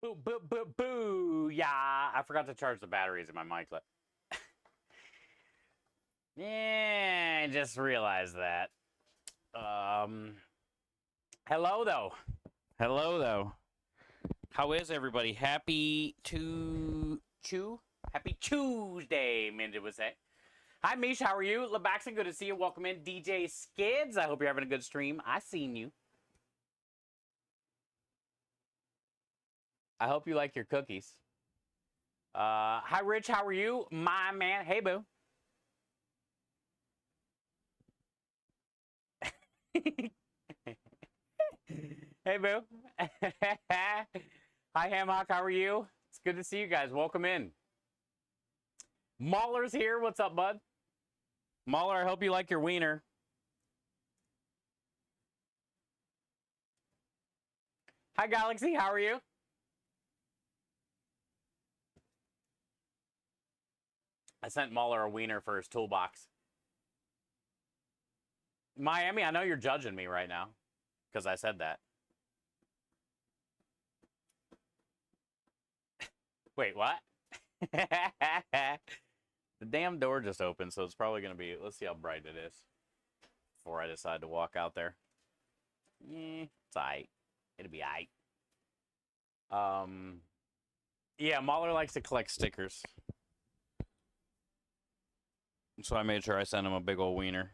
Boo, boo, boo, boo. Yeah, I forgot to charge the batteries in my mic. Yeah, I just realized that. Hello, though. Hello, though. How is everybody? Happy Happy Tuesday, Minja would say. Hi, Mish. How are you? Lebaxon, good to see you. Welcome in. DJ Skids. I hope you're having a good stream. I seen you. I hope you like your cookies. Hi, Rich. How are you? My man. Hey, boo. Hey, boo. Hi, Hammock. How are you? It's good to see you guys. Welcome in. Mauler's here. What's up, bud? Mauler, I hope you like your wiener. Hi, Galaxy. How are you? I sent Mauler a wiener for his toolbox. Miami, I know you're judging me right now because I said that. Wait, what? The damn door just opened, so it's probably going to be... Let's see how bright it is before I decide to walk out there. It's aight. It'll be aight. Yeah, Mauler likes to collect stickers. So I made sure I sent him a big old wiener.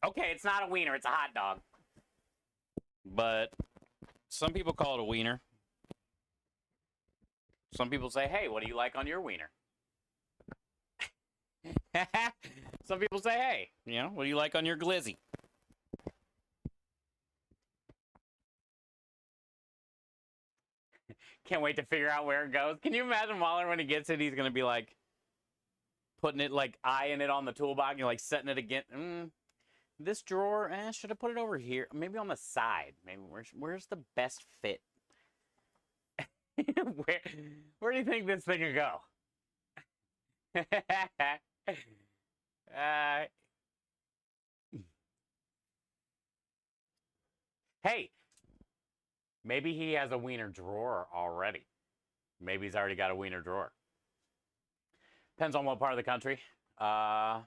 Okay, it's not a wiener, it's a hot dog. But some people call it a wiener. Some people say, hey, what do you like on your wiener? Some people say, hey, you know, what do you like on your glizzy? Can't wait to figure out where it goes. Can you imagine Waller when he gets it, he's going to be like putting it, like eyeing it on the toolbox, you're like setting it again. This drawer, should I put it over here? Maybe on the side. Maybe where's the best fit? where do you think this thing will go? Hey, maybe he has a wiener drawer already. Maybe he's already got a wiener drawer. Depends on what part of the country. I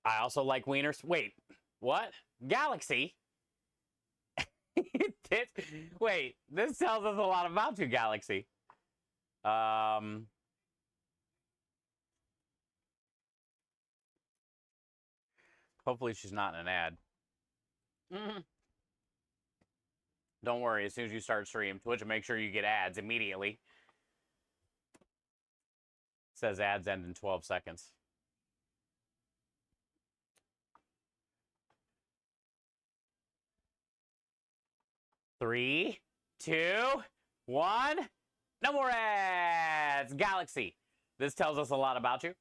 also like wieners. Wait, what? Galaxy? Wait, this tells us a lot about you, Galaxy. Hopefully she's not in an ad. Don't worry, as soon as you start stream, Twitch will make sure you get ads immediately. It says ads end in 12 seconds. Three, two, one. No more ads. Galaxy. This tells us a lot about you.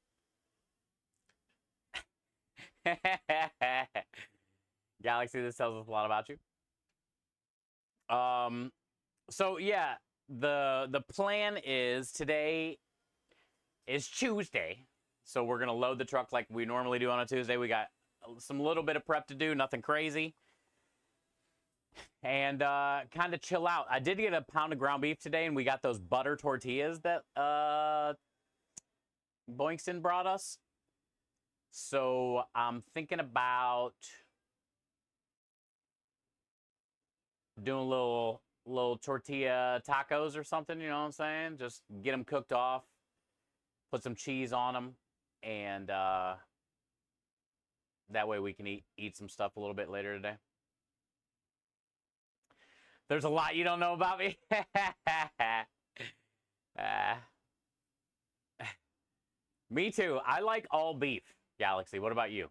Galaxy, this tells us a lot about you. So yeah, the plan is today is Tuesday. So we're gonna load the truck like we normally do on a Tuesday. We got some little bit of prep to do, nothing crazy. And kind of chill out. I did get a pound of ground beef today, and we got those butter tortillas that Boinkston brought us. So I'm thinking about doing little tortilla tacos or something, you know what I'm saying? Just get them cooked off, put some cheese on them, and that way we can eat some stuff a little bit later today. There's a lot you don't know about me. Me too. I like all beef, Galaxy. What about you?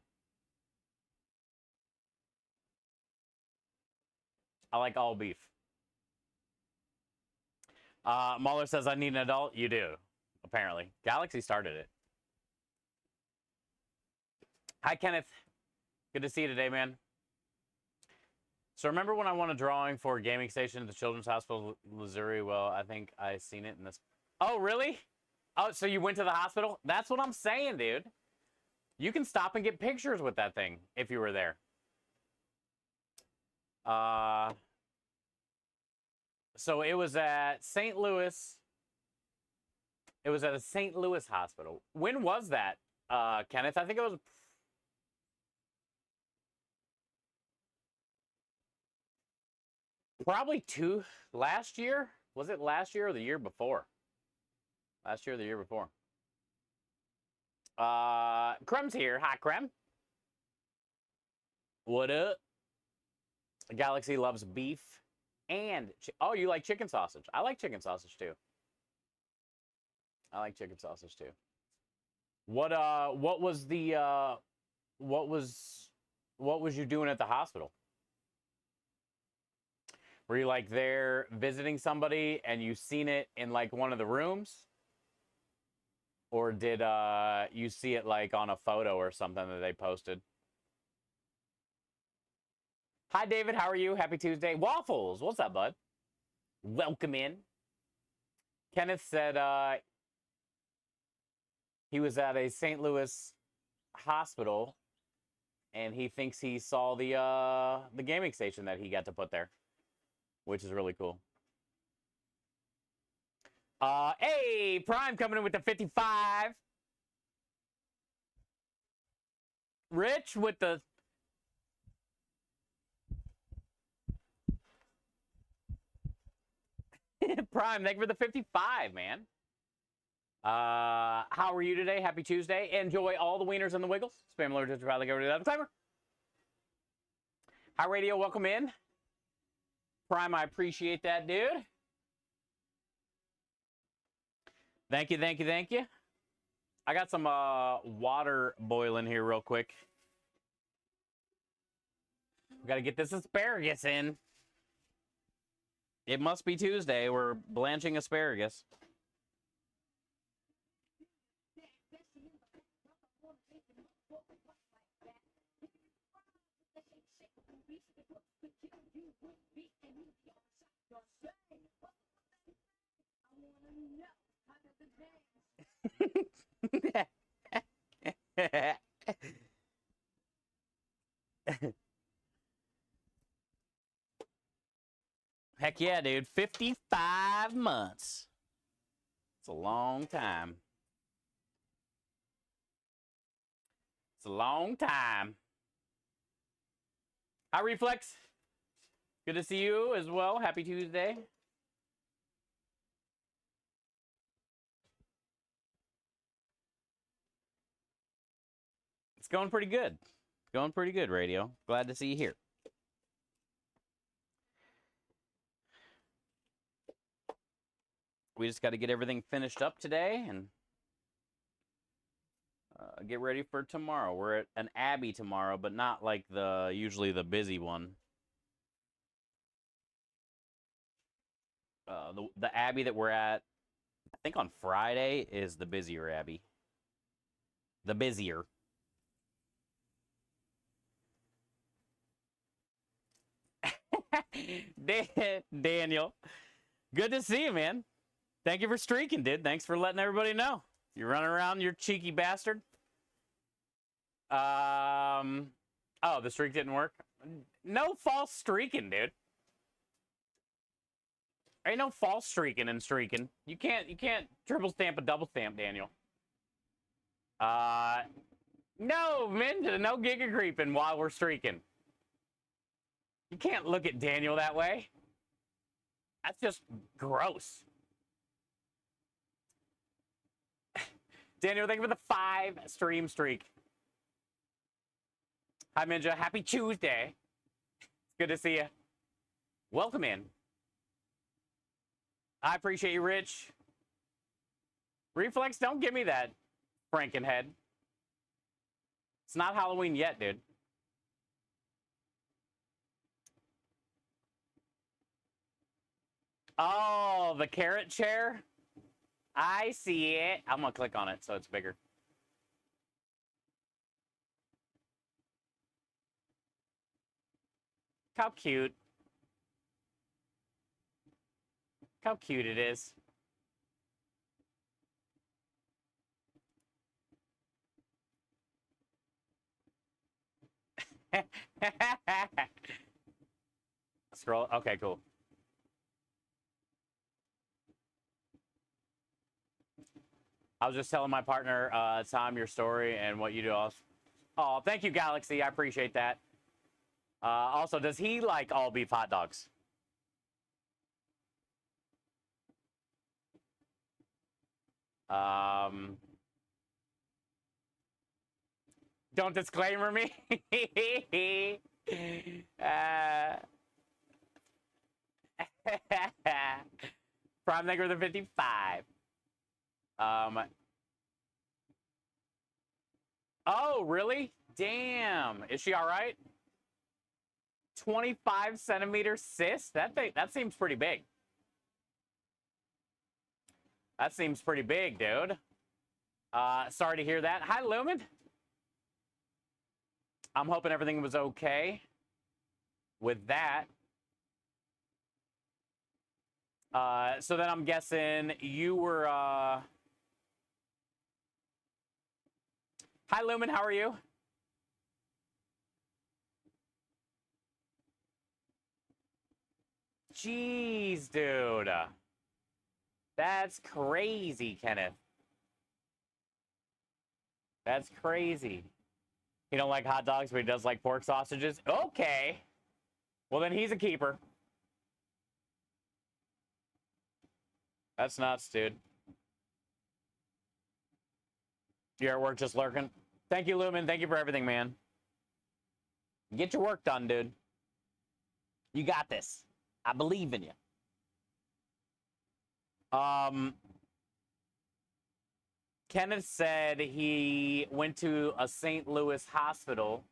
I like all beef. Mahler says, I need an adult. You do, apparently. Galaxy started it. Hi, Kenneth. Good to see you today, man. So remember when I won a drawing for a gaming station at the Children's Hospital, Missouri? Well, I think I seen it in this. Oh, really? Oh, so you went to the hospital? That's what I'm saying, dude. You can stop and get pictures with that thing if you were there. So it was at St. Louis. It was at a St. Louis hospital. When was that, Kenneth? I think it was probably last year. Was it last year or the year before? Last year or the year before. Krem's here. Hi, Krem. What up? Galaxy loves beef and oh, you like chicken sausage? I like chicken sausage too. I like chicken sausage too. What was the what was you doing at the hospital? Were you like there visiting somebody and you seen it in like one of the rooms? Or did you see it like on a photo or something that they posted? Hi, David. How are you? Happy Tuesday. Waffles. What's up, bud? Welcome in. Kenneth said he was at a St. Louis hospital and he thinks he saw the gaming station that he got to put there, which is really cool. Hey, Prime coming in with the 55. Rich with the... Prime, thank you for the 55, man. How are you today? Happy Tuesday. Enjoy all the wieners and the wiggles. Spam alert to probably go to that disclaimer. Hi, Radio. Welcome in. Prime, I appreciate that, dude. Thank you, thank you, thank you. I got some water boiling here real quick. We got to get this asparagus in. It must be Tuesday. We're blanching asparagus. Heck yeah, dude. 55 months. It's a long time. It's a long time. Hi, Reflex. Good to see you as well. Happy Tuesday. It's going pretty good. Going pretty good, Radio. Glad to see you here. We just got to get everything finished up today and get ready for tomorrow. We're at an Abbey tomorrow, but not like usually the busy one. The Abbey that we're at, I think on Friday, is the busier Abbey. The busier. Daniel, good to see you, man. Thank you for streaking, dude. Thanks for letting everybody know. You're running around, you cheeky bastard. Oh, the streak didn't work? No false streaking, dude. Ain't no false streaking and streaking. You can't triple stamp a double stamp, Daniel. No, man, no giga creeping while we're streaking. You can't look at Daniel that way. That's just gross. Daniel, thank you for the 5 stream streak. Hi, Minja. Happy Tuesday. It's good to see you. Welcome in. I appreciate you, Rich. Reflex, don't give me that Frankenhead. It's not Halloween yet, dude. Oh, the carrot chair? I see it. I'm going to click on it so it's bigger. How cute. How cute it is. scroll. Okay, cool. I was just telling my partner, Tom, your story and what you do. Oh, thank you, Galaxy. I appreciate that. Also, does he like all beef hot dogs? Don't disclaimer me. Prime Nigger the 55. Oh, really? Damn. Is she all right? 25-centimeter cyst? That seems pretty big. That seems pretty big, dude. Sorry to hear that. Hi, Lumen. I'm hoping everything was okay with that. So then I'm guessing you were... Hi, Lumen. How are you? Jeez, dude. That's crazy, Kenneth. That's crazy. He don't like hot dogs, but he does like pork sausages? Okay. Well, then he's a keeper. That's nuts, dude. You're at work just lurking? Thank you, Lumen. Thank you for everything, man. Get your work done, dude. You got this. I believe in you. Kenneth said he went to a St. Louis hospital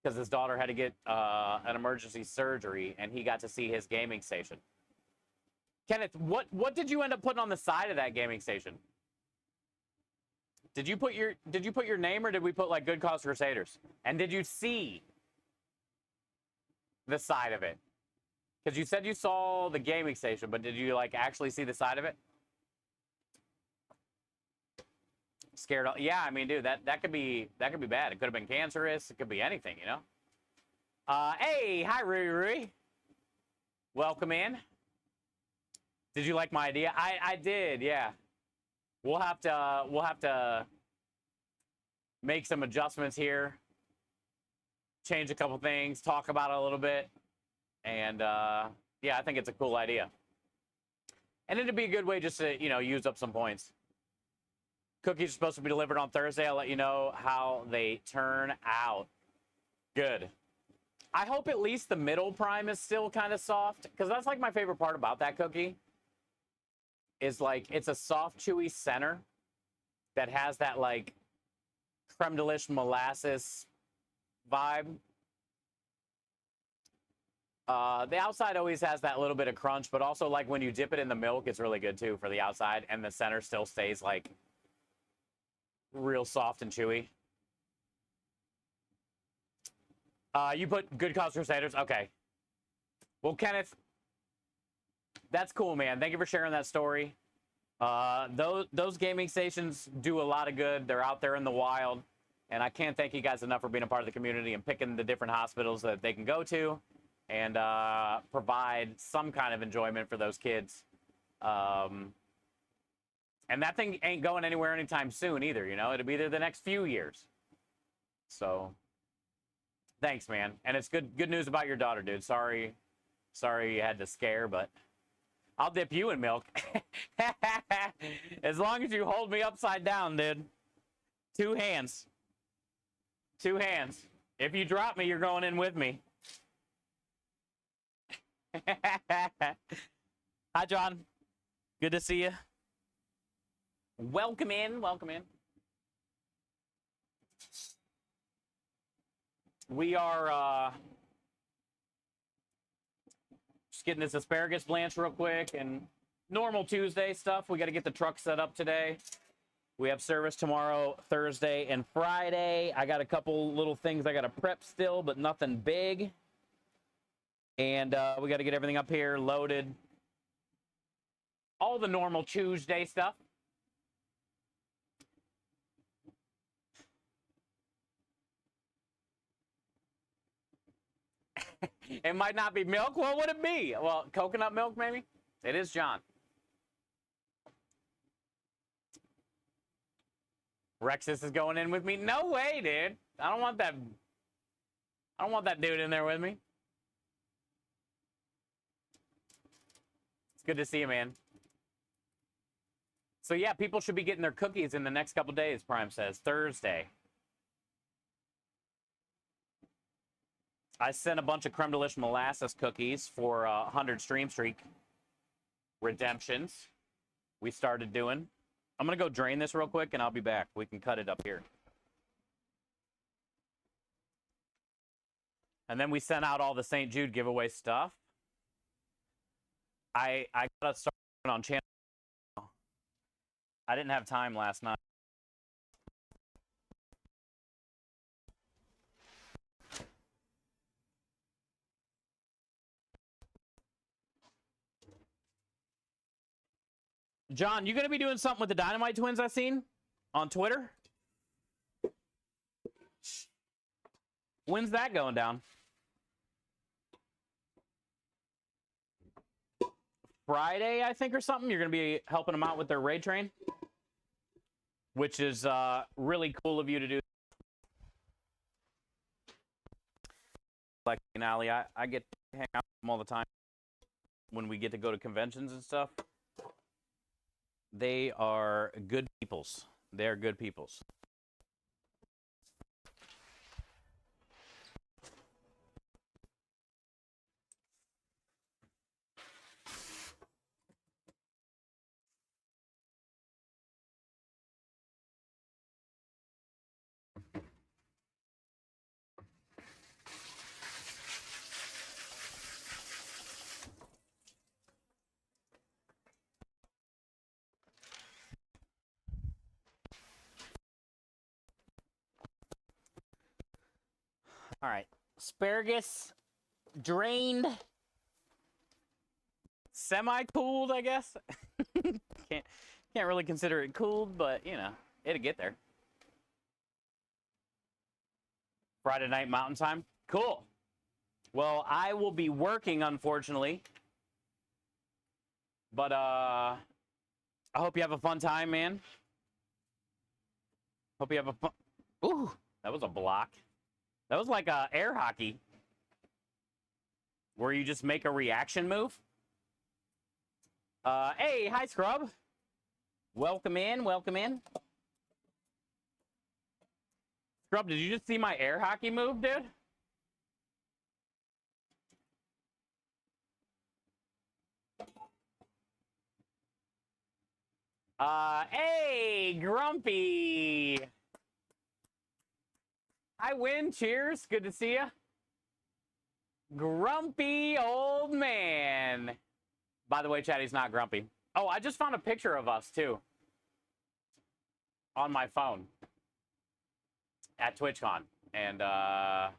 because his daughter had to get an emergency surgery, and he got to see his gaming station. Kenneth, what did you end up putting on the side of that gaming station? Did you put your name, or did we put like Good Cause Crusaders? And did you see the side of it? Because you said you saw the gaming station, but did you like actually see the side of it? Scared. Yeah, I mean, dude, that could be bad. It could have been cancerous. It could be anything, you know. Hey, hi, Rui. Welcome in. Did you like my idea? I did, yeah. We'll have to make some adjustments here, change a couple things, talk about it a little bit, and yeah, I think it's a cool idea. And it'd be a good way just to, you know, use up some points. Cookies are supposed to be delivered on Thursday. I'll let you know how they turn out. Good. I hope at least the middle prime is still kind of soft, because that's like my favorite part about that cookie. Is like it's a soft, chewy center that has that like creme de lish molasses vibe. The outside always has that little bit of crunch, but also like when you dip it in the milk, it's really good too for the outside, and the center still stays like real soft and chewy. You put Good Cause Crusaders? Okay. Well, Kenneth, that's cool, man. Thank you for sharing that story. Those gaming stations do a lot of good. They're out there in the wild. And I can't thank you guys enough for being a part of the community and picking the different hospitals that they can go to and provide some kind of enjoyment for those kids. And that thing ain't going anywhere anytime soon either, you know? It'll be there the next few years. So, thanks, man. And it's good news about your daughter, dude. Sorry you had to scare, but I'll dip you in milk. As long as you hold me upside down, dude. 2 hands. 2 hands. If you drop me, you're going in with me. Hi, John. Good to see you. Welcome in. Welcome in. We are just getting this asparagus blanched real quick and normal Tuesday stuff. We got to get the truck set up today. We have service tomorrow, Thursday, and Friday. I got a couple little things I got to prep still, but nothing big. And we got to get everything up here loaded. All the normal Tuesday stuff. It might not be milk. What would it be? Well, coconut milk, maybe? It is John. Rexus is going in with me. No way, dude. I don't want that. I don't want that dude in there with me. It's good to see you, man. So yeah, people should be getting their cookies in the next couple days, Prime says. Thursday. I sent a bunch of Creme Delish molasses cookies for 100 Stream Streak redemptions we started doing. I'm going to go drain this real quick, and I'll be back. We can cut it up here. And then we sent out all the St. Jude giveaway stuff. I got to start on channel. I didn't have time last night. John, you going to be doing something with the Dynamite Twins I seen on Twitter? When's that going down? Friday, I think, or something? You're going to be helping them out with their raid train? Which is really cool of you to do. Like, Ali, I get to hang out with them all the time when we get to go to conventions and stuff. They are good peoples. They are good peoples. All right, asparagus drained, semi-cooled, I guess. can't really consider it cooled, but you know, it'll get there. Friday night Mountain Time, cool. Well, I will be working, unfortunately, but I hope you have a fun time, man. Hope you have a fun. Ooh, that was a block. That was like air hockey, where you just make a reaction move. Hey, hi, Scrub. Welcome in, welcome in. Scrub, did you just see my air hockey move, dude? Hey, Grumpy. Hi, Win. Cheers. Good to see you. Grumpy old man. By the way, Chatty's not grumpy. Oh, I just found a picture of us, too. On my phone. At TwitchCon. And, I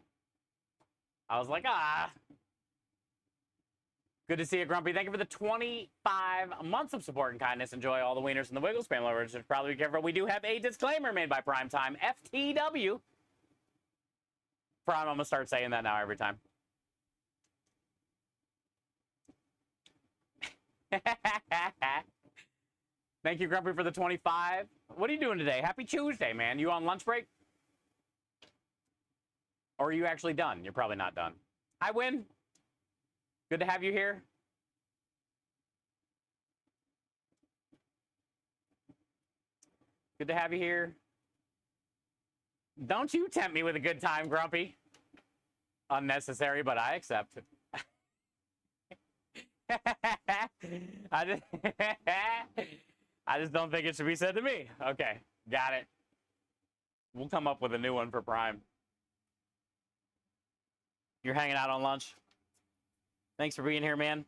was like, ah. Good to see you, Grumpy. Thank you for the 25 months of support and kindness. Enjoy all the wieners and the wiggle spam lovers. Should probably be careful. We do have a disclaimer made by Primetime. FTW. I'm going to start saying that now every time. Thank you, Grumpy, for the 25. What are you doing today? Happy Tuesday, man. You on lunch break? Or are you actually done? You're probably not done. Hi, Win. Good to have you here. Good to have you here. Don't you tempt me with a good time, Grumpy. Unnecessary, but I accept. I just don't think it should be said to me. Okay, got it. We'll come up with a new one for Prime. You're hanging out on lunch. Thanks for being here, man.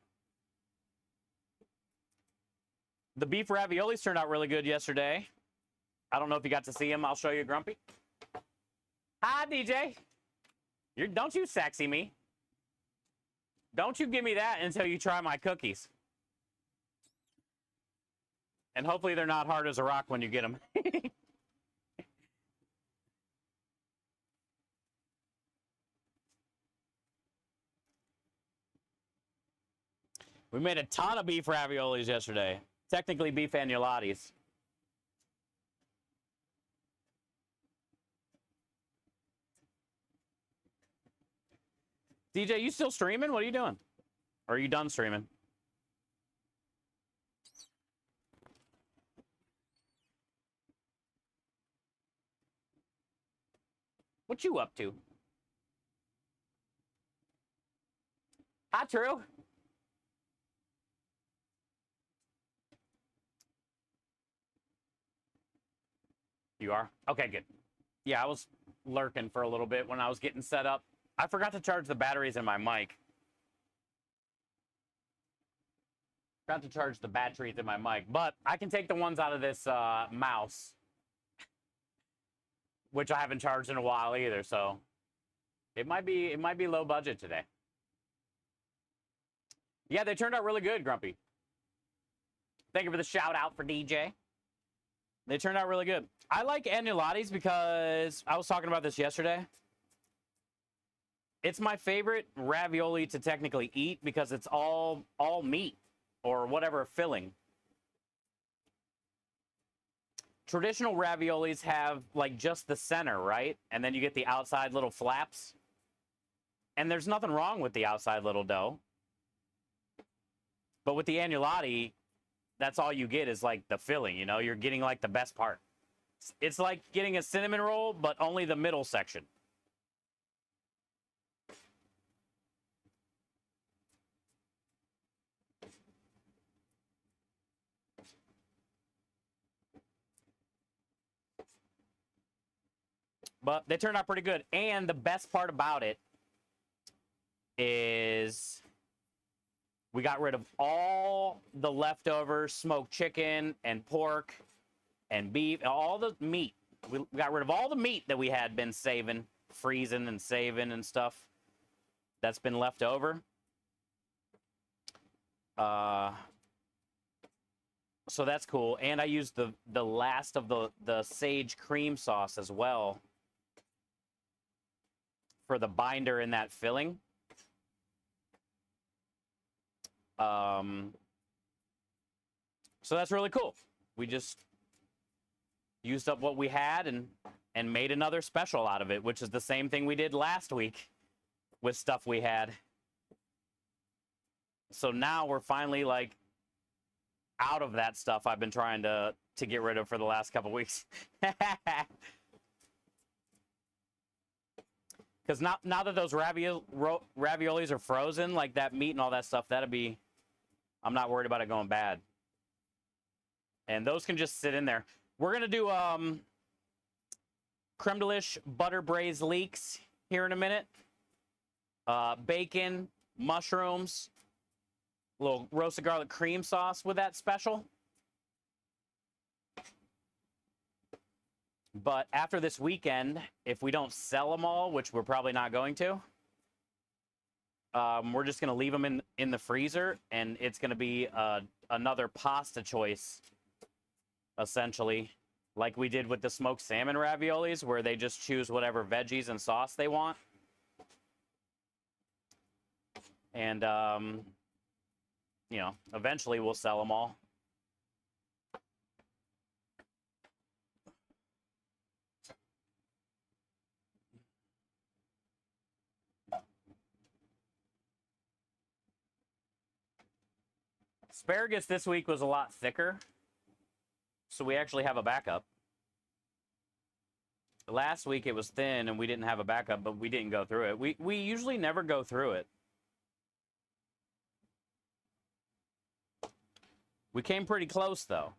The beef raviolis turned out really good yesterday. I don't know if you got to see them. I'll show you, Grumpy. Hi, DJ. Don't you sexy me. Don't you give me that until you try my cookies. And hopefully they're not hard as a rock when you get them. We made a ton of beef raviolis yesterday. Technically beef agnolottis. DJ, you still streaming? What are you doing? Or are you done streaming? What you up to? Hi, True. You are? Okay, good. Yeah, I was lurking for a little bit when I was getting set up. I forgot to charge the batteries in my mic. Forgot to charge the batteries in my mic, but I can take the ones out of this mouse, which I haven't charged in a while either, so it might be low budget today. Yeah, they turned out really good, Grumpy. Thank you for the shout out for DJ. They turned out really good. I like agnolottis because I was talking about this yesterday. It's my favorite ravioli to technically eat because it's all meat or whatever filling. Traditional raviolis have like just the center, right? And then you get the outside little flaps. And there's nothing wrong with the outside little dough. But with the agnolotti, that's all you get is like the filling, you know? You're getting like the best part. It's like getting a cinnamon roll, but only the middle section. But they turned out pretty good. And the best part about it is we got rid of all the leftover smoked chicken and pork and beef, all the meat. We got rid of all the meat that we had been saving, freezing and saving and stuff that's been left over. So that's cool. And I used the last of the sage cream sauce as well for the binder in that filling. So that's really cool. We just used up what we had and made another special out of it, which is the same thing we did last week with stuff we had. So now we're finally like out of that stuff I've been trying to get rid of for the last couple weeks. Because now that those raviolis are frozen, like that meat and all that stuff, I'm not worried about it going bad. And those can just sit in there. We're going to do creme de lish butter braised leeks here in a minute. Bacon, mushrooms, a little roasted garlic cream sauce with that special. But after this weekend, if we don't sell them all, which we're probably not going to, we're just going to leave them in the freezer, and it's going to be another pasta choice, essentially, like we did with the smoked salmon raviolis, where they just choose whatever veggies and sauce they want. And, you know, eventually we'll sell them all. Asparagus this week was a lot thicker, so we actually have a backup. Last week it was thin and we didn't have a backup, but we didn't go through it. We usually never go through it. We came pretty close, though.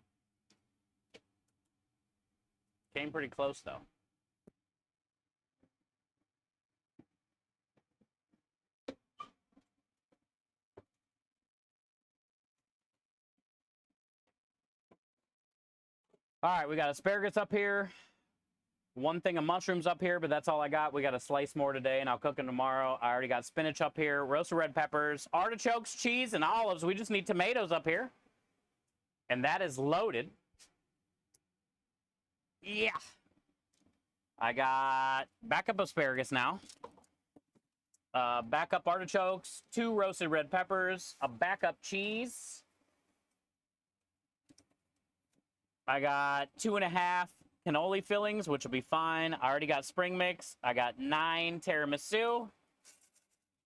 Came pretty close, though. All right, we got asparagus up here. One thing of mushrooms up here, but that's all I got. We got to slice more today, and I'll cook them tomorrow. I already got spinach up here, roasted red peppers, artichokes, cheese, and olives. We just need tomatoes up here. And that is loaded. Yeah. I got backup asparagus now. backup artichokes, 2 roasted red peppers, a backup cheese. I got 2.5 cannoli fillings, which will be fine. I already got spring mix. I got 9 tiramisu.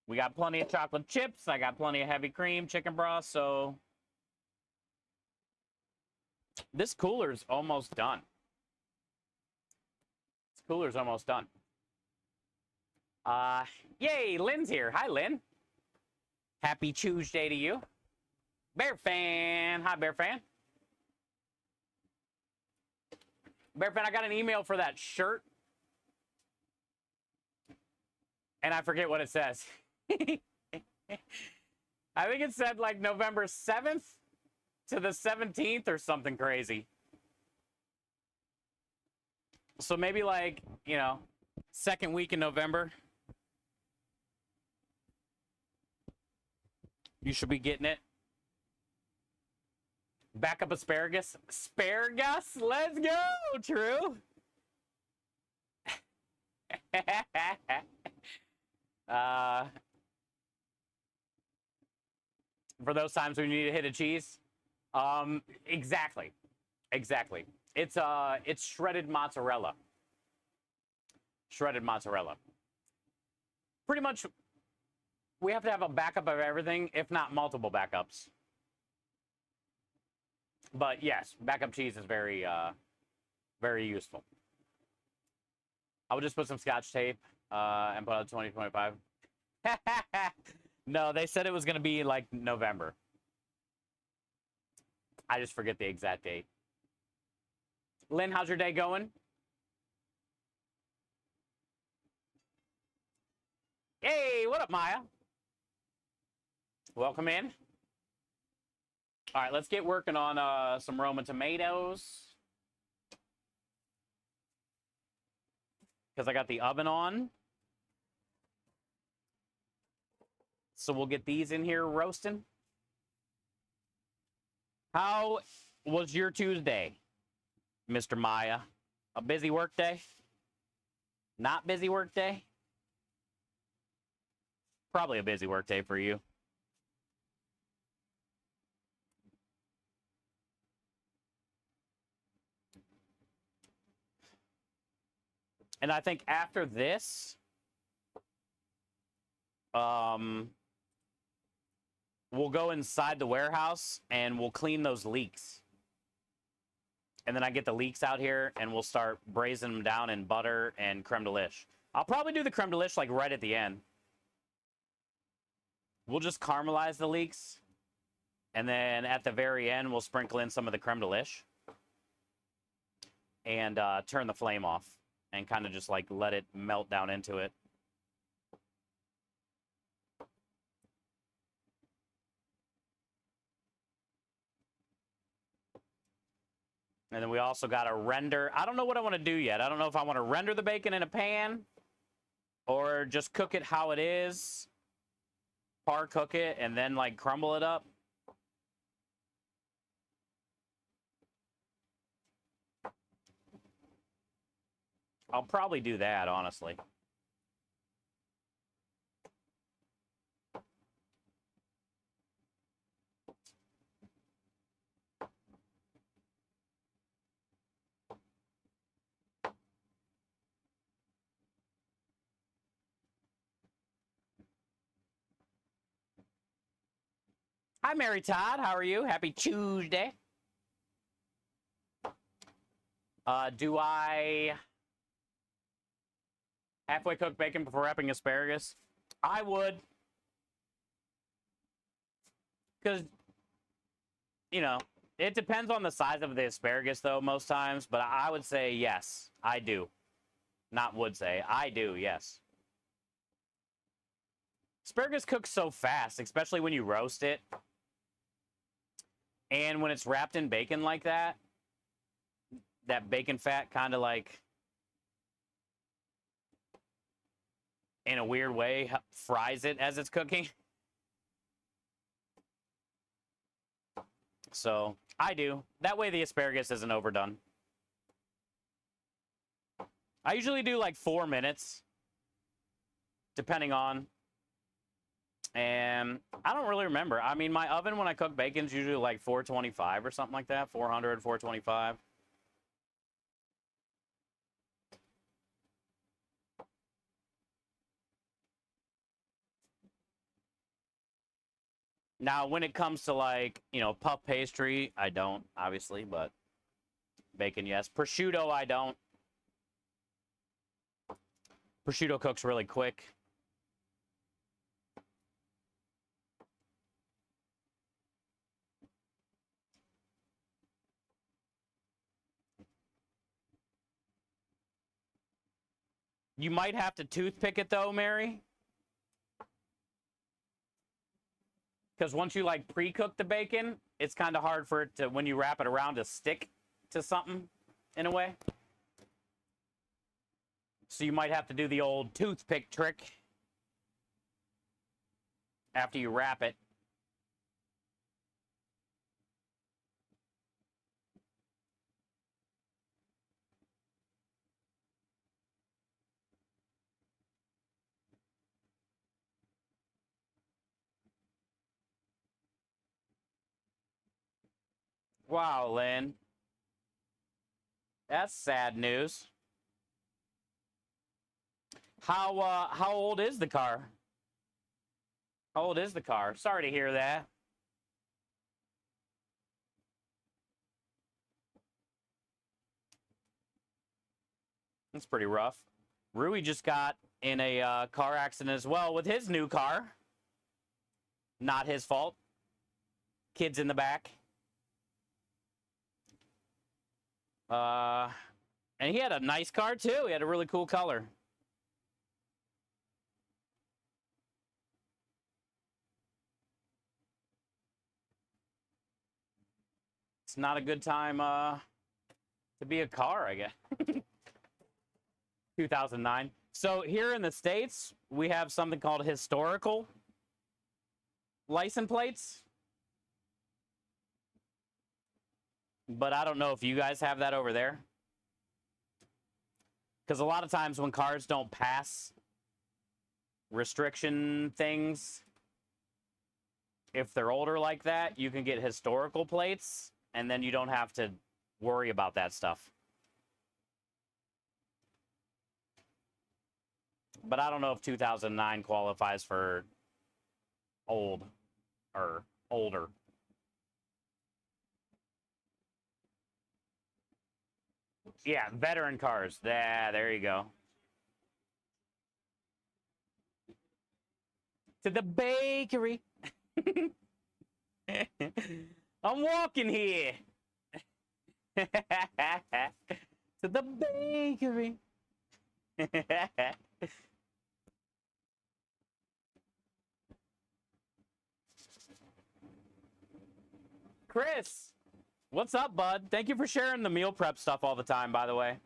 We got plenty of chocolate chips. I got plenty of heavy cream, chicken broth. So this cooler's almost done. This cooler's almost done. Yay, Lynn's here. Hi, Lynn. Happy Tuesday to you. Bear fan. Hi, Bear fan. Bear fan, I got an email for that shirt. And I forget what it says. I think it said like November 7th to the 17th or something crazy. So maybe like, you know, second week in November. You should be getting it. Backup asparagus. Asparagus? Let's go, True. For those times when you need to hit a cheese. Exactly. Exactly. It's shredded mozzarella. Shredded mozzarella. Pretty much, we have to have a backup of everything, if not multiple backups. But yes, backup cheese is very, very useful. I would just put some Scotch tape and put out 2025. No, they said it was going to be like November. I just forget the exact date. Lynn, how's your day going? Hey, what up, Maya? Welcome in. All right, let's get working on some Roma tomatoes. Because I got the oven on. So we'll get these in here roasting. How was your Tuesday, Mr. Maya? A busy work day? Not busy work day? Probably a busy work day for you. And I think after this, we'll go inside the warehouse and we'll clean those leeks. And then I get the leeks out here and we'll start braising them down in butter and creme de lish. I'll probably do the creme de lish like right at the end. We'll just caramelize the leeks. And then at the very end, we'll sprinkle in some of the creme de lish. And turn the flame off. And kind of just like let it melt down into it. And then we also got to render. I don't know what I want to do yet. I don't know if I want to render the bacon in a pan or just cook it how it is. Par cook it and then like crumble it up. I'll probably do that, honestly. Hi, Mary Todd. How are you? Happy Tuesday. Do I halfway cook bacon before wrapping asparagus? I would. Because, you know, it depends on the size of the asparagus, though, most times. But I would say yes, I do. Not would say. I do, yes. Asparagus cooks so fast, especially when you roast it. And when it's wrapped in bacon like that, that bacon fat kind of like, in a weird way, fries it as it's cooking. So, I do. That way the asparagus isn't overdone. I usually do like 4 minutes, depending on And I don't really remember. I mean, my oven when I cook bacon's usually like 425 or something like that. 400, 425. Now, when it comes to like, you know, puff pastry, I don't, obviously, but bacon, yes. Prosciutto, I don't. Prosciutto cooks really quick. You might have to toothpick it though, Mary. Because once you like pre-cook the bacon, it's kind of hard for it to, when you wrap it around, to stick to something in a way. So you might have to do the old toothpick trick after you wrap it. Wow, Lynn. That's sad news. How old is the car? How old is the car? Sorry to hear that. That's pretty rough. Rui just got in a car accident as well with his new car. Not his fault. Kids in the back. And he had a nice car too. He had a really cool color. It's not a good time to be a car, I guess. 2009. So here in the States, we have something called historical license plates. But I don't know if you guys have that over there. Because a lot of times when cars don't pass restriction things, if they're older like that, you can get historical plates, and then you don't have to worry about that stuff. But I don't know if 2009 qualifies for old or older. Yeah, veteran cars. There you go. To the bakery. I'm walking here. To the bakery. Chris, what's up, bud? Thank you for sharing the meal prep stuff all the time, by the way.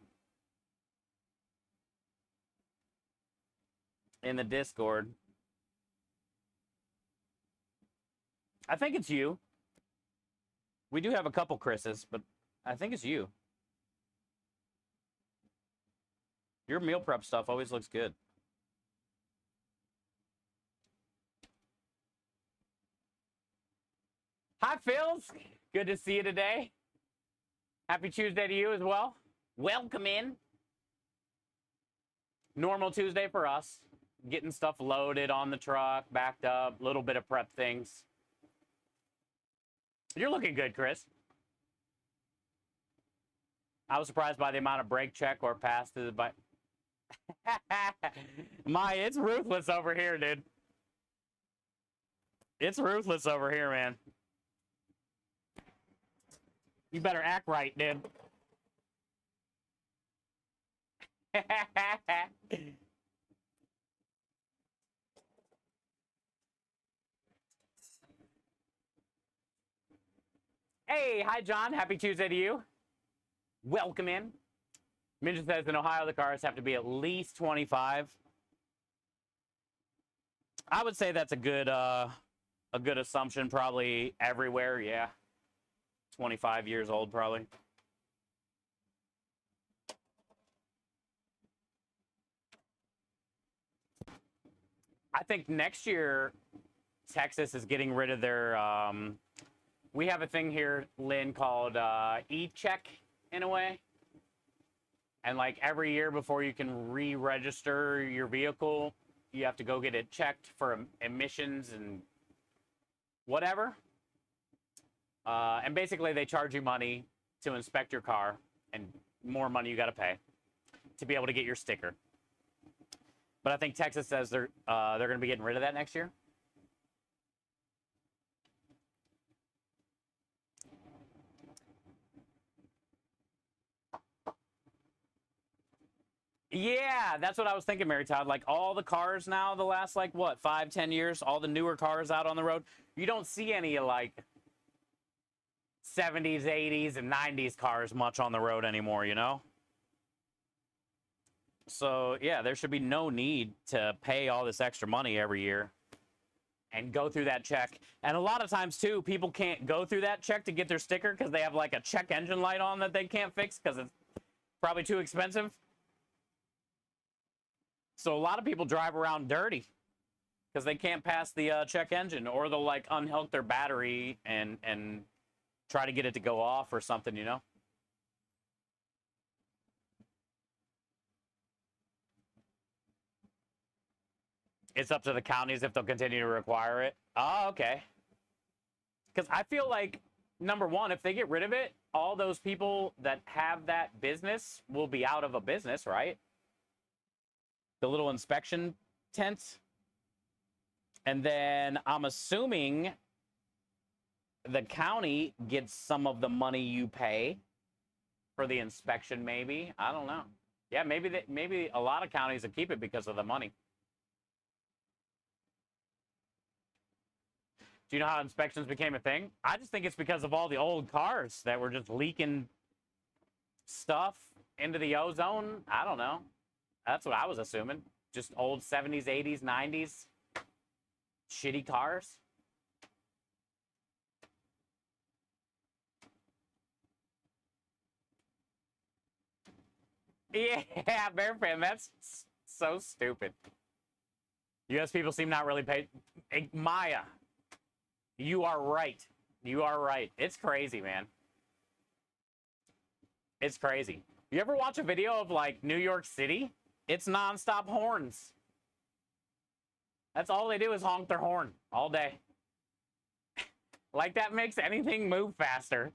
In the Discord. I think it's you. We do have a couple Chris's, but I think it's you. Your meal prep stuff always looks good. Hi, Phils. Good to see you today. Happy Tuesday to you as well. Welcome in. Normal Tuesday for us. Getting stuff loaded on the truck, backed up, a little bit of prep things. You're looking good, Chris. I was surprised by the amount of brake check or pass to the bike. It's ruthless over here, dude. It's ruthless over here, man. You better act right, dude. Hey, hi, John. Happy Tuesday to you. Welcome in. Minja says in Ohio, the cars have to be at least 25. I would say that's a good assumption. Probably everywhere, yeah. 25 years old, probably. I think next year Texas is getting rid of their. We have a thing here, Lynn, called e-check in a way. And like every year before you can re-register your vehicle, you have to go get it checked for emissions and whatever. And basically they charge you money to inspect your car, and more money you got to pay to be able to get your sticker. But I think Texas says they're going to be getting rid of that next year. Yeah, that's what I was thinking, Mary Todd. Like all the cars now, the last like what 5-10 years, all the newer cars out on the road, you don't see any like 70s, 80s, and 90s cars much on the road anymore, you know? So yeah, there should be no need to pay all this extra money every year and go through that check. And a lot of times too, people can't go through that check to get their sticker because they have like a check engine light on that they can't fix because it's probably too expensive. So a lot of people drive around dirty because they can't pass the check engine, or they'll like unhook their battery and try to get it to go off or something, you know? It's up to the counties if they'll continue to require it. Oh, okay. Because I feel like, number one, if they get rid of it, all those people that have that business will be out of a business, right? The little inspection tents. And then I'm assuming the county gets some of the money you pay for the inspection, maybe. I don't know. Yeah, maybe a lot of counties will keep it because of the money. Do you know how inspections became a thing? I just think it's because of all the old cars that were just leaking stuff into the ozone. I don't know. That's what I was assuming. Just old 70s, 80s, 90s. Shitty cars. Yeah, Bear Fan, that's so stupid. U.S. people seem not really paid. Hey, Maya, you are right. You are right. It's crazy, man. It's crazy. You ever watch a video of, like, New York City? It's nonstop horns. That's all they do is honk their horn all day. Like that makes anything move faster.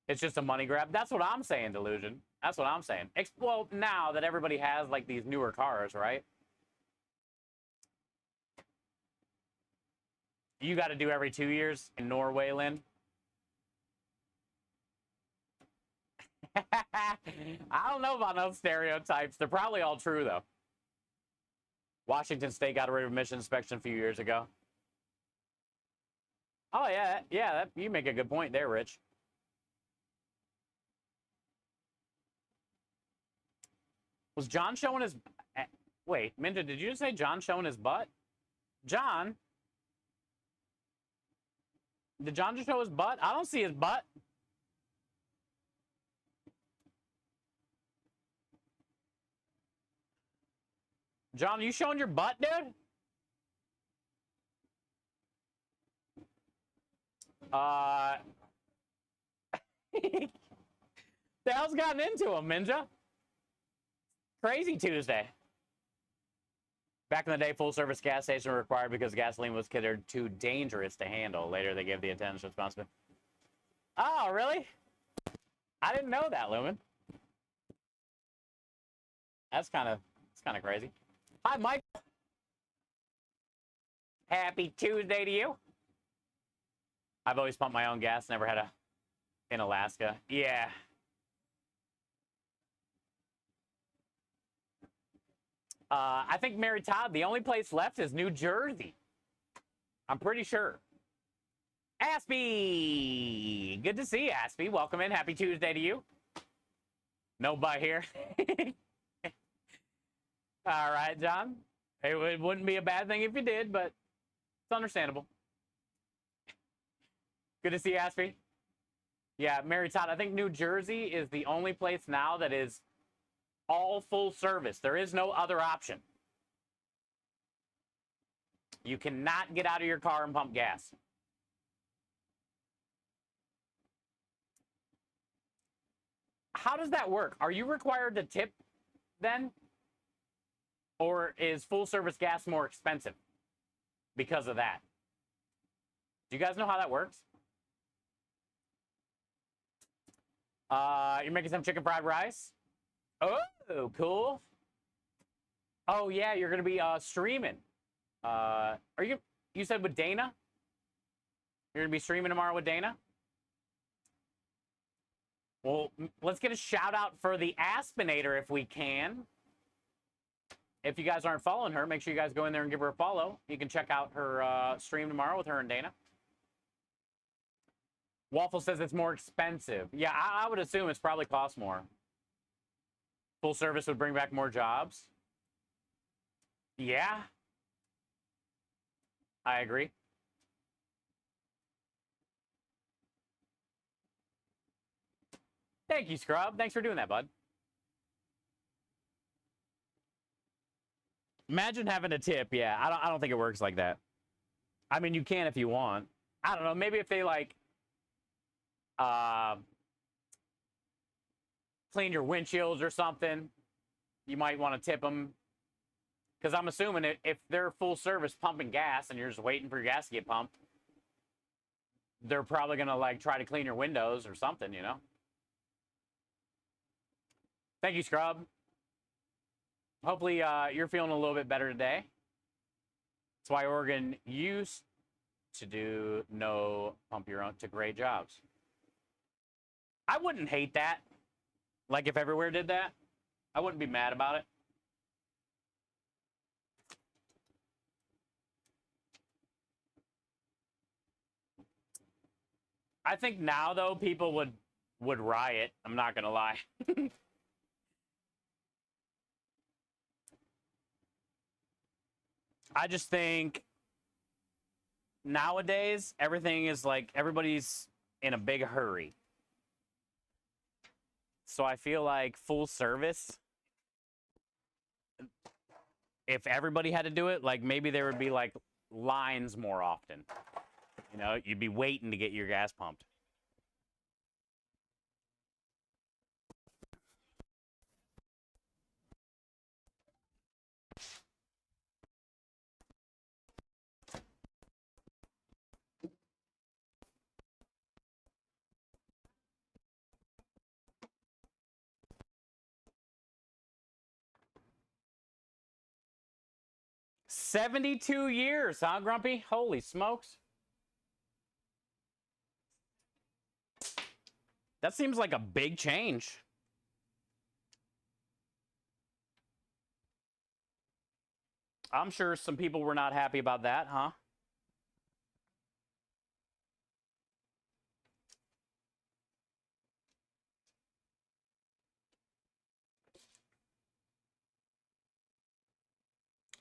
It's just a money grab. That's what I'm saying, Delusion. That's what I'm saying. Well, now that everybody has, like, these newer cars, right? You got to do every 2 years in Norway, Lynn. I don't know about those stereotypes. They're probably all true, though. Washington State got rid of emission inspection a few years ago. Oh, yeah. Yeah, you make a good point there, Rich. Was John showing his... Wait, Minja, did you just say John showing his butt? John? Did John just show his butt? I don't see his butt. John, you showing your butt, dude? The hell's gotten into him, Minja? Crazy Tuesday. Back in the day, full-service gas stations were required because gasoline was considered too dangerous to handle. Later, they gave the attendants responsibility. Oh, really? I didn't know that, Lumen. It's kind of crazy. Hi, Mike. Happy Tuesday to you. I've always pumped my own gas. Never had in Alaska. Yeah. I think, Mary Todd, the only place left is New Jersey. I'm pretty sure. Aspie! Good to see you, Aspie. Welcome in. Happy Tuesday to you. No butt here. All right, John. It wouldn't be a bad thing if you did, but it's understandable. Good to see you, Aspie. Yeah, Mary Todd, I think New Jersey is the only place now that is all full service. There is no other option. You cannot get out of your car and pump gas. How does that work? Are you required to tip then? Or is full service gas more expensive because of that? Do you guys know how that works? You're making some chicken fried rice? Oh, cool. Oh, yeah, you're going to be streaming. You said with Dana? You're going to be streaming tomorrow with Dana? Well, let's get a shout out for the Aspinator if we can. If you guys aren't following her, make sure you guys go in there and give her a follow. You can check out her stream tomorrow with her and Dana. Waffle says it's more expensive. Yeah, I would assume it's probably cost more. Full service would bring back more jobs. Yeah. I agree. Thank you, Scrub. Thanks for doing that, bud. Imagine having a tip. Yeah, I don't think it works like that. I mean, you can if you want. I don't know. Maybe if they like clean your windshields or something, you might want to tip them. Because I'm assuming if they're full service pumping gas and you're just waiting for your gas to get pumped, they're probably going to like try to clean your windows or something, you know? Thank you, Scrub. Hopefully you're feeling a little bit better today. That's why Oregon used to do no pump your own to great jobs. I wouldn't hate that. Like if everywhere did that, I wouldn't be mad about it. I think now though people would riot. I'm not gonna lie. I just think nowadays everything is like everybody's in a big hurry. So I feel like full service, if everybody had to do it, like maybe there would be like lines more often. You know, you'd be waiting to get your gas pumped. $72 years, huh, Grumpy? Holy smokes. That seems like a big change. I'm sure some people were not happy about that, huh?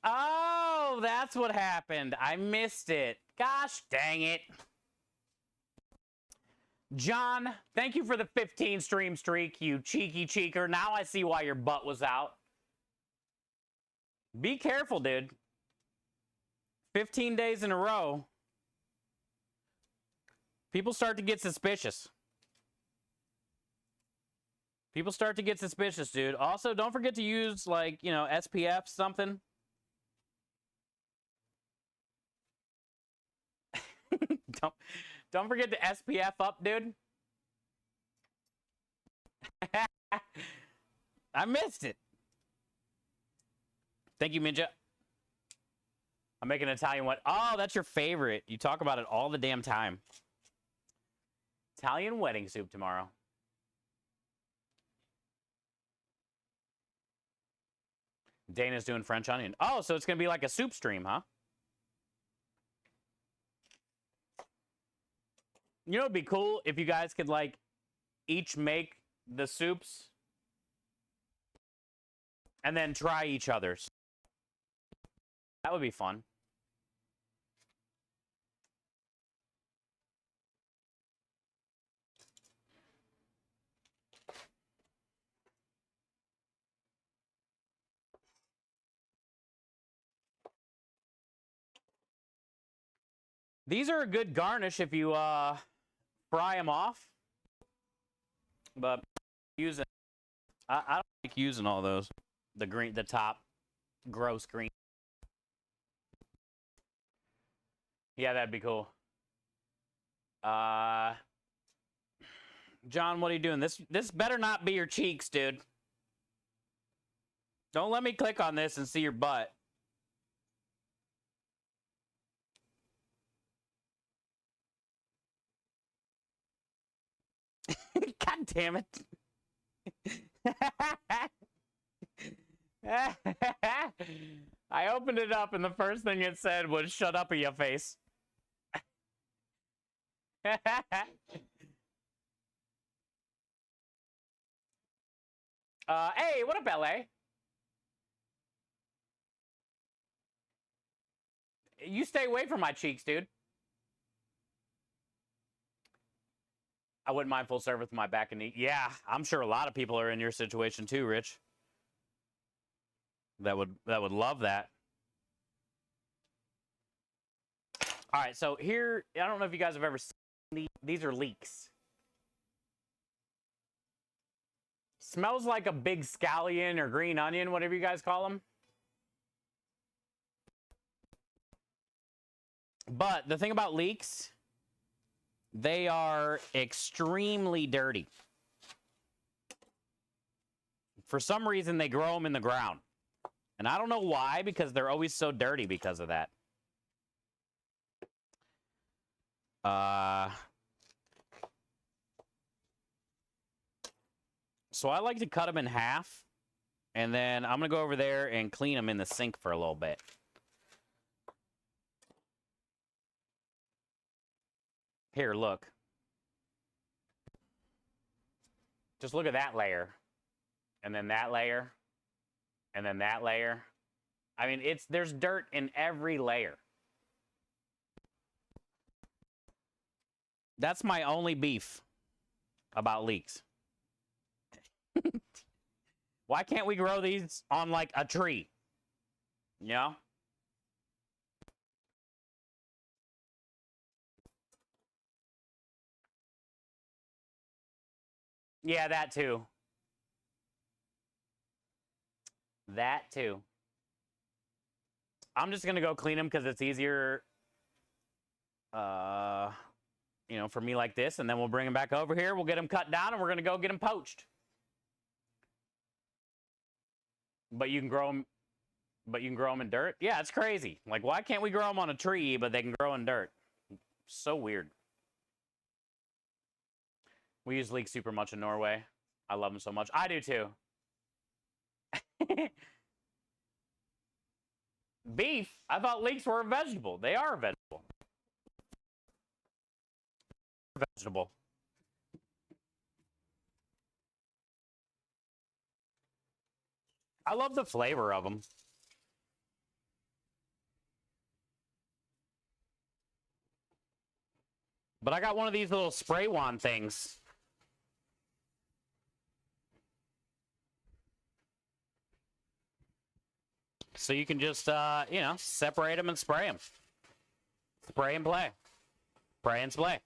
Oh, that's what happened. I missed it. Gosh dang it. John, thank you for the 15 stream streak, you cheeky cheeker. Now I see why your butt was out. Be careful, dude. 15 days in a row. People start to get suspicious. People start to get suspicious, dude. Also, don't forget to use, like, you know, SPF something. Don't forget to SPF up, dude. I missed it. Thank you, Minja. I'm making an Italian one. Oh, that's your favorite. You talk about it all the damn time. Italian wedding soup tomorrow. Dana's doing French onion. Oh, so it's going to be like a soup stream, huh? You know, it'd be cool if you guys could, like, each make the soups and then try each other's. That would be fun. These are a good garnish if you fry them off. But using, I don't like using all those. The top gross green. Yeah, that'd be cool. John, what are you doing? This better not be your cheeks, dude. Don't let me click on this and see your butt. God damn it. I opened it up and the first thing it said was shut up in your face. Hey, what up, LA? You stay away from my cheeks, dude. I wouldn't mind full service with my back and knee. Yeah, I'm sure a lot of people are in your situation too, Rich. That would love that. All right, so here, I don't know if you guys have ever seen these are leeks. Smells like a big scallion or green onion, whatever you guys call them. But the thing about leeks, they are extremely dirty. For some reason, they grow them in the ground. And I don't know why, because they're always so dirty because of that. So I like to cut them in half. And then I'm going to go over there and clean them in the sink for a little bit. Here, look. Just look at that layer. And then that layer. And then that layer. I mean, there's dirt in every layer. That's my only beef about leeks. Why can't we grow these on, like, a tree? You know? Yeah, that too. That too. I'm just going to go clean them because it's easier, you know, for me like this. And then we'll bring them back over here. We'll get them cut down and we're going to go get them poached. But you can grow them. But you can grow them in dirt? Yeah, it's crazy. Like, why can't we grow them on a tree, but they can grow in dirt? So weird. We use leeks super much in Norway. I love them so much. I do too. Beef? I thought leeks were a vegetable. They are a vegetable. Vegetable. I love the flavor of them. But I got one of these little spray wand things. So you can just, you know, separate them and spray them. Spray and play. Spray and play.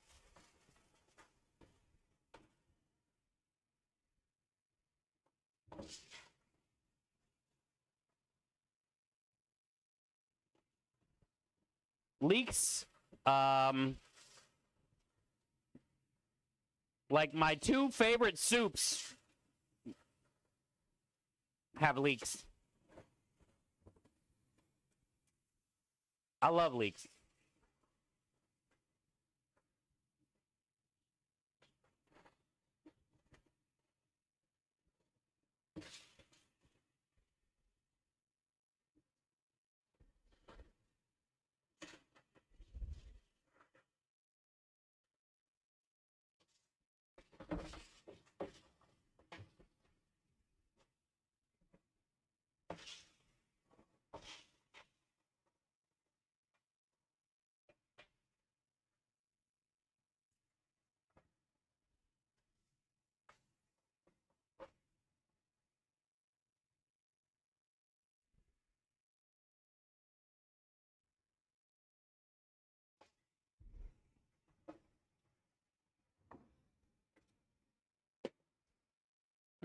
Leeks, like my two favorite soups have leeks. I love leeks.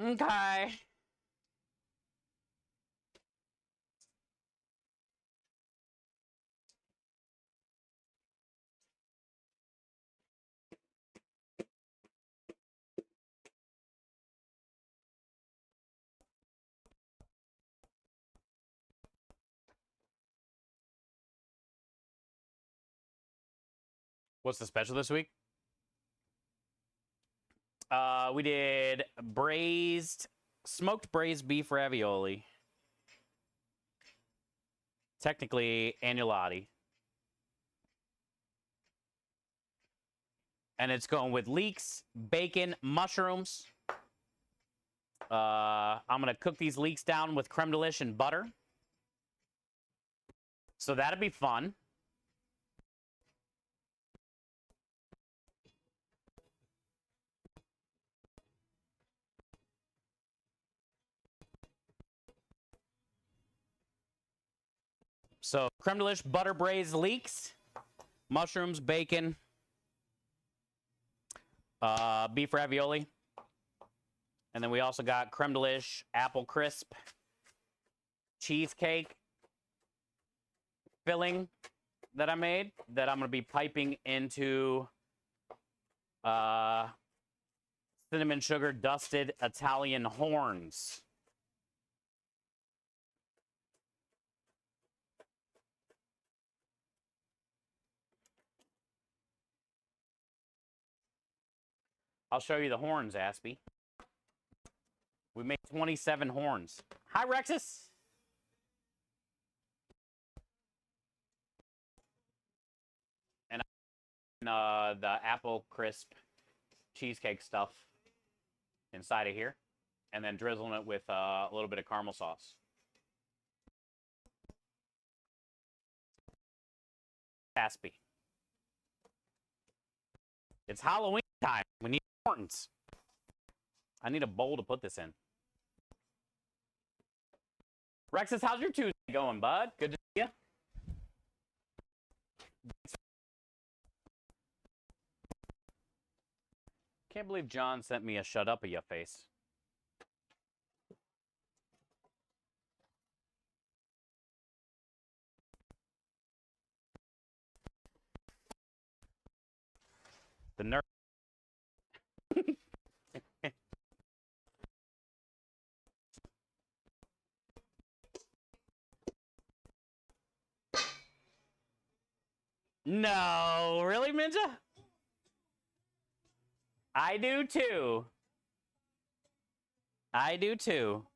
Okay. What's the special this week? We did smoked braised beef ravioli. Technically, agnolotti. And it's going with leeks, bacon, mushrooms. I'm going to cook these leeks down with creme de liche and butter. So that'll be fun. So creme de liche, butter braised leeks, mushrooms, bacon, beef ravioli. And then we also got creme de liche, apple crisp, cheesecake filling that I made that I'm going to be piping into cinnamon sugar dusted Italian horns. I'll show you the horns, Aspie. We made 27 horns. Hi, Rexus. And the apple crisp cheesecake stuff inside of here. And then drizzling it with a little bit of caramel sauce. Aspie. It's Halloween time. We need horns. I need a bowl to put this in. Rexus, how's your Tuesday going, bud? Good to see you. Can't believe John sent me a shut up of your face. The nerd. No, really, Ninja? I do too. I do too.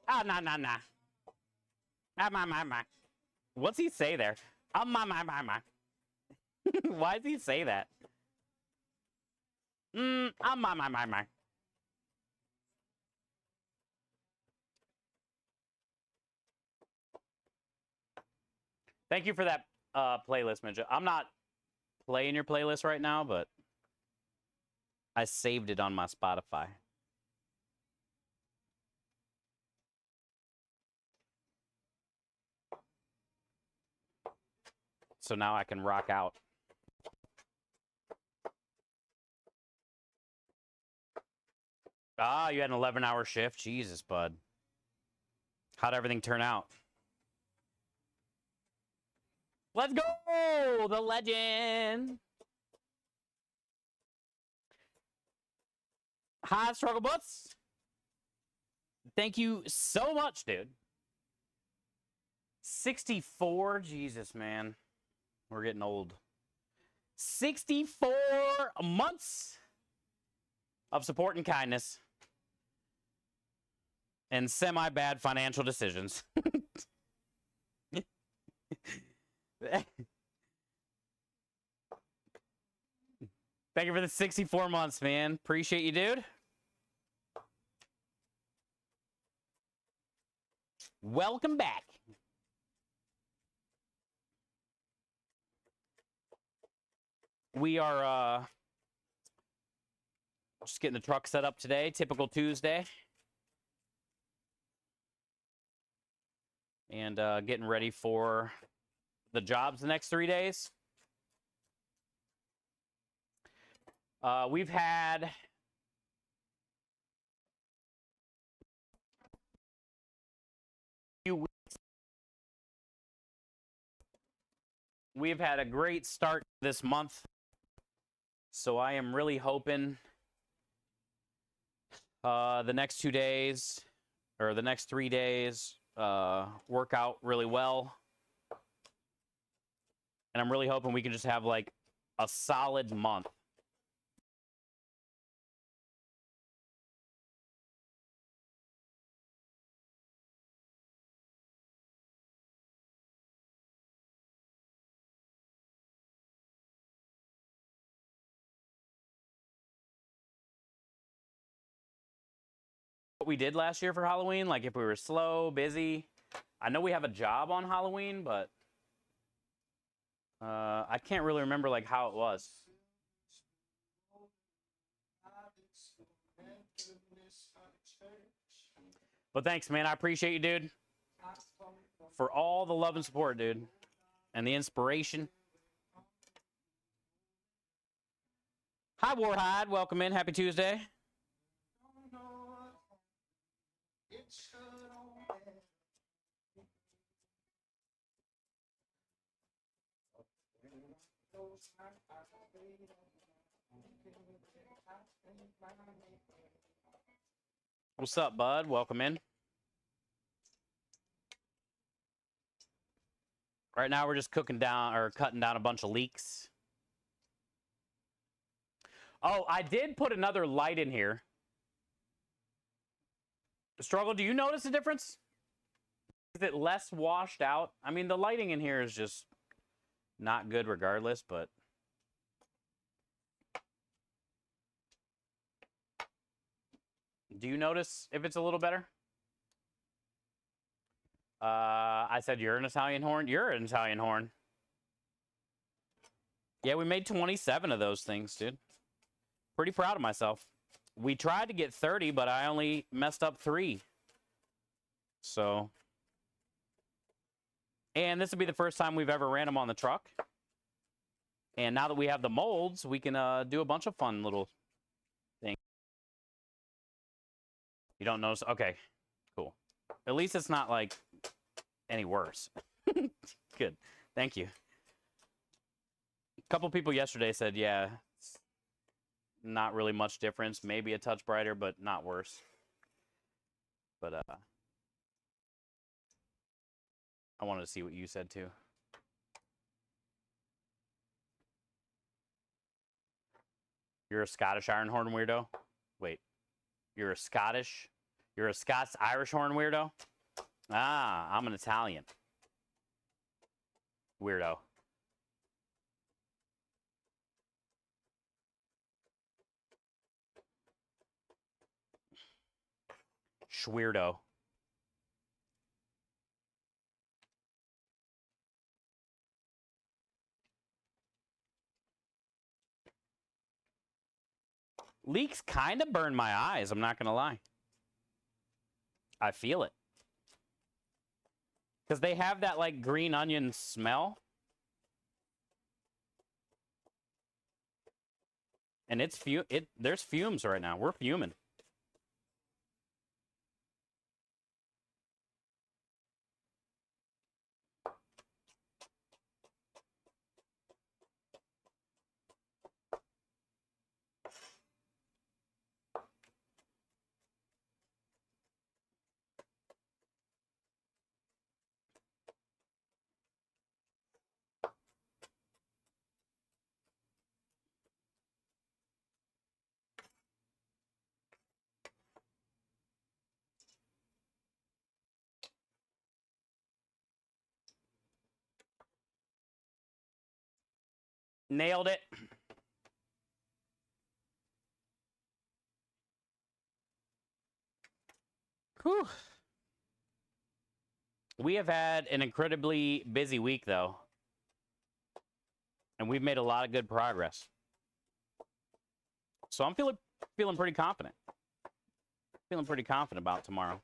Ah, nah, nah, nah. Ah, my. What's he say there? Ah, my. Why does he say that? Ah, my. Thank you for that playlist, Ninja. I'm not playing your playlist right now, but I saved it on my Spotify. So now I can rock out. Ah, you had an 11-hour shift? Jesus, bud. How'd everything turn out? Let's go! The legend! Hi, Struggle Butts. Thank you so much, dude. 64? Jesus, man. We're getting old. 64 months of support and kindness. And semi-bad financial decisions. Thank you for the 64 months, man. Appreciate you, dude. Welcome back. We are just getting the truck set up today. Typical Tuesday. And getting ready for the jobs the next 3 days. We've had we've had a great start this month, so I am really hoping the next 2 days or the next 3 days work out really well, and I'm really hoping we can just have like a solid month. What we did last year for Halloween, like if we were slow, busy. I know we have a job on Halloween, but I can't really remember like how it was. But thanks, man. I appreciate you, dude, for all the love and support, dude, and the inspiration. Hi, Warhide. Welcome in. Happy Tuesday. What's up, bud? Welcome in. Right now, we're just cutting down a bunch of leeks. Oh, I did put another light in here. Struggle, do you notice a difference? Is it less washed out? I mean, the lighting in here is just not good regardless, but... Do you notice if it's a little better? I said you're an Italian horn. You're an Italian horn. Yeah, we made 27 of those things, dude. Pretty proud of myself. We tried to get 30, but I only messed up 3. So... And this will be the first time we've ever ran them on the truck. And now that we have the molds, we can do a bunch of fun little things. You don't notice? Okay, cool. At least it's not, like, any worse. Good. Thank you. A couple people yesterday said, yeah, it's not really much difference. Maybe a touch brighter, but not worse. But, I wanted to see what you said, too. You're a Scottish iron horn weirdo? Wait. You're a Scots Irish horn weirdo? Ah, I'm an Italian weirdo. Schweirdo. Leeks kind of burn my eyes, I'm not going to lie. I feel it. Because they have that, like, green onion smell. And there's fumes right now. We're fuming. Nailed it. Whew. We have had an incredibly busy week, though. And we've made a lot of good progress. So I'm feeling pretty confident. Feeling pretty confident about tomorrow.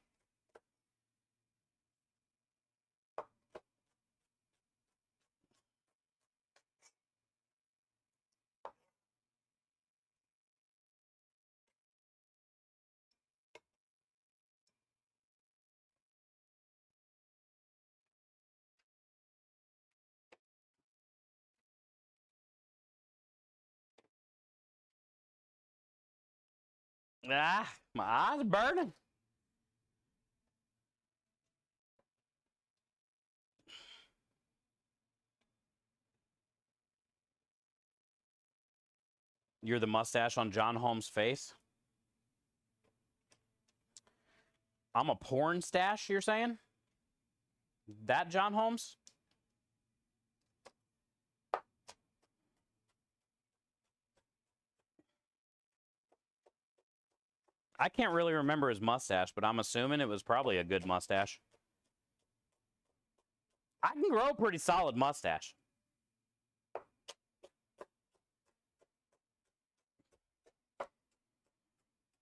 Ah, my eyes burning. You're the mustache on John Holmes' face? I'm a porn stash, you're saying? That John Holmes? I can't really remember his mustache, but I'm assuming it was probably a good mustache. I can grow a pretty solid mustache.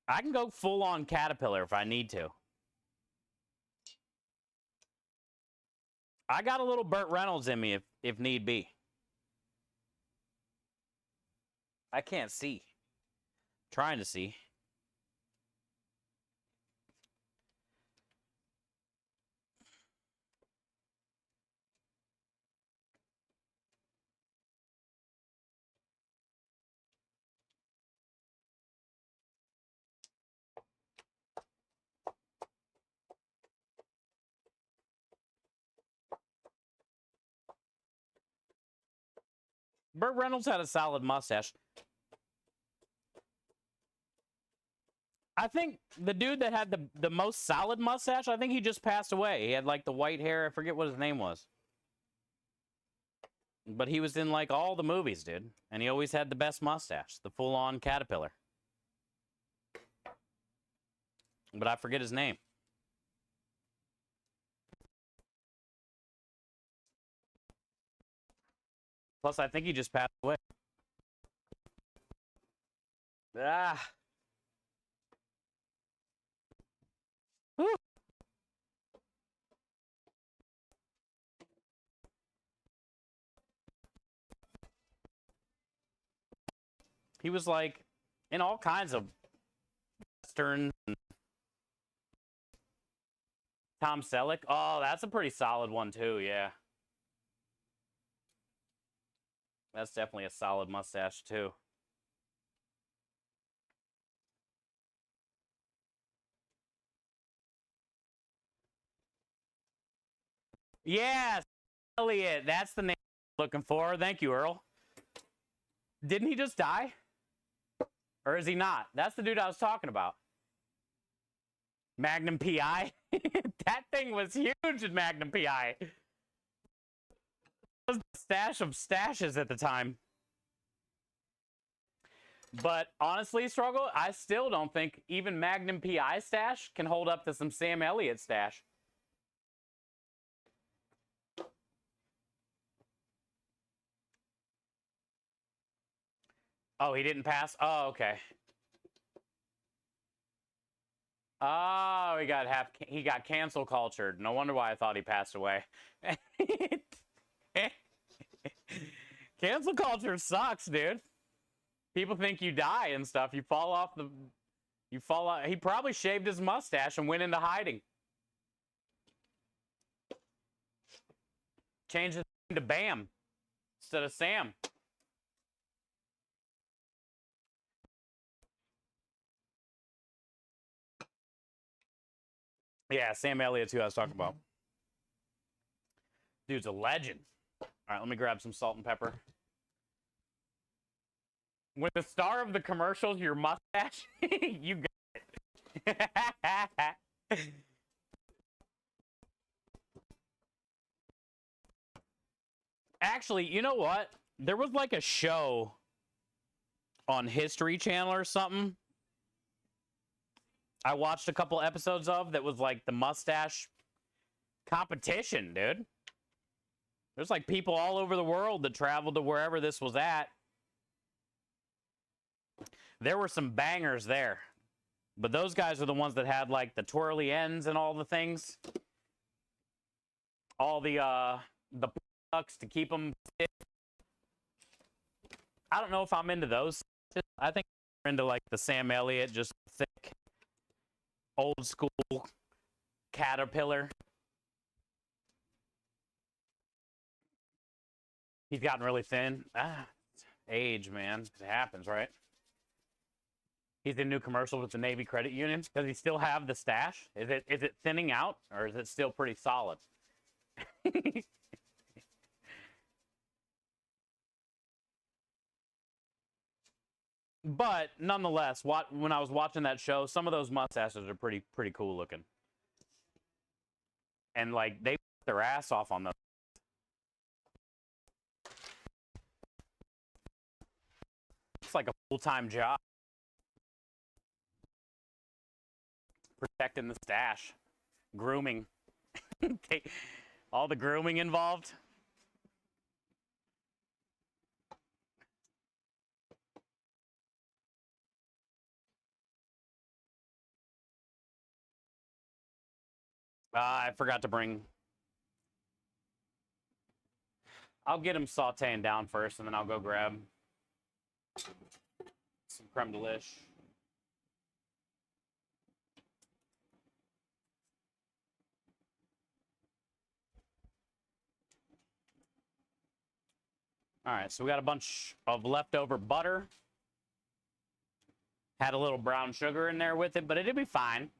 I can go full-on caterpillar if I need to. I got a little Burt Reynolds in me if need be. I can't see. Trying to see. Burt Reynolds had a solid mustache. I think the dude that had the most solid mustache, I think he just passed away. He had like the white hair. I forget what his name was. But he was in like all the movies, dude. And he always had the best mustache, the full-on caterpillar. But I forget his name. Plus, I think he just passed away. Ah. Whew. He was like in all kinds of westerns. Tom Selleck. Oh, that's a pretty solid one too. Yeah, that's definitely a solid mustache too. Yeah, Elliot. That's the name I'm looking for. Thank you, Earl. Didn't he just die? Or is he not? That's the dude I was talking about. Magnum PI. That thing was huge in Magnum PI. It was the stash of stashes at the time. But honestly, Struggle, I still don't think even Magnum PI stash can hold up to some Sam Elliott stash. Oh, he didn't pass? Oh, okay. Oh, he got cancel cultured. No wonder why I thought he passed away. Cancel culture sucks, dude. People think you die and stuff. You fall out. He probably shaved his mustache and went into hiding. Changed his name to Bam instead of Sam. Yeah, Sam Elliott's who I was talking about. Dude's a legend. All right, let me grab some salt and pepper. When the star of the commercials, your mustache, you got it. Actually, you know what? There was like a show on History Channel or something. I watched a couple episodes of that was like the mustache competition, dude. There's like people all over the world that traveled to wherever this was at. There were some bangers there. But those guys are the ones that had like the twirly ends and all the things. All the pucks to keep them stiff. I don't know if I'm into those. I think I'm into like the Sam Elliott, just thick, old school caterpillar. He's gotten really thin. Age, man. It happens, right? He's in new commercial with the Navy Credit Union. Does he still have the stash? Is it thinning out, or is it still pretty solid? But nonetheless, when I was watching that show, some of those mustaches are pretty cool looking, and like they put their ass off on those. It's like a full-time job, protecting the stash, grooming, all the grooming involved. I forgot to bring. I'll get them sauteing down first, and then I'll go grab some creme de liche. All right, so we got a bunch of leftover butter. Had a little brown sugar in there with it, but it'd be fine.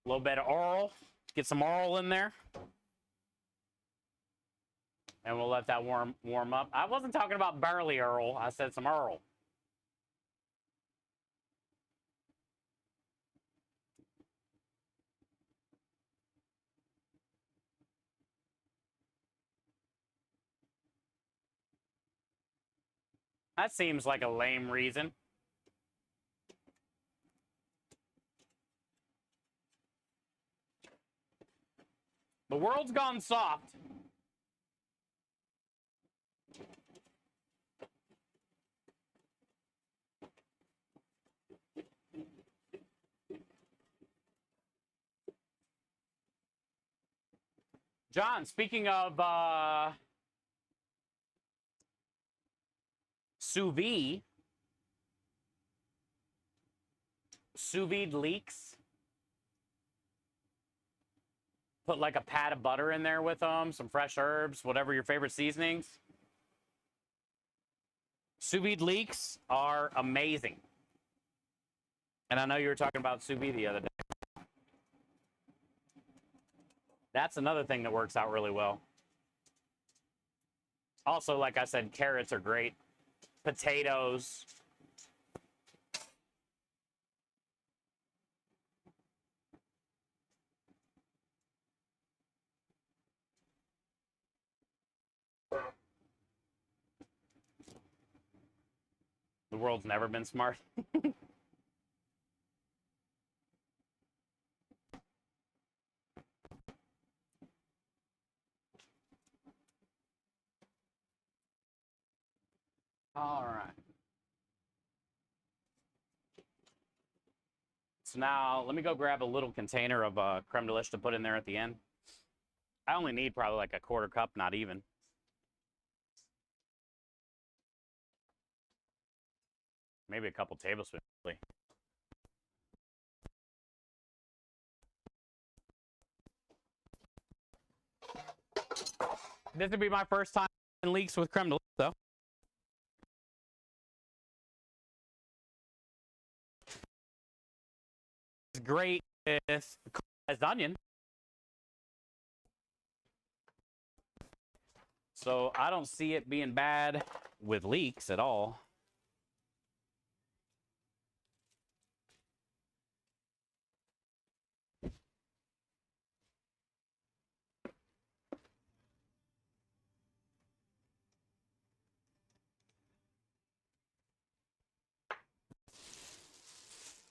A little bit of Orel. Get some Orel in there. And we'll let that warm up. I wasn't talking about barley Orel. I said some Orel. That seems like a lame reason. The world's gone soft. John, speaking of sous vide leeks. Put like a pat of butter in there with them, some fresh herbs, whatever your favorite seasonings. Sous vide leeks are amazing. And I know you were talking about sous vide the other day. That's another thing that works out really well. Also, like I said, carrots are great. Potatoes. The world's never been smart. All right. So now let me go grab a little container of creme de liche to put in there at the end. I only need probably like a quarter cup, not even. Maybe a couple tablespoons. This would be my first time in leeks with creme de liche, though. It's great with caramelized onion. So I don't see it being bad with leeks at all.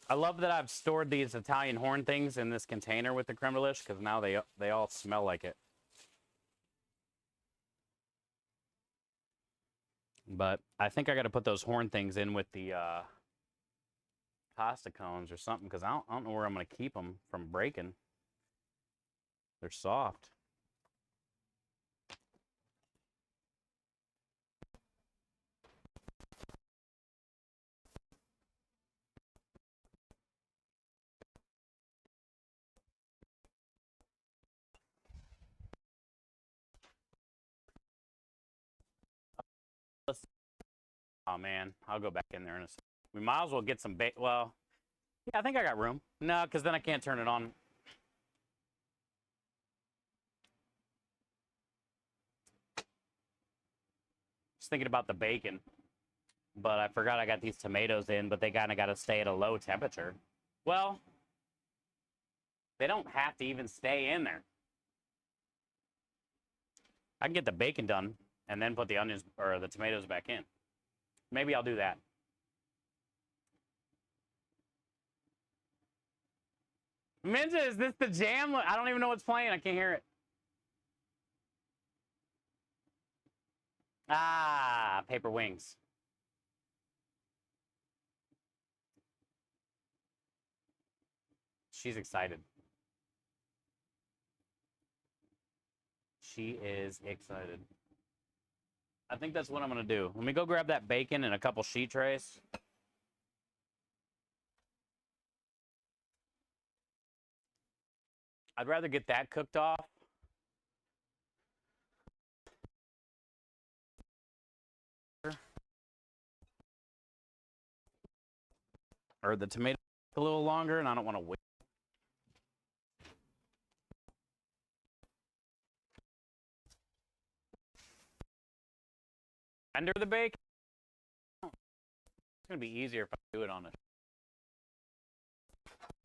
I love that I've stored these Italian horn things in this container with the creme de liche because now they all smell like it. But I think I got to put those horn things in with the pasta cones or something because I don't know where I'm going to keep them from breaking. They're soft. Oh, man. I'll go back in there in a second. We might as well get some bait. Well, yeah, I think I got room. No, because then I can't turn it on. Just thinking about the bacon. But I forgot I got these tomatoes in, but they kind of got to stay at a low temperature. Well, they don't have to even stay in there. I can get the bacon done and then put the onions or the tomatoes back in. Maybe I'll do that. Minja, is this the jam? I don't even know what's playing. I can't hear it. Ah, Paper Wings. She's excited. She is excited. I think that's what I'm going to do. Let me go grab that bacon and a couple sheet trays. I'd rather get that cooked off. Or the tomato a little longer, and I don't want to wait. Under the bacon? It's going to be easier if I do it on it.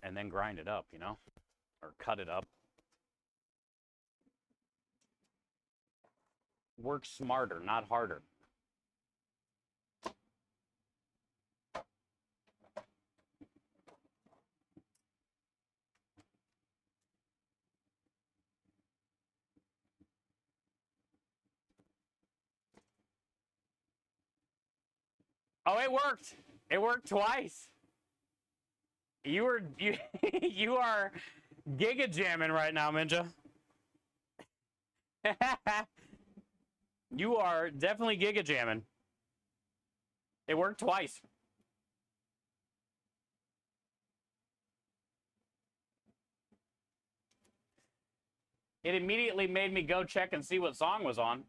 And then grind it up, you know? Or cut it up. Work smarter, not harder. Oh, it worked. It worked twice. You are giga jamming right now, Minja. You are definitely giga jamming. It worked twice. It immediately made me go check and see what song was on.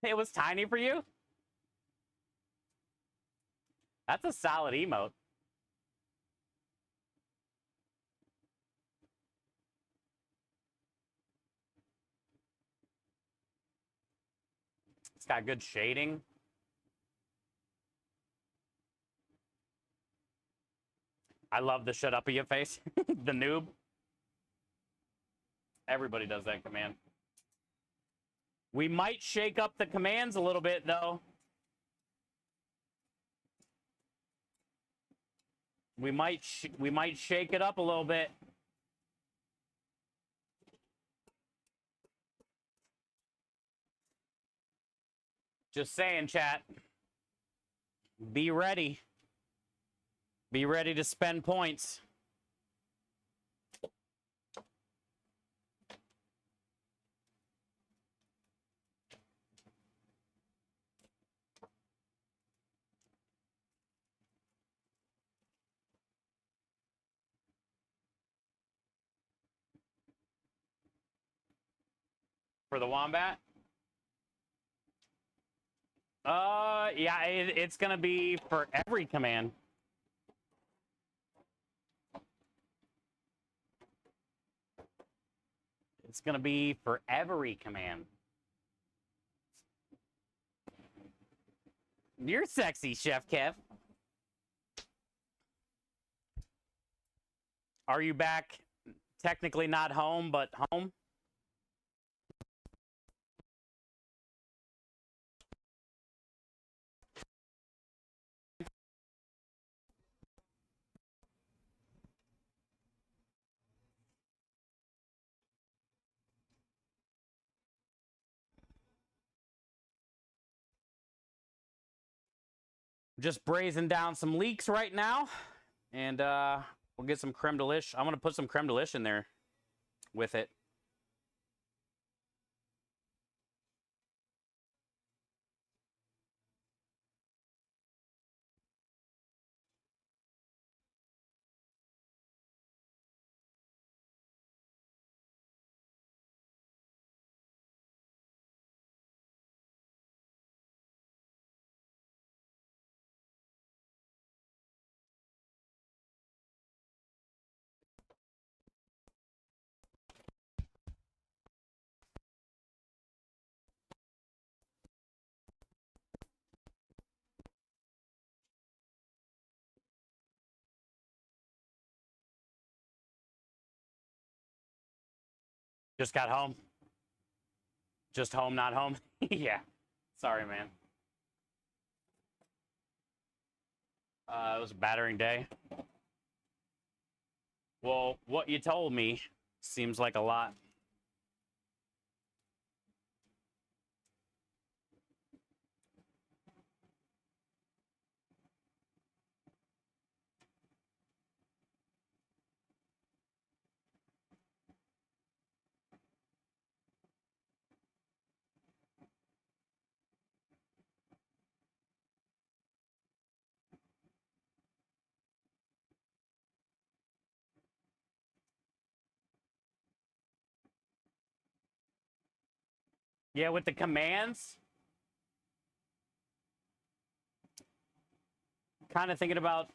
It was tiny for you? That's a solid emote. It's got good shading. I love the shut up of your face. The noob. Everybody does that command. We might shake up the commands a little bit, though. We might shake it up a little bit. Just saying, chat. Be ready. Be ready to spend points. For the wombat? Yeah, it's gonna be for every command. It's gonna be for every command. You're sexy, Chef Kev. Are you back? Technically not home, but home? Just braising down some leeks right now. And we'll get some creme de lish. I'm going to put some creme de lish in there with it. Just got home. Just home, not home. Yeah. Sorry, man. It was a battering day. Well, what you told me seems like a lot. Yeah, with the commands, kind of thinking about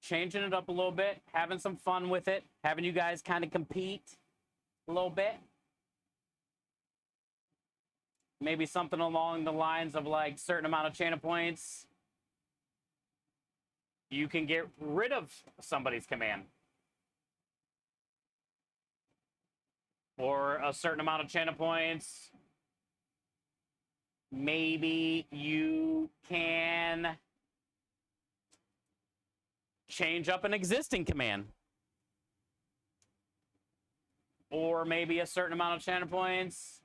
changing it up a little bit, having some fun with it, having you guys kind of compete a little bit. Maybe something along the lines of like certain amount of channel points. You can get rid of somebody's command. Or a certain amount of channel points. Maybe you can change up an existing command. Or maybe a certain amount of channel points,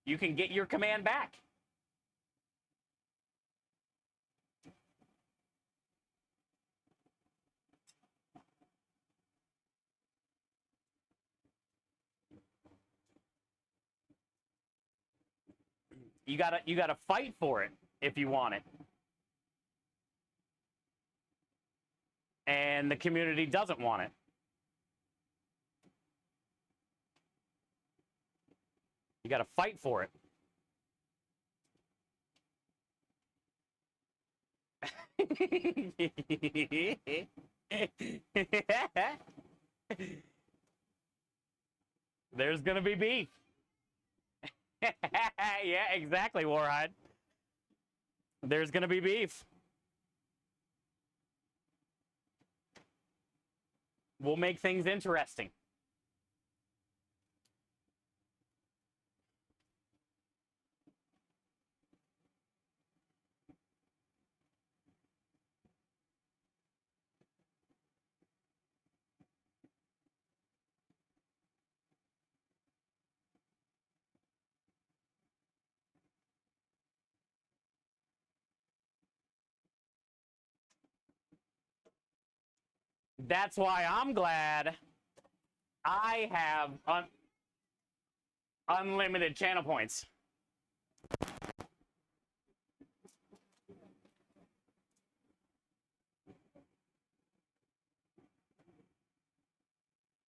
you can get your command back. You gotta fight for it if you want it. And the community doesn't want it. You gotta fight for it. There's gonna be beef. Yeah, exactly, Warhide. There's gonna be beef. We'll make things interesting. That's why I'm glad I have unlimited channel points.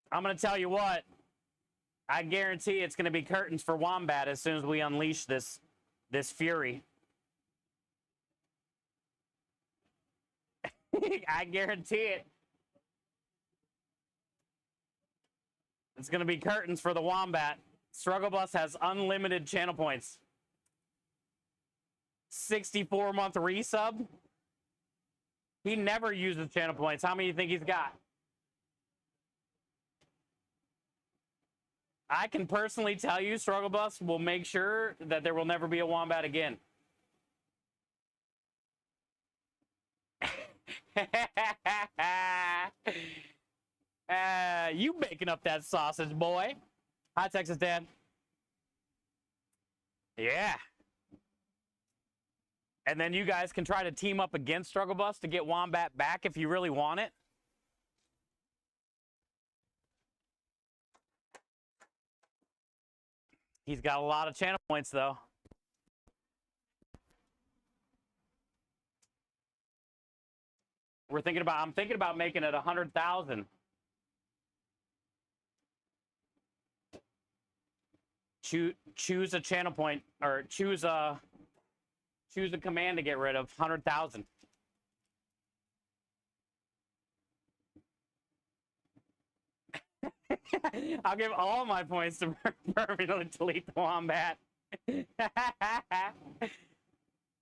I'm going to tell you what, I guarantee it's going to be curtains for Wombat as soon as we unleash this fury. I guarantee it. It's going to be curtains for the Wombat. Struggle Bus has unlimited channel points. 64-month resub. He never uses channel points. How many do you think he's got? I can personally tell you, Struggle Bus will make sure that there will never be a Wombat again. You making up that sausage, boy. Hi, Texas Dad. Yeah. And then you guys can try to team up against Struggle Bus to get Wombat back if you really want it. He's got a lot of channel points, though. I'm thinking about making it 100,000. Choose a channel point, or choose a command to get rid of 100,000. I'll give all my points to permanently delete the Wombat. I'm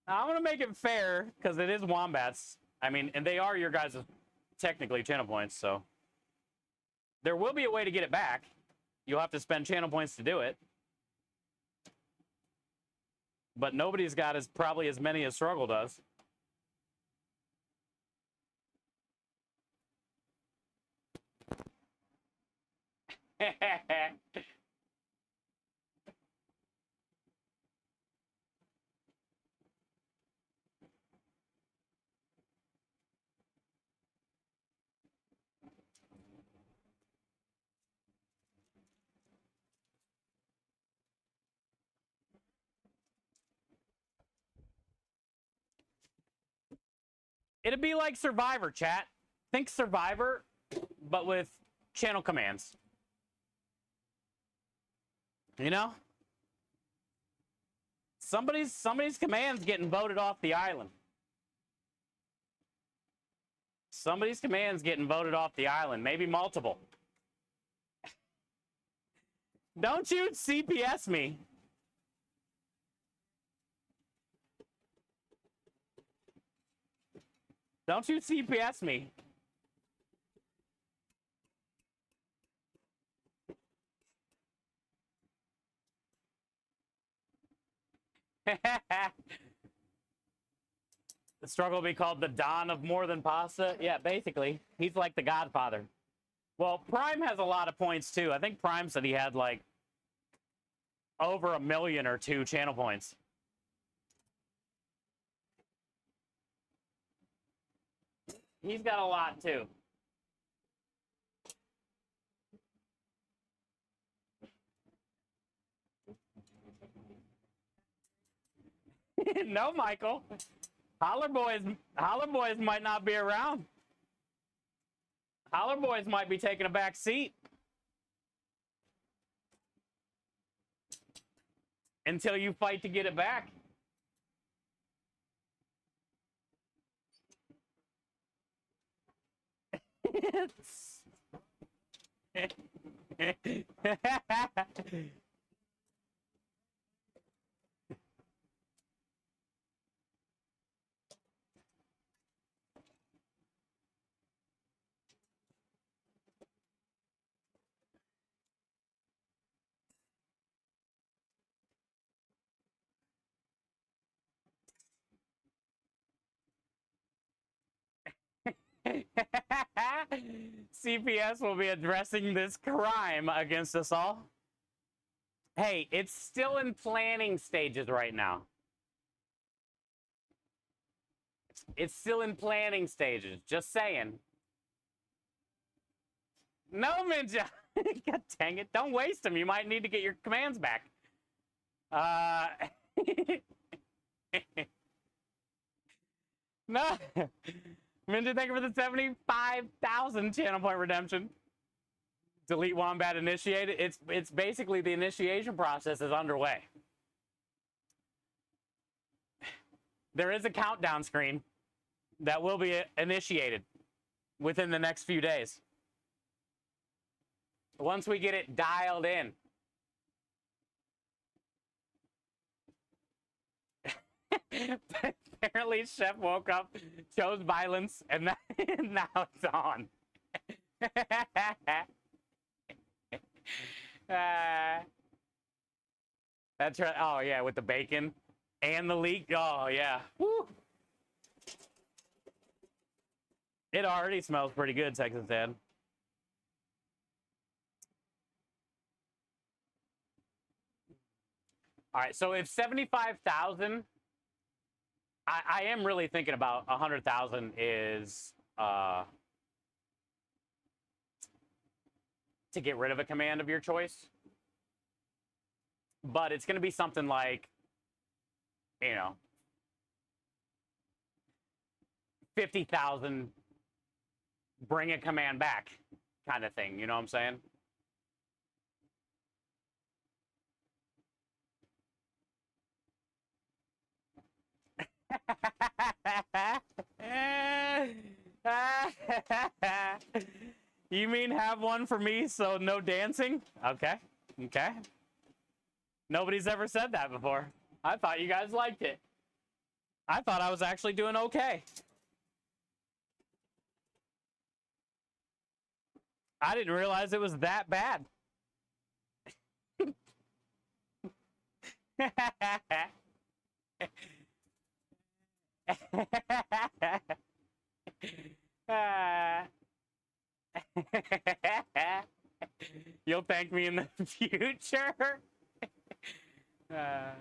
gonna make it fair because it is Wombats. I mean, and they are your guys' technically channel points, so there will be a way to get it back. You'll have to spend channel points to do it. But nobody's got probably as many as Struggle does. It'd be like Survivor, chat. Think Survivor, but with channel commands. You know? Somebody's command's getting voted off the island. Somebody's command's getting voted off the island. Maybe multiple. Don't you CPS me. Don't you CPS me. The struggle will be called the Dawn of More Than Pasta. Yeah, basically. He's like the Godfather. Well, Prime has a lot of points, too. I think Prime said he had, like, over 1 million or 2 channel points. He's got a lot, too. No, Michael. Holler Boys might not be around. Holler Boys might be taking a back seat. Until you fight to get it back. CPS will be addressing this crime against us all. Hey, it's still in planning stages right now. It's still in planning stages. Just saying. No, Ninja. God dang it. Don't waste them. You might need to get your commands back. No. Ninja, thank you for the 75,000 channel point redemption. Delete Wombat initiated. It's basically the initiation process is underway. There is a countdown screen that will be initiated within the next few days. Once we get it dialed in. Apparently, Chef woke up, chose violence, and now it's on. That's right. Oh, yeah, with the bacon and the leek. Oh, yeah. Woo. It already smells pretty good, Texas Dad. All right, so if 75,000, I am really thinking about 100,000 is to get rid of a command of your choice. But it's going to be something like, you know, 50,000, bring a command back kind of thing. You know what I'm saying? You mean have one for me so no dancing? Okay. Okay. Nobody's ever said that before. I thought you guys liked it. I thought I was actually doing okay. I didn't realize it was that bad. You'll thank me in the future. Uh,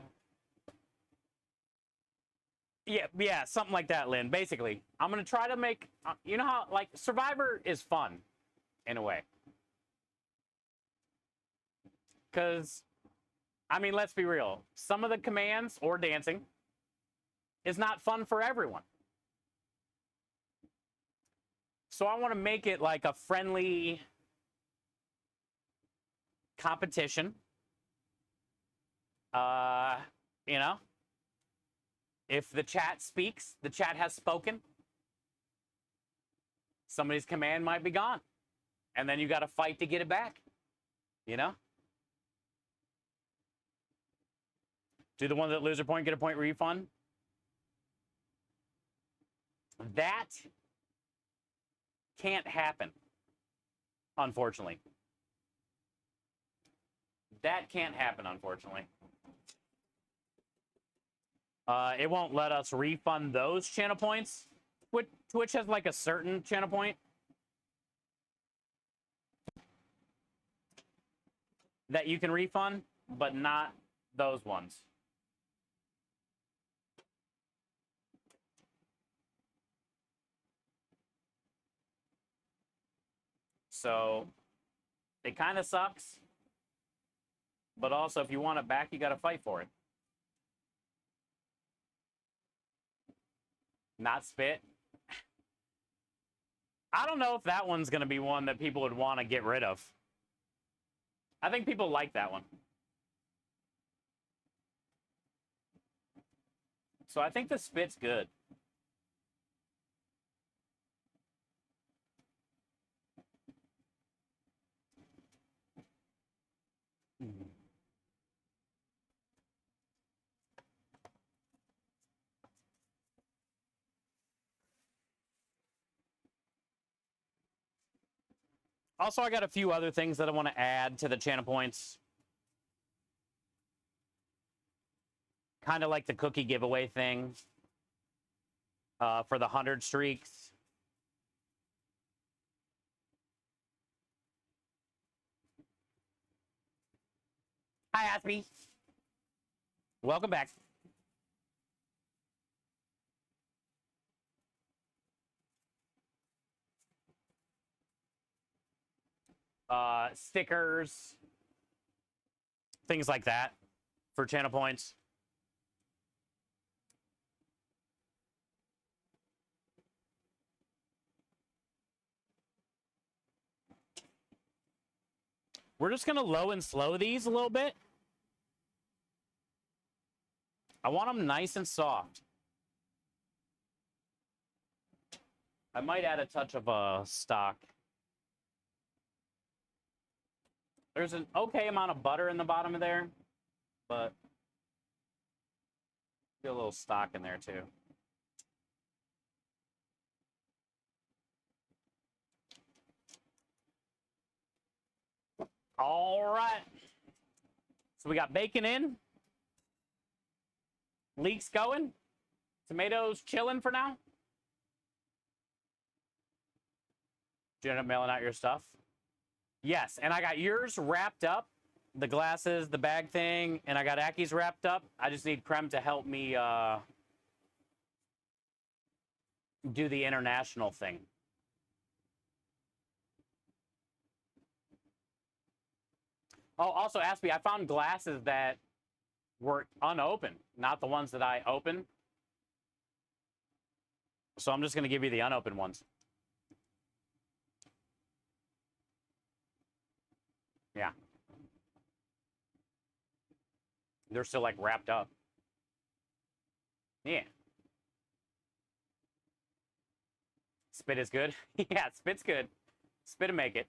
yeah, something like that, Lynn. Basically, I'm gonna try to make. You know how like Survivor is fun, in a way. Because, I mean, let's be real. Some of the commands or dancing is not fun for everyone. So I want to make it like a friendly competition. You know, if the chat speaks, the chat has spoken. Somebody's command might be gone. And then you got to fight to get it back. You know? Do the ones that lose a point get a point refund? That can't happen, unfortunately. That can't happen, unfortunately. It won't let us refund those channel points. Twitch has like a certain channel point that you can refund, but not those ones. So it kind of sucks. But also, if you want it back, you got to fight for it. Not spit. I don't know if that one's going to be one that people would want to get rid of. I think people like that one. So I think the spit's good. Also, I got a few other things that I want to add to the channel points. Kind of like the cookie giveaway thing for the 100 streaks. Hi, Aspie. Welcome back. Stickers, things like that for channel points. We're just going to low and slow these a little bit. I want them nice and soft. I might add a touch of stock. There's an okay amount of butter in the bottom of there, but get a little stock in there too. All right. So we got bacon in. Leeks going. Tomatoes chilling for now. Did you end up mailing out your stuff? Yes, and I got yours wrapped up. The glasses, the bag thing, and I got Aki's wrapped up. I just need Krem to help me do the international thing. Oh, also, Aspie, I found glasses that were unopened, not the ones that I opened. So I'm just going to give you the unopened ones. Yeah. They're still, like, wrapped up. Yeah. Spit is good? Yeah, spit's good. Spit and make it.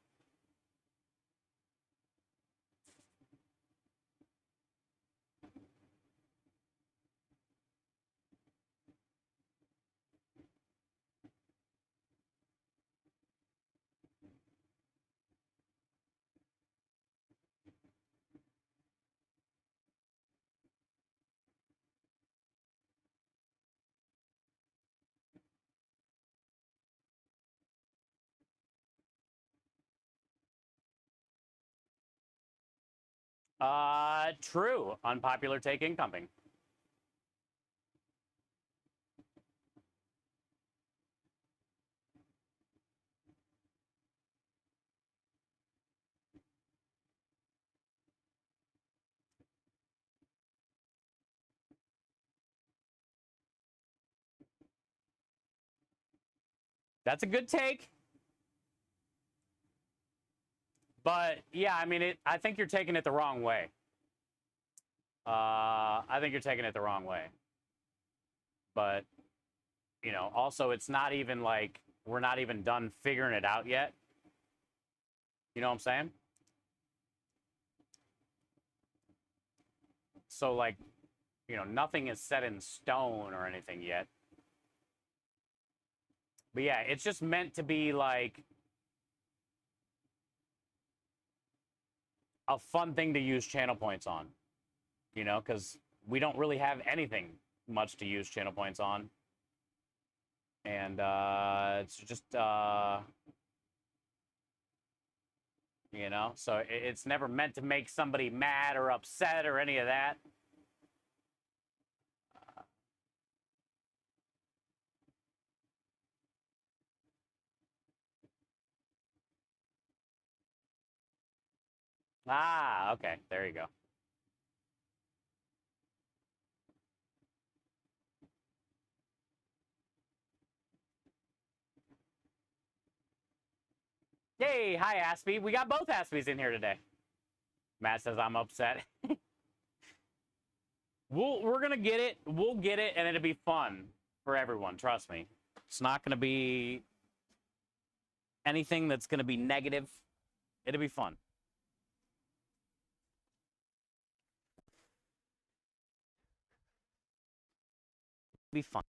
True. Unpopular take incoming. That's a good take. But yeah, I mean, I think you're taking it the wrong way. I think you're taking it the wrong way. But, you know, also it's not even like we're not even done figuring it out yet. You know what I'm saying? So like, you know, nothing is set in stone or anything yet. But yeah, it's just meant to be like a fun thing to use channel points on, you know, because we don't really have anything much to use channel points on. And it's just, you know, so it's never meant to make somebody mad or upset or any of that. Okay. There you go. Yay, hi Aspie. We got both Aspies in here today. Matt says I'm upset. We're gonna get it. We'll get it, and it'll be fun for everyone. Trust me. It's not gonna be anything that's gonna be negative. It'll be fun. It'll be fun.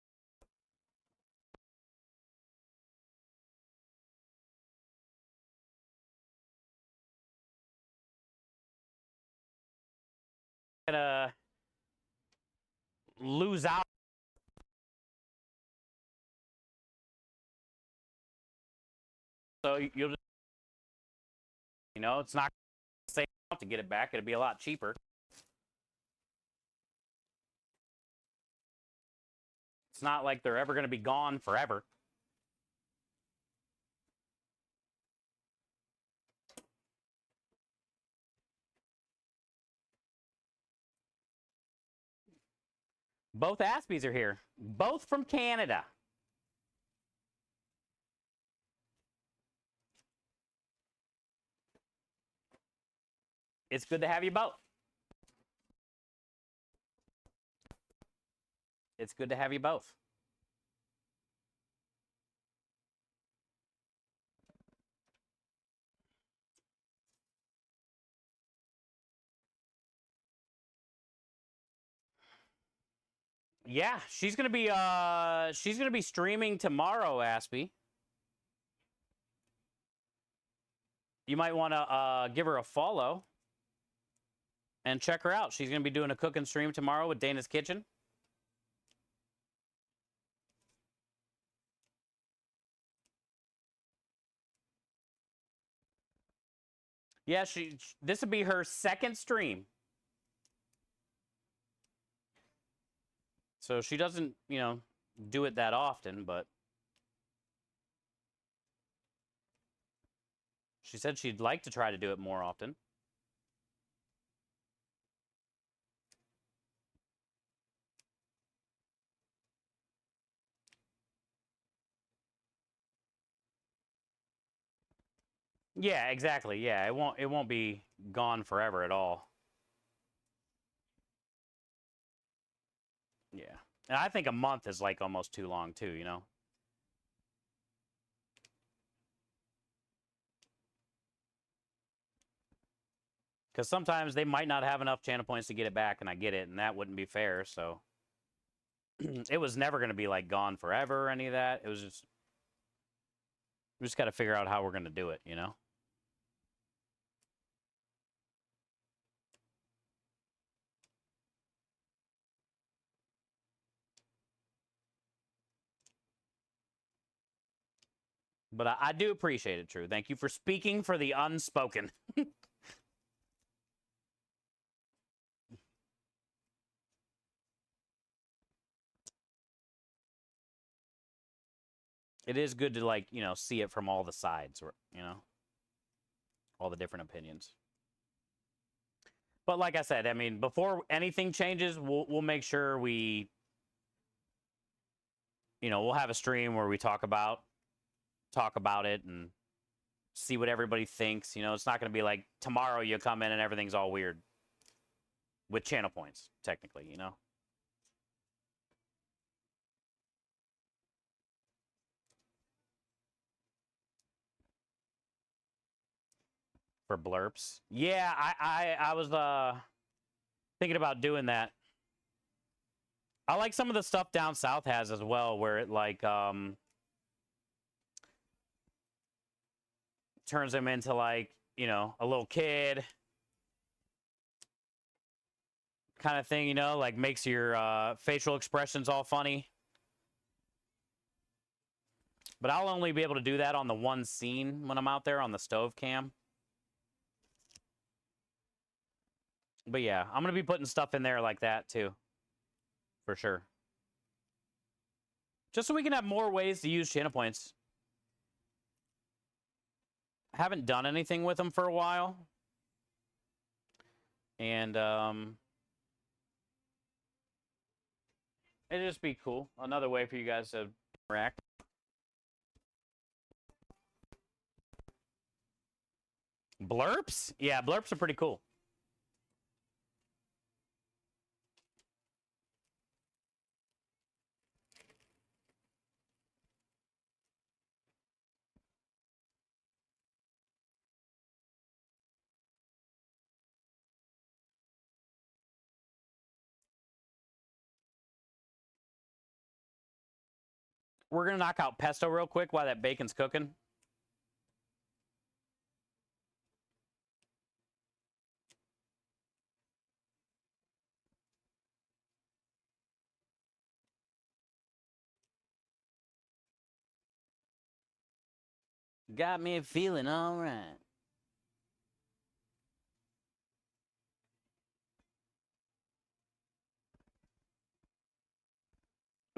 Gonna lose out. So you'll just, you know, it's not safe to get it back. It'll be a lot cheaper. It's not like they're ever going to be gone forever. Both Aspies are here. Both from Canada. It's good to have you both. It's good to have you both. Yeah, she's gonna be streaming tomorrow, Aspie. You might want to give her a follow and check her out. She's gonna be doing a cooking stream tomorrow with Dana's Kitchen. Yeah, this would be her second stream. So she doesn't, you know, do it that often, but she said she'd like to try to do it more often. Yeah, exactly. Yeah, it won't be gone forever at all. Yeah. And I think a month is like almost too long too, you know. Because sometimes they might not have enough channel points to get it back, and I get it, and that wouldn't be fair. So it was never going to be like gone forever or any of that. It was just we just got to figure out how we're going to do it, you know. But I do appreciate it, True. Thank you for speaking for the unspoken. it is good to, like, you know, see it from all the sides, or, you know, all the different opinions. But like I said, I mean, before anything changes, we'll make sure we, you know, we'll have a stream where we talk about it and see what everybody thinks. You know, it's not going to be like tomorrow you come in and everything's all weird with channel points, technically, you know. For blurps. Yeah, I was thinking about doing that. I like some of the stuff Down South has as well, where it like turns him into, like, you know, a little kid kind of thing, you know, like makes your facial expressions all funny. But I'll only be able to do that on the one scene when I'm out there on the stove cam. But yeah, I'm going to be putting stuff in there like that too. For sure. Just so we can have more ways to use channel points. I haven't done anything with them for a while. And it'd just be cool. Another way for you guys to interact. Blurps? Yeah, blurps are pretty cool. We're going to knock out pesto real quick while that bacon's cooking. Got me feeling all right.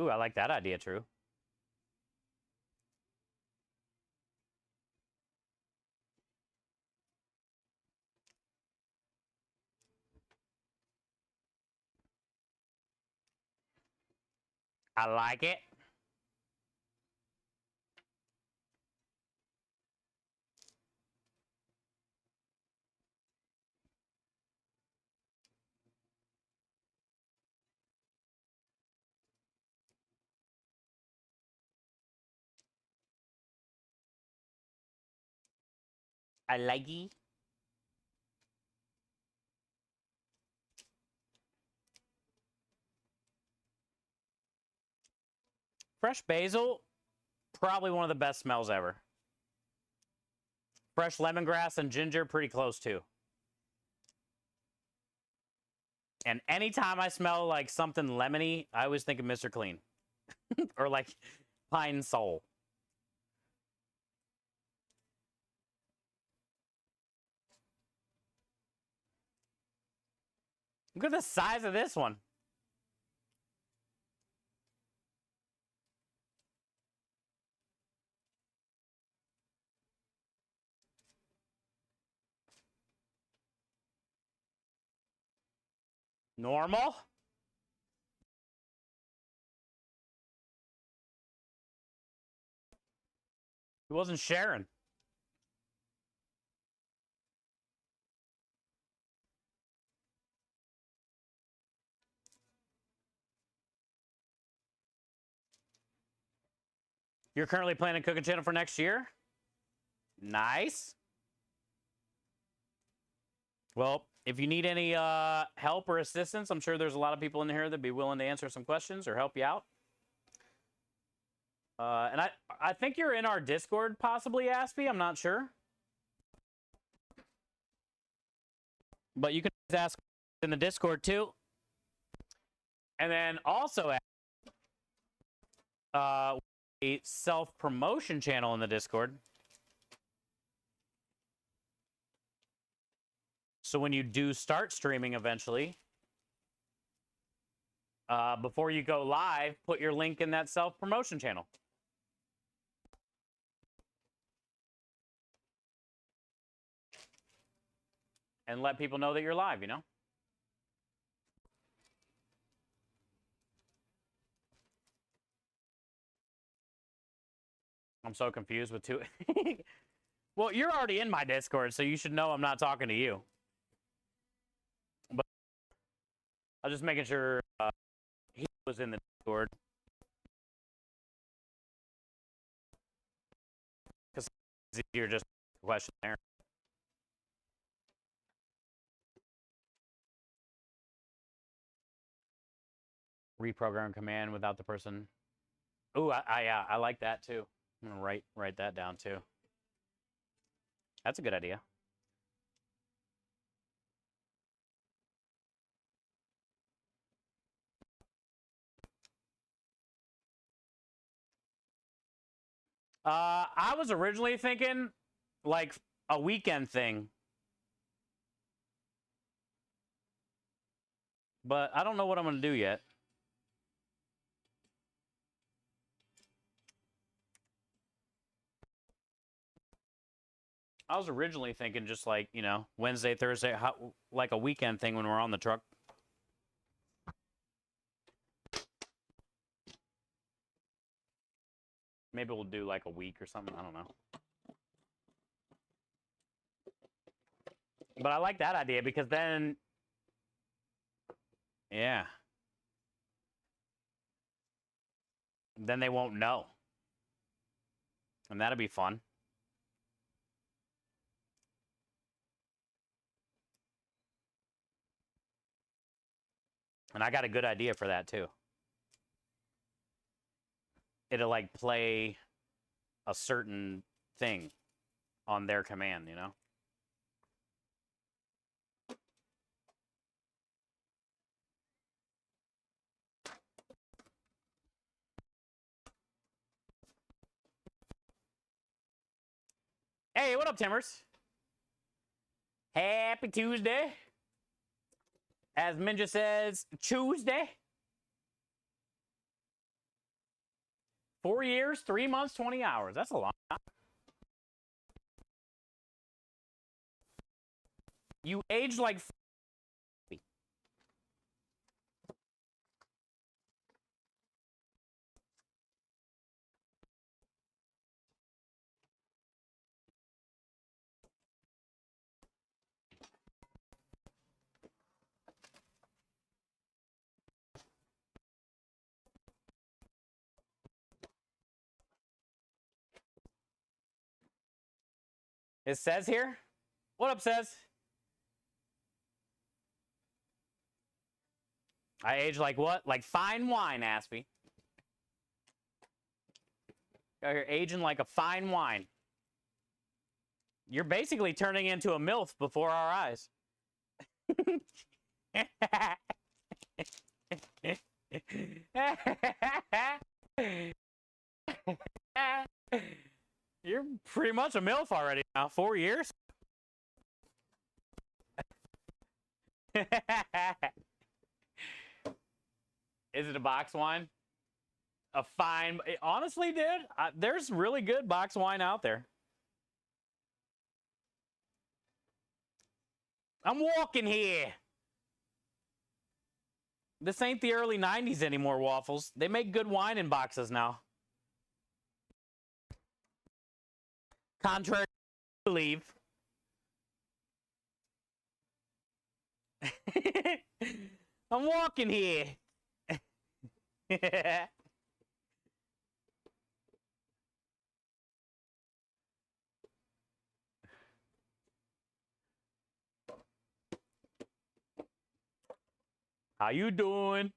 Ooh, I like that idea, True. I like it. I like it. Fresh basil, probably one of the best smells ever. Fresh lemongrass and ginger, pretty close too. And anytime I smell like something lemony, I always think of Mr. Clean. Or like Pine Sol. Look at the size of this one. Normal? He wasn't sharing. You're currently planning cooking channel for next year? Nice. Well, if you need any help or assistance, I'm sure there's a lot of people in here that'd be willing to answer some questions or help you out. And I think you're in our Discord, possibly, Aspie. I'm not sure. But you can ask in the Discord, too. And then also a self-promotion channel in the Discord. So when you do start streaming eventually, before you go live, put your link in that self-promotion channel. and let people know that you're live, you know? I'm so confused with two. Well, you're already in my Discord, so you should know I'm not talking to you. But I'm just making sure he was in the Discord. Because it's easier just a question there. Reprogram command without the person. Ooh, I like that too. I'm gonna write that down too. That's a good idea. I was originally thinking like a weekend thing. But I don't know what I'm gonna do yet. I was originally thinking just like, you know, Wednesday, Thursday, like a weekend thing when we're on the truck. Maybe we'll do like a week or something. I don't know. But I like that idea because then, yeah. Then they won't know. And that'll be fun. And I got a good idea for that too. It'll like play a certain thing on their command, you know? Hey, what up, Timbers? Happy Tuesday. As Minja says, Tuesday. 4 years, 3 months, 20 hours. That's a long time. You age like... It says here? What up, says? I age like what? Like fine wine, Aspie. You're aging like a fine wine. You're basically turning into a MILF before our eyes. You're pretty much a MILF already now. 4 years? Is it a box wine? A fine... Honestly, dude, there's really good box wine out there. I'm walking here. This ain't the early 90s anymore, Waffles. They make good wine in boxes now. Contrary to believe. I'm walking here. How you doing?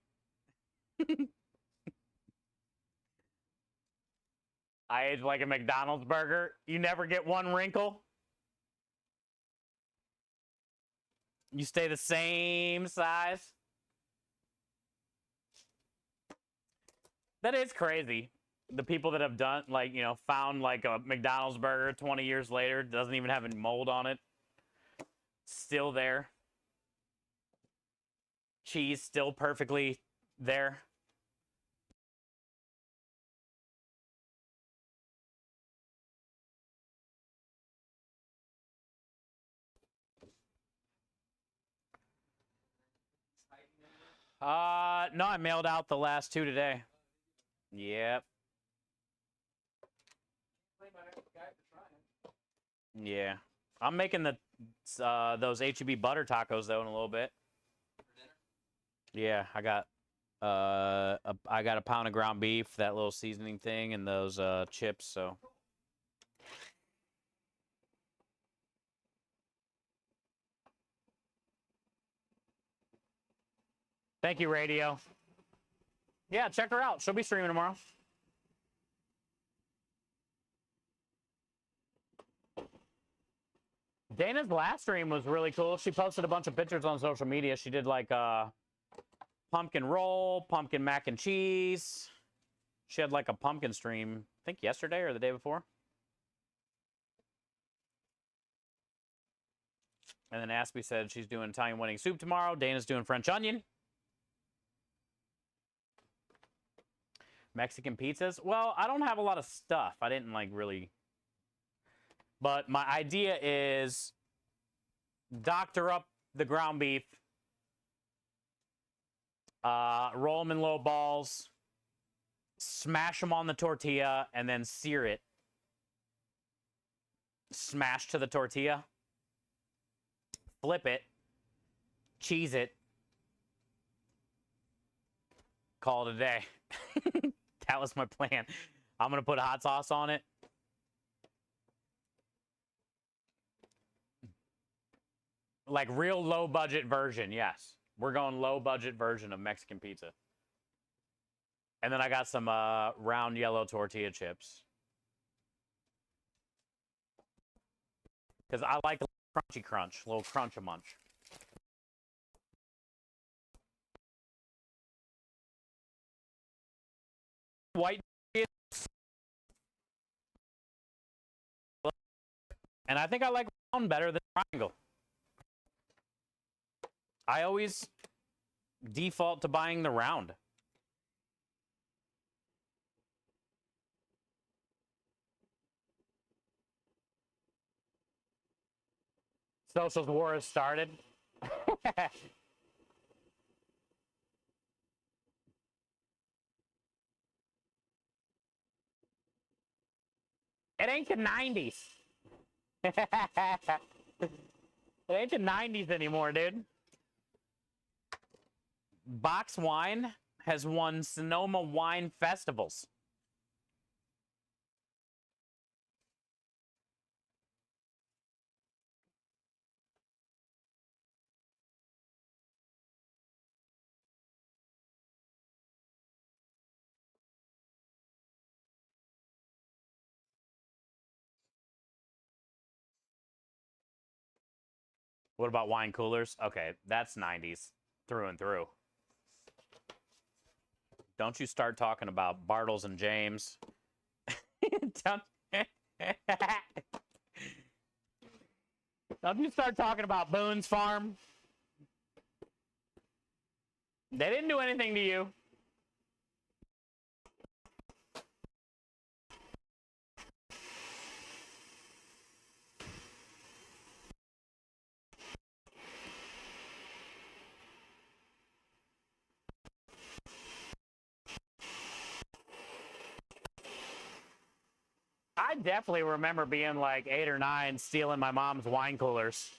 I age like a McDonald's burger. You never get one wrinkle. You stay the same size. That is crazy. The people that have done, like, you know, found like a McDonald's burger 20 years later, doesn't even have any mold on it. Still there. Cheese still perfectly there. No, I mailed out the last 2 today. Yep. Yeah. I'm making the those HEB butter tacos though in a little bit. Yeah, I got a pound of ground beef, that little seasoning thing, and those chips. So. Thank you, Radio. Yeah, check her out. She'll be streaming tomorrow. Dana's last stream was really cool. She posted a bunch of pictures on social media. She did like pumpkin roll, pumpkin mac and cheese. She had like a pumpkin stream, I think yesterday or the day before. And then Aspie said she's doing Italian wedding soup tomorrow. Dana's doing French onion. Mexican pizzas. Well, I don't have a lot of stuff. I didn't like really. But my idea is doctor up the ground beef, roll them in little balls, smash them on the tortilla, and then sear it. Smash to the tortilla, flip it, cheese it, call it a day. That was my plan. I'm going to put hot sauce on it. Like real low budget version, yes. We're going low budget version of Mexican pizza. And then I got some round yellow tortilla chips. Because I like a crunchy crunch, a little crunch-a-munch. White. And I think I like round better than triangle. I always default to buying the round. Socials war has started. It ain't the 90s. It ain't the 90s anymore, dude. Box Wine has won Sonoma Wine Festivals. What about wine coolers? Okay, that's 90s through and through. Don't you start talking about Bartles and James. Don't you start talking about Boone's Farm. They didn't do anything to you. I definitely remember being like 8 or 9, stealing my mom's wine coolers.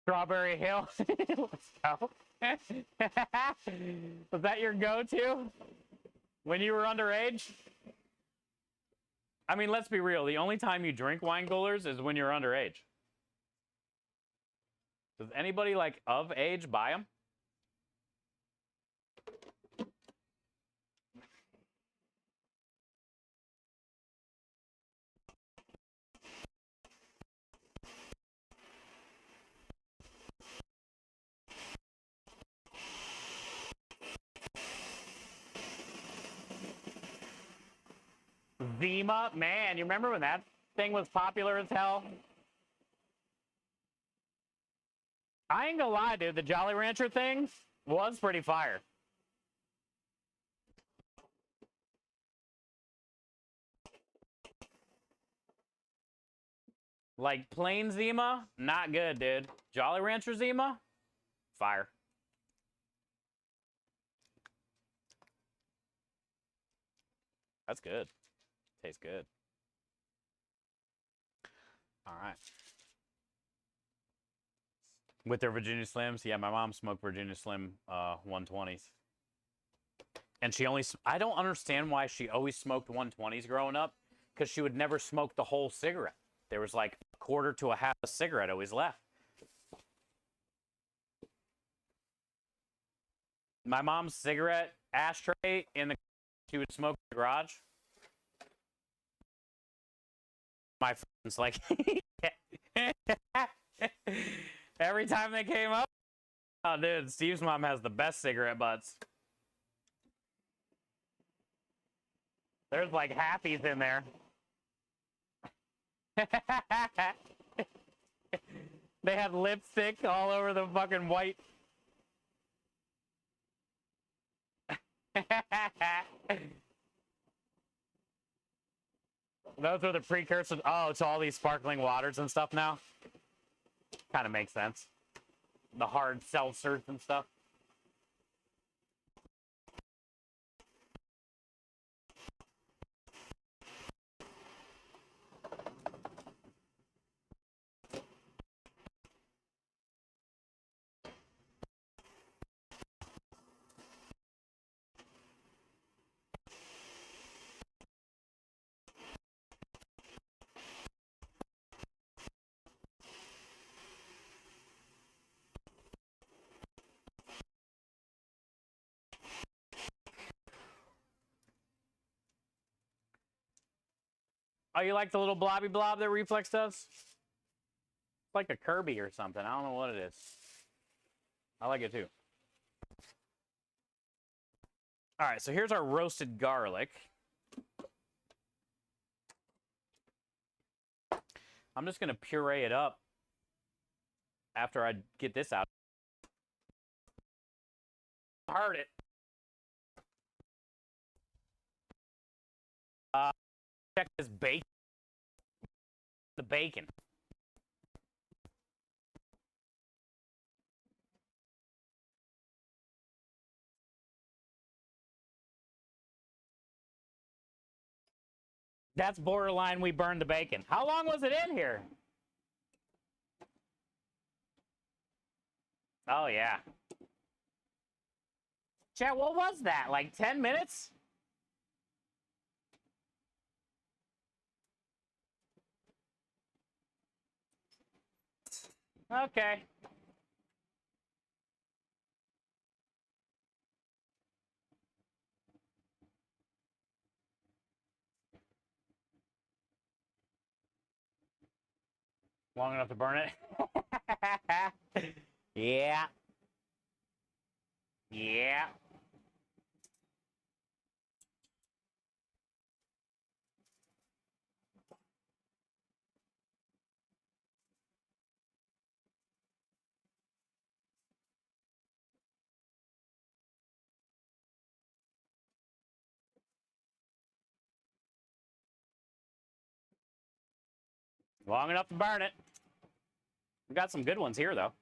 Strawberry Hill. Let's go. Was that your go-to when you were underage? I mean, let's be real. The only time you drink wine coolers is when you're underage. Does anybody like of age buy them? Zima, man, you remember when that thing was popular as hell? I ain't gonna lie, dude. The Jolly Rancher thing was pretty fire. Like plain Zima, not good, dude. Jolly Rancher Zima, fire. That's good. Tastes good. All right. With their Virginia Slims, yeah, my mom smoked Virginia Slim 120s. And she only, I don't understand why she always smoked 120s growing up, because she would never smoke the whole cigarette. There was like a quarter to a half a cigarette always left. My mom's cigarette ashtray in the, she would smoke in the garage. My friends, like, every time they came up, oh, dude, Steve's mom has the best cigarette butts. There's like halfies in there. They had lipstick all over the fucking white. Those are the precursors. Oh, to all these sparkling waters and stuff now. Kind of makes sense. The hard seltzers and stuff. Oh, you like the little blobby blob that Reflex does? It's like a Kirby or something. I don't know what it is. I like it too. All right, so here's our roasted garlic. I'm just going to puree it up after I get this out. Heard it. Check this bacon. The bacon. That's borderline we burned the bacon. How long was it in here? Oh, yeah. Chat, what was that? Like 10 minutes? Okay. Long enough to burn it? Yeah. Yeah. Long enough to burn it. We got some good ones here, though.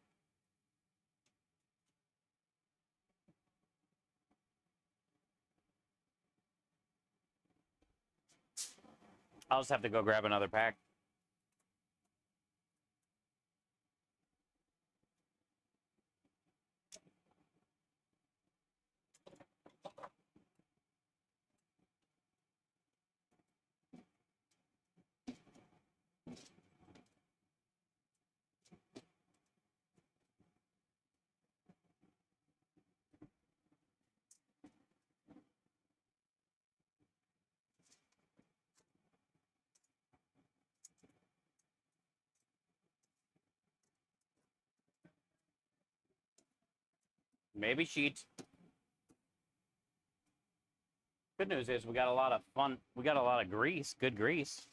I'll just have to go grab another pack. Maybe sheet. Good news is we got a lot of fun. We got a lot of grease. Good grease.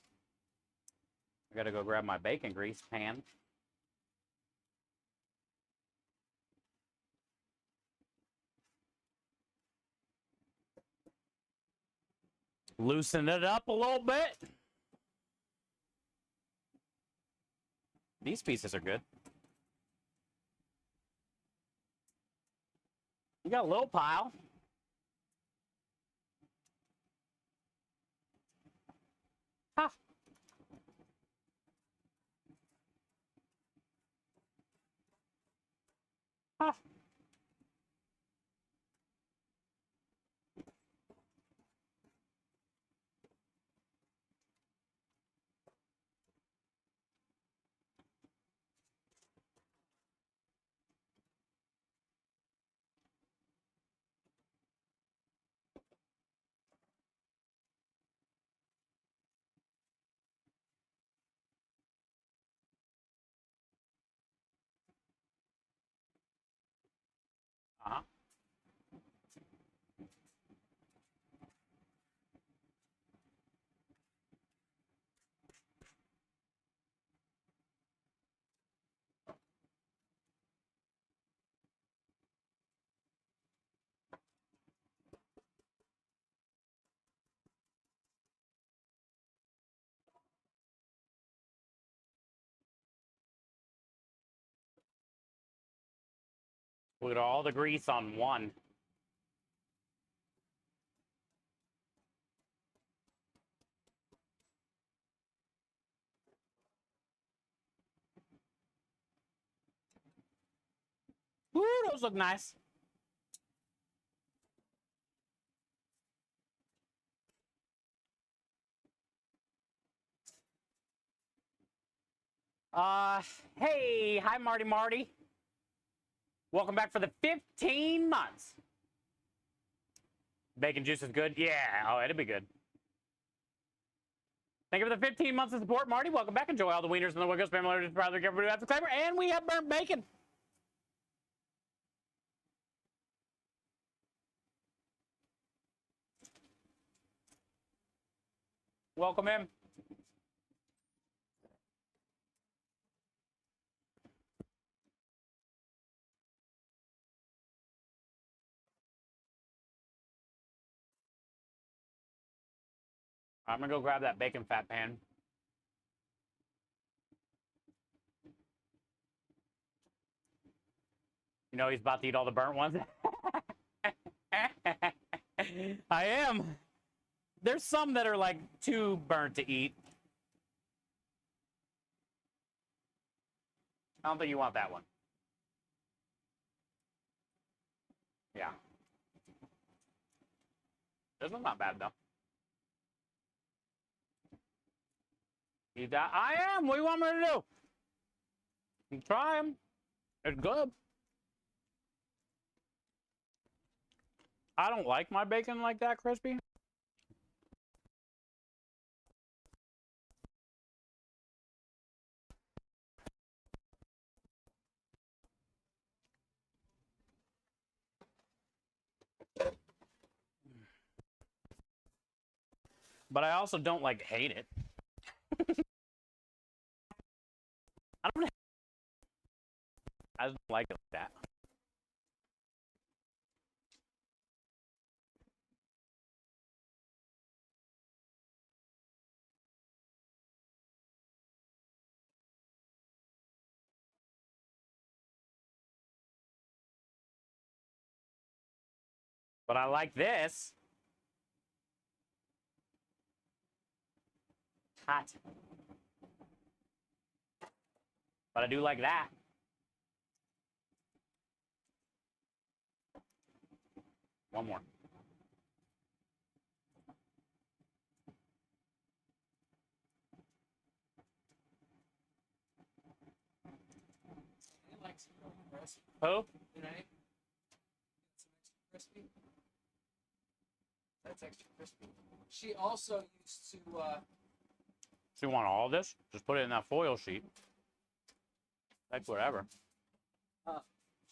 I gotta go grab my bacon grease pan. Loosen it up a little bit. These pieces are good. You got a little pile. Ha. Ha. Uh-huh. Look at all the grease on one. Ooh, those look nice. Hey, hi, Marty. Welcome back for the 15 months. Bacon juice is good? Yeah, oh, it'll be good. Thank you for the 15 months of support, Marty. Welcome back. Enjoy all the wieners and the Wiggles family. Just proud to give everybody the flavor. And we have burnt bacon. Welcome in. I'm gonna go grab that bacon fat pan. You know he's about to eat all the burnt ones. I am. There's some that are like too burnt to eat. I don't think you want that one. Yeah. This one's not bad though. Eat that. I am. What do you want me to do? You try them. It's good. I don't like my bacon like that crispy. But I also don't like hate it. I just don't like it like that. But I like this. Hot. But I do like that. One more. Who? That's extra crispy. She also used to. So you want all this? Just put it in that foil sheet. Like whatever.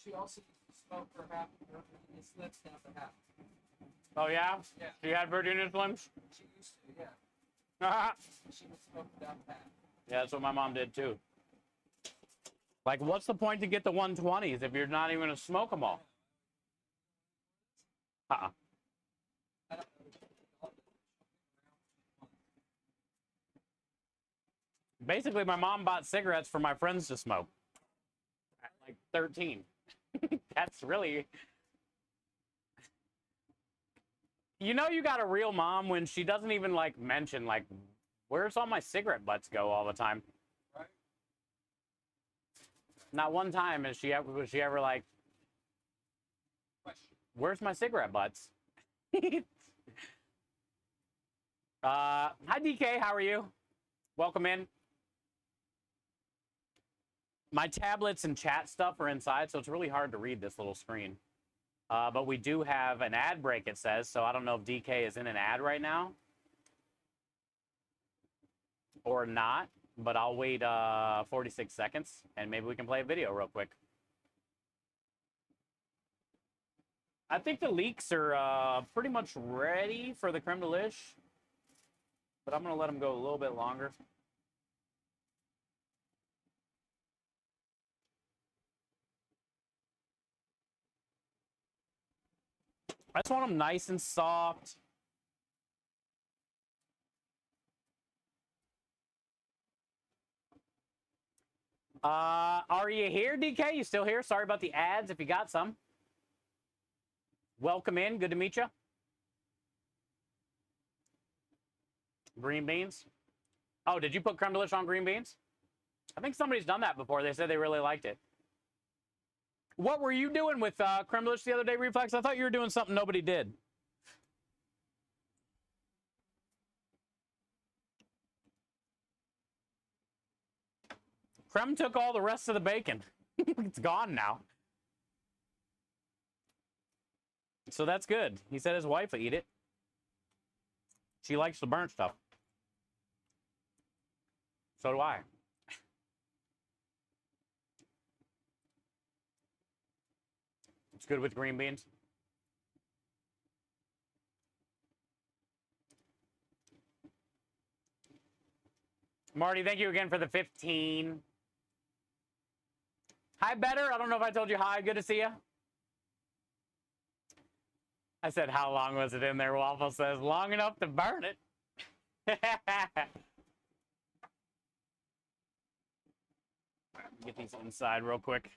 She also used to smoke her half her Virginia Slims down to half. Oh yeah? Yeah. She had Virginia Slims? She used to, yeah. Yeah, She would smoke them down to half. that's what my mom did too. Like, what's the point to get the 120s if you're not even gonna smoke them all? Uh-uh. I don't know. Basically, my mom bought cigarettes for my friends to smoke at like 13. That's really... You know you got a real mom when she doesn't even like mention like, where's all my cigarette butts go all the time? Right. Not one time was she ever like, Question. where's my cigarette butts? Hi DK, how are you? Welcome in. My tablets and chat stuff are inside, so it's really hard to read this little screen. But we do have an ad break, it says, so I don't know if DK is in an ad right now or not, but I'll wait 46 seconds, and maybe we can play a video real quick. I think the leaks are pretty much ready for the creme de liche, but I'm going to let them go a little bit longer. I just want them nice and soft. Are you here, DK? You still here? Sorry about the ads if you got some. Welcome in. Good to meet you. Green beans. Oh, did you put creme de liche on green beans? I think somebody's done that before. They said they really liked it. What were you doing with creme de liche the other day, Reflex? I thought you were doing something nobody did. Creme took all the rest of the bacon. It's gone now. So that's good. He said his wife will eat it. She likes the burnt stuff. So do I. It's good with green beans. Marty, thank you again for the 15. Hi, Better. I don't know if I told you hi. Good to see you. I said, how long was it in there? Waffle says, long enough to burn it. Get these inside real quick.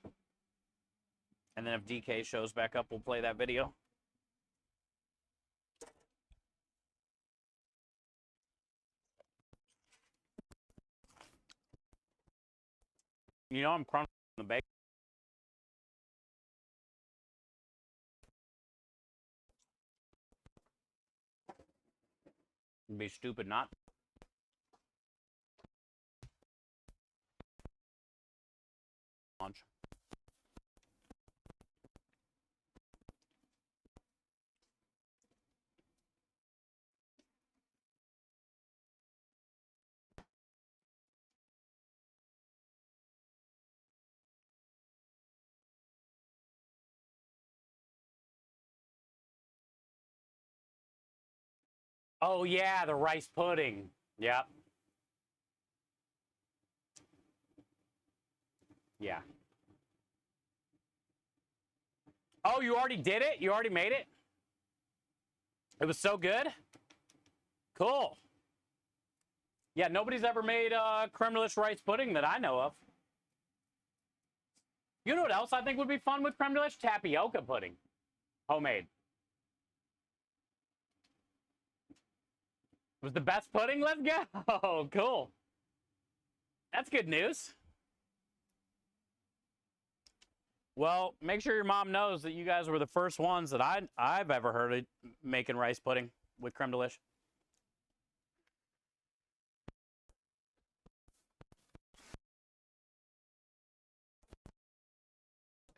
And then if DK shows back up, we'll play that video. You know I'm crunching the bacon. It'd be stupid not. Launch. Oh, yeah, the rice pudding. Yep. Yeah. Oh, you already did it? You already made it? It was so good? Cool. Yeah, nobody's ever made creme de liche rice pudding that I know of. You know what else I think would be fun with creme de liche? Tapioca pudding. Homemade. It was the best pudding? Let's go. Oh, cool. That's good news. Well, make sure your mom knows that you guys were the first ones that I've ever heard of making rice pudding with creme de liche.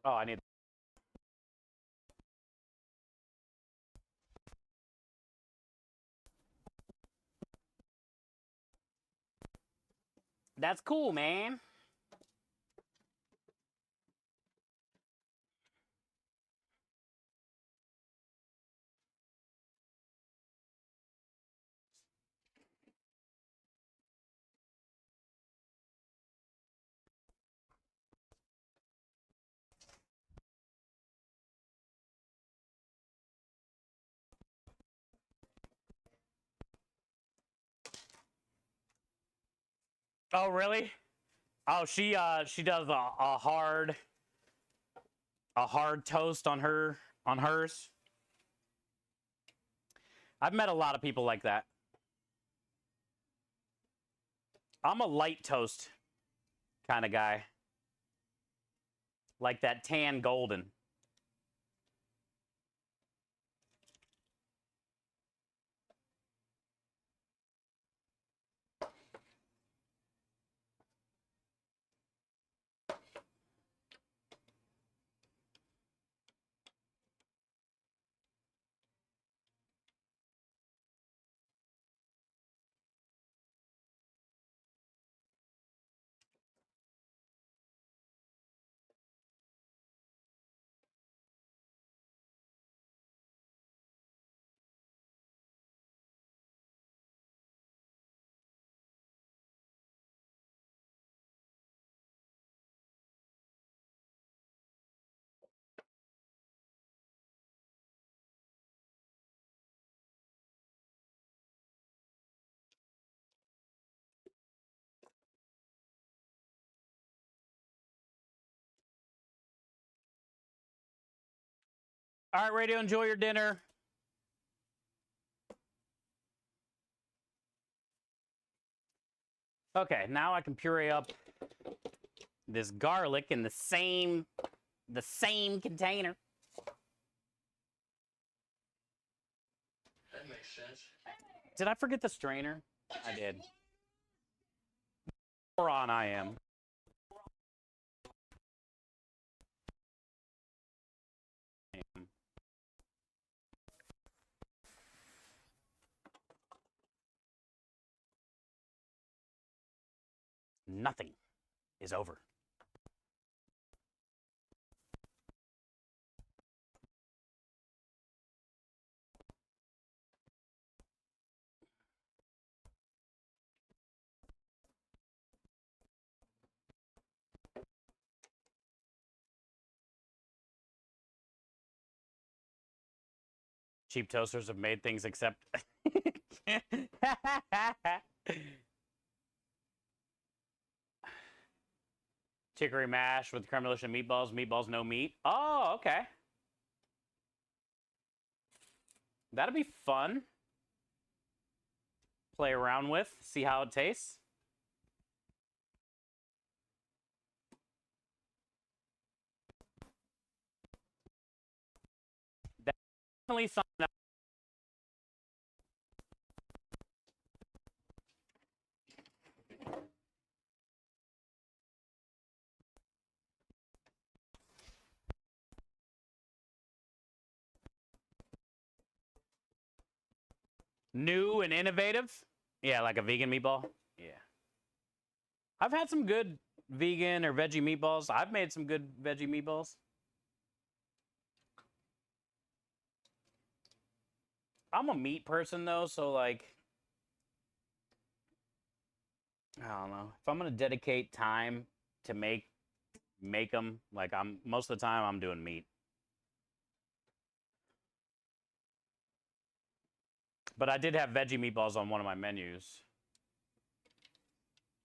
Oh, I need... That's cool, man. Oh, really? Oh, she does a hard toast on hers. I've met a lot of people like that. I'm a light toast kind of guy. Like that tan golden. All right, Radio, enjoy your dinner. Okay, now I can puree up this garlic in the same container. That makes sense. Did I forget the strainer? I did. Moron I am. Nothing is over. Cheap toasters have made things except. Chicory mash with creme delicious meatballs. Meatballs, no meat. Oh, okay. That'll be fun. Play around with, see how it tastes. Definitely something that new and innovative. Yeah, like a vegan meatball. Yeah. I've had some good vegan or veggie meatballs. I've made some good veggie meatballs. I'm a meat person though, so like I don't know. If I'm gonna dedicate time to make them, like I'm most of the time I'm doing meat. But I did have veggie meatballs on one of my menus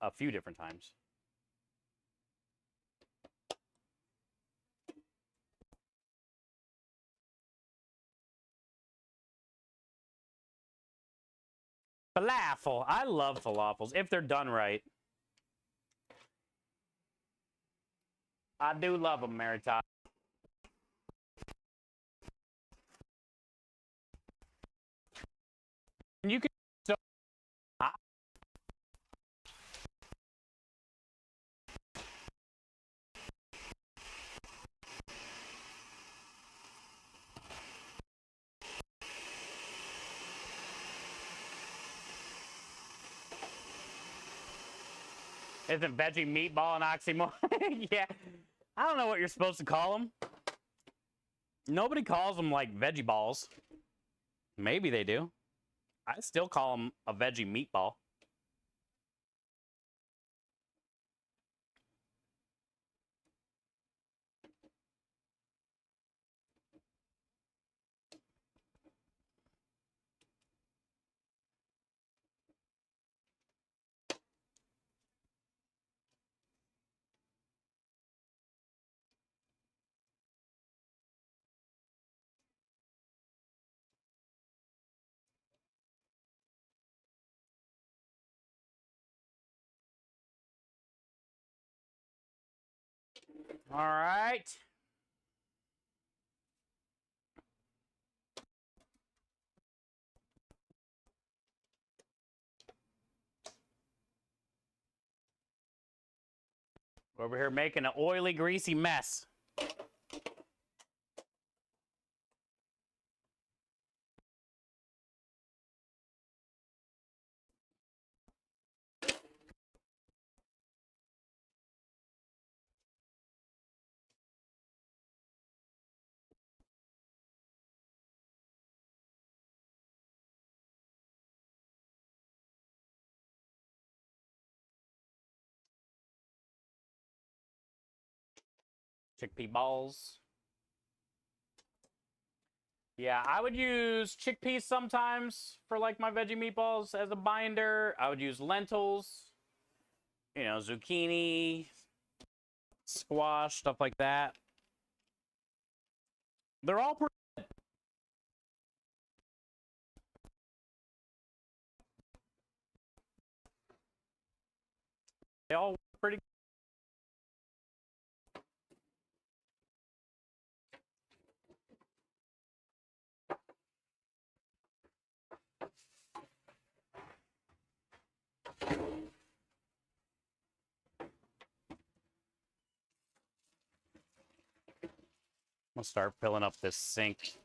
a few different times. Falafel. I love falafels if they're done right. I do love them, Mary Todd. And you can so isn't veggie meatball an oxymoron? Yeah. I don't know what you're supposed to call them. Nobody calls them like veggie balls. Maybe they do. I still call them a veggie meatball. All right. We're over here making an oily, greasy mess. Chickpea balls. Yeah, I would use chickpeas sometimes for like my veggie meatballs as a binder. I would use lentils, you know, zucchini, squash, stuff like that. They're all pretty good. They all work pretty good. I'm gonna start filling up this sink.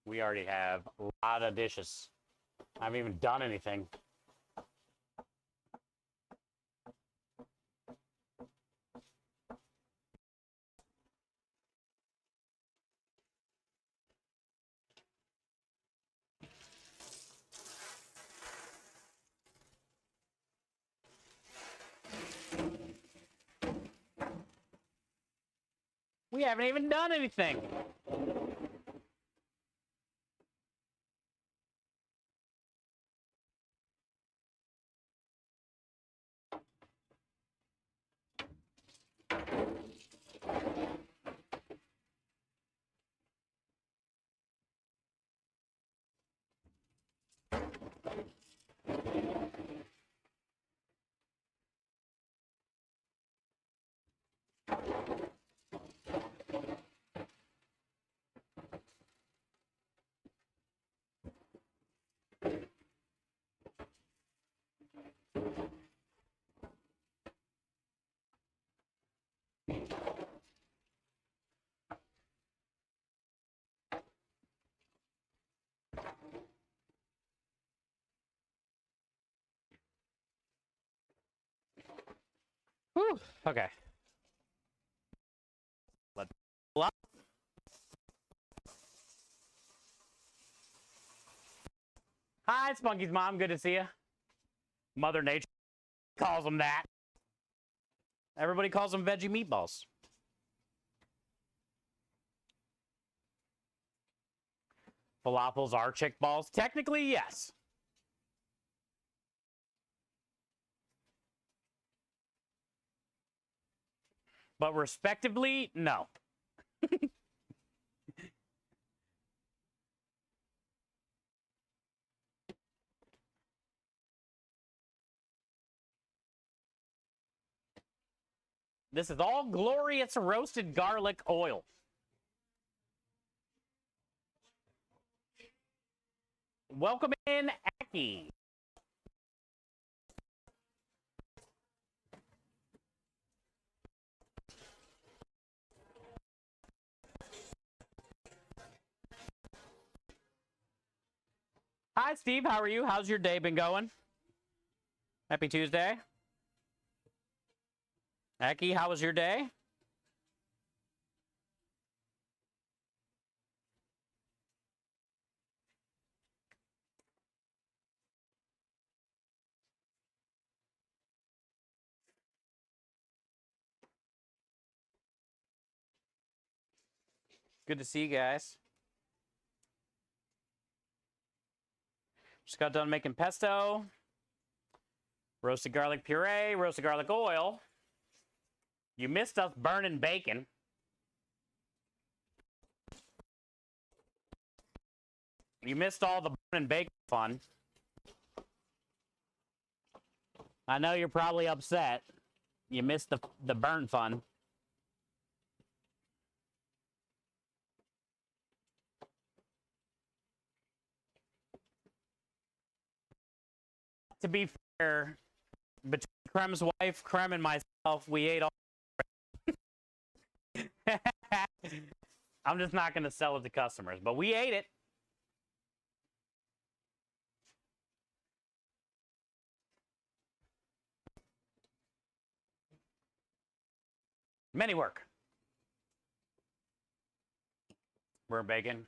We already have a lot of dishes. I haven't even done anything. We haven't even done anything. Whew. Okay. Let's pull up. Hi, it's Monkey's mom. Good to see you. Mother Nature calls them that. Everybody calls them veggie meatballs. Falafels are chick balls. Technically, yes. But respectively, no. This is all glorious roasted garlic oil. Welcome in, Aki. Hi, Steve. How are you? How's your day been going? Happy Tuesday. Aki, how was your day? Good to see you guys. Just got done making pesto, roasted garlic puree, roasted garlic oil. You missed us burning bacon. You missed all the burning bacon fun. I know you're probably upset. You missed the burn fun. To be fair, between Krem's wife, Krem, and myself, we ate all. I'm just not going to sell it to customers, but we ate it. Many work. Burnt bacon.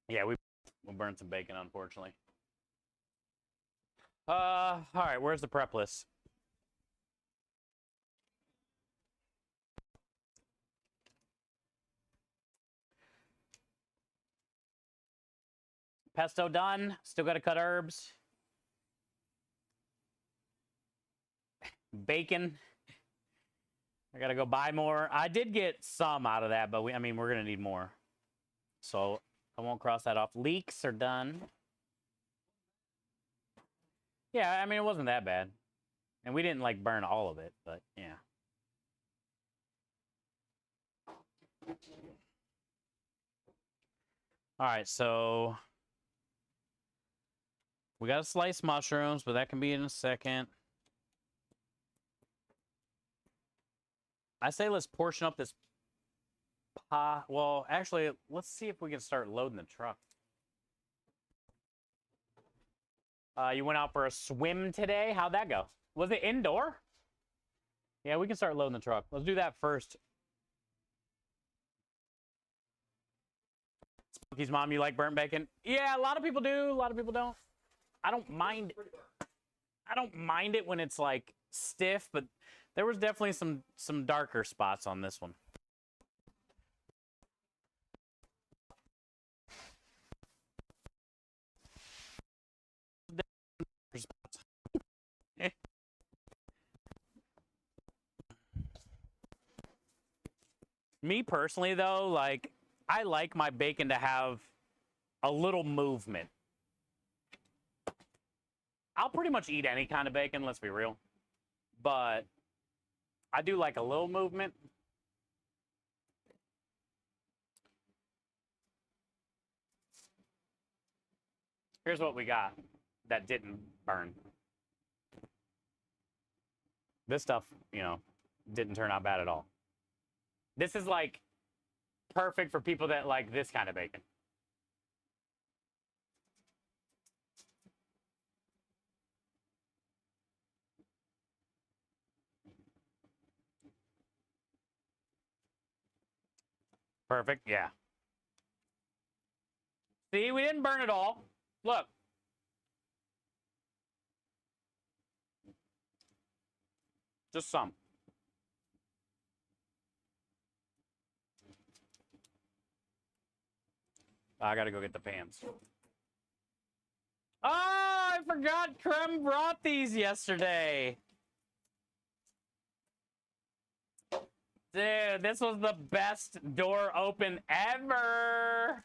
Yeah, we'll burn some bacon, unfortunately. All right, where's the prep list? Pesto done. Still got to cut herbs. Bacon. I got to go buy more. I did get some out of that, but I mean, we're going to need more. So I won't cross that off. Leeks are done. Yeah, I mean, it wasn't that bad. And we didn't, like, burn all of it, but yeah. All right, so we got to slice mushrooms, but that can be in a second. I say let's portion up this pot. Well, actually, let's see if we can start loading the truck. You went out for a swim today? How'd that go? Was it indoor? Yeah, we can start loading the truck. Let's do that first. Spunky's mom, you like burnt bacon? Yeah, a lot of people do. A lot of people don't. I don't mind. I don't mind it when it's like stiff, but there was definitely some darker spots on this one. Me personally, though, like, I like my bacon to have a little movement. I'll pretty much eat any kind of bacon, let's be real. But I do like a little movement. Here's what we got that didn't burn. This stuff, you know, didn't turn out bad at all. This is like perfect for people that like this kind of bacon. Perfect, yeah. See, we didn't burn it all. Look. Just some. I gotta go get the pans. Oh, I forgot Krem brought these yesterday. Dude, this was the best door open ever.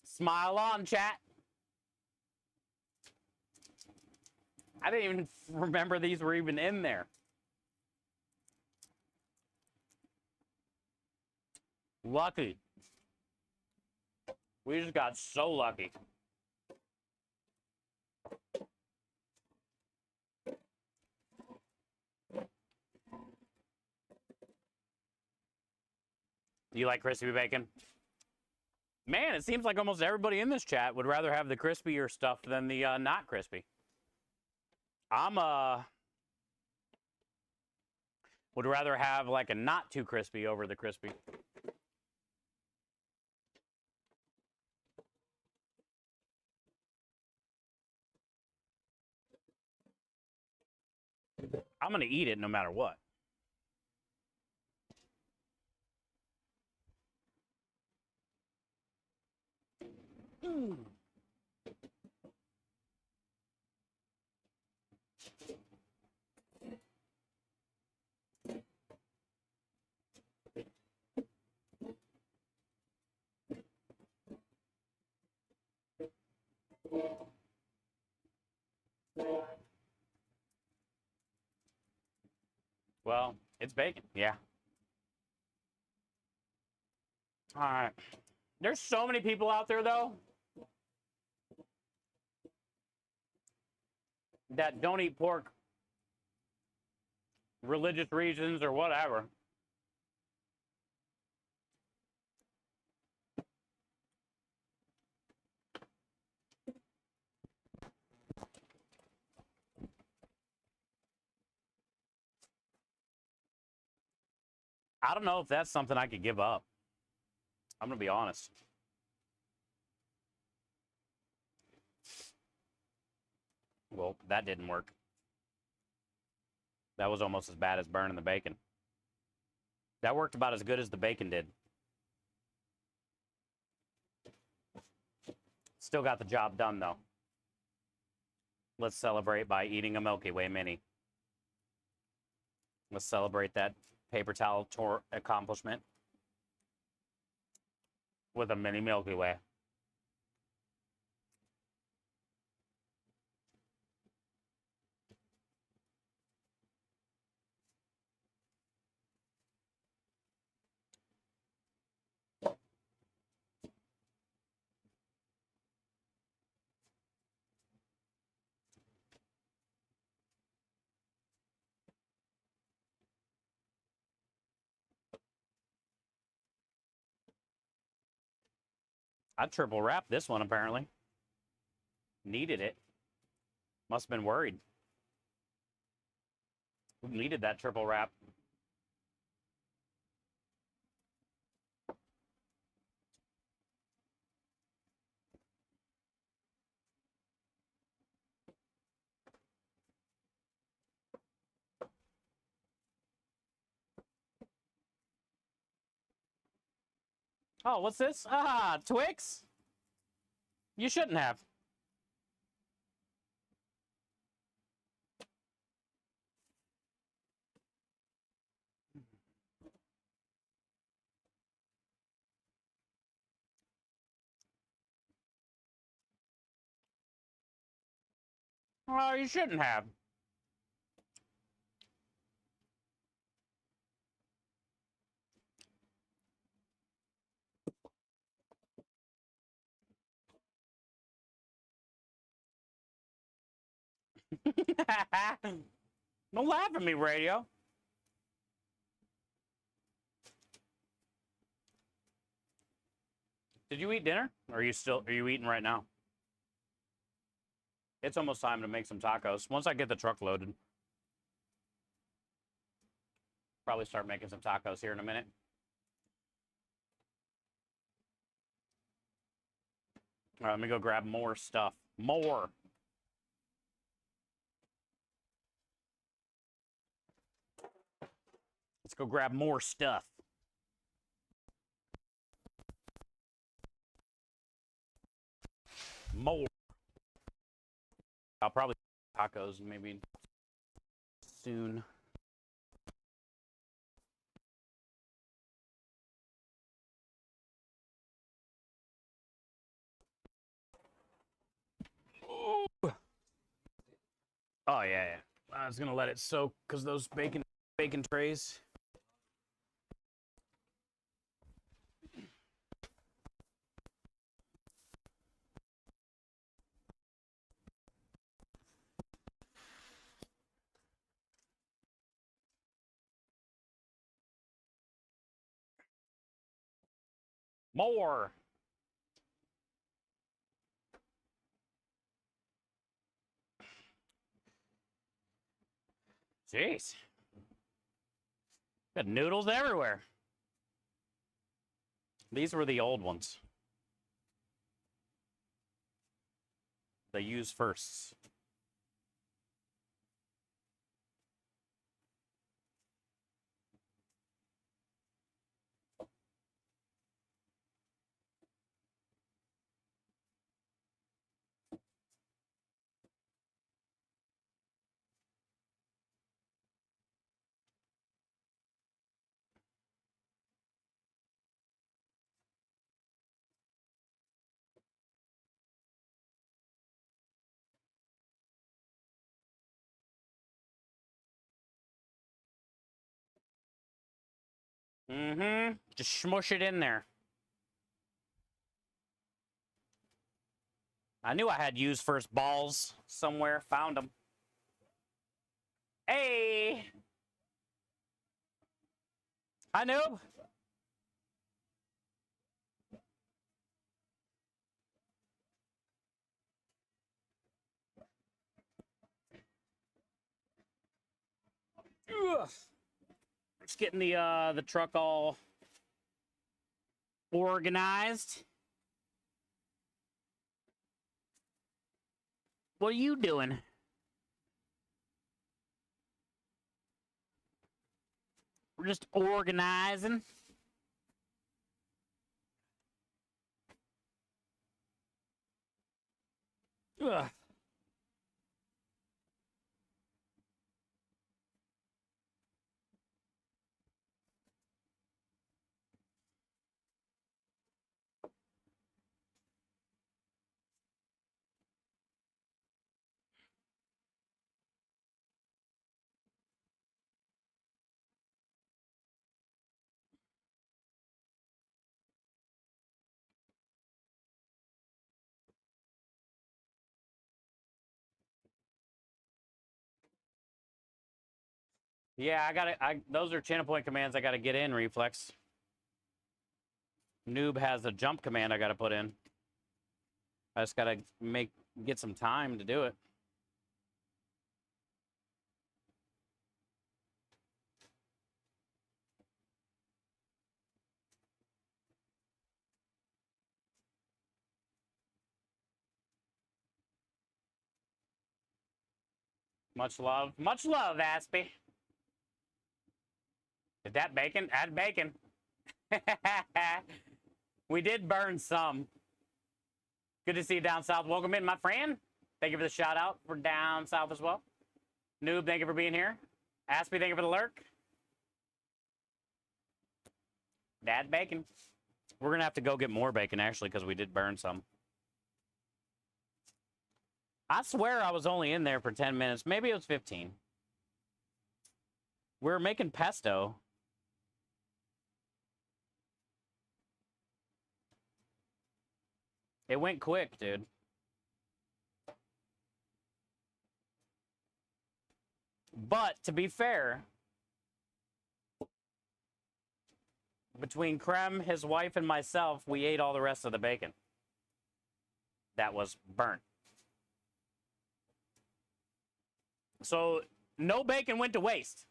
Smile on, chat. I didn't even remember these were even in there. Lucky. We just got so lucky. You like crispy bacon? Man, it seems like almost everybody in this chat would rather have the crispier stuff than the not crispy. Would rather have like a not too crispy over the crispy. I'm gonna eat it no matter what. Well, it's bacon. Yeah. All right. There's so many people out there, though, that don't eat pork, religious reasons or whatever. I don't know if that's something I could give up. I'm going to be honest. Well, that didn't work. That was almost as bad as burning the bacon. That worked about as good as the bacon did. Still got the job done, though. Let's celebrate by eating a Milky Way mini. Let's celebrate that paper towel tour accomplishment with a mini Milky Way. I triple wrapped this one, apparently. Needed it. Must have been worried. We needed that triple wrap. Oh, what's this? Ah, Twix? You shouldn't have. Oh, you shouldn't have. Don't laugh at me, radio. Did you eat dinner? Or are you eating right now? It's almost time to make some tacos. Once I get the truck loaded. Probably start making some tacos here in a minute. All right, let me go grab more stuff. More. Let's go grab more stuff. More. I'll probably tacos maybe soon. Oh yeah, yeah. I was gonna let it soak because those bacon trays. More. Jeez. Got noodles everywhere. These were the old ones. They use firsts. Mm-hmm. Just smush it in there. I knew I had used first balls somewhere. Found them. Hey! Hi, noob. Ugh. Just getting the truck all organized. What are you doing? We're just organizing. Ugh. Yeah, those are channel point commands I gotta get in, Reflex. Noob has a jump command I gotta put in. I just gotta get some time to do it. Much love, Aspie. Is that bacon? Add bacon. We did burn some. Good to see you down south. Welcome in, my friend. Thank you for the shout out for down south as well. Noob, thank you for being here. Aspie, thank you for the lurk. Dad bacon. We're gonna have to go get more bacon actually because we did burn some. I swear I was only in there for 10 minutes. Maybe it was 15. We were making pesto. It went quick, dude. But to be fair, between Krem, his wife, and myself, we ate all the rest of the bacon that was burnt. So no bacon went to waste.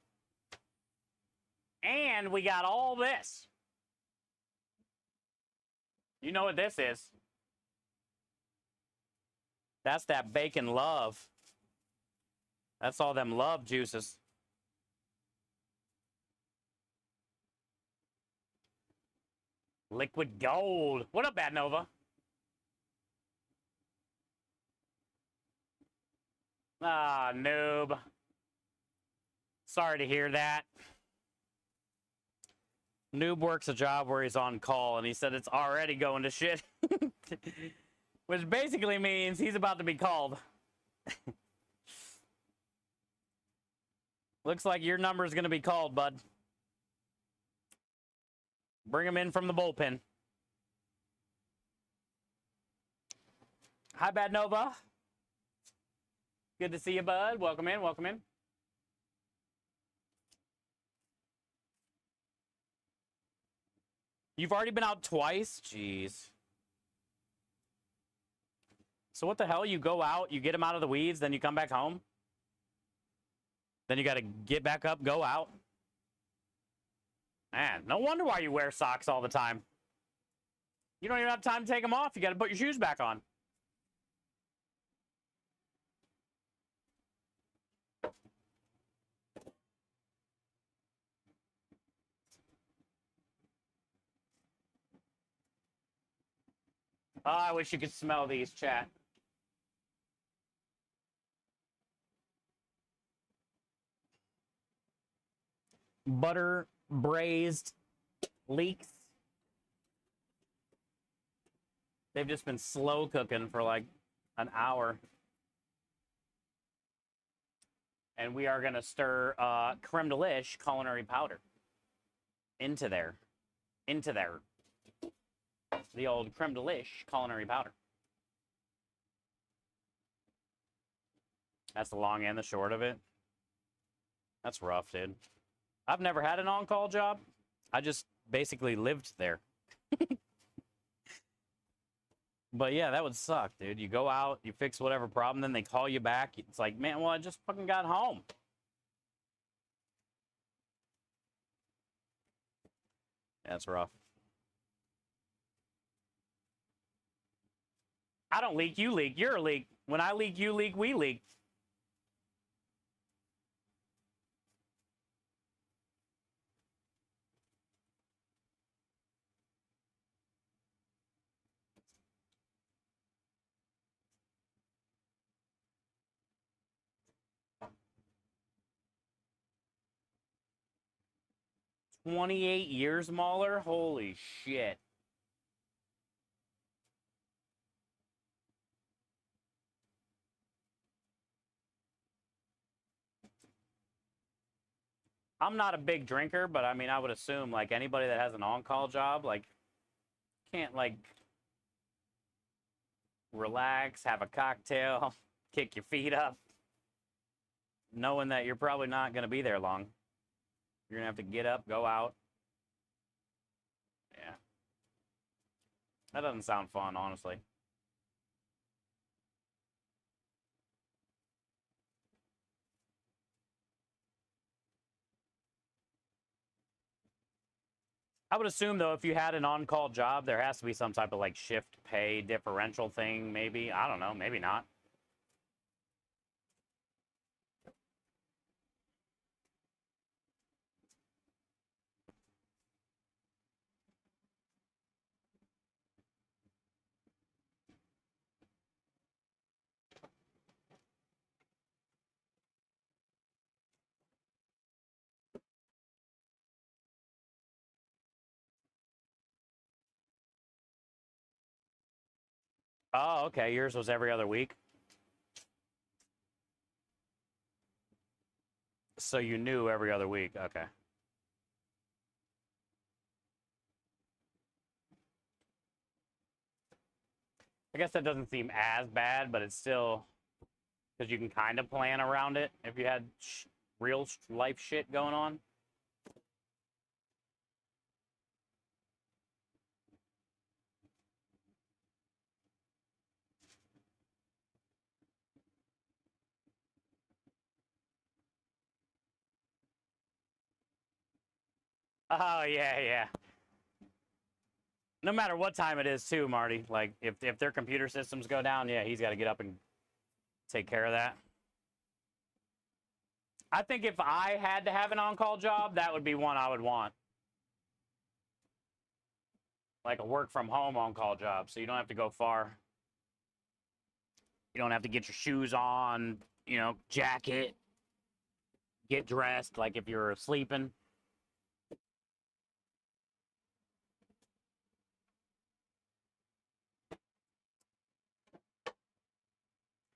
And we got all this. You know what this is? That's that bacon love. That's all them love juices. Liquid gold. What up, Bad Nova? Ah, noob. Sorry to hear that. Noob works a job where he's on call, and he said it's already going to shit. Which basically means he's about to be called. Looks like your number is going to be called, bud. Bring him in from the bullpen. Hi, Bad Nova. Good to see you, bud. Welcome in, welcome in. You've already been out twice? Jeez. So what the hell? You go out, you get him out of the weeds, then you come back home? Then you got to get back up, go out? Man, no wonder why you wear socks all the time. You don't even have time to take them off. You got to put your shoes back on. Oh, I wish you could smell these, chat. Butter braised leeks. They've just been slow cooking for like an hour. And we are going to stir creme de liche culinary powder. into there. Into there. The old creme de liche culinary powder. That's the long and the short of it. That's rough, dude. I've never had an on-call job. I just basically lived there. But yeah, that would suck, dude. You go out, you fix whatever problem, then they call you back. It's like, man, well, I just fucking got home. That's rough. I don't leak, you leak. You're a leak. When I leak, you leak, we leak. $28 Mauler? Holy shit. I'm not a big drinker, but I mean, I would assume like anybody that has an on-call job, like, can't like relax, have a cocktail, kick your feet up, knowing that you're probably not going to be there long. You're going to have to get up, go out. Yeah. That doesn't sound fun, honestly. I would assume, though, if you had an on-call job, there has to be some type of, like, shift pay differential thing, maybe. I don't know. Maybe not. Oh, okay. Yours was every other week. So you knew every other week. Okay. I guess that doesn't seem as bad, but it's still, because you can kind of plan around it if you had real life shit going on. Oh, yeah, yeah. No matter what time it is, too, Marty. Like, if their computer systems go down, yeah, he's got to get up and take care of that. I think if I had to have an on-call job, that would be one I would want. Like a work-from-home on-call job, so you don't have to go far. You don't have to get your shoes on, you know, jacket, get dressed, like if you're sleeping.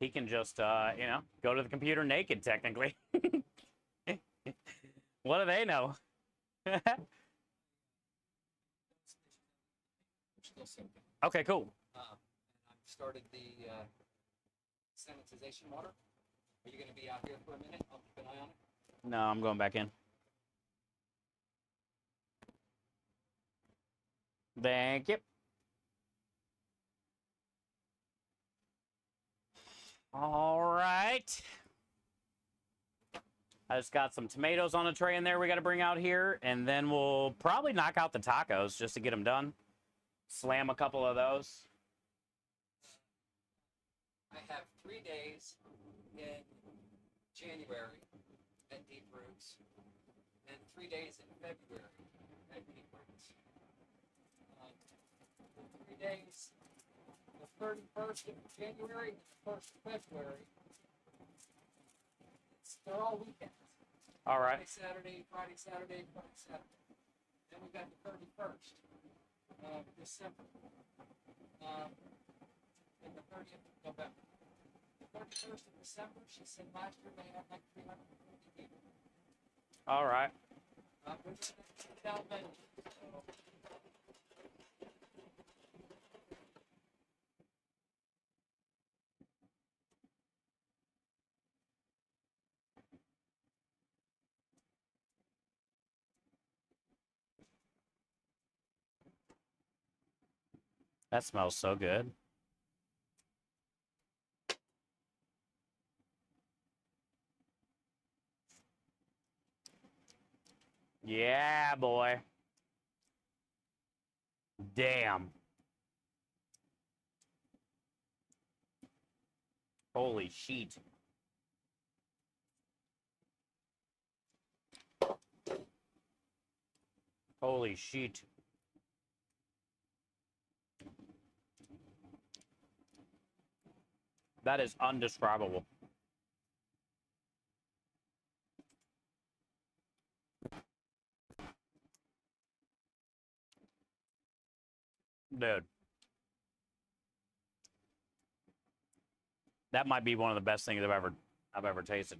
He can just, you know, go to the computer naked, technically. What do they know? Still soaking. Okay, cool. And I've started the sanitization water. Are you going to be out here for a minute? I'll keep an eye on it. No, I'm going back in. Thank you. All right. I just got some tomatoes on a tray in there we got to bring out here, and then we'll probably knock out the tacos just to get them done. Slam a couple of those. I have 3 days in January at Deep Roots and 3 days in February at Deep Roots. The 3 days, the 31st of January and the 1st of February, they're all weekends. All right. Friday, Saturday. Then we got the 31st of December. And the 30th of November. The 31st of December, she said last year they had like 350 people. All right. Delvin. That smells so good. Yeah, boy. Damn. Holy sheet. Holy sheet. That is undescribable. Dude. That might be one of the best things I've ever tasted.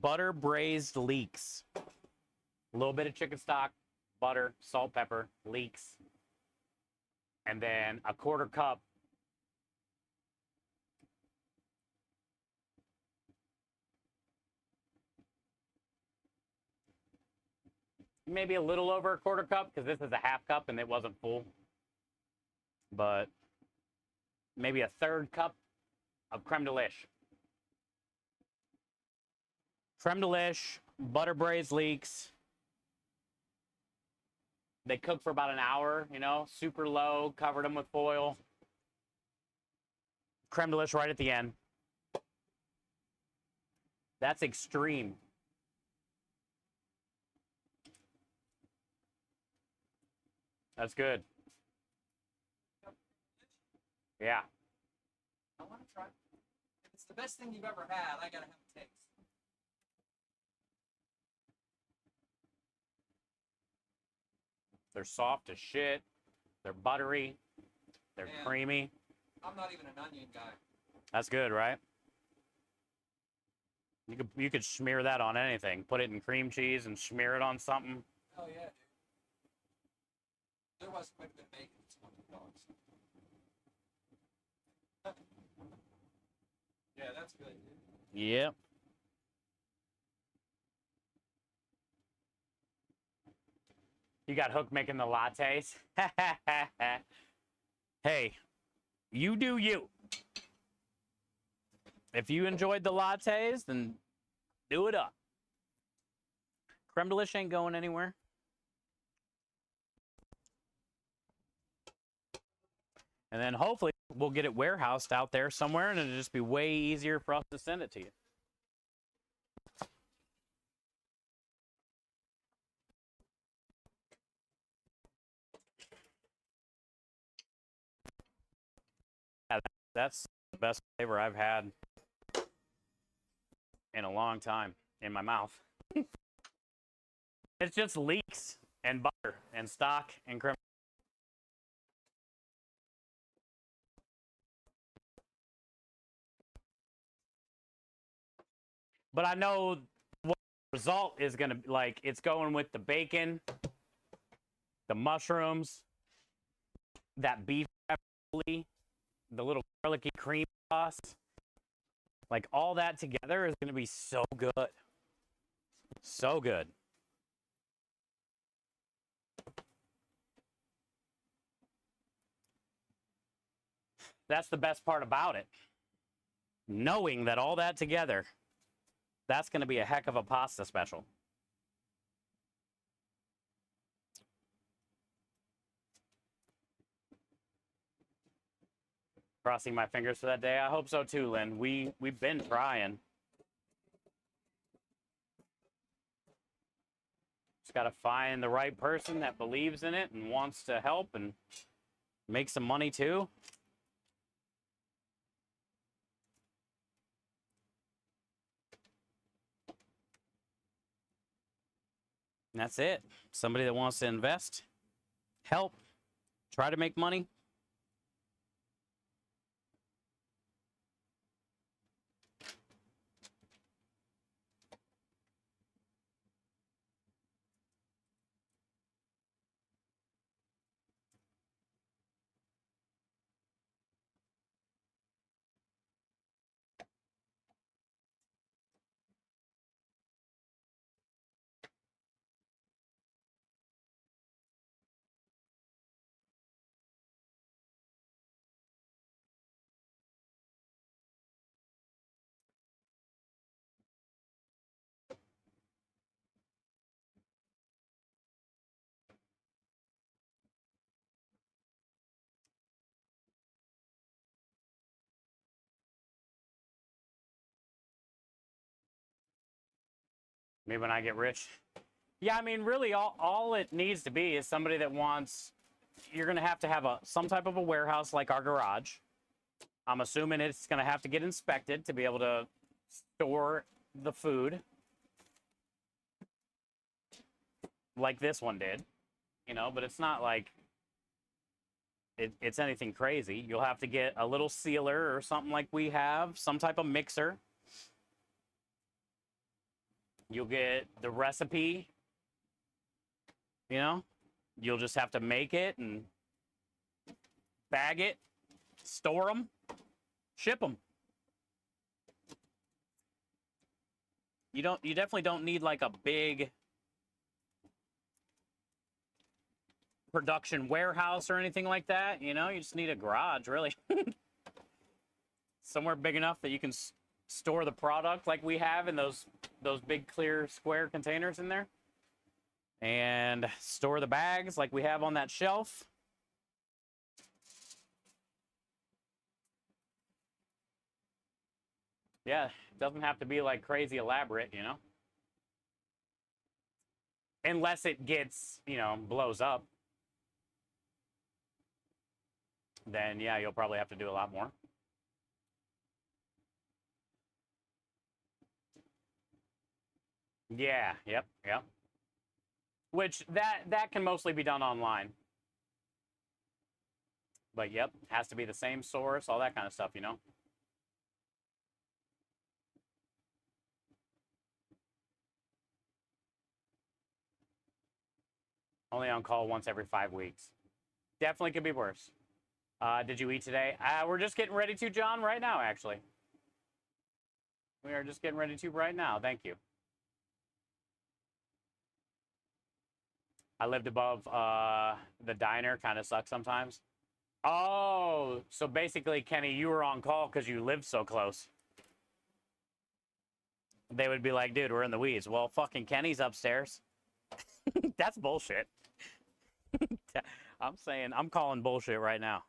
Butter braised leeks. A little bit of chicken stock, butter, salt, pepper, leeks, and then a quarter cup maybe a little over a quarter cup because this is a half cup and it wasn't full. But maybe a third cup of creme de lish. Creme de lish, butter braised leeks. They cook for about an hour, you know, super low, covered them with foil. Creme de lish right at the end. That's extreme. That's good. Yeah. I want to try. If it's the best thing you've ever had, I gotta have a taste. They're soft as shit. They're buttery. They're Man. creamy. I'm not even an onion guy. That's good, right? You could smear that on anything. Put it in cream cheese and smear it on something. Oh yeah, dude. There was quite a bit of bacon in some of the dogs. Yeah, that's good, dude. Yep. You got Hook making the lattes. Hey, you do you. If you enjoyed the lattes, then do it up. Creme de lish ain't going anywhere. And then hopefully we'll get it warehoused out there somewhere and it'll just be way easier for us to send it to you. Yeah, that's the best flavor I've had in a long time in my mouth. It's just leeks and butter and stock and creme. But I know what the result is going to be like. It's going with the bacon, the mushrooms, that beef, the little garlicky cream sauce. Like all that together is going to be so good. So good. That's the best part about it. Knowing that all that together, that's going to be a heck of a pasta special. Crossing my fingers for that day. I hope so too, Lynn. We've been trying. Just got to find the right person that believes in it and wants to help and make some money too. And that's it. Somebody that wants to invest, help, try to make money. Maybe when I get rich. Yeah, I mean, really, all it needs to be is somebody that wants. You're going to have some type of a warehouse like our garage. I'm assuming it's going to have to get inspected to be able to store the food like this one did, you know, but it's not like it's anything crazy. You'll have to get a little sealer or something like we have, some type of mixer. You'll get the recipe, you know, you'll just have to make it and bag it, store them, ship them. You definitely don't need like a big production warehouse or anything like that, you know, you just need a garage, really. Somewhere big enough that you can store the product like we have in those big clear square containers in there, and store the bags like we have on that shelf. Yeah, it doesn't have to be like crazy elaborate, you know, unless it gets, you know, blows up. Then yeah, you'll probably have to do a lot more. Yeah, yep. Which that can mostly be done online. But yep, has to be the same source, all that kind of stuff, you know. Only on call once every 5 weeks. Definitely could be worse. Did you eat today? We're just getting ready to, John, right now, actually. We are just getting ready to right now. Thank you. I lived above the diner. Kind of sucks sometimes. Oh, so basically, Kenny, you were on call because you lived so close. They would be like, dude, we're in the weeds. Well, fucking Kenny's upstairs. That's bullshit. I'm calling bullshit right now.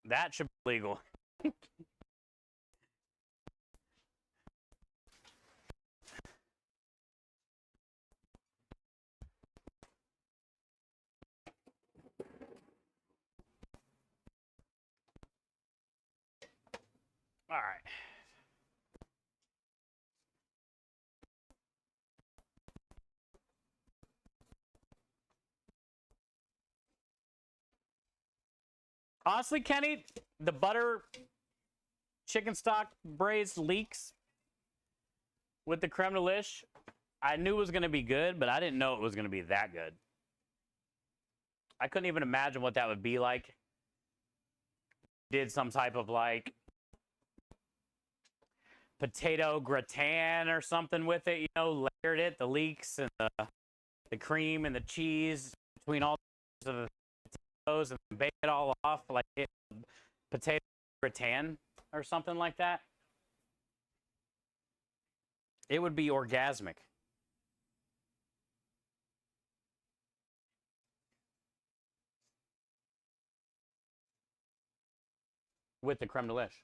That should be legal. All right. Honestly, Kenny, the butter chicken stock braised leeks with the creme de liche, I knew it was going to be good, but I didn't know it was going to be that good. I couldn't even imagine what that would be like. Did some type of like potato gratin or something with it, you know, layered it, the leeks and the cream and the cheese between all of the potatoes and bake it all off like potato gratin or something like that. It would be orgasmic. With the creme de liche.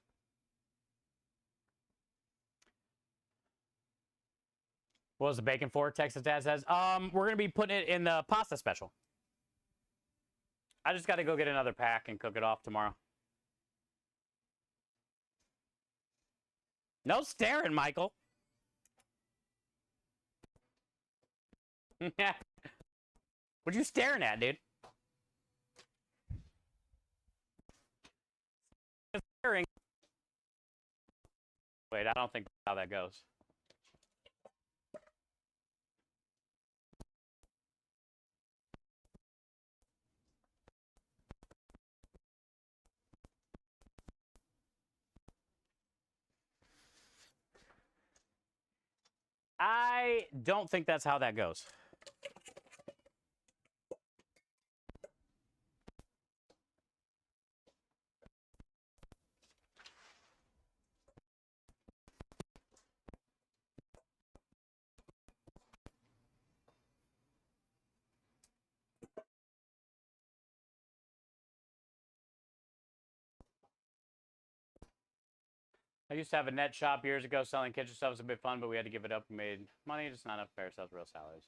What was the bacon for? Texas Dad says. We're going to be putting it in the pasta special. I just got to go get another pack and cook it off tomorrow. No staring, Michael. What you staring at, dude? Staring. Wait, I don't think that's how that goes. I don't think that's how that goes. I used to have a net shop years ago selling kitchen stuff. It was a bit fun, but we had to give it up. We made money, just not enough to pay ourselves real salaries.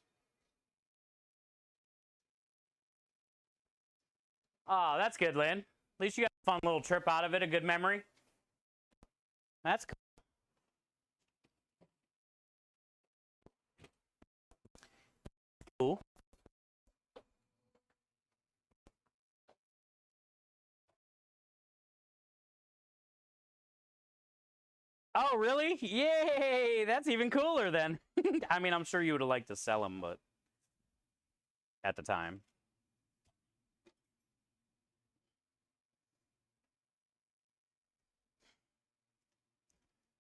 Oh, that's good, Lynn. At least you got a fun little trip out of it, a good memory. That's cool. Oh, really? Yay! That's even cooler then. I mean, I'm sure you would have liked to sell them, but at the time.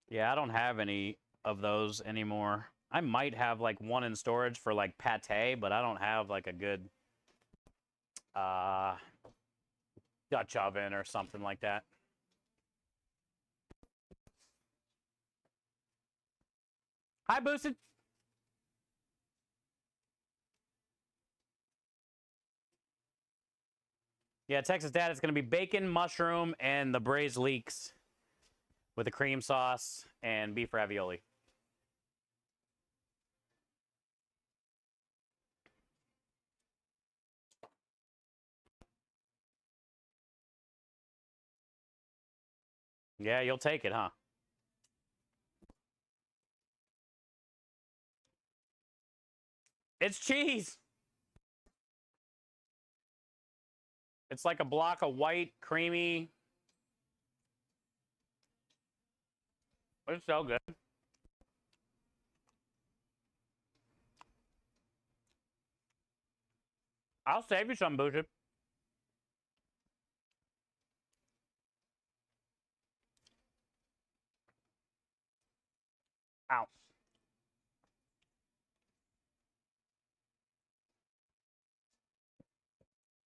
Yeah, I don't have any of those anymore. I might have like one in storage for like pate, but I don't have like a good Dutch oven or something like that. Hi, Boosted. Yeah, Texas Dad, it's going to be bacon, mushroom, and the braised leeks with a cream sauce and beef ravioli. Yeah, you'll take it, huh? It's cheese. It's like a block of white, creamy. It's so good. I'll save you some, Boosted. Ow.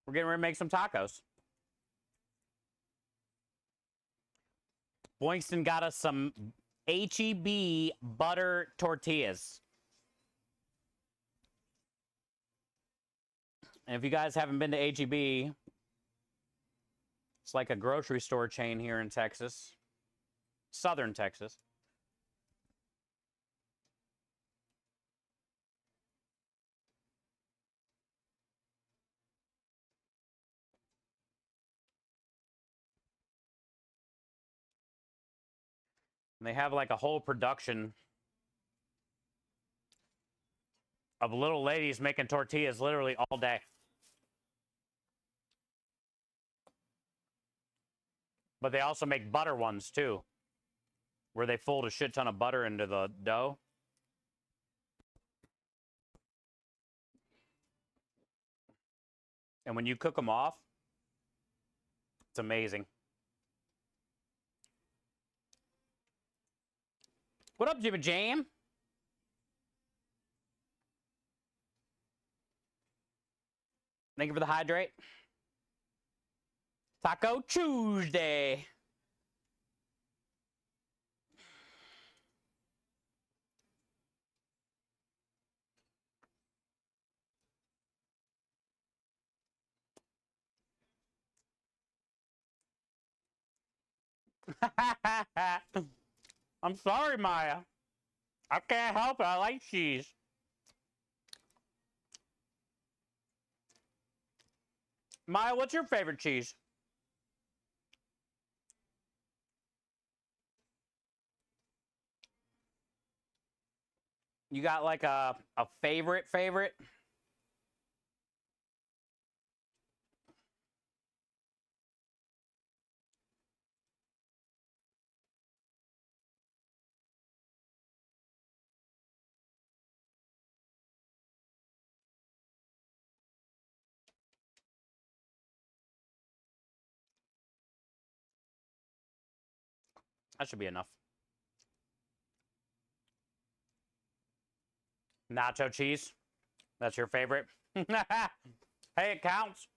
We're getting ready to make some tacos. Boynkston got us some HEB butter tortillas. And if you guys haven't been to HEB, it's like a grocery store chain here in Texas, southern Texas. And they have like a whole production of little ladies making tortillas literally all day. But they also make butter ones too, where they fold a shit ton of butter into the dough. And when you cook them off, it's amazing. What up, Jimmy Jam? Thank you for the hydrate. Taco Tuesday. I'm sorry, Maya. I can't help it. I like cheese. Maya, what's your favorite cheese? You got like a favorite? That should be enough. Nacho cheese. That's your favorite? Hey, it counts.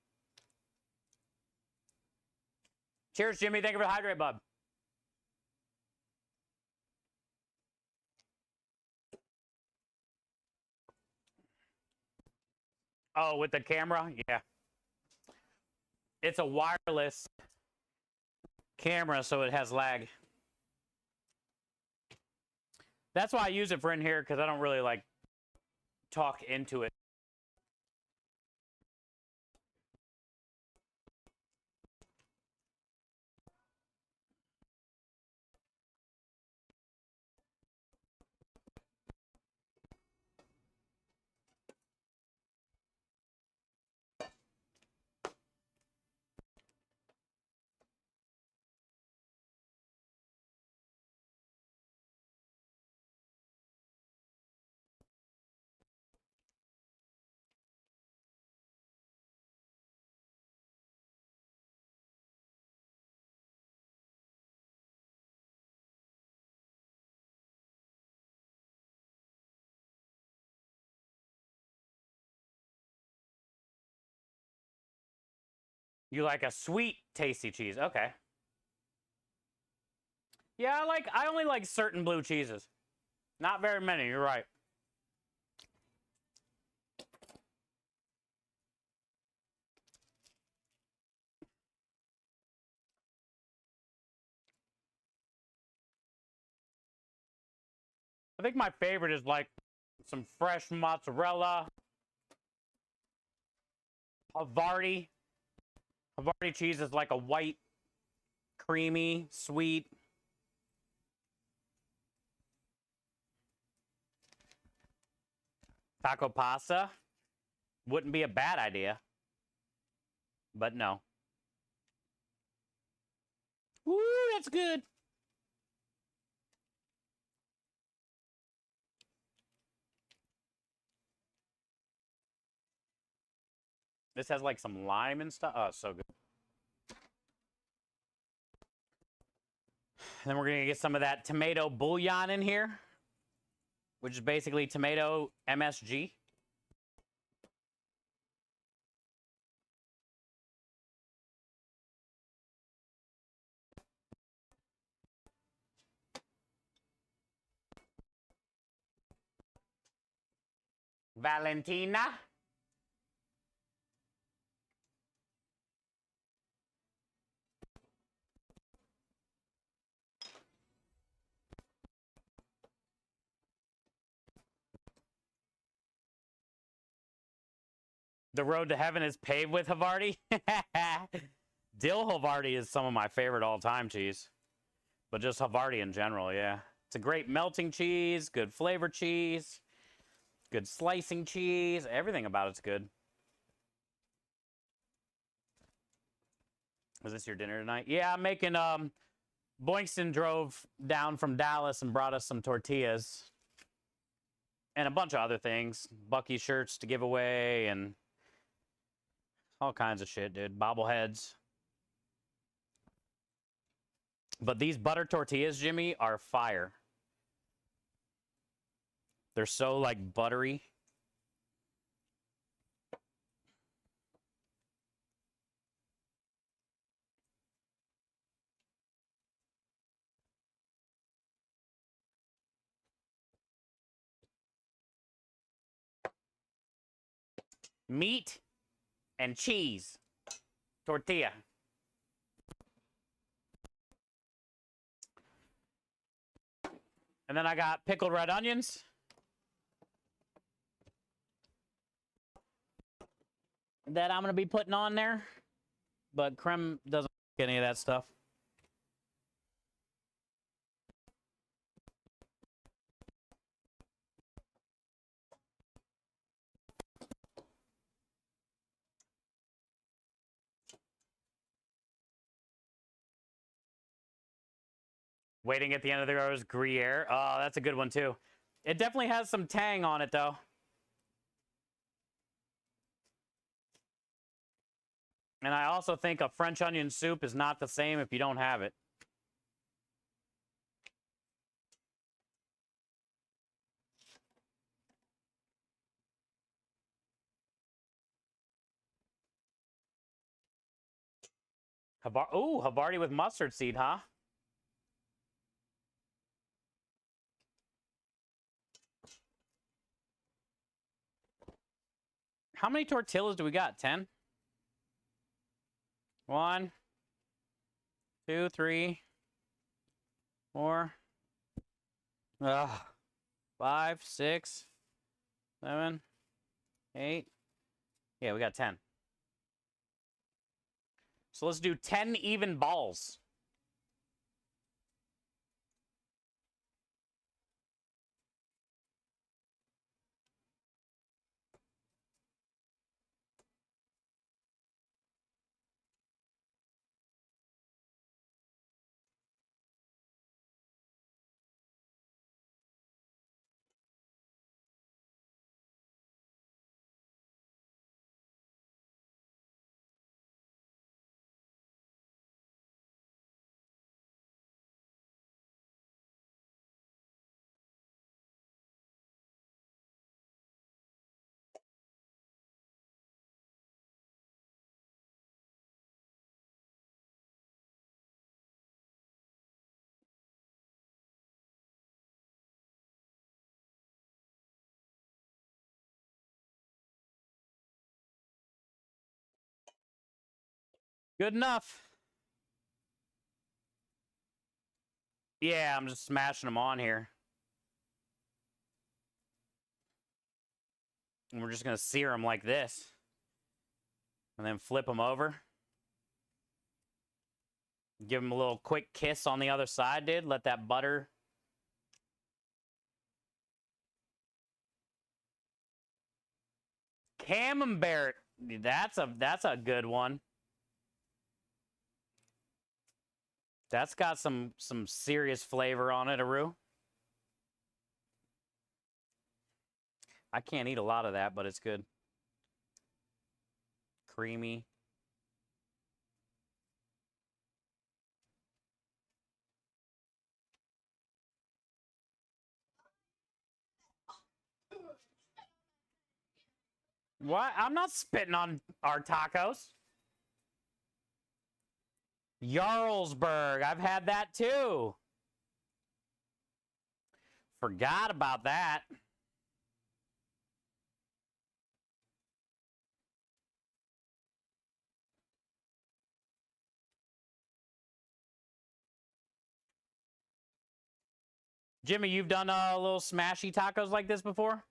Cheers, Jimmy. Thank you for the hydrate, bub. Oh, with the camera? Yeah. It's a wireless camera, so it has lag. That's why I use it for in here, because I don't really like talk into it. You like a sweet, tasty cheese. Okay. Yeah, I only like certain blue cheeses. Not very many, you're right. I think my favorite is like some fresh mozzarella, Havarti. Havarti cheese is like a white, creamy, sweet. Taco pasta wouldn't be a bad idea, but no. Woo, that's good. This has like some lime and stuff. Oh, it's so good. And then we're gonna get some of that tomato bouillon in here, which is basically tomato MSG. Valentina. The road to heaven is paved with Havarti. Dill Havarti is some of my favorite all-time cheese. But just Havarti in general, yeah. It's a great melting cheese, good flavor cheese, good slicing cheese. Everything about it's good. Is this your dinner tonight? Yeah, I'm making, Boynkston drove down from Dallas and brought us some tortillas. And a bunch of other things. Bucky shirts to give away and all kinds of shit, dude. Bobbleheads. But these butter tortillas, Jimmy, are fire. They're so, like, buttery. Meat and cheese. Tortilla. And then I got pickled red onions. That I'm going to be putting on there. But Creme doesn't like any of that stuff. Waiting at the end of the rose, Gruyere. Oh, that's a good one too. It definitely has some tang on it though. And I also think a French onion soup is not the same if you don't have it. Ooh, Havarti with mustard seed, huh? How many tortillas do we got? 10? 1, 2, 3, 4, 5, 6, 7, 8. Yeah, we got 10. So let's do 10 even balls. Good enough. Yeah, I'm just smashing them on here. And we're just going to sear them like this. And then flip them over. Give them a little quick kiss on the other side, dude. Let that butter... Camembert. That's a good one. That's got some serious flavor on it, Aru. I can't eat a lot of that, but it's good. Creamy. What? I'm not spitting on our tacos. Jarlsberg. I've had that too. Forgot about that. Jimmy, you've done little smashy tacos like this before?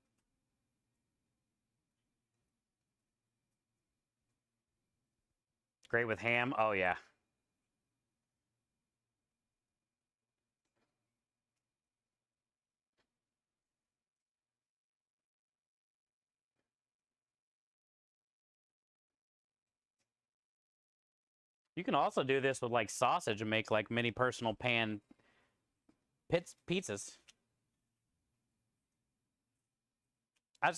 Great with ham. Oh, yeah. You can also do this with like sausage and make like mini personal pan pizzas.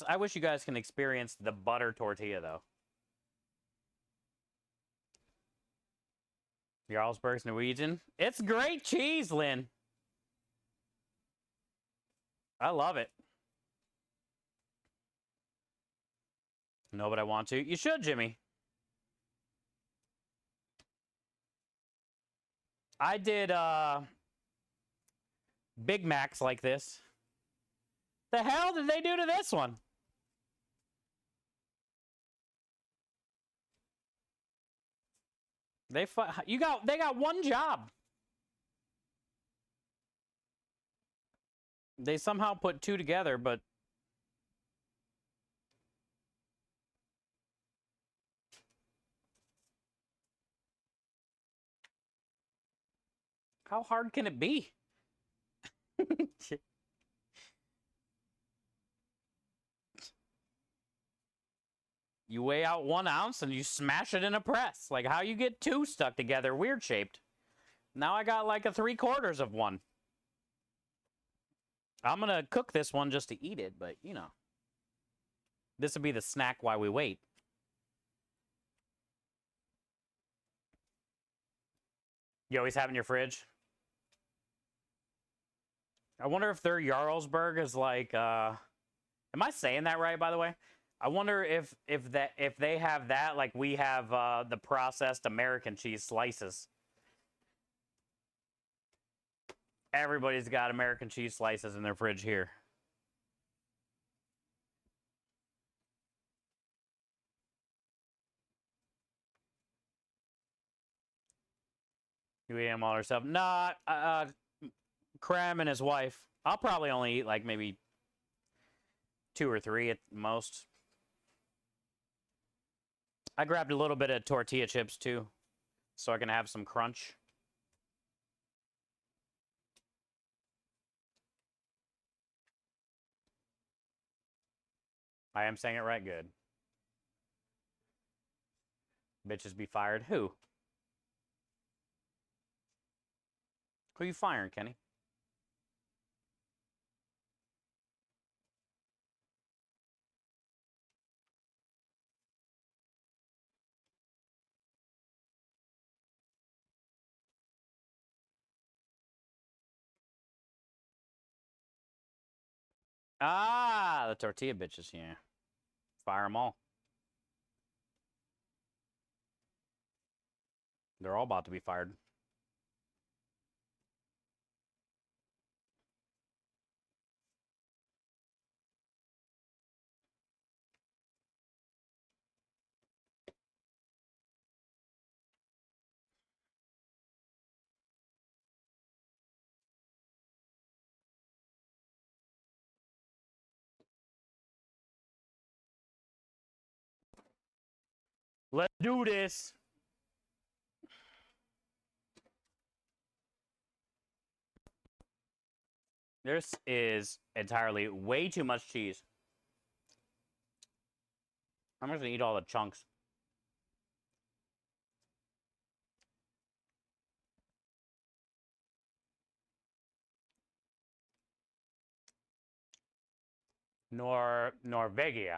I wish you guys can experience the butter tortilla though. Jarlsberg's Norwegian. It's great cheese, Lynn. I love it. No, but I want to. You should, Jimmy. I did Big Macs like this. The hell did they do to this one? They got one job. They somehow put two together, but how hard can it be? You weigh out 1 ounce and you smash it in a press. Like how you get two stuck together, weird shaped. Now I got like a 3/4 of one. I'm gonna cook this one just to eat it, but you know. This would be the snack while we wait. You always have in your fridge? I wonder if their Jarlsberg is like am I saying that right, by the way? I wonder if they have that like we have the processed American cheese slices. Everybody's got American cheese slices in their fridge here. You eat them all yourself? Nah, Krem and his wife. I'll probably only eat like maybe 2 or 3 at most. I grabbed a little bit of tortilla chips too, so I can have some crunch. I am saying it right, good. Bitches be fired. Who? Who you firing, Kenny? Ah, the tortilla bitches, yeah. Fire them all. They're all about to be fired. Let's do this. This is entirely way too much cheese. I'm just gonna eat all the chunks. Norvegia.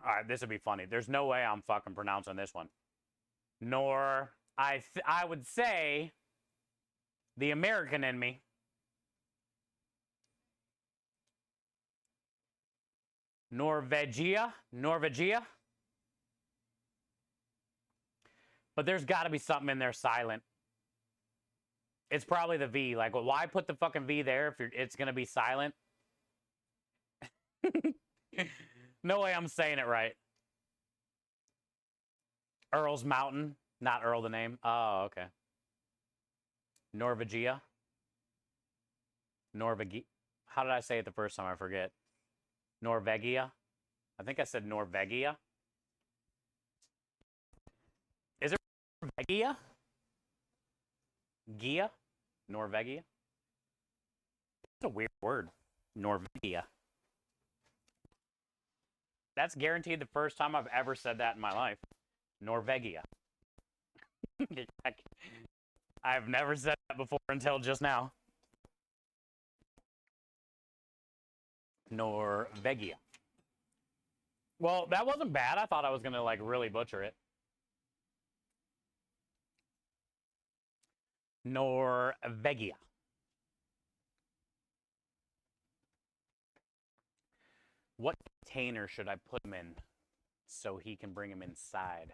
All right, this would be funny. There's no way I'm fucking pronouncing this one. I would say the American in me. Norvegia. But there's got to be something in there silent. It's probably the V. Like, well, why put the fucking V there if it's gonna be silent? No way I'm saying it right. Earl's Mountain. Not Earl the name. Oh, okay. Norvegia. How did I say it the first time? I forget. Norvegia. I think I said Norvegia. Is it Norvegia? Gia? Norvegia? It's a weird word. Norvegia. That's guaranteed the first time I've ever said that in my life. Norvegia. I've never said that before until just now. Norvegia. Well, that wasn't bad. I thought I was gonna like really butcher it. Norvegia. What container should I put him in so he can bring him inside?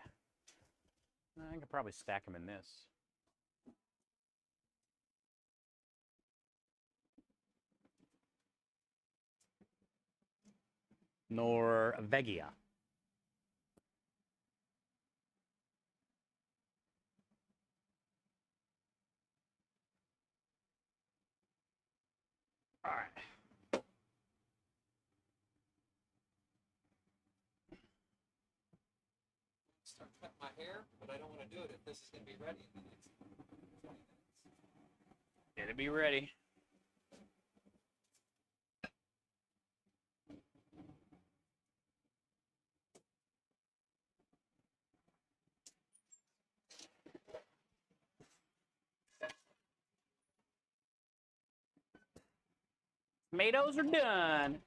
I could probably stack him in this. Norvegia. All right. Start cutting my hair, but I don't want to do it if this is going to be ready in the next 20 minutes. It'll be ready. Tomatoes are done.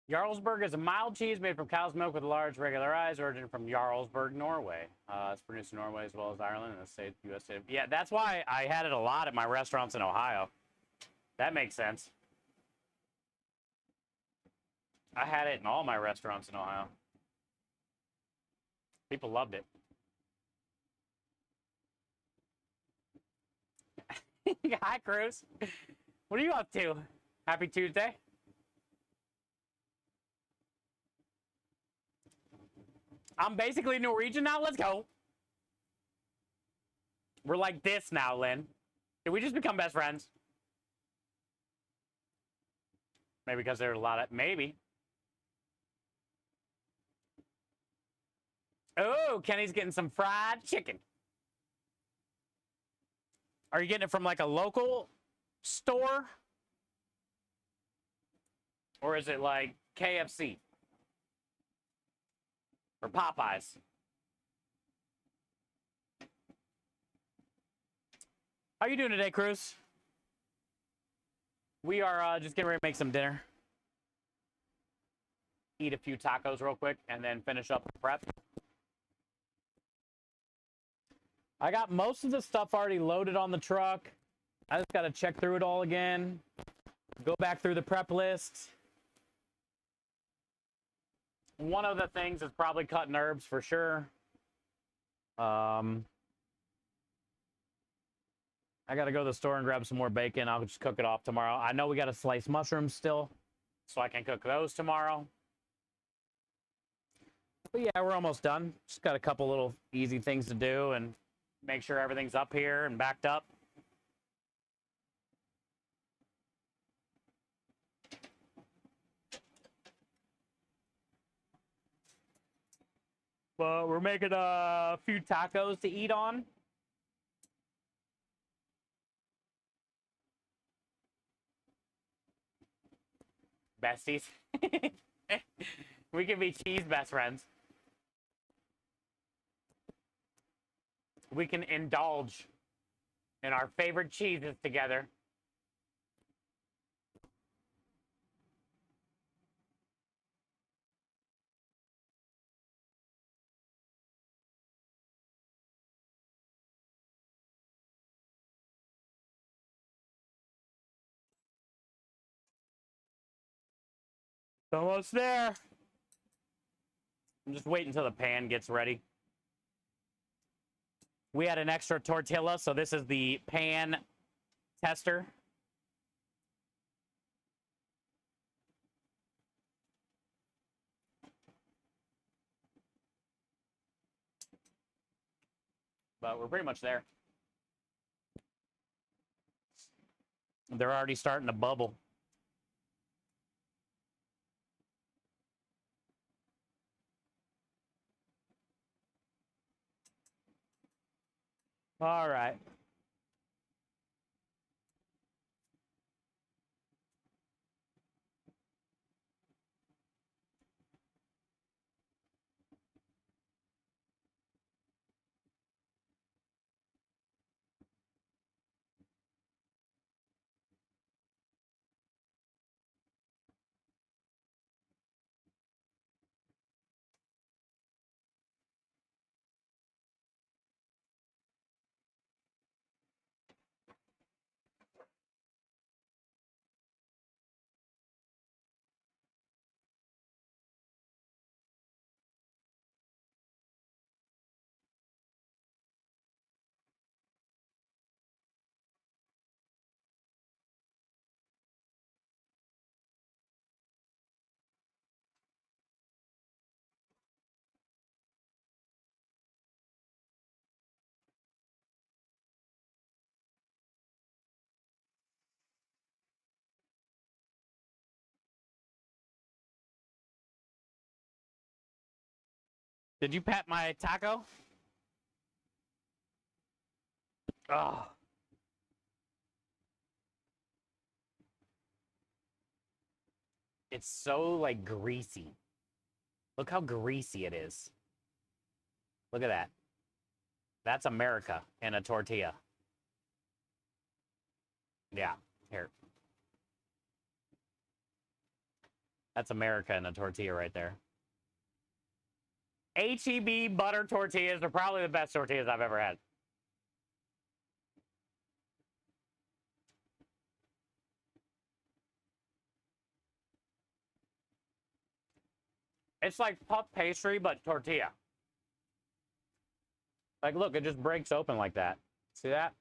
Jarlsberg is a mild cheese made from cow's milk with large regular eyes, originating from Jarlsberg, Norway. It's produced in Norway as well as Ireland and the state, U.S. state. Yeah, that's why I had it a lot at my restaurants in Ohio. That makes sense. I had it in all my restaurants in Ohio. People loved it. Hi, Cruz. What are you up to? Happy Tuesday. I'm basically Norwegian now. Let's go. We're like this now, Lynn. Did we just become best friends? Maybe because there's a lot of... Maybe. Oh, Kenny's getting some fried chicken. Are you getting it from like a local store? Or is it like KFC? Or Popeyes? How you doing today, Cruz? We are just getting ready to make some dinner. Eat a few tacos real quick and then finish up the prep. I got most of the stuff already loaded on the truck. I just got to check through it all again. Go back through the prep list. One of the things is probably cutting herbs for sure. I got to go to the store and grab some more bacon. I'll just cook it off tomorrow. I know we got to slice mushrooms still, so I can cook those tomorrow. But yeah, we're almost done. Just got a couple little easy things to do and make sure everything's up here and backed up. But we're making a few tacos to eat on. Besties. We can be cheese best friends. We can indulge in our favorite cheeses together. Almost there. I'm just waiting until the pan gets ready. We had an extra tortilla, so this is the pan tester. But we're pretty much there. They're already starting to bubble. All right. Did you pat my taco? Oh. It's so, like, greasy. Look how greasy it is. Look at that. That's America in a tortilla. Yeah, here. That's America in a tortilla right there. H-E-B butter tortillas are probably the best tortillas I've ever had. It's like puff pastry, but tortilla. Like, look, it just breaks open like that. See that?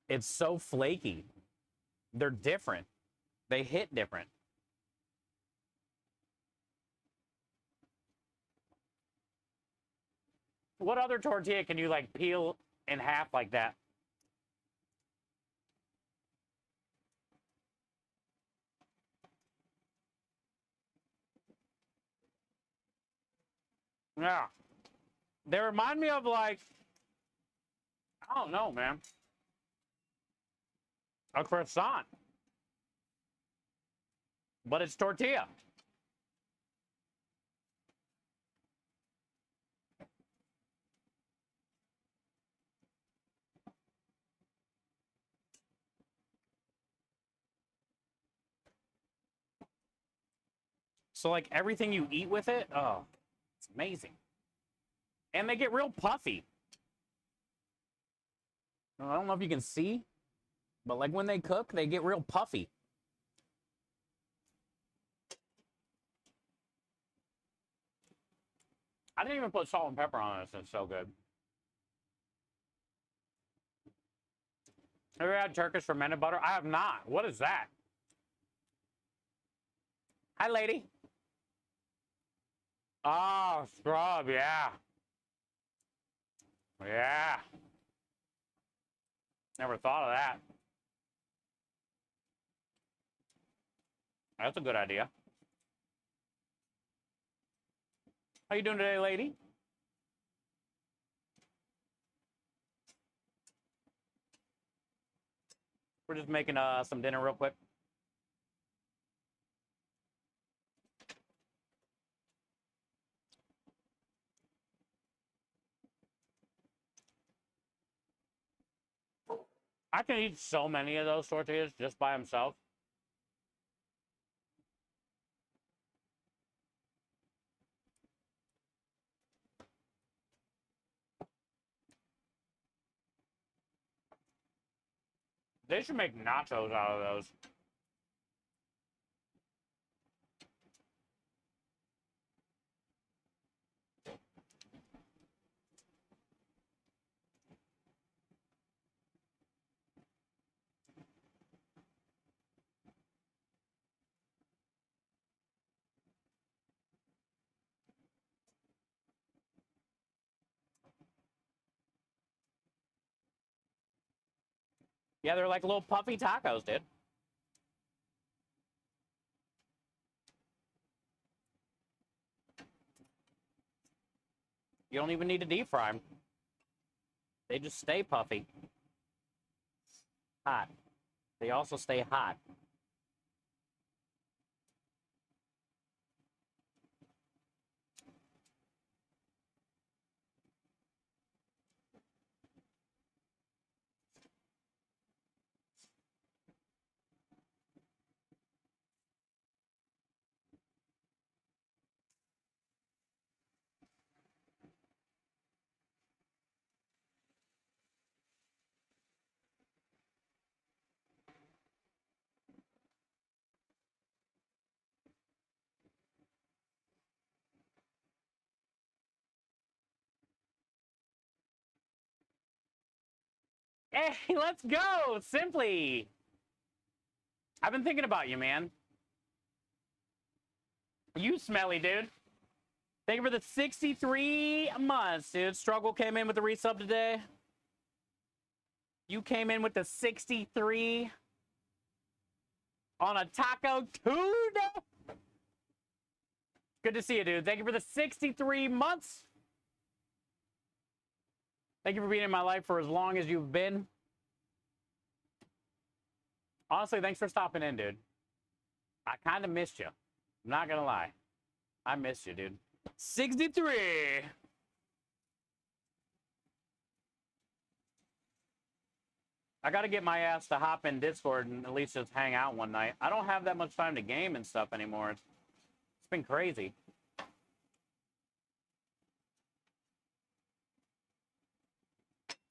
It's so flaky. They're different. They hit different. What other tortilla can you, like, peel in half like that? Yeah. They remind me of, like, I don't know, man. A croissant. But it's tortilla. So, like, everything you eat with it, oh, it's amazing. And they get real puffy. I don't know if you can see, but, like, when they cook, they get real puffy. I didn't even put salt and pepper on this. It's so good. Have you had Turkish fermented butter? I have not. What is that? Hi, lady. Oh, scrub, yeah. Yeah. Never thought of that. That's a good idea. How you doing today, lady? We're just making some dinner real quick. I can eat so many of those tortillas just by themselves. They should make nachos out of those. Yeah, they're like little puffy tacos, dude. You don't even need to deep fry them. They just stay puffy. Hot. They also stay hot. Hey, let's go! Simply! I've been thinking about you, man. You smelly, dude. Thank you for the 63 months, dude. Struggle came in with the resub today. You came in with the 63 on a Taco Tuesday. Good to see you, dude. Thank you for the 63 months. Thank you for being in my life for as long as you've been. Honestly, thanks for stopping in, dude. I kind of missed you. I'm not going to lie. I missed you, dude. 63. I got to get my ass to hop in Discord and at least just hang out one night. I don't have that much time to game and stuff anymore. It's been crazy.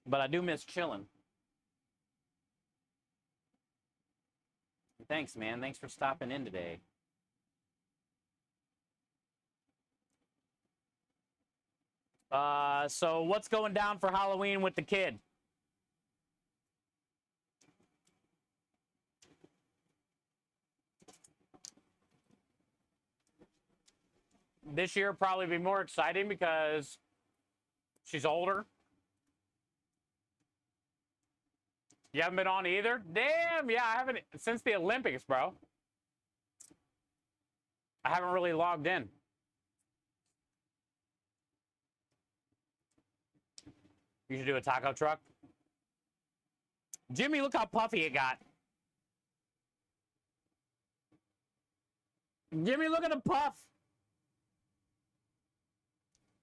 But I do miss chilling. Thanks, man. Thanks for stopping in today. So what's going down for Halloween with the kid? This year probably be more exciting because she's older. You haven't been on either? Damn, yeah, I haven't since the Olympics, bro. I haven't really logged in. You should do a taco truck. Jimmy, look how puffy it got. Jimmy, look at the puff.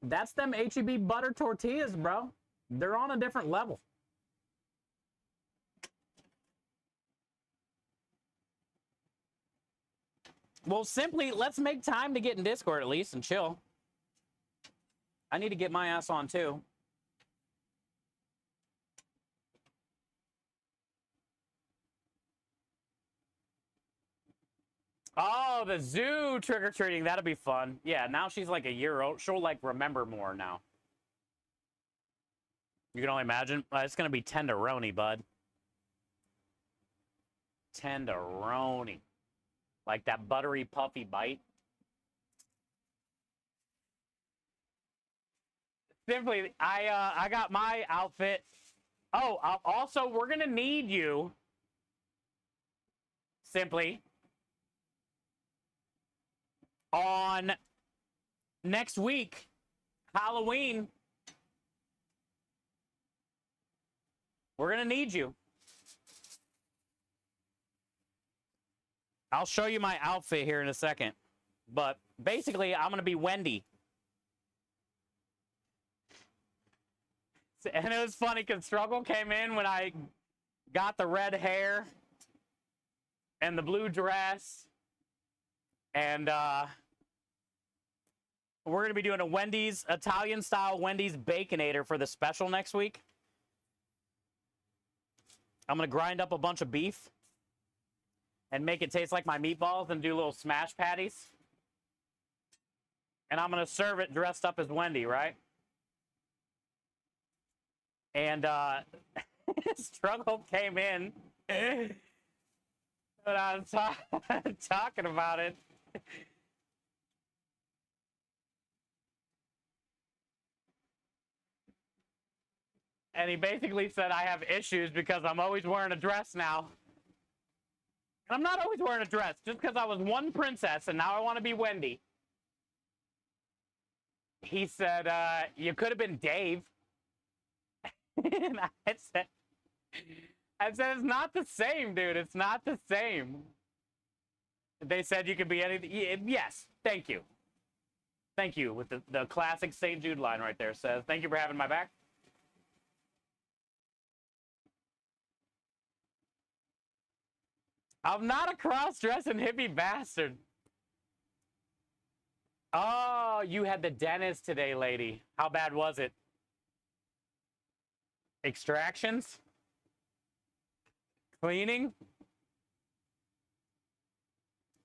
That's them H-E-B butter tortillas, bro. They're on a different level. Well, simply, let's make time to get in Discord at least and chill. I need to get my ass on too. Oh, the zoo trick-or-treating. That'll be fun. Yeah, now she's like a year old. She'll like remember more now. You can only imagine. It's going to be tenderoni, bud. Tenderoni. Like that buttery, puffy bite. Simply, I got my outfit. Oh, also, we're going to need you. Simply. On next week, Halloween, we're going to need you. I'll show you my outfit here in a second. But basically, I'm going to be Wendy. And it was funny because Struggle came in when I got the red hair and the blue dress. And we're going to be doing a Wendy's, Italian-style Wendy's Baconator for the special next week. I'm going to grind up a bunch of beef and make it taste like my meatballs and do little smash patties. And I'm going to serve it dressed up as Wendy, right? And Struggle came in and I was talking about it. And he basically said I have issues because I'm always wearing a dress now. And I'm not always wearing a dress, just because I was one princess and now I want to be Wendy. He said, you could have been Dave. And I said, it's not the same, dude. It's not the same. They said you could be anything. Yes, thank you. Thank you, with the classic St. Jude line right there says, thank you for having my back. I'm not a cross-dressing hippie bastard. Oh, you had the dentist today, lady. How bad was it? Extractions? Cleaning?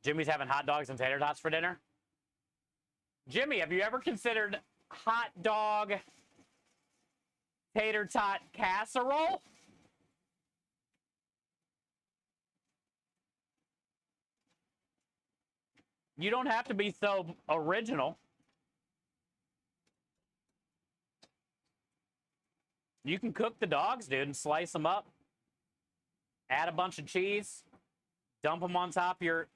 Jimmy's having hot dogs and tater tots for dinner? Jimmy, have you ever considered hot dog tater tot casserole? You don't have to be so original. You can cook the dogs, dude, and slice them up. Add a bunch of cheese. Dump them on top of your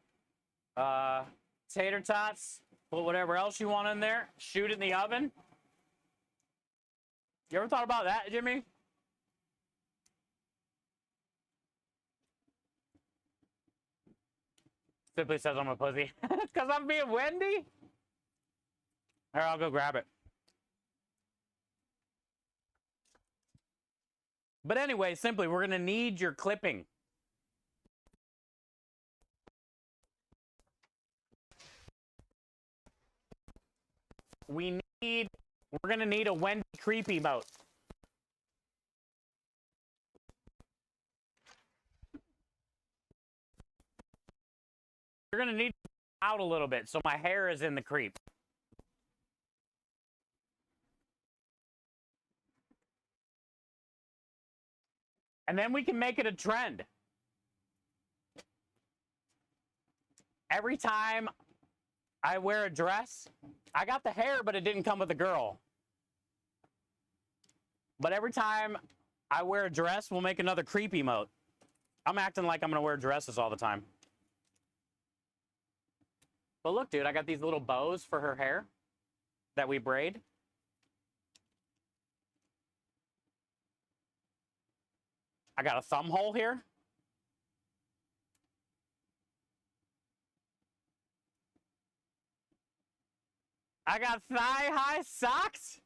tater tots. Put whatever else you want in there. Shoot it in the oven. You ever thought about that, Jimmy? Simply says I'm a pussy. Because I'm being Wendy? Here, I'll go grab it. But anyway, simply, we're going to need your clipping. We're going to need a Wendy creepy emote. You're going to need to out a little bit so my hair is in the creep. And then we can make it a trend. Every time I wear a dress, I got the hair, but it didn't come with a girl. But every time I wear a dress, we'll make another creepy emote. I'm acting like I'm going to wear dresses all the time. But look, dude, I got these little bows for her hair that we braid. I got a thumb hole here. I got thigh-high socks.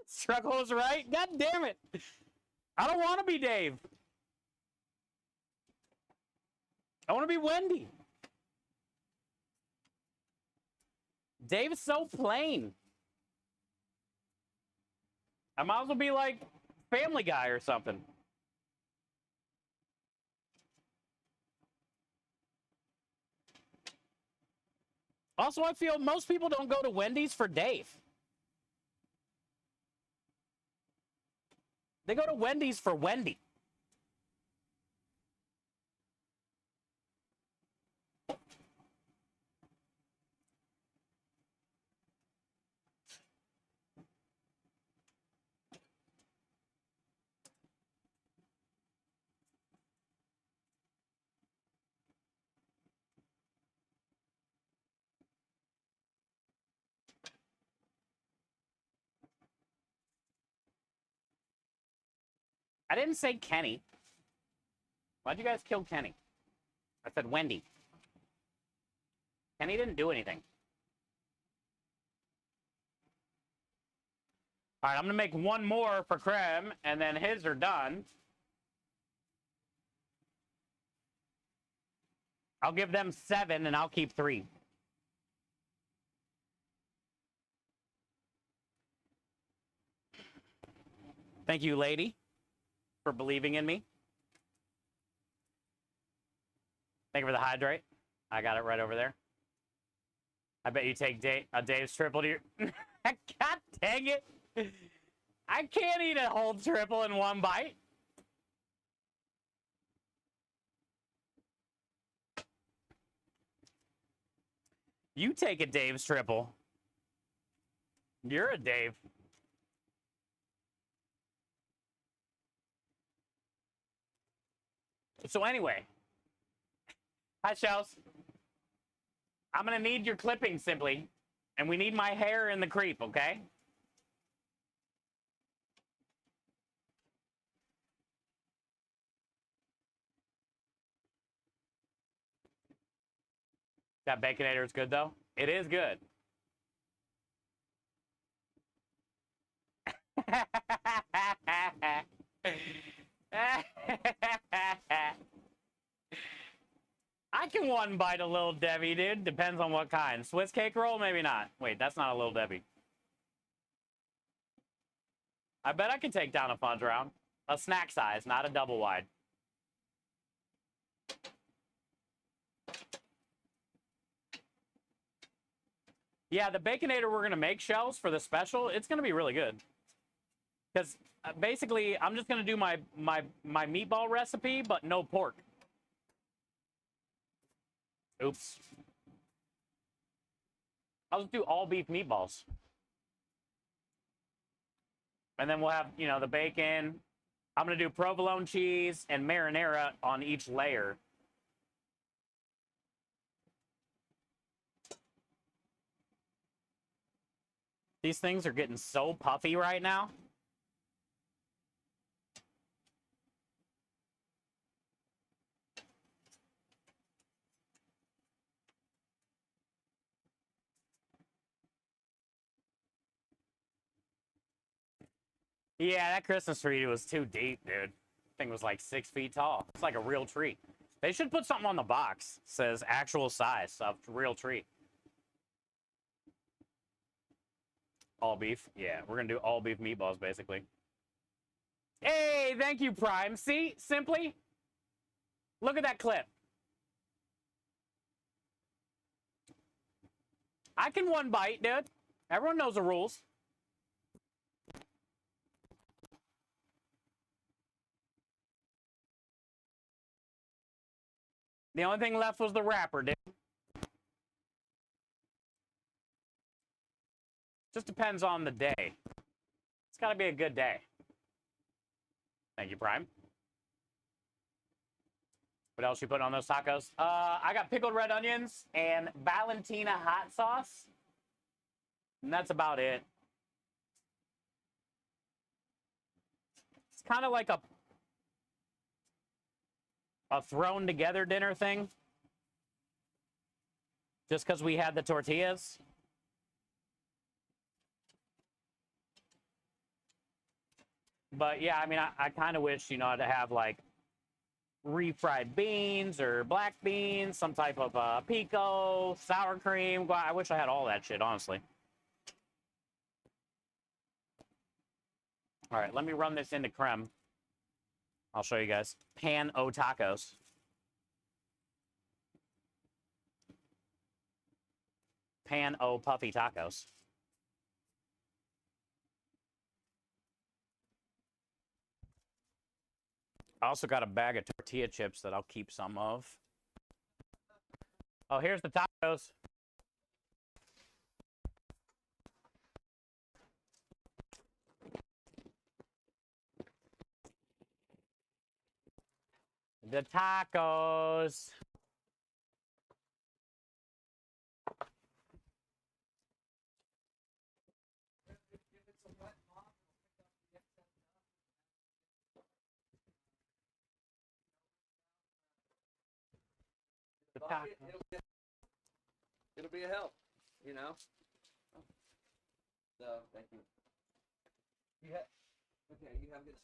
Struggle was right. God damn it. I don't want to be Dave. I want to be Wendy. Dave is so plain. I might as well be like Family Guy or something. Also, I feel most people don't go to Wendy's for Dave. They go to Wendy's for Wendy. I didn't say Kenny. Why'd you guys kill Kenny? I said Wendy. Kenny didn't do anything. All right, I'm going to make one more for Krem, and then his are done. I'll give them 7, and I'll keep 3. Thank you, lady, for believing in me. Thank you for the hydrate. I got it right over there. I bet you take Dave's triple to your... God dang it. I can't eat a whole triple in one bite. You take a Dave's triple. You're a Dave. So anyway. Hi, Shells. I'm going to need your clipping, simply. And we need my hair in the creep, okay? That Baconator is good, though. It is good. I can one bite a Little Debbie, dude. Depends on what kind. Swiss cake roll? Maybe not. Wait, that's not a Little Debbie. I bet I can take down a fudge round. A snack size, not a double wide. Yeah, the Baconator we're going to make, Shells, for the special, it's going to be really good. Because basically, I'm just gonna do my meatball recipe, but no pork. Oops. I'll just do all beef meatballs. And then we'll have, you know, the bacon. I'm gonna do provolone cheese and marinara on each layer. These things are getting so puffy right now. Yeah, that Christmas tree was too deep, dude. Thing was like 6 feet tall. It's like a real tree. They should put something on the box. It says actual size of real tree. All beef. Yeah, we're gonna do all beef meatballs basically. Hey, thank you, Prime. See, simply. Look at that clip. I can one bite, dude. Everyone knows the rules. The only thing left was the wrapper, dude. Just depends on the day. It's got to be a good day. Thank you, Prime. What else you put on those tacos? I got pickled red onions and Valentina hot sauce. And that's about it. It's kind of like a thrown together dinner thing. Just because we had the tortillas. But yeah, I mean, I kind of wish, you know, to have like refried beans or black beans, some type of pico, sour cream. I wish I had all that shit, honestly. All right, let me run this into creme. I'll show you guys. Pan o tacos. Pan o puffy tacos. I also got a bag of tortilla chips that I'll keep some of. Oh, here's the tacos. The tacos. The tacos. It'll be a help, you know. So thank you. Okay, you have this.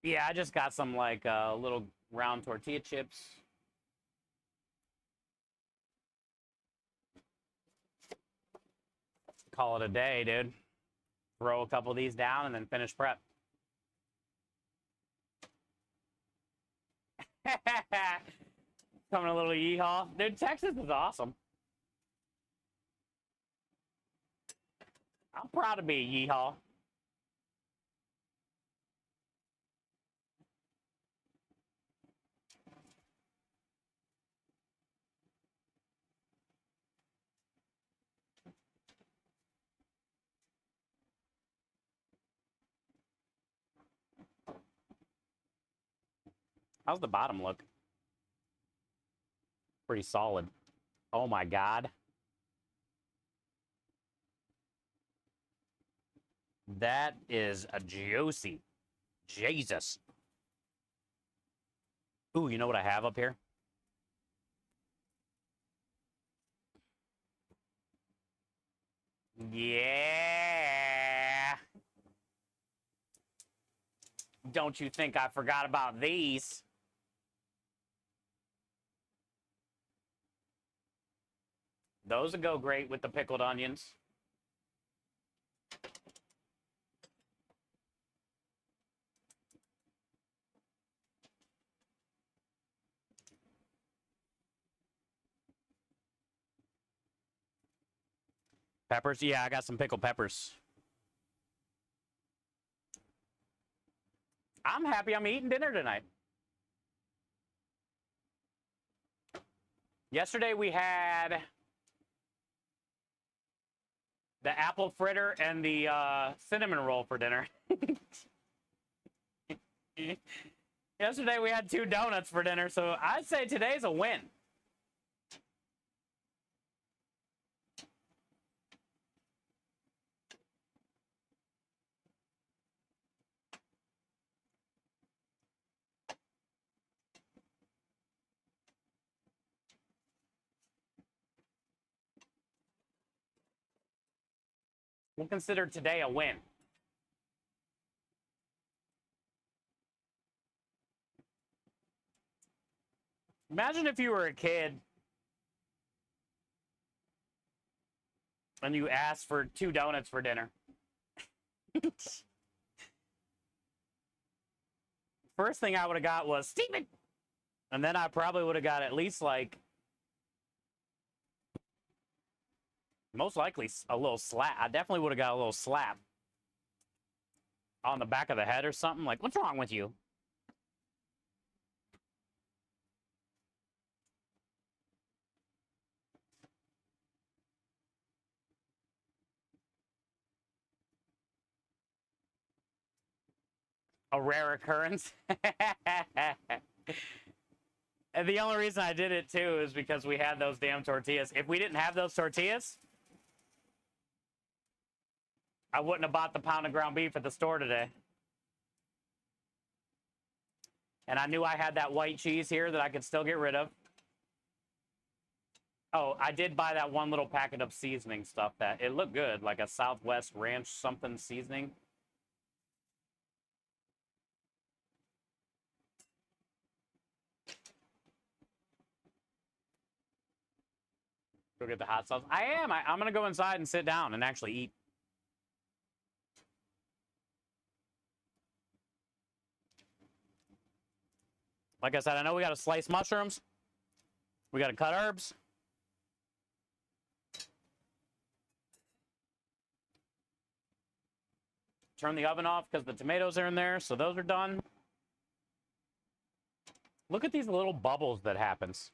Yeah, I just got some like little round tortilla chips. Call it a day, dude. Throw a couple of these down and then finish prep. Coming a little yeehaw. Dude, Texas is awesome. I'm proud to be a yeehaw. How's the bottom look? Pretty solid. Oh my God. That is a juicy. Jesus. Ooh, you know what I have up here? Yeah. Don't you think I forgot about these? Those would go great with the pickled onions. Peppers? Yeah, I got some pickled peppers. I'm happy I'm eating dinner tonight. Yesterday we had the apple fritter and the cinnamon roll for dinner. Yesterday we had 2 donuts for dinner, so I'd say today's a win. We'll consider today a win. Imagine if you were a kid and you asked for 2 donuts for dinner. First thing I would have got was Steven. And then I probably would have got at least like, most likely a little slap. I definitely would have got a little slap on the back of the head or something. Like, what's wrong with you? A rare occurrence. And the only reason I did it too is because we had those damn tortillas. If we didn't have those tortillas, I wouldn't have bought the pound of ground beef at the store today. And I knew I had that white cheese here that I could still get rid of. Oh, I did buy that one little packet of seasoning stuff that it looked good, like a Southwest Ranch something seasoning. Go get the hot sauce. I am. I'm going to go inside and sit down and actually eat. Like I said, I know we got to slice mushrooms. We got to cut herbs. Turn the oven off because the tomatoes are in there, so those are done. Look at these little bubbles that happens.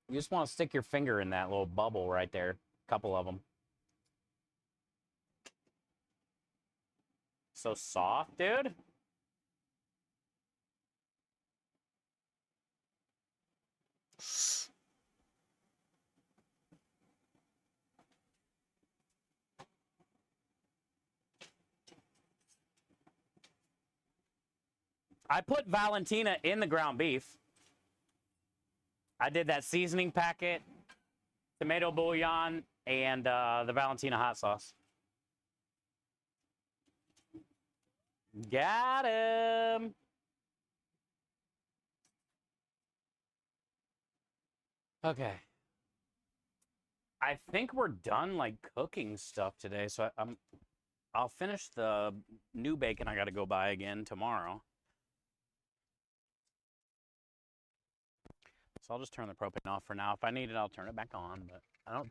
You just want to stick your finger in that little bubble right there. A couple of them. So soft, dude. I put Valentina in the ground beef. I did that seasoning packet, tomato bouillon, and the Valentina hot sauce. Got him. Okay. I think we're done like cooking stuff today, so I'll finish the new bacon I got to go buy again tomorrow. So I'll just turn the propane off for now. If I need it, I'll turn it back on, but I don't.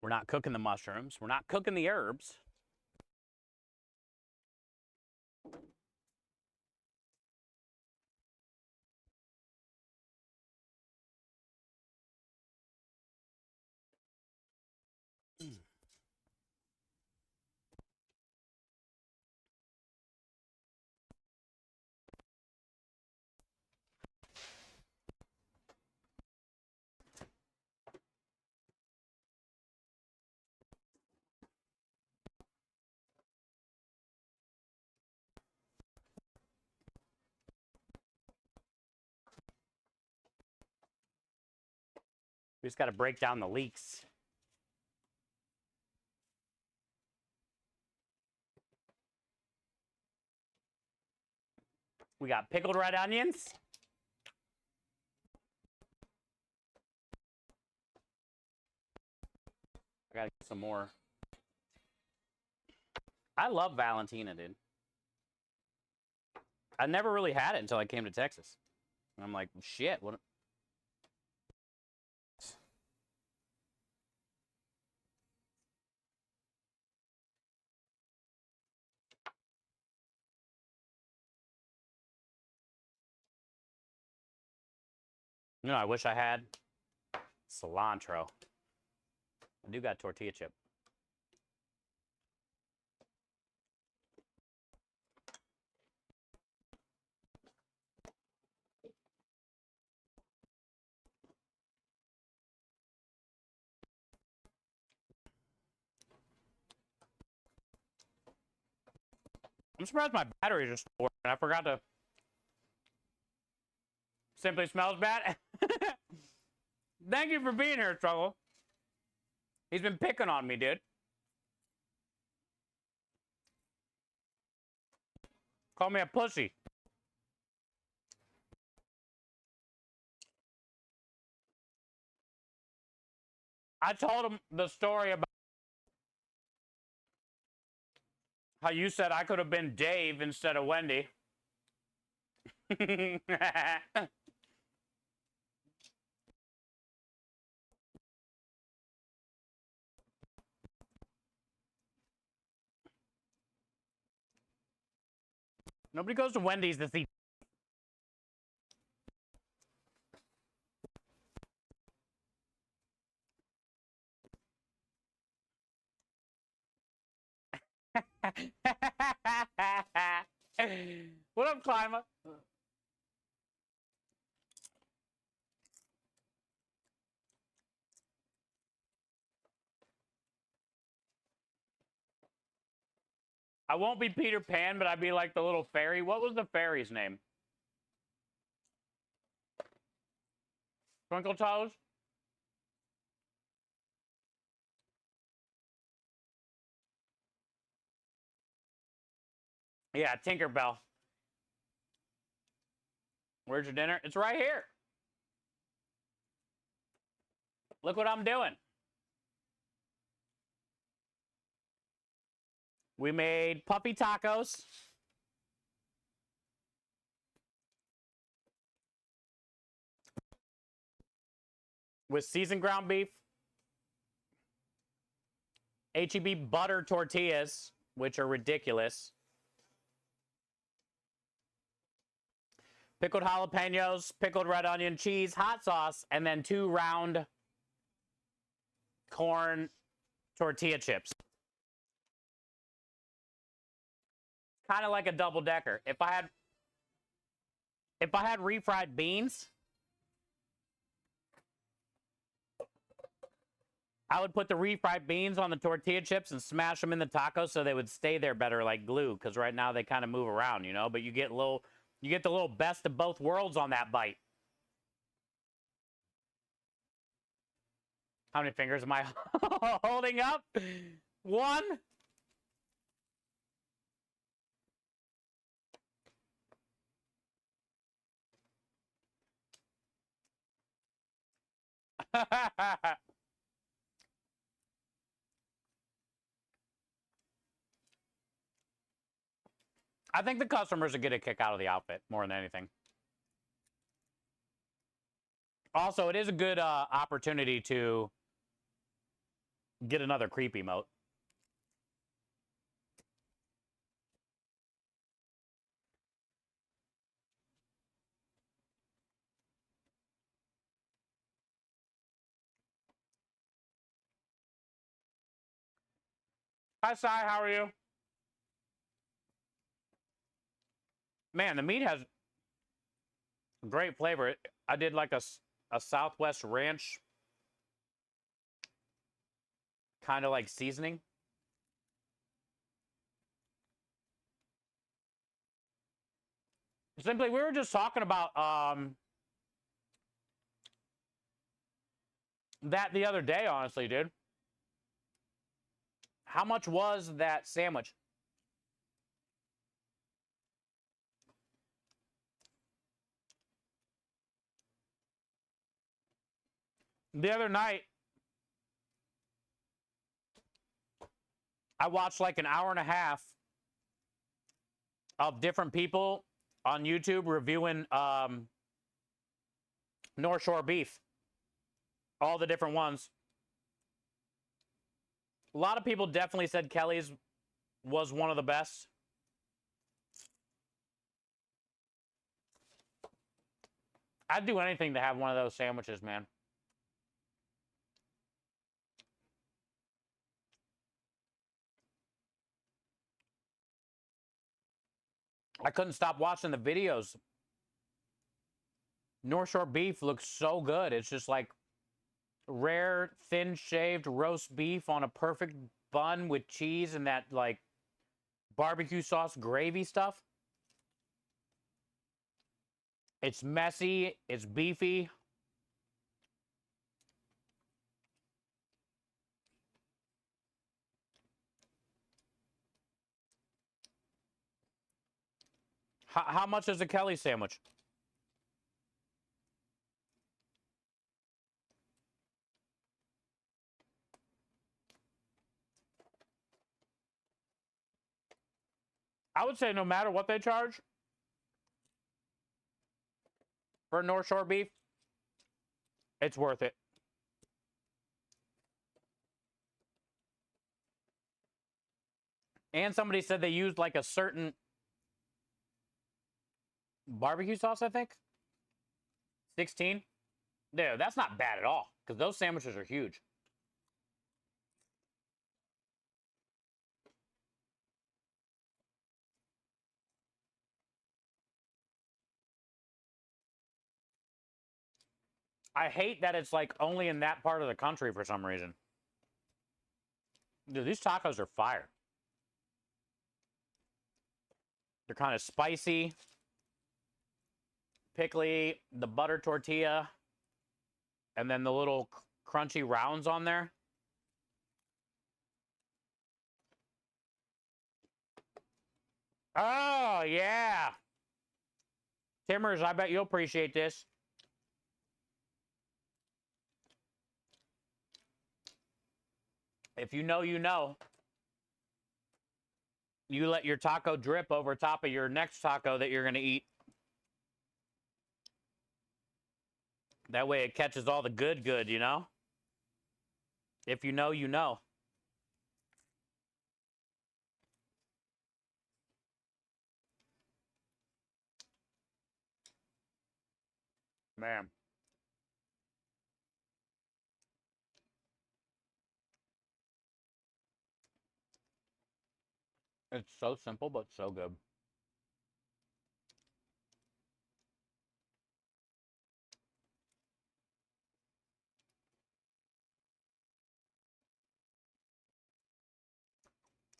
We're not cooking the mushrooms. We're not cooking the herbs. We just got to break down the leaks. We got pickled red onions. I got to get some more. I love Valentina, dude. I never really had it until I came to Texas. I'm like, shit, what? You know, I wish I had cilantro. I do got tortilla chip. I'm surprised my batteries are still working. I forgot to. Simply smells bad. Thank you for being here, Struggle. He's been picking on me, dude. Call me a pussy. I told him the story about how you said I could have been Dave instead of Wendy. Nobody goes to Wendy's to see. What up, Climber? I won't be Peter Pan, but I'd be like the little fairy. What was the fairy's name? Twinkle Toes? Yeah, Tinkerbell. Where's your dinner? It's right here. Look what I'm doing. We made puppy tacos. With seasoned ground beef. H-E-B butter tortillas, which are ridiculous. Pickled jalapenos, pickled red onion, cheese, hot sauce, and then 2 round corn tortilla chips. Kind of like a double decker. If I had refried beans, I would put the refried beans on the tortilla chips and smash them in the tacos so they would stay there better like glue, because right now they kind of move around, you know, but you get the little best of both worlds on that bite. How many fingers am I holding up? 1. I think the customers would get a kick out of the outfit more than anything. Also, it is a good opportunity to get another creep emote. Hi, Sai. How are you? Man, the meat has great flavor. I did like a Southwest ranch kind of like seasoning. Simply, we were just talking about that the other day, honestly, dude. How much was that sandwich? The other night, I watched like an hour and a half of different people on YouTube reviewing North Shore beef. All the different ones. A lot of people definitely said Kelly's was one of the best. I'd do anything to have one of those sandwiches, man. I couldn't stop watching the videos. North Shore beef looks so good. It's just like rare, thin shaved roast beef on a perfect bun with cheese and that like barbecue sauce gravy stuff. It's messy, it's beefy. How much is a Kelly sandwich? I would say no matter what they charge for North Shore beef, it's worth it. And somebody said they used like a certain barbecue sauce, I think. 16. Dude, that's not bad at all because those sandwiches are huge. I hate that it's like only in that part of the country for some reason. Dude, these tacos are fire. They're kind of spicy, pickly, the butter tortilla, and then the little crunchy rounds on there. Oh, yeah. Timmers, I bet you'll appreciate this. If you know, you know. You let your taco drip over top of your next taco that you're going to eat. That way it catches all the good, you know? If you know, you know. Man. It's so simple, but so good.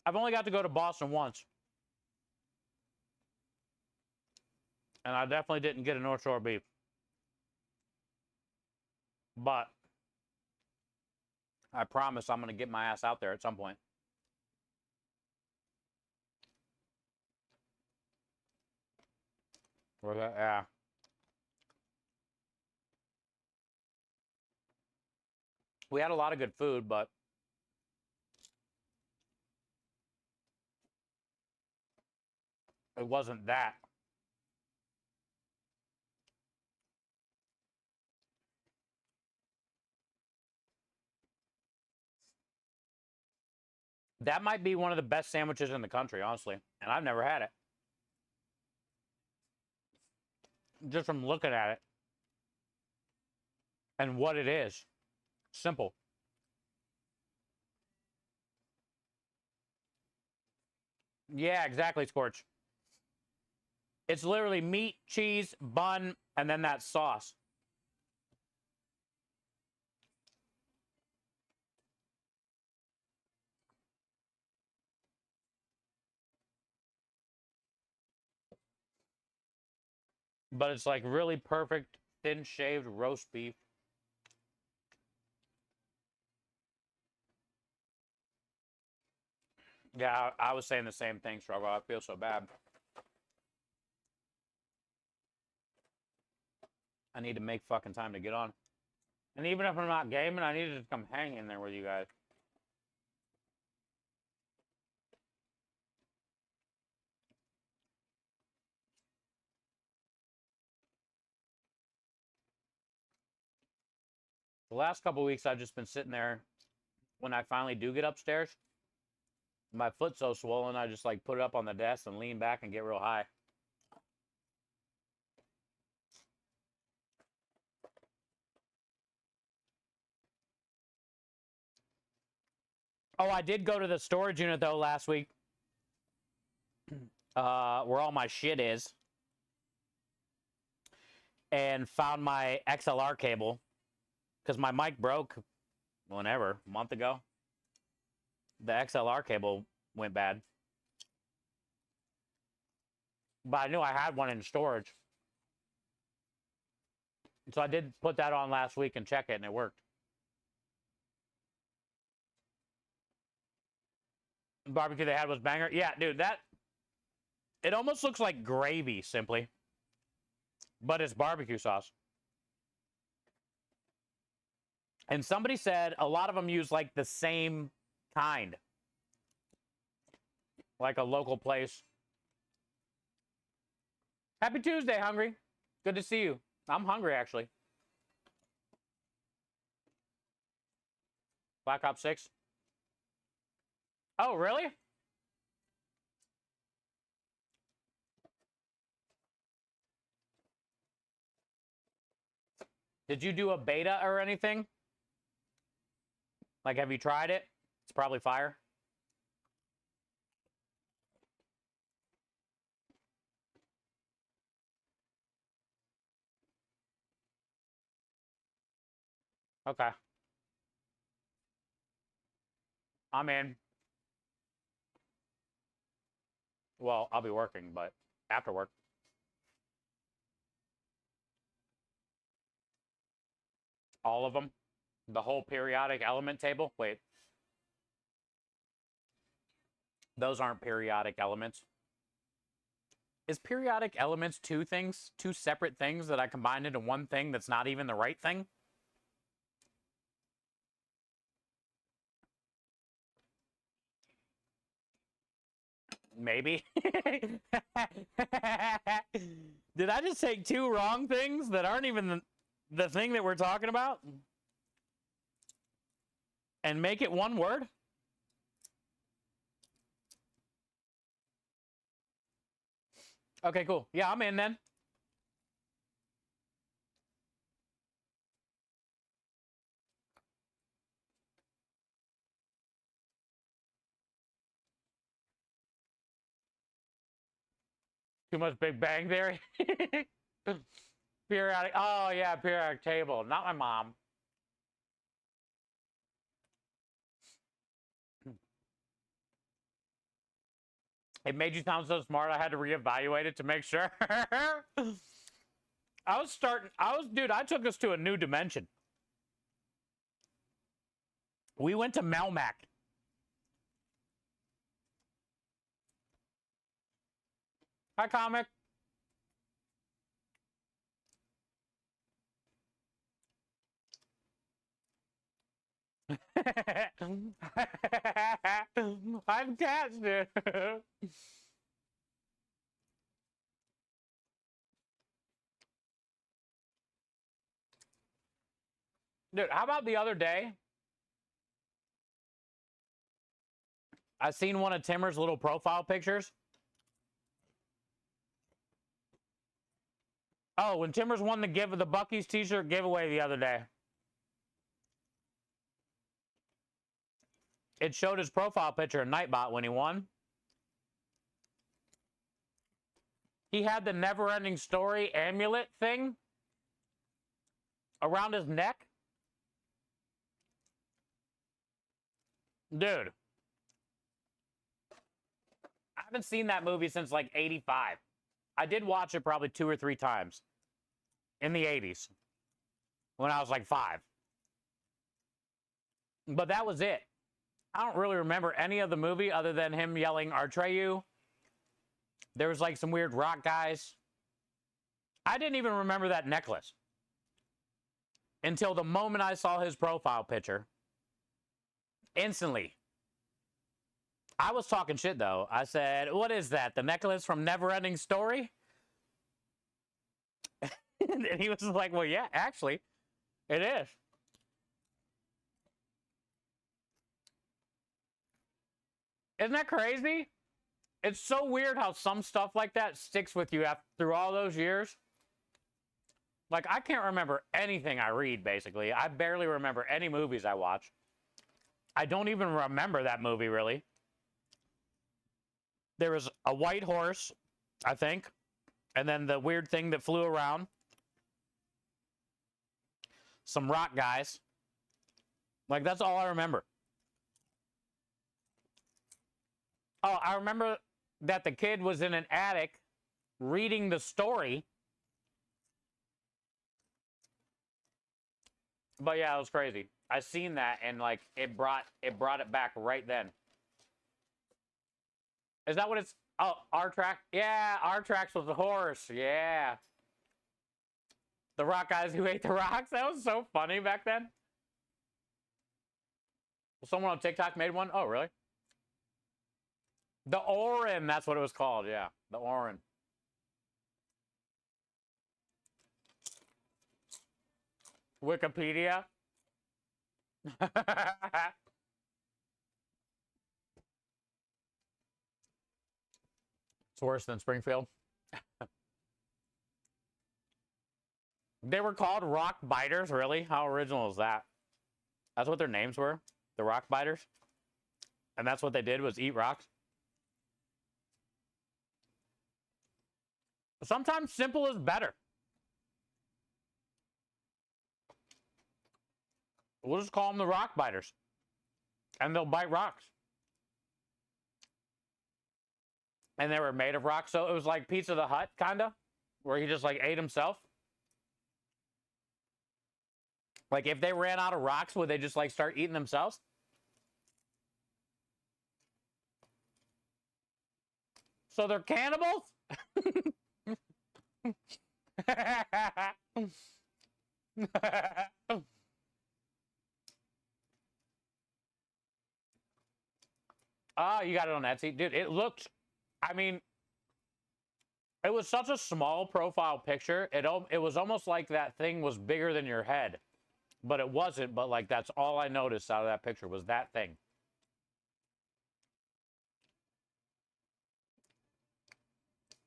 I've only got to go to Boston once. And I definitely didn't get a North Shore beef. But I promise I'm going to get my ass out there at some point. Where's that? Yeah. We had a lot of good food, but it wasn't that. That might be one of the best sandwiches in the country, honestly. And I've never had it. Just from looking at it. And what it is. Simple. Yeah, exactly, Scorch. It's literally meat, cheese, bun, and then that sauce. But it's like really perfect, thin shaved roast beef. Yeah, I was saying the same thing, Struggle. I feel so bad. I need to make fucking time to get on. And even if I'm not gaming, I need to just come hang in there with you guys. The last couple weeks, I've just been sitting there. When I finally do get upstairs, my foot's so swollen, I just like put it up on the desk and lean back and get real high. Oh, I did go to the storage unit though last week, where all my shit is, and found my XLR cable because my mic broke whenever, a month ago. The XLR cable went bad, but I knew I had one in storage, so I did put that on last week and check it, and it worked. Barbecue they had was banger. Yeah, dude, that it almost looks like gravy simply, but it's barbecue sauce. And somebody said a lot of them use like the same kind, like a local place. Happy Tuesday, Hungry. Good to see you. I'm hungry actually. Black Ops 6. Oh, really? Did you do a beta or anything? Like, have you tried it? It's probably fire. Okay. I'm in. Well, I'll be working, but after work. All of them? The whole periodic element table? Wait. Those aren't periodic elements. Is periodic elements two things? Two separate things that I combined into one thing that's not even the right thing? Maybe. Did I just take two wrong things that aren't even the thing that we're talking about? And make it one word? Okay, cool. Yeah, I'm in then. Too much Big Bang Theory? Periodic. Oh, yeah, periodic table. Not my mom. It made you sound so smart, I had to reevaluate it to make sure. Dude, I took us to a new dimension. We went to Melmac. Hi, comic. I'm cats, dude. Dude, how about the other day? I seen one of Timmer's little profile pictures. Oh, when Timbers won the Buc-ee's t-shirt giveaway the other day. It showed his profile picture in Nightbot when he won. He had the Never-Ending Story amulet thing around his neck. Dude. I haven't seen that movie since like 85. I did watch it probably 2 or 3 times in the 80s when I was like 5. But that was it. I don't really remember any of the movie other than him yelling Atreyu. There was like some weird rock guys. I didn't even remember that necklace until the moment I saw his profile picture. Instantly. I was talking shit though. I said, what is that? The necklace from Never-Ending Story? And he was like, well, yeah, actually, it is. Isn't that crazy? It's so weird how some stuff like that sticks with you after, through all those years. Like, I can't remember anything I read, basically. I barely remember any movies I watch. I don't even remember that movie, really. There was a white horse, I think, and then the weird thing that flew around. Some rock guys. Like, that's all I remember. Oh, I remember that the kid was in an attic reading the story. But yeah, it was crazy. I seen that and like it brought it back right then. Is that what it's? Oh, R-Track. Yeah, R-Trax was the horse. Yeah. The rock guys who ate the rocks. That was so funny back then. Someone on TikTok made one. Oh, really? The Orin. That's what it was called. Yeah, the Orin. Wikipedia. It's worse than Springfield. They were called rock biters, really? How original is that? That's what their names were, the rock biters. And that's what they did, was eat rocks. Sometimes simple is better. We'll just call them the rock biters. And they'll bite rocks. And they were made of rocks, so it was like Pizza the Hut, kind of, where he just like ate himself. Like, if they ran out of rocks, would they just like start eating themselves? So they're cannibals? Ah, you got it on Etsy. Dude, it looked, I mean, it was such a small profile picture. It was almost like that thing was bigger than your head. But it wasn't, but like that's all I noticed out of that picture was that thing.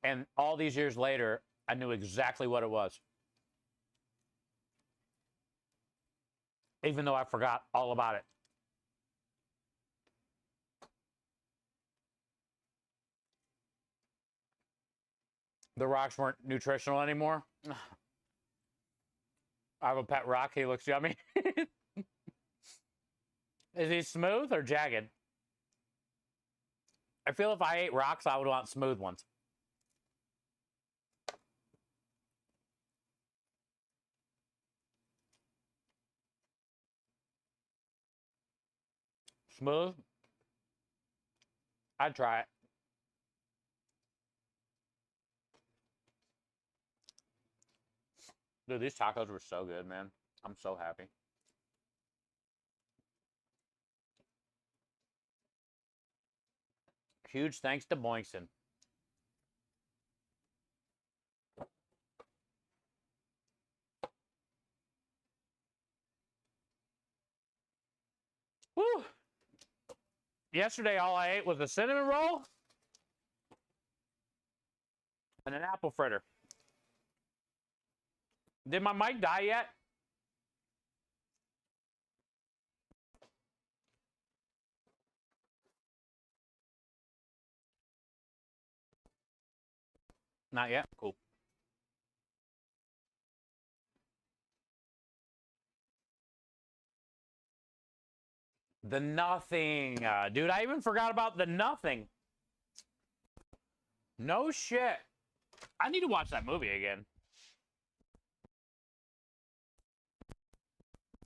And all these years later, I knew exactly what it was. Even though I forgot all about it. The rocks weren't nutritional anymore. I have a pet rock. He looks yummy. Is he smooth or jagged? I feel if I ate rocks, I would want smooth ones. Smooth? I'd try it. Dude, these tacos were so good, man. I'm so happy. Huge thanks to Boinkston. Woo! Yesterday, all I ate was a cinnamon roll and an apple fritter. Did my mic die yet? Not yet. Cool. The Nothing. Dude, I even forgot about The Nothing. No shit. I need to watch that movie again.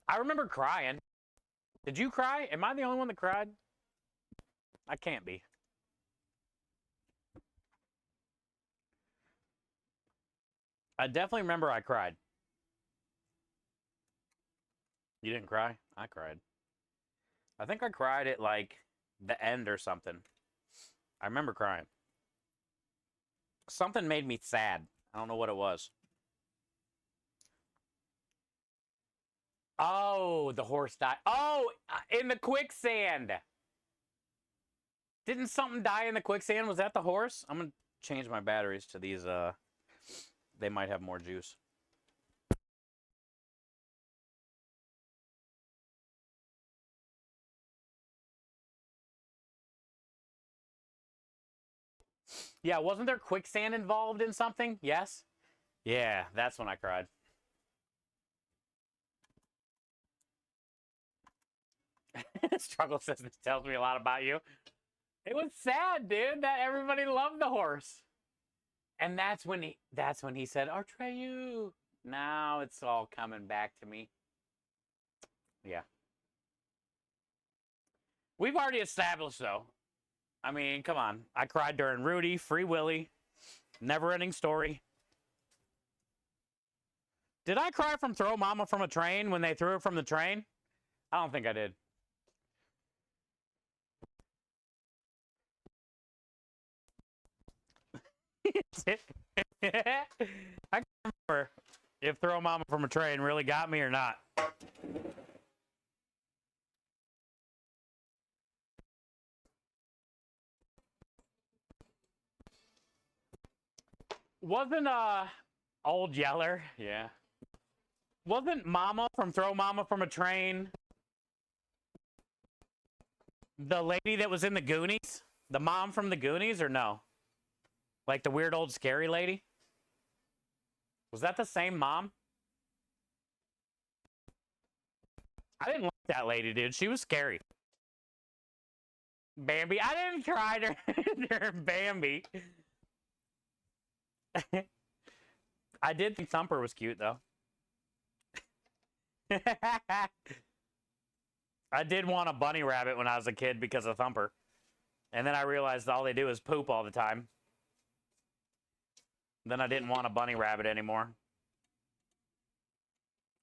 I remember crying. Did you cry? Am I the only one that cried? I can't be. I definitely remember I cried. You didn't cry? I cried. I think I cried at like the end or something. I remember crying. Something made me sad. I don't know what it was. Oh, the horse died. Oh, in the quicksand. Didn't something die in the quicksand? Was that the horse? I'm gonna change my batteries to these. They might have more juice. Yeah, wasn't there quicksand involved in something? Yes? Yeah, that's when I cried. Struggle says this tells me a lot about you. It was sad, dude, that everybody loved the horse. And that's when he said, Atreyu. Now it's all coming back to me. Yeah. We've already established, though. I mean, come on. I cried during Rudy, Free Willy, Never Ending Story. Did I cry from Throw Mama from a Train when they threw her from the train? I don't think I did. I can't remember if Throw Mama from a Train really got me or not. Wasn't Old Yeller? Yeah. Wasn't Mama from Throw Mama from a Train the lady that was in the Goonies? The mom from the Goonies, or no? Like the weird old scary lady? Was that the same mom? I didn't like that lady, dude. She was scary. Bambi. I didn't cry during Bambi. I did think Thumper was cute, though. I did want a bunny rabbit when I was a kid because of Thumper. And then I realized all they do is poop all the time. Then I didn't want a bunny rabbit anymore.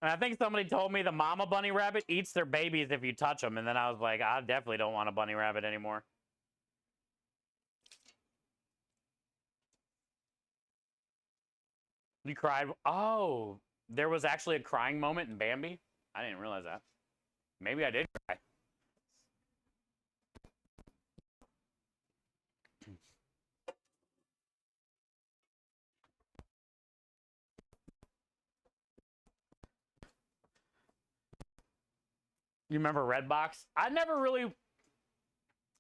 And I think somebody told me the mama bunny rabbit eats their babies if you touch them. And then I was like, I definitely don't want a bunny rabbit anymore. You cried? Oh, there was actually a crying moment in Bambi? I didn't realize that. Maybe I did cry. You remember Redbox? I never really...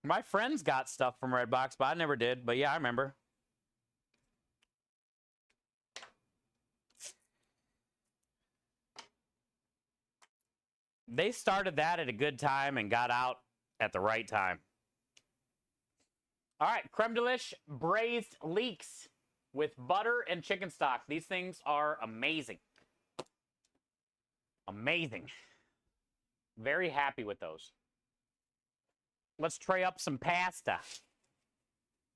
My friends got stuff from Redbox, but I never did. But yeah, I remember. They started that at a good time and got out at the right time. All right, creme delish braised leeks with butter and chicken stock. These things are amazing. Amazing. Very happy with those. Let's tray up some pasta.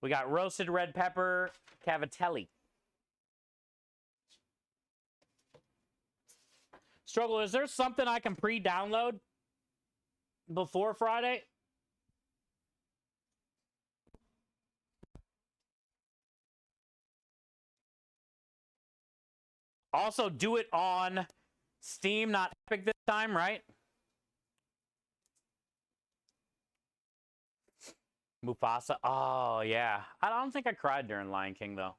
We got roasted red pepper cavatelli. Struggle, is there something I can pre-download before Friday? Also, do it on Steam, not Epic this time, right? Mufasa. Oh, yeah. I don't think I cried during Lion King, though.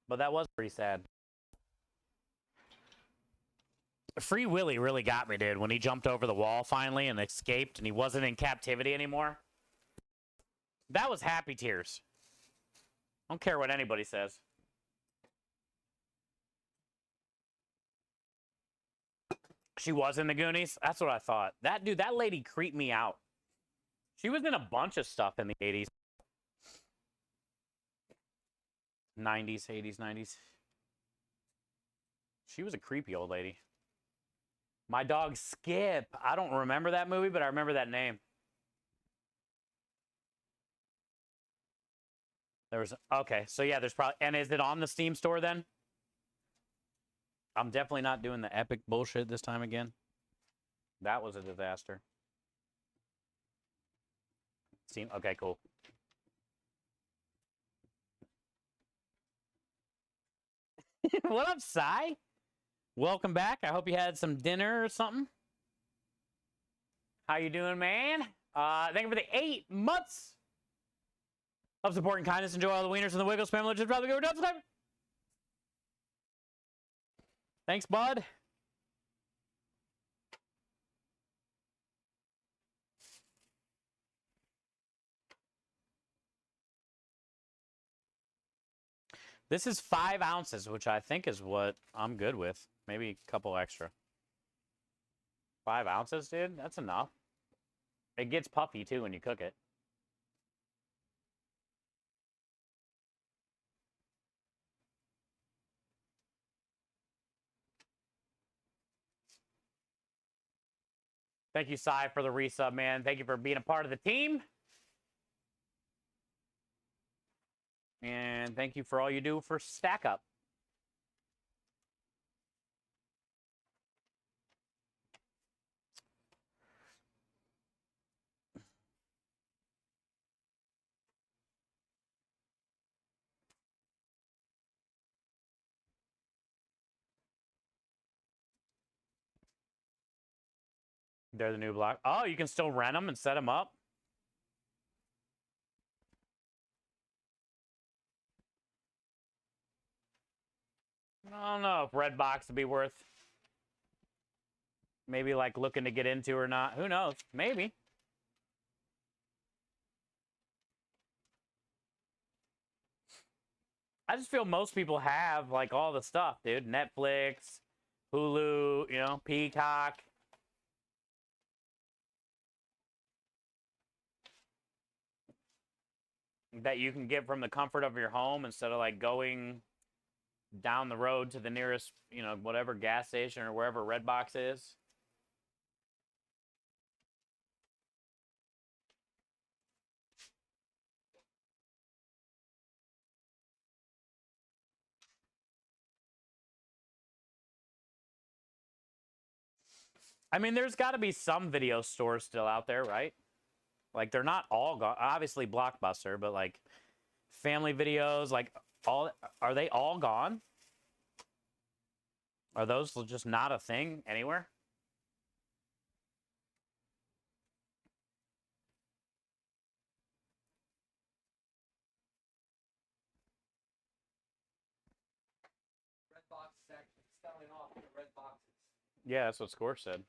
But that was pretty sad. Free Willy really got me, dude, when he jumped over the wall finally and escaped and he wasn't in captivity anymore. That was happy tears. I don't care what anybody says. She was in the Goonies? That's what I thought. That dude, that lady creeped me out. She was in a bunch of stuff in the 80s. 90s, 80s, 90s. She was a creepy old lady. My dog Skip. I don't remember that movie, but I remember that name. There was... Okay, so yeah, there's probably... And is it on the Steam store then? I'm definitely not doing the Epic bullshit this time again. That was a disaster. Steam... Okay, cool. What up, Sai? Welcome back. I hope you had some dinner or something. How you doing, man? Thank you for the 8 months. Love, support, and kindness. Enjoy all the wieners and the wiggles. Spam legends. Probably go down time. Thanks, bud. This is 5 ounces, which I think is what I'm good with. Maybe a couple extra. 5 ounces, dude? That's enough. It gets puffy, too, when you cook it. Thank you, Sai, for the resub, man. Thank you for being a part of the team. And thank you for all you do for Stack Up. They're the new block. Oh, you can still rent them and set them up? I don't know if Redbox would be worth maybe like looking to get into or not. Who knows? Maybe. I just feel most people have like all the stuff, dude. Netflix, Hulu, you know, Peacock. That you can get from the comfort of your home instead of like going down the road to the nearest, you know, whatever gas station or wherever Redbox is. I mean, there's got to be some video stores still out there, right? Like, they're not all gone. Obviously, Blockbuster, but like family videos, like all, are they all gone? Are those just not a thing anywhere? Redbox is actually selling off the red boxes. Yeah, that's what Scorch said.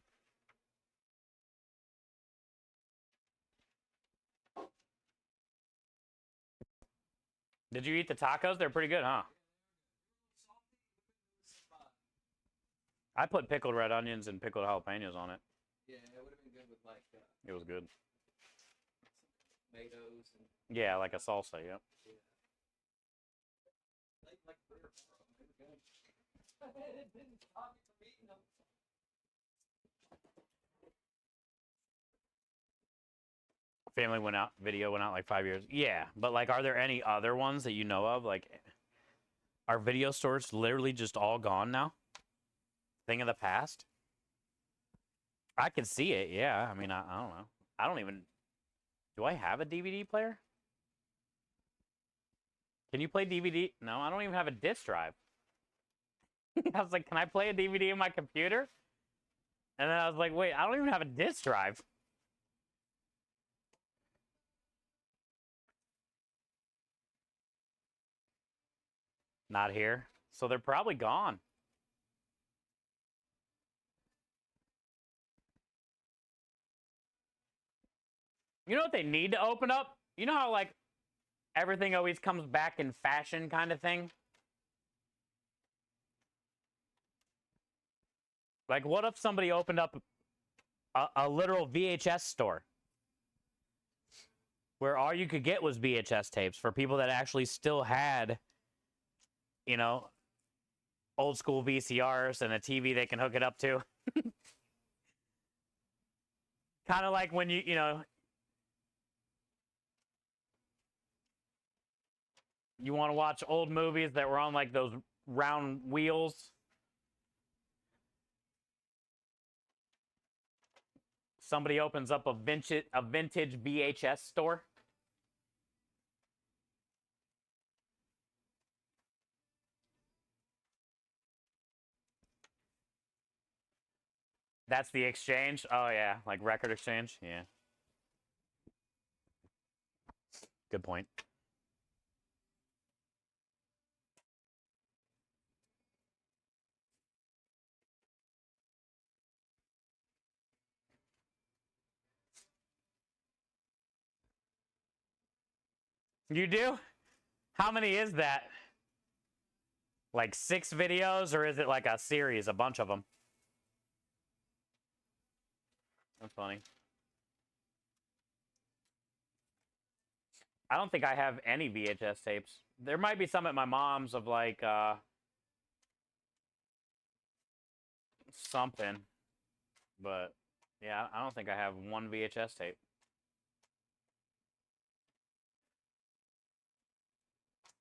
Did you eat the tacos? They're pretty good, huh? I put pickled red onions and pickled jalapenos on it. Yeah, it would have been good with like It was good. tomatoes and Yeah, like a salsa, yeah. like 3 or 4 of them. They were good. It didn't stop me from eating them. Family video went out like 5 years. Yeah, but like, are there any other ones that you know of? Like, are video stores literally just all gone now? Thing of the past? I can see it, yeah. I mean, I don't know. I don't even... Do I have a DVD player? Can you play DVD? No, I don't even have a disc drive. I was like, can I play a DVD in my computer? And then I was like, wait, I don't even have a disc drive. Not here. So they're probably gone. You know what they need to open up? You know how, like, everything always comes back in fashion kind of thing? Like, what if somebody opened up a literal VHS store? Where all you could get was VHS tapes for people that actually still had, you know, old school VCRs and a TV they can hook it up to. Kind of like when you know, you want to watch old movies that were on like those round wheels. Somebody opens up a vintage VHS store. That's the exchange? Oh, yeah. Like record exchange? Yeah. Good point. You do? How many is that? Like 6 videos, or is it like a series, a bunch of them? That's funny. I don't think I have any VHS tapes. There might be some at my mom's of like something, but yeah, I don't think I have one VHS tape.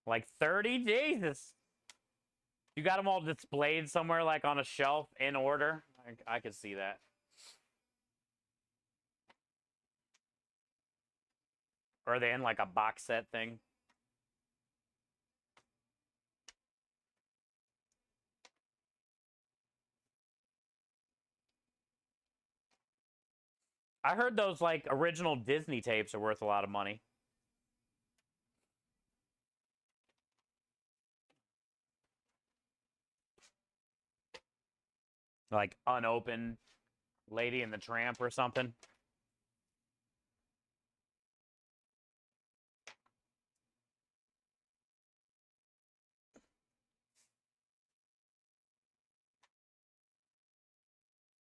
Like 30? Jesus. You got them all displayed somewhere like on a shelf in order? I could see that. Or are they in like a box set thing? I heard those like original Disney tapes are worth a lot of money. Like unopened Lady and the Tramp or something.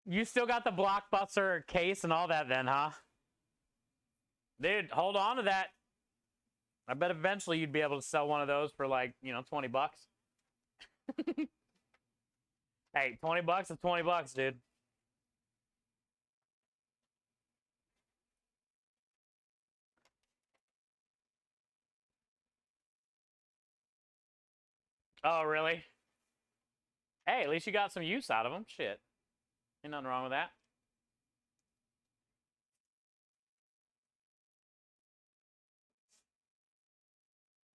You still got the Blockbuster case and all that then, huh? Dude, hold on to that. I bet eventually you'd be able to sell one of those for like, you know, 20 bucks. Hey, 20 bucks is 20 bucks, dude. Oh, really? Hey, at least you got some use out of them. Shit. Ain't nothing wrong with that.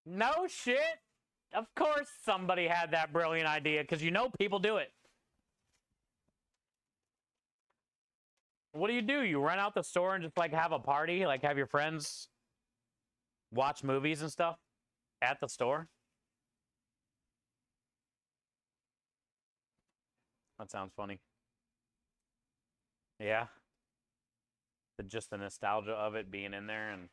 No shit. Of course somebody had that brilliant idea, because you know people do it. What do? You rent out the store and just like have a party? Like have your friends watch movies and stuff at the store? That sounds funny. Yeah. Just the nostalgia of it being in there. And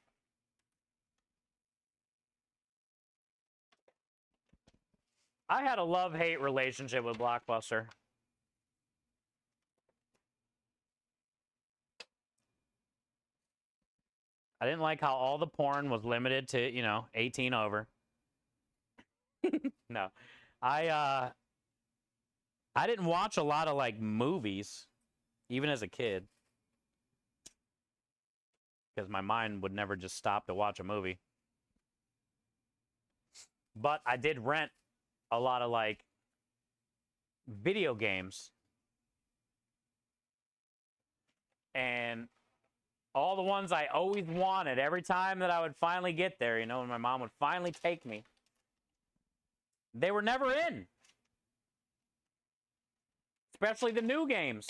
I had a love-hate relationship with Blockbuster. I didn't like how all the porn was limited to, you know, 18 over. No. I didn't watch a lot of like movies, even as a kid. Because my mind would never just stop to watch a movie. But I did rent a lot of like video games. And all the ones I always wanted, every time that I would finally get there, you know, when my mom would finally take me, they were never in. Especially the new games.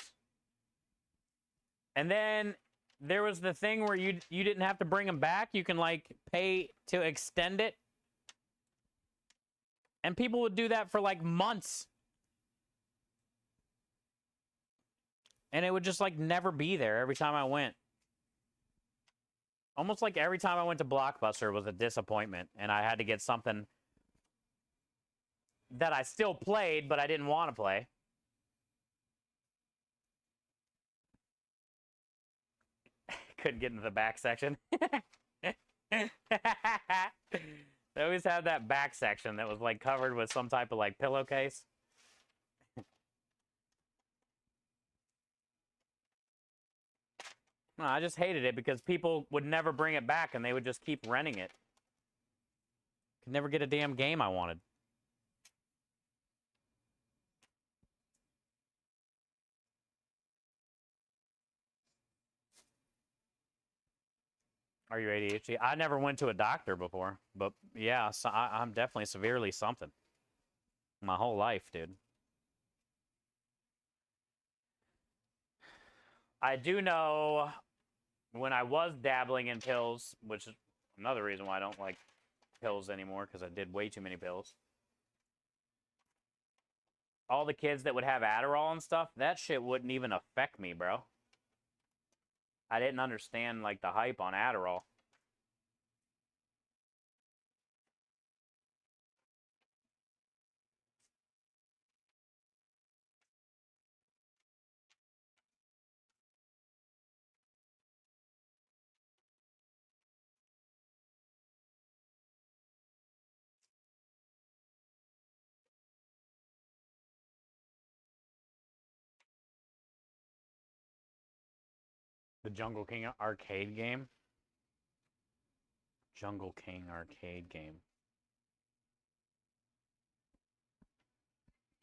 And then there was the thing where you didn't have to bring them back. You can like pay to extend it. And people would do that for like months. And it would just like never be there every time I went. Almost like every time I went to Blockbuster was a disappointment. And I had to get something that I still played, but I didn't want to play. Couldn't get into the back section. They always had that back section that was like covered with some type of like pillowcase. No, I just hated it because people would never bring it back and they would just keep renting it. Could never get a damn game I wanted. Are you ADHD? I never went to a doctor before, but yeah, so I'm definitely severely something. My whole life, dude. I do know when I was dabbling in pills, which is another reason why I don't like pills anymore, because I did way too many pills. All the kids that would have Adderall and stuff, that shit wouldn't even affect me, bro. I didn't understand, like, the hype on Adderall. The Jungle King arcade game. Jungle King arcade game.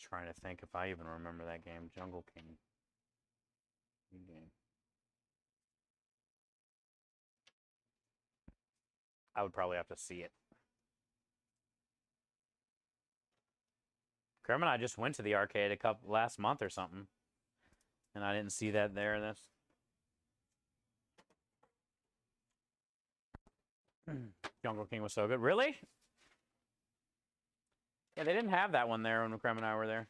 Trying to think if I even remember that game. Jungle King game. I would probably have to see it. Krem and I just went to the arcade last month or something, and I didn't see that there. That's Jungle King was so good. Really? Yeah, they didn't have that one there when Krem and I were there.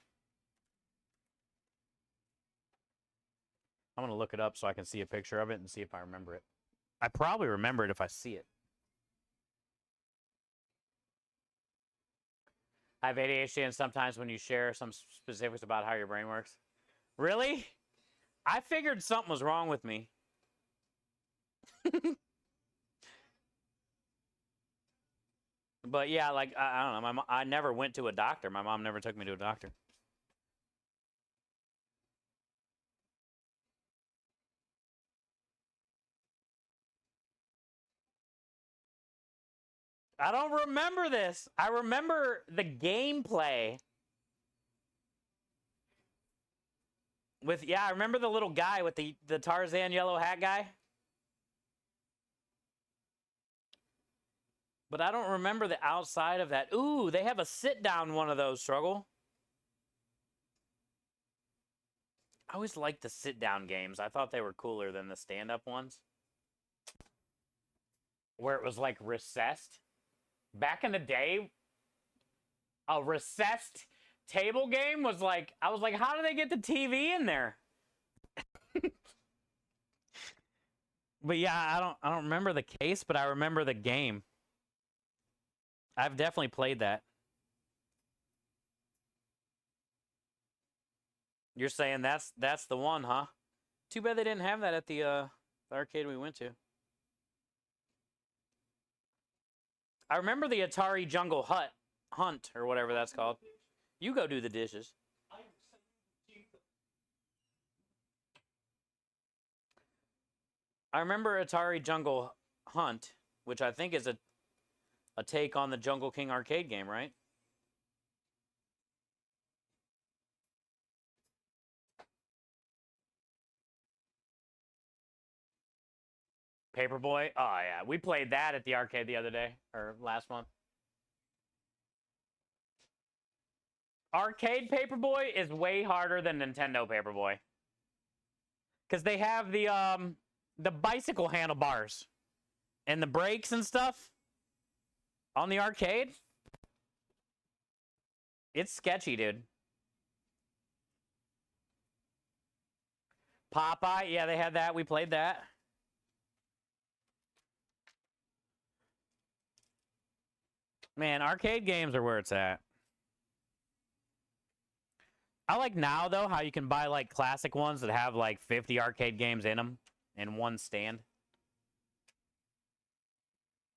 I'm gonna look it up so I can see a picture of it and see if I remember it. I probably remember it if I see it. I have ADHD, and sometimes when you share some specifics about how your brain works. Really? I figured something was wrong with me. But yeah, like, I don't know. I never went to a doctor. My mom never took me to a doctor. I don't remember this. I remember the gameplay. I remember the little guy with the Tarzan yellow hat guy. But I don't remember the outside of that. Ooh, they have a sit-down one of those, Struggle. I always liked the sit-down games. I thought they were cooler than the stand-up ones. Where it was like recessed. Back in the day, a recessed table game was like, I was like, how do they get the TV in there? But yeah, I don't remember the case, but I remember the game. I've definitely played that. You're saying that's the one, huh? Too bad they didn't have that at the arcade we went to. I remember the Atari Jungle Hunt, or whatever that's called. You go do the dishes. I remember Atari Jungle Hunt, which I think is a take on the Jungle King arcade game, right? Paperboy? Oh, yeah. We played that at the arcade the other day, or last month. Arcade Paperboy is way harder than Nintendo Paperboy. Because they have the bicycle handlebars and the brakes and stuff on the arcade. It's sketchy, dude. Popeye, yeah, they had that. We played that. Man, arcade games are where it's at. I like now, though, how you can buy, like, classic ones that have, like, 50 arcade games in them in one stand.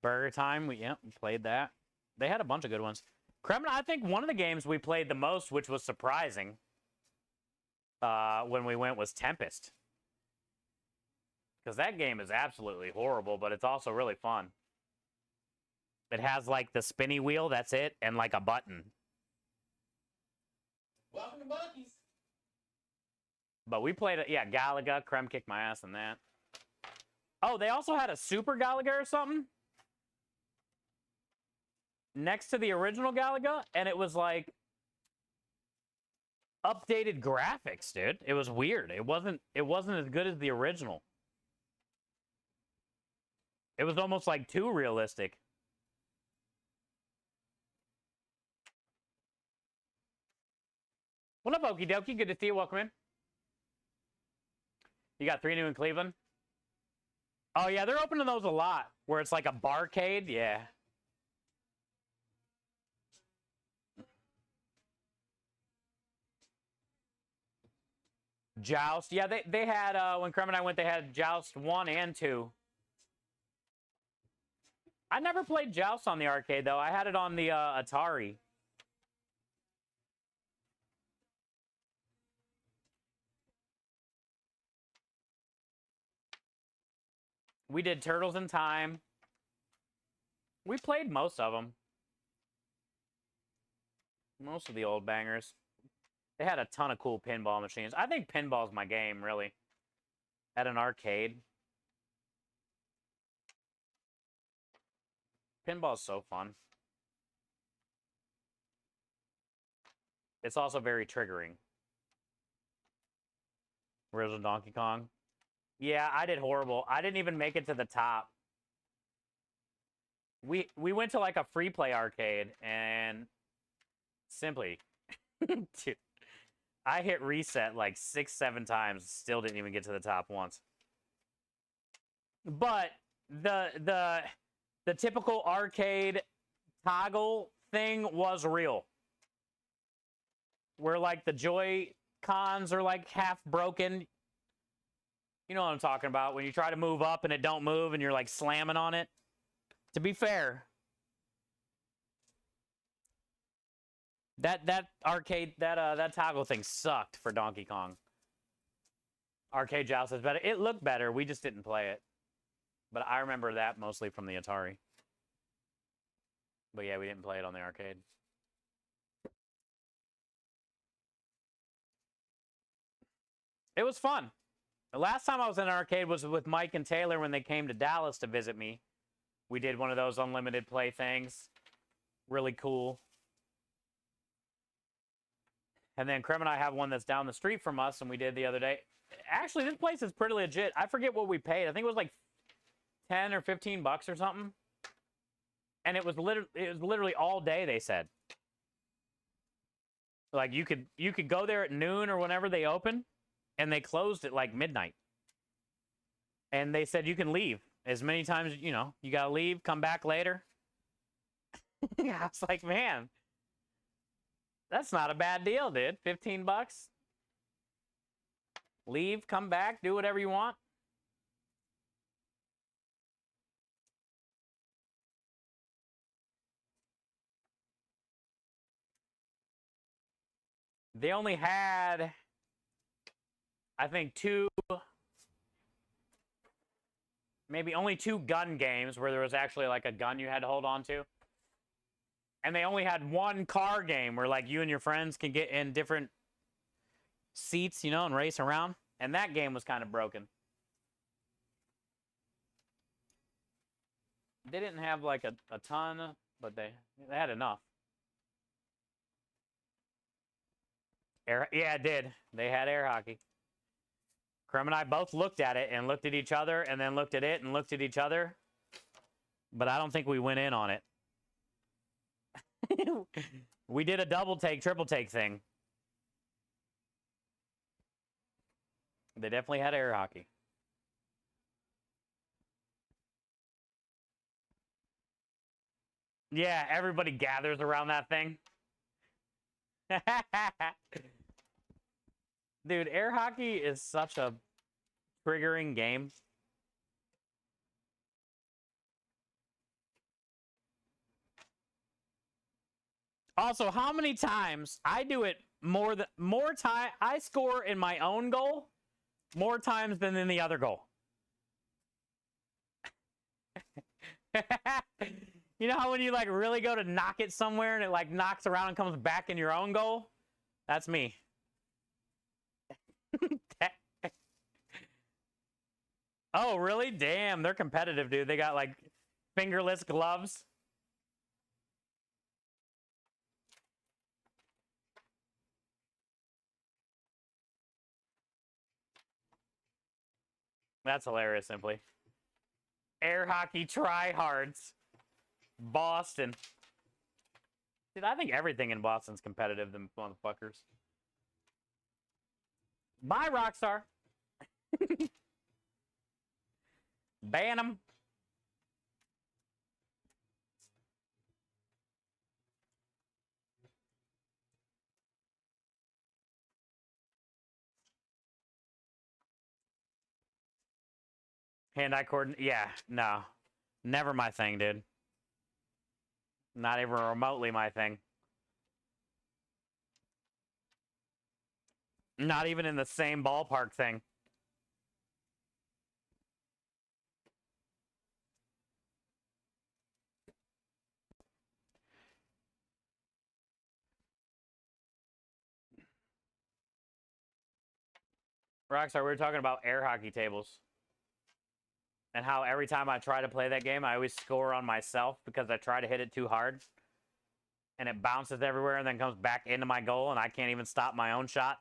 Burger Time, we played that. They had a bunch of good ones. Kremlin, I think one of the games we played the most, which was surprising, when we went, was Tempest. Because that game is absolutely horrible, but it's also really fun. It has, like, the spinny wheel, that's it, and, like, a button. Welcome to Buc-ee's. But we played it, yeah, Galaga. Krem kicked my ass in that. Oh, they also had a Super Galaga or something? Next to the original Galaga, and it was, like, updated graphics, dude. It was weird. It wasn't as good as the original. It was almost, like, too realistic. What up, Okie Dokie? Good to see you. Welcome in. You got 3 new in Cleveland? Oh, yeah, they're opening those a lot, where it's like a barcade. Yeah. Joust. Yeah, they had, when Krem and I went, they had Joust 1 and 2. I never played Joust on the arcade, though. I had it on the Atari. We did Turtles in Time. We played most of them. Most of the old bangers. They had a ton of cool pinball machines. I think pinball's my game, really. At an arcade. Pinball's so fun. It's also very triggering. Original Donkey Kong. Yeah, I did horrible. I didn't even make it to the top. We went to like a free play arcade and simply dude, I hit reset like 6-7 times, still didn't even get to the top once. But the typical arcade toggle thing was real. Where like the Joy Cons are like half broken. You know what I'm talking about, when you try to move up and it don't move and you're like slamming on it. To be fair, that arcade that toggle thing sucked for Donkey Kong. Arcade Joust is better. It looked better. We just didn't play it. But I remember that mostly from the Atari. But yeah, we didn't play it on the arcade. It was fun. The last time I was in an arcade was with Mike and Taylor when they came to Dallas to visit me. We did one of those unlimited play things. Really cool. And then Krem and I have one that's down the street from us, and we did the other day. Actually, this place is pretty legit. I forget what we paid. I think it was like 10 or 15 bucks or something. And it was literally all day, they said. Like you could go there at noon or whenever they open, and they closed at like midnight. And they said you can leave as many times, you know, you gotta leave, come back later. I was like, man, that's not a bad deal, dude. 15 bucks. Leave, come back, do whatever you want. They only had, I think, maybe only 2 gun games where there was actually like a gun you had to hold on to. And they only had 1 car game where like you and your friends can get in different seats, you know, and race around. And that game was kind of broken. They didn't have like a ton, but they had enough. Yeah, it did. They had air hockey. Krem and I both looked at it and looked at each other and then looked at it and looked at each other. But I don't think we went in on it. We did a double take, triple take thing. They definitely had air hockey. Yeah, everybody gathers around that thing. Dude, air hockey is such a triggering game. Also, how many times I do it more time I score in my own goal more times than in the other goal. You know how when you like really go to knock it somewhere and it like knocks around and comes back in your own goal? That's me. Oh, really? Damn, they're competitive, dude. They got like fingerless gloves. That's hilarious, simply. Air hockey tryhards. Boston. Dude, I think everything in Boston's competitive, them motherfuckers. Bye, Rockstar. Ban them. Hand-eye coordinate. Yeah, no. Never my thing, dude. Not even remotely my thing. Not even in the same ballpark thing. Rockstar, we were talking about air hockey tables. And how every time I try to play that game, I always score on myself because I try to hit it too hard. And it bounces everywhere and then comes back into my goal, and I can't even stop my own shot.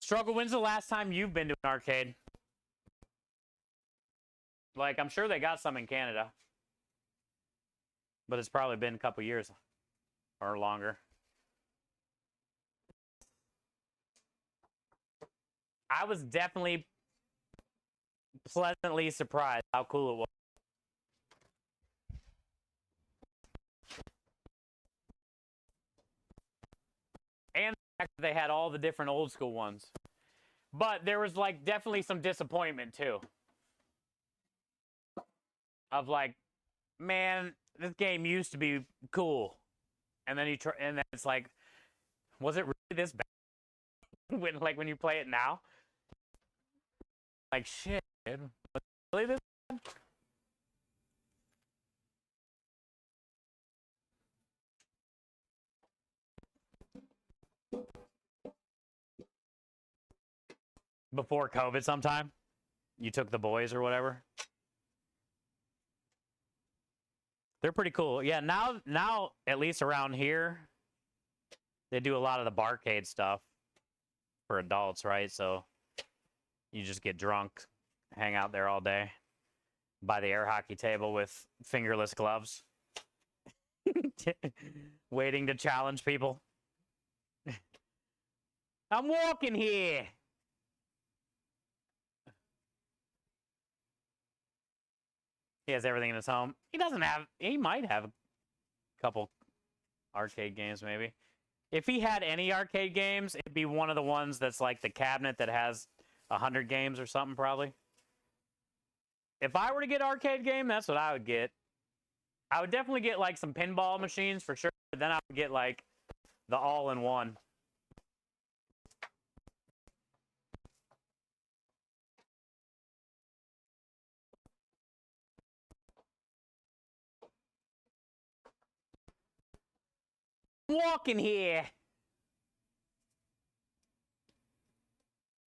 Struggle, when's the last time you've been to an arcade? Like, I'm sure they got some in Canada. But it's probably been a couple years or longer. I was definitely pleasantly surprised how cool it was. And the fact that they had all the different old school ones. But there was, like, definitely some disappointment, too. Of, like, man, this game used to be cool. And then and then it's like, was it really this bad? when you play it now? Like, shit, dude. Was it really this bad? Before COVID sometime? You took the boys or whatever? They're pretty cool. Yeah, now at least around here, they do a lot of the barcade stuff for adults, right? So you just get drunk, hang out there all day, by the air hockey table with fingerless gloves, waiting to challenge people. I'm walking here. He has everything in his home. He might have a couple arcade games, maybe. If he had any arcade games, it'd be one of the ones that's like the cabinet that has 100 games or something, probably. If I were to get arcade game, that's what I would get. I would definitely get like some pinball machines for sure, but then I would get like the all-in-one. Walking here.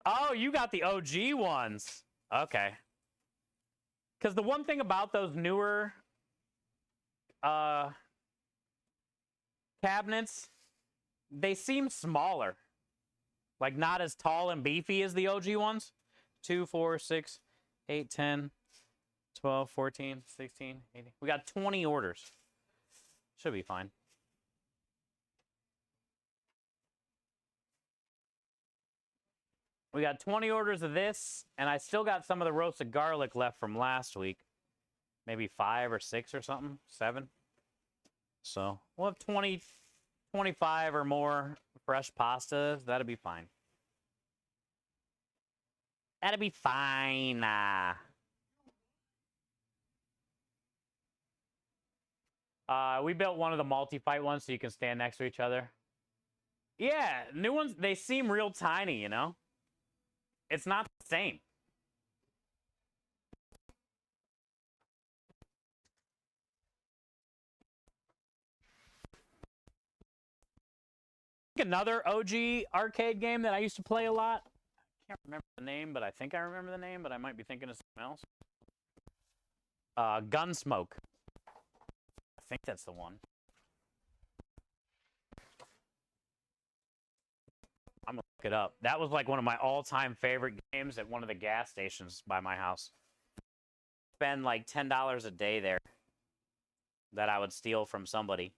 Oh, you got the OG ones. Okay. Because the one thing about those newer cabinets, they seem smaller. Like, not as tall and beefy as the OG ones. 2, 4, 6, 8, 10, 12, 14, 16, 18. We got 20 orders. Should be fine. We got 20 orders of this, and I still got some of the roasted garlic left from last week. Maybe 5 or 6 or something. 7. So we'll have 20, 25 or more fresh pastas. That'll be fine. That'll be fine. We built one of the multi-fight ones so you can stand next to each other. Yeah, new ones, they seem real tiny, you know? It's not the same. Another OG arcade game that I used to play a lot. I can't remember the name, but I think I remember the name, but I might be thinking of something else. Gunsmoke. I think that's the one. I'm gonna look it up. That was like one of my all-time favorite games at one of the gas stations by my house. Spend like $10 a day there that I would steal from somebody.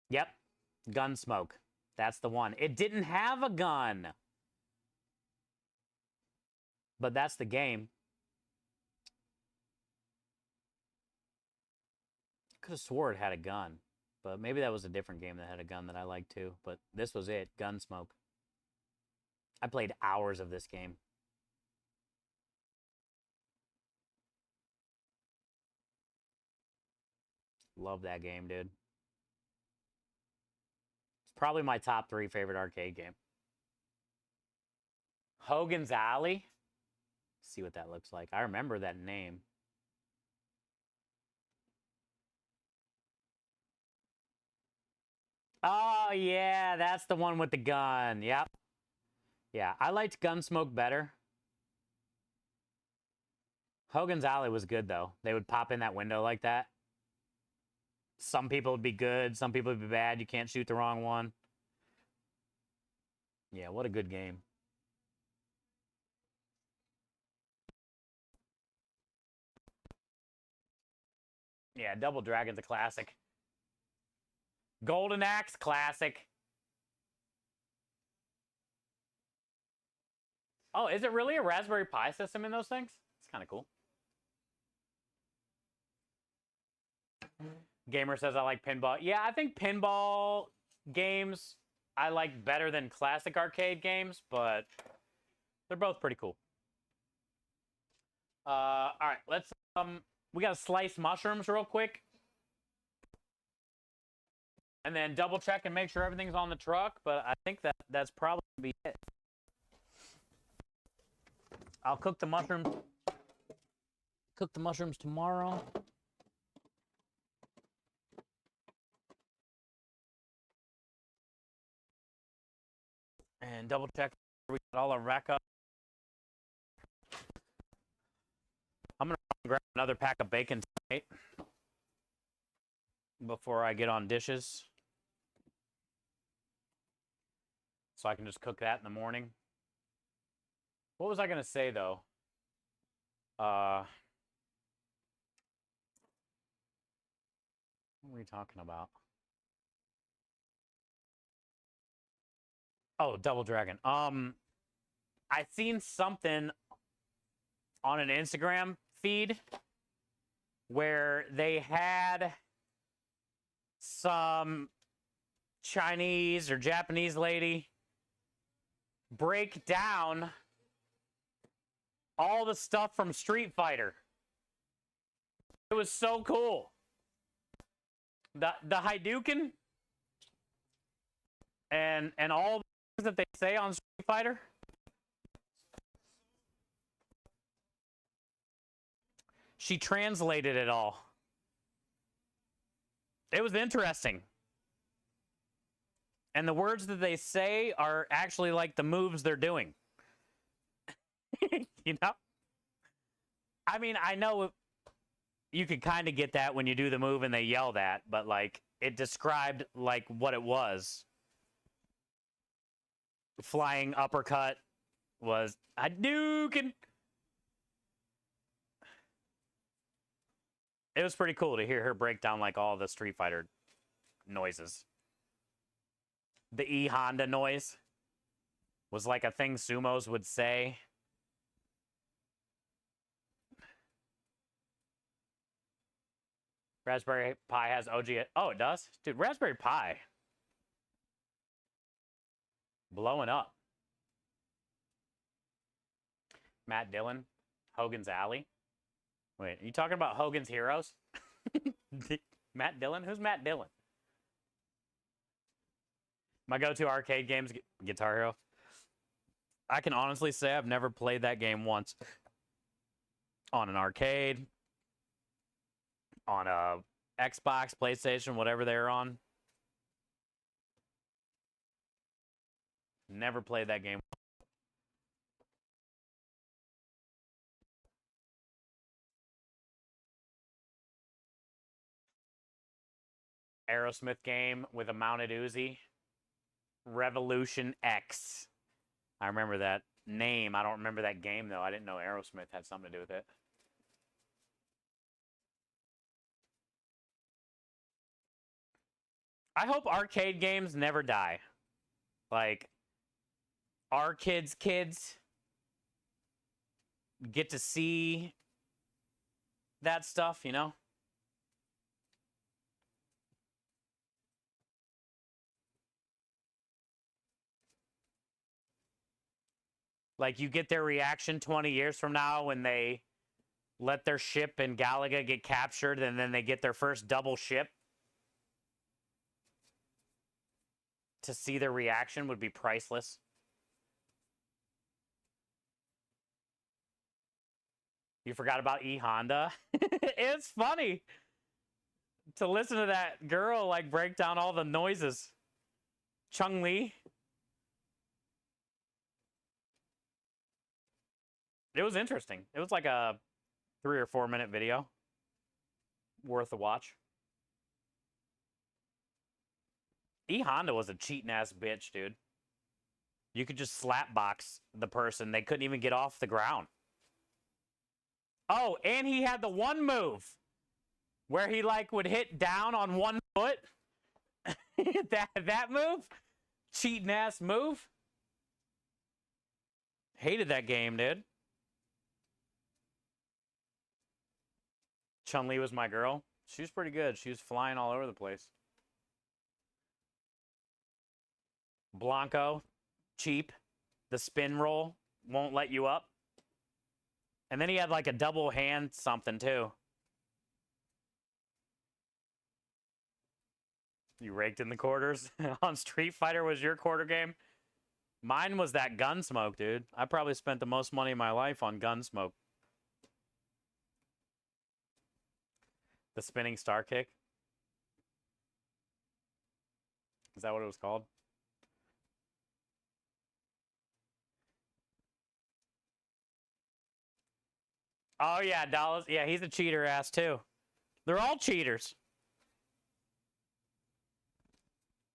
Yep, Gunsmoke. That's the one. It didn't have a gun, but that's the game. Could have swore it had a gun, but maybe that was a different game that had a gun that I liked too. But this was it, Gunsmoke. I played hours of this game. Love that game, dude. It's probably my top 3 favorite arcade game. Hogan's Alley. Let's see what that looks like. I remember that name. Oh, yeah, that's the one with the gun. Yep. Yeah, I liked Gunsmoke better. Hogan's Alley was good, though. They would pop in that window like that. Some people would be good, some people would be bad. You can't shoot the wrong one. Yeah, what a good game. Yeah, Double Dragon's a classic. Golden Axe, classic. Oh, is it really a Raspberry Pi system in those things? It's kind of cool. Gamer says I like pinball. Yeah, I think pinball games I like better than classic arcade games, but they're both pretty cool. All right, let's we gotta slice mushrooms real quick, and then double check and make sure everything's on the truck. But I think that's probably gonna be it. I'll cook the mushrooms. Cook the mushrooms tomorrow. And double check we got all our rack up. I'm gonna grab another pack of bacon tonight before I get on dishes, so I can just cook that in the morning. What was I gonna say though? What were we talking about? Oh, Double Dragon. I seen something on an Instagram feed where they had some Chinese or Japanese lady break down all the stuff from Street Fighter. It was so cool. The Hadouken and all the things that they say on Street Fighter. She translated it all. It was interesting. And the words that they say are actually like the moves they're doing. You know? I mean, I know you could kind of get that when you do the move and they yell that, but like it described like what it was. Flying uppercut was Hadouken. It was pretty cool to hear her break down like all the Street Fighter noises. The E Honda noise was like a thing sumos would say. Raspberry Pi has OG. Oh, it does? Dude, Raspberry Pi. Blowing up. Matt Dillon, Hogan's Alley. Wait, are you talking about Hogan's Heroes? Matt Dillon? Who's Matt Dillon? My go-to arcade games, Guitar Hero. I can honestly say I've never played that game once. On an arcade. On a Xbox, PlayStation, whatever they're on. Never played that game. Aerosmith game with a mounted Uzi. Revolution X. I remember that name. I don't remember that game, though. I didn't know Aerosmith had something to do with it. I hope arcade games never die. Like, our kids' kids get to see that stuff, you know? Like, you get their reaction 20 years from now when they let their ship in Galaga get captured, and then they get their first double ship. To see their reaction would be priceless. You forgot about E Honda? It's funny to listen to that girl like break down all the noises. Chung Li. It was interesting. It was like a 3 or 4 minute video. Worth a watch. E Honda was a cheating ass bitch, dude. You could just slap box the person. They couldn't even get off the ground. Oh, and he had the one move where he like would hit down on one foot. that move? Cheating ass move. Hated that game, dude. Chun-Li was my girl. She was pretty good. She was flying all over the place. Blanco, cheap. The spin roll won't let you up. And then he had like a double hand something too. You raked in the quarters on Street Fighter was your quarter game? Mine was that Gunsmoke, dude. I probably spent the most money in my life on Gunsmoke. The spinning star kick. Is that what it was called? Oh, yeah, Dallas. Yeah, he's a cheater ass, too. They're all cheaters.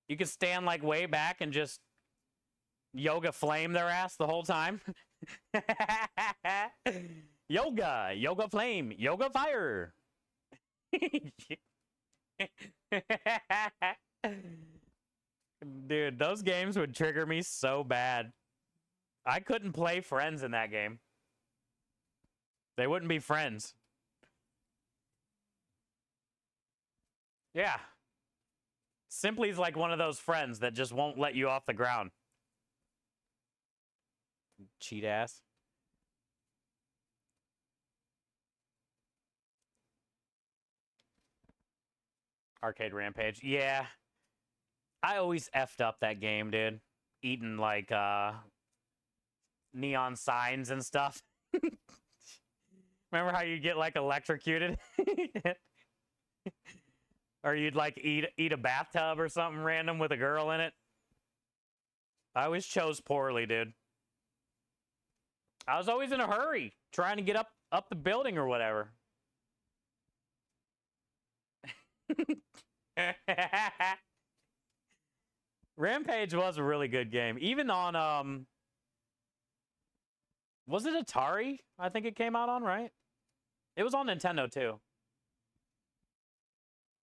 You can stand, like, way back and just yoga flame their ass the whole time. Yoga flame, yoga fire. Dude, those games would trigger me so bad. I couldn't play friends in that game. They wouldn't be friends. Yeah. Simply's like one of those friends that just won't let you off the ground. Cheat ass. Arcade Rampage. Yeah. I always effed up that game, dude. Eating like neon signs and stuff. Remember how you get like electrocuted? Or you'd like eat a bathtub or something random with a girl in it? I always chose poorly, dude. I was always in a hurry, trying to get up the building or whatever. Rampage was a really good game. Even on was it Atari? I think it came out on, right? It was on Nintendo too.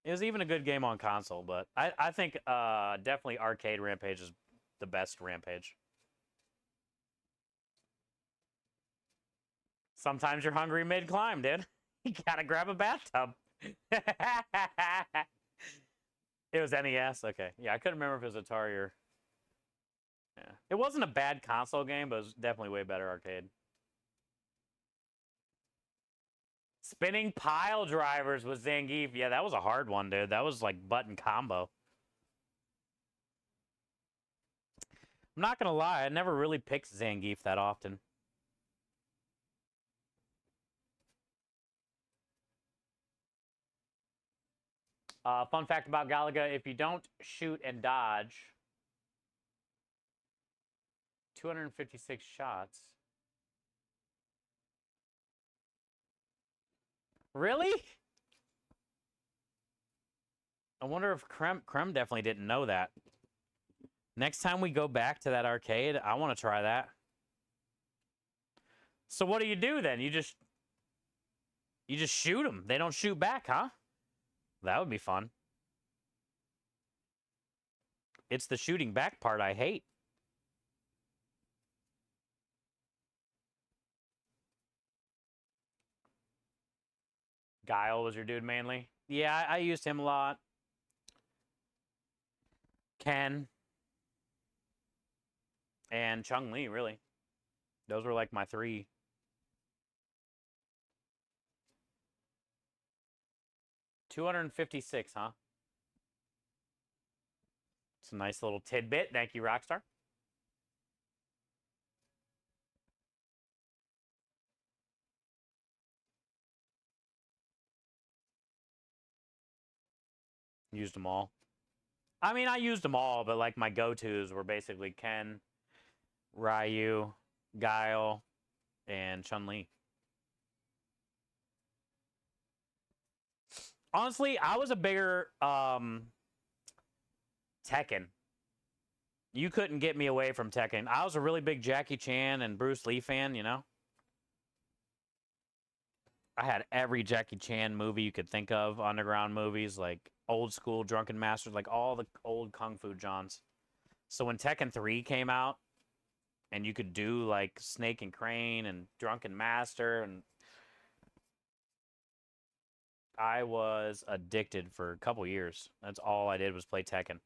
It was even a good game on console, but I think definitely Arcade Rampage is the best Rampage. Sometimes you're hungry mid-climb, dude. You gotta grab a bathtub. It was NES? Okay. Yeah, I couldn't remember if it was Atari or... Yeah. It wasn't a bad console game, but it was definitely way better arcade. Spinning pile drivers with Zangief. Yeah, that was a hard one, dude. That was like button combo. I'm not gonna lie, I never really picked Zangief that often. Fun fact about Galaga, if you don't shoot and dodge 256 shots. Really? I wonder if Krem definitely didn't know that. Next time we go back to that arcade, I want to try that. So what do you do then? You just shoot them. They don't shoot back, huh? That would be fun. It's the shooting back part I hate. Guile was your dude mainly? Yeah, I used him a lot. Ken. And Chung Li, really. Those were like my three. $256, huh? It's a nice little tidbit. Thank you, Rockstar. Used them all. I mean, I used them all, but like my go-tos were basically Ken, Ryu, Guile, and Chun-Li. Honestly, I was a bigger Tekken. You couldn't get me away from Tekken. I was a really big Jackie Chan and Bruce Lee fan, you know? I had every Jackie Chan movie you could think of, underground movies, like old school Drunken Masters, like all the old Kung Fu Johns. So when Tekken 3 came out, and you could do like Snake and Crane and Drunken Master, and I was addicted for a couple years. That's all I did was play Tekken.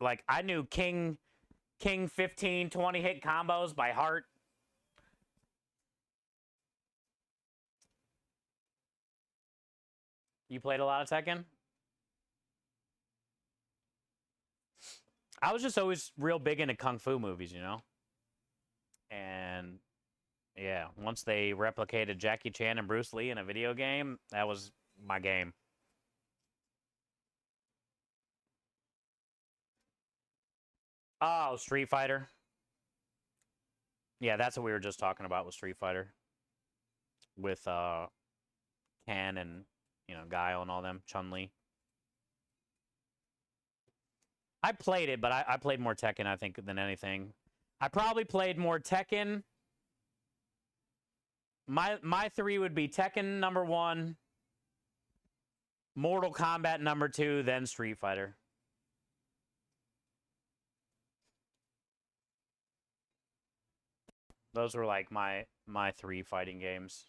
Like I knew King 15, 20 hit combos by heart. You played a lot of Tekken? I was just always real big into Kung Fu movies, you know? And yeah, once they replicated Jackie Chan and Bruce Lee in a video game, that was my game. Oh, Street Fighter. Yeah, that's what we were just talking about with Street Fighter. With Ken and, you know, Guile and all them, Chun-Li. I played it, but I played more Tekken, I think, than anything. I probably played more Tekken. My three would be Tekken number 1, Mortal Kombat number 2, then Street Fighter. Those were like my 3 fighting games.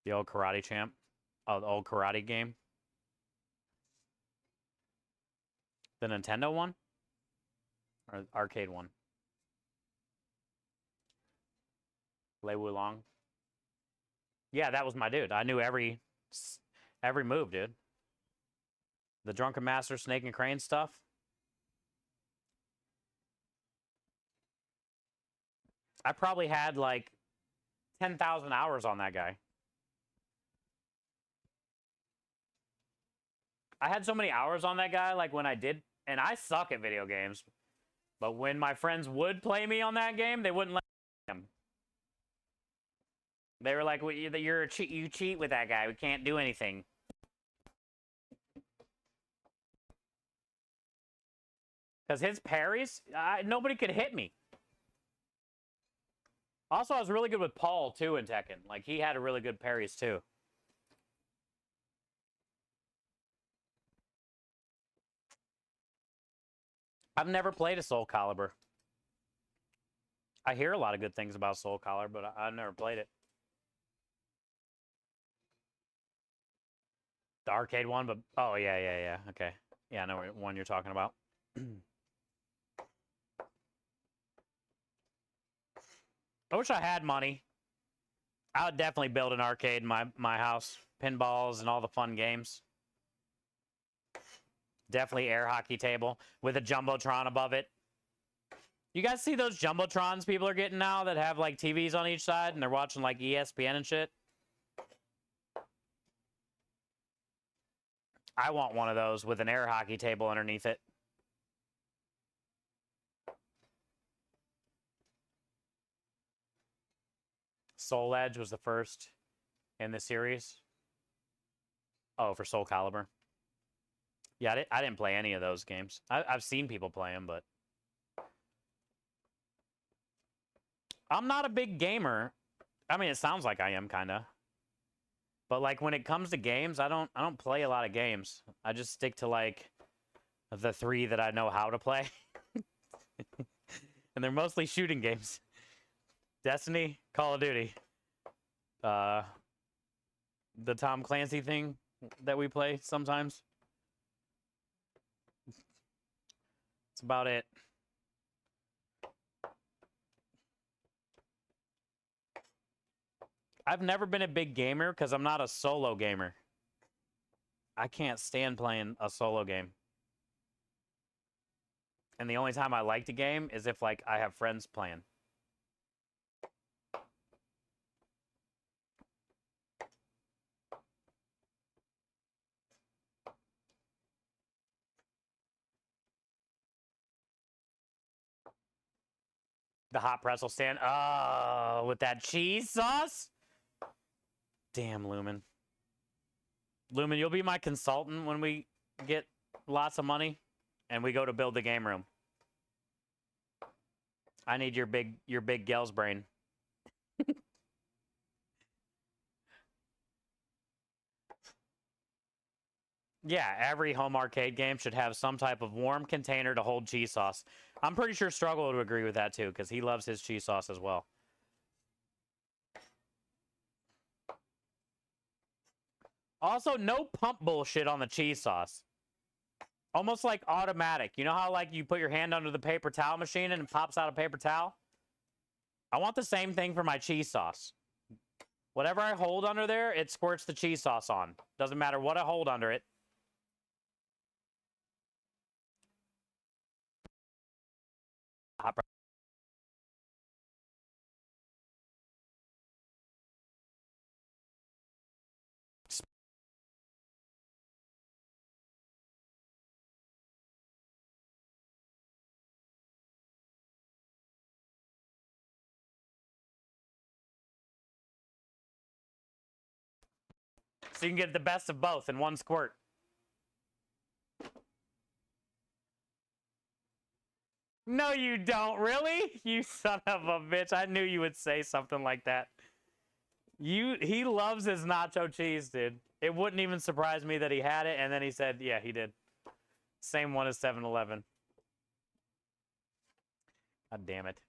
The old Karate Champ. Oh, the old karate game. The Nintendo one? Or arcade one? Lei Wulong. Yeah, that was my dude. I knew every move, dude. The Drunken Master, Snake and Crane stuff. I probably had like 10,000 hours on that guy. I had so many hours on that guy, like when I did, and I suck at video games, but when my friends would play me on that game, they wouldn't let him. They were like, well, you're a cheat. You cheat with that guy. We can't do anything. Because his parries, nobody could hit me. Also, I was really good with Paul, too, in Tekken. Like, he had a really good parries, too. I've never played a Soul Calibur. I hear a lot of good things about Soul Calibur, but I've never played it. The arcade one, but... Oh, yeah. Okay. Yeah, I know what one you're talking about. I wish I had money. I would definitely build an arcade in my house. Pinballs and all the fun games. Definitely air hockey table with a Jumbotron above it. You guys see those Jumbotrons people are getting now that have like TVs on each side and they're watching like ESPN and shit? I want one of those with an air hockey table underneath it. Soul Edge was the first in the series. Oh, for Soul Calibur. Yeah, I didn't play any of those games. I've seen people play them, but I'm not a big gamer. I mean, it sounds like I am, kind of. But like when it comes to games, I don't play a lot of games. I just stick to like the 3 that I know how to play. And they're mostly shooting games. Destiny, Call of Duty. The Tom Clancy thing that we play sometimes. That's about it. I've never been a big gamer because I'm not a solo gamer. I can't stand playing a solo game. And the only time I like to game is if, like, I have friends playing. The hot pretzel stand. Oh, with that cheese sauce? Damn, Lumen. Lumen, you'll be my consultant when we get lots of money and we go to build the game room. I need your big gel's brain. Yeah, every home arcade game should have some type of warm container to hold cheese sauce. I'm pretty sure Struggle would agree with that too, because he loves his cheese sauce as well. Also, no pump bullshit on the cheese sauce. Almost like automatic. You know how, like, you put your hand under the paper towel machine and it pops out a paper towel? I want the same thing for my cheese sauce. Whatever I hold under there, it squirts the cheese sauce on. Doesn't matter what I hold under it. So you can get the best of both in one squirt. No, you don't. Really? You son of a bitch. I knew you would say something like that. He loves his nacho cheese, dude. It wouldn't even surprise me that he had it, and then he said, yeah, he did. Same one as 7-Eleven. God damn it.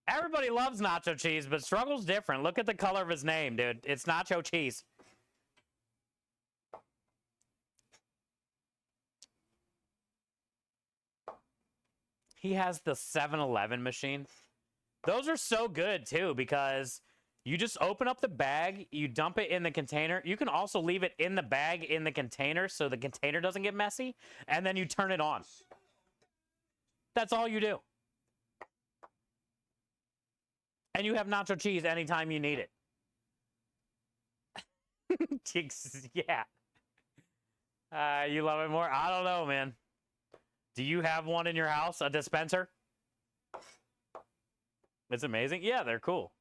Everybody loves nacho cheese, but Struggle's different. Look at the color of his name, dude. It's nacho cheese. He has the 7-Eleven machine. Those are so good, too, because you just open up the bag, you dump it in the container. You can also leave it in the bag in the container so the container doesn't get messy, and then you turn it on. That's all you do. And you have nacho cheese anytime you need it. Yeah. You love it more? I don't know, man. Do you have one in your house? A dispenser? It's amazing. Yeah, they're cool.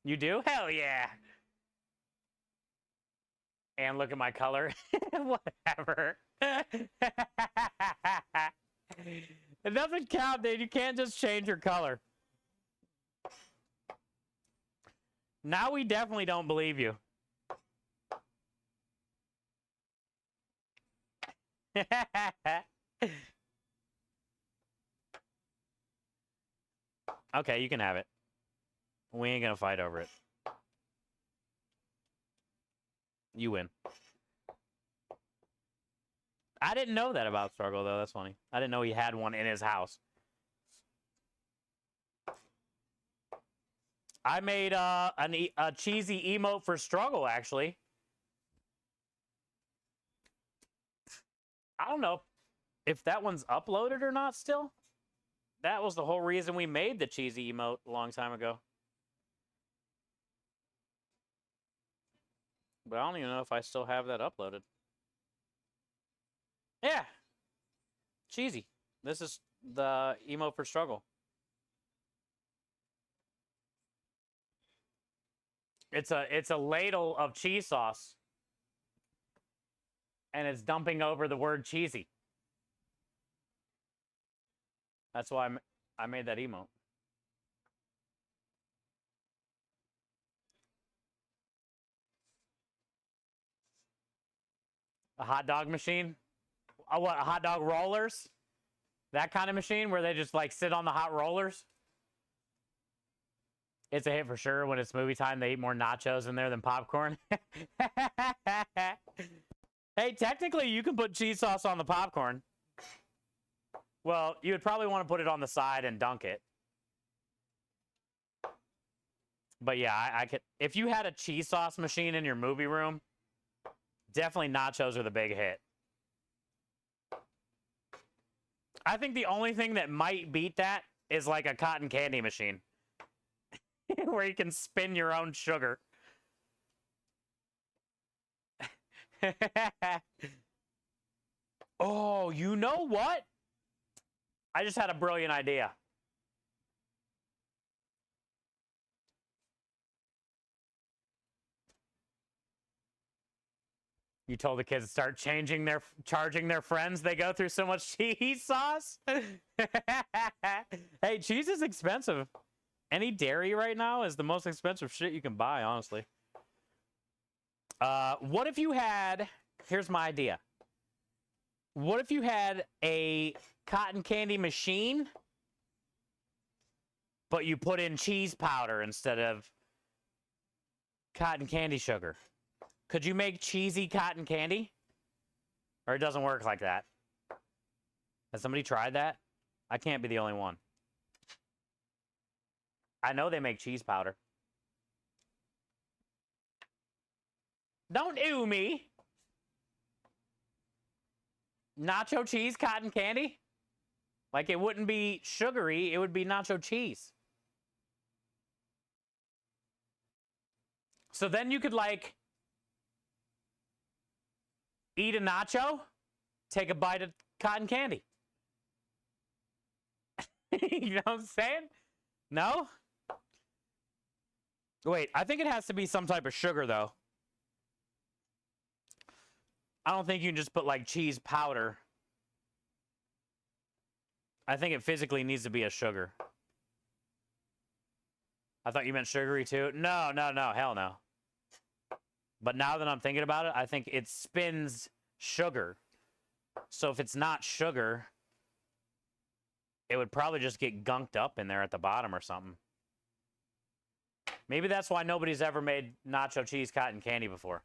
You do? Hell yeah. And look at my color. Whatever. It doesn't count, dude. You can't just change your color. Now we definitely don't believe you. Okay, you can have it. We ain't gonna fight over it. You win. I didn't know that about Struggle, though. That's funny. I didn't know he had one in his house. I made a cheesy emote for Struggle, actually. I don't know if that one's uploaded or not still. That was the whole reason we made the cheesy emote a long time ago. But I don't even know if I still have that uploaded. Yeah. Cheesy. This is the emote for Struggle. It's a ladle of cheese sauce. And it's dumping over the word cheesy. That's why I made that emote. A hot dog machine? What, hot dog rollers? That kind of machine where they just like sit on the hot rollers? It's a hit for sure. When it's movie time, they eat more nachos in there than popcorn. Hey, technically, you can put cheese sauce on the popcorn. Well, you would probably want to put it on the side and dunk it. But yeah, I could. If you had a cheese sauce machine in your movie room, definitely nachos are the big hit. I think the only thing that might beat that is like a cotton candy machine where you can spin your own sugar. Oh, you know what? I just had a brilliant idea. You told the kids to start charging their friends. They go through so much cheese sauce. Hey, cheese is expensive. Any dairy right now is the most expensive shit you can buy, honestly. What if you had, here's my idea. What if you had a cotton candy machine, but you put in cheese powder instead of cotton candy sugar? Could you make cheesy cotton candy? Or it doesn't work like that? Has somebody tried that? I can't be the only one. I know they make cheese powder. Don't ew me. Nacho cheese cotton candy? Like it wouldn't be sugary, it would be nacho cheese. So then you could like eat a nacho, take a bite of cotton candy. You know what I'm saying? No? Wait, I think it has to be some type of sugar, though. I don't think you can just put, like, cheese powder. I think it physically needs to be a sugar. I thought you meant sugary, too. No, hell no. But now that I'm thinking about it, I think it spins sugar. So if it's not sugar, it would probably just get gunked up in there at the bottom or something. Maybe that's why nobody's ever made nacho cheese cotton candy before.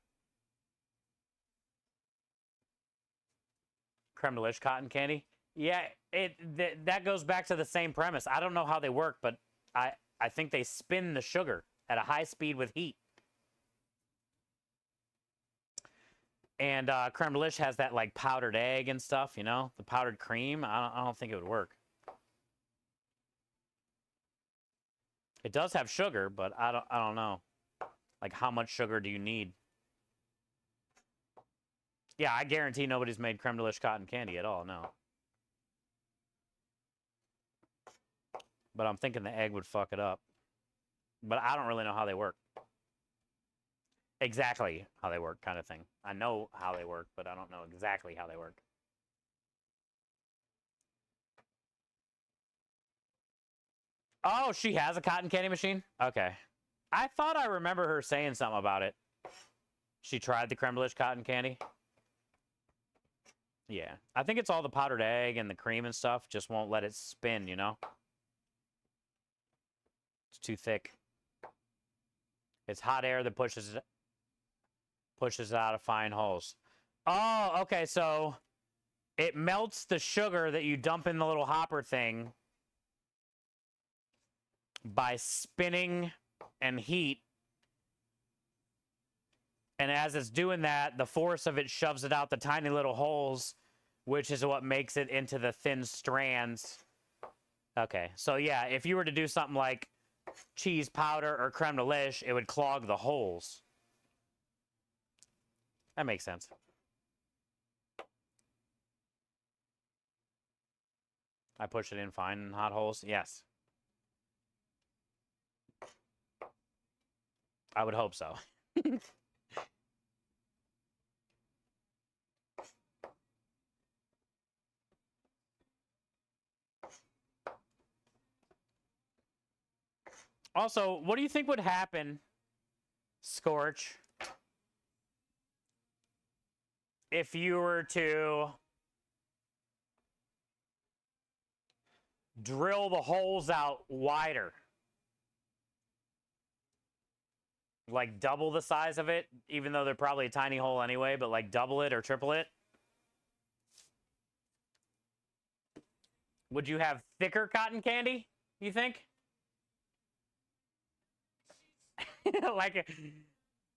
Creme de lish cotton candy? Yeah, that goes back to the same premise. I don't know how they work, but I think they spin the sugar at a high speed with heat. And creme de lish has that like powdered egg and stuff, you know, the powdered cream. I don't think it would work. It does have sugar, but I don't know. Like, how much sugar do you need? Yeah, I guarantee nobody's made creme de lish cotton candy at all. No. But I'm thinking the egg would fuck it up. But I don't really know how they work. Exactly how they work, kind of thing. I know how they work, but I don't know exactly how they work. Oh, she has a cotton candy machine? Okay. I thought I remember her saying something about it. She tried the creme de lish cotton candy. Yeah. I think it's all the powdered egg and the cream and stuff. Just won't let it spin, you know? It's too thick. It's hot air that pushes it out of fine holes. Oh, okay. So it melts the sugar that you dump in the little hopper thing by spinning and heat. And as it's doing that, the force of it shoves it out the tiny little holes, which is what makes it into the thin strands. Okay, so yeah, if you were to do something like cheese powder or creme de lish, it would clog the holes. That makes sense. I push it in fine in hot holes? Yes. I would hope so. Also, what do you think would happen, Scorch, if you were to drill the holes out wider? like double the size of it, even though they're probably a tiny hole anyway, but like double it or triple it? Would you have thicker cotton candy, you think? Like,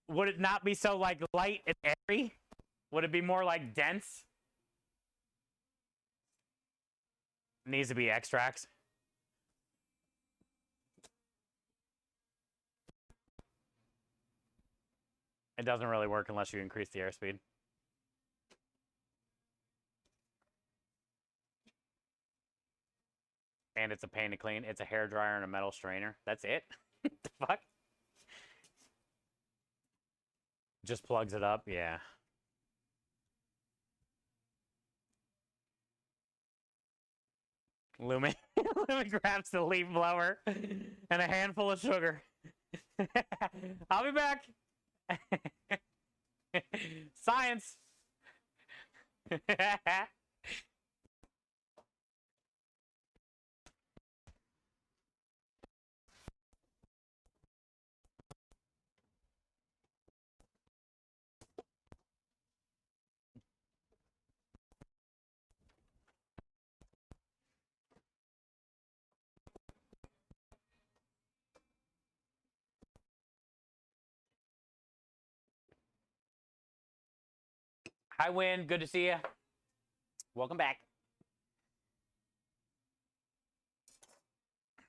would it not be so like light and airy? Would it be more like dense? Needs to be extracts. It doesn't really work unless you increase the airspeed. And it's a pain to clean. It's a hair dryer and a metal strainer. That's it? The fuck? Just plugs it up? Yeah. Lumen, Lumen grabs the leaf blower and a handful of sugar. I'll be back. Science. Hi, Win. Good to see you. Welcome back.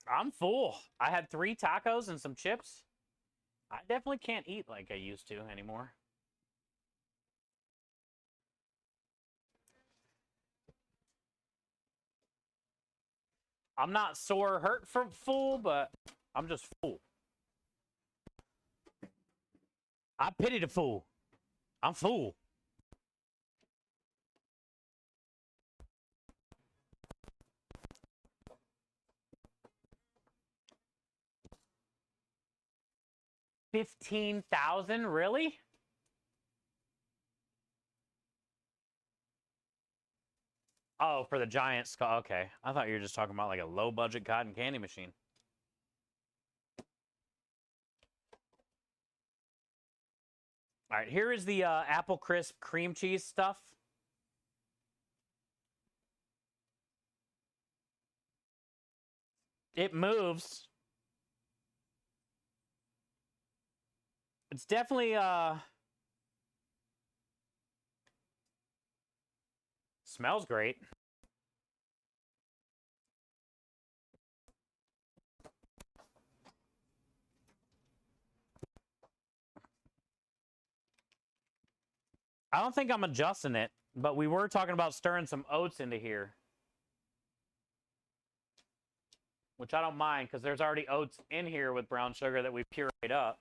I'm full. I had 3 tacos and some chips. I definitely can't eat like I used to anymore. I'm not sore hurt for full, but I'm just full. I pity the fool. I'm full. $15,000, really? Oh, for the giant skull. Okay, I thought you were just talking about like a low budget cotton candy machine. All right, here is the apple crisp cream cheese stuff. It moves. It's definitely smells great. I don't think I'm adjusting it, but we were talking about stirring some oats into here. Which I don't mind because there's already oats in here with brown sugar that we pureed up.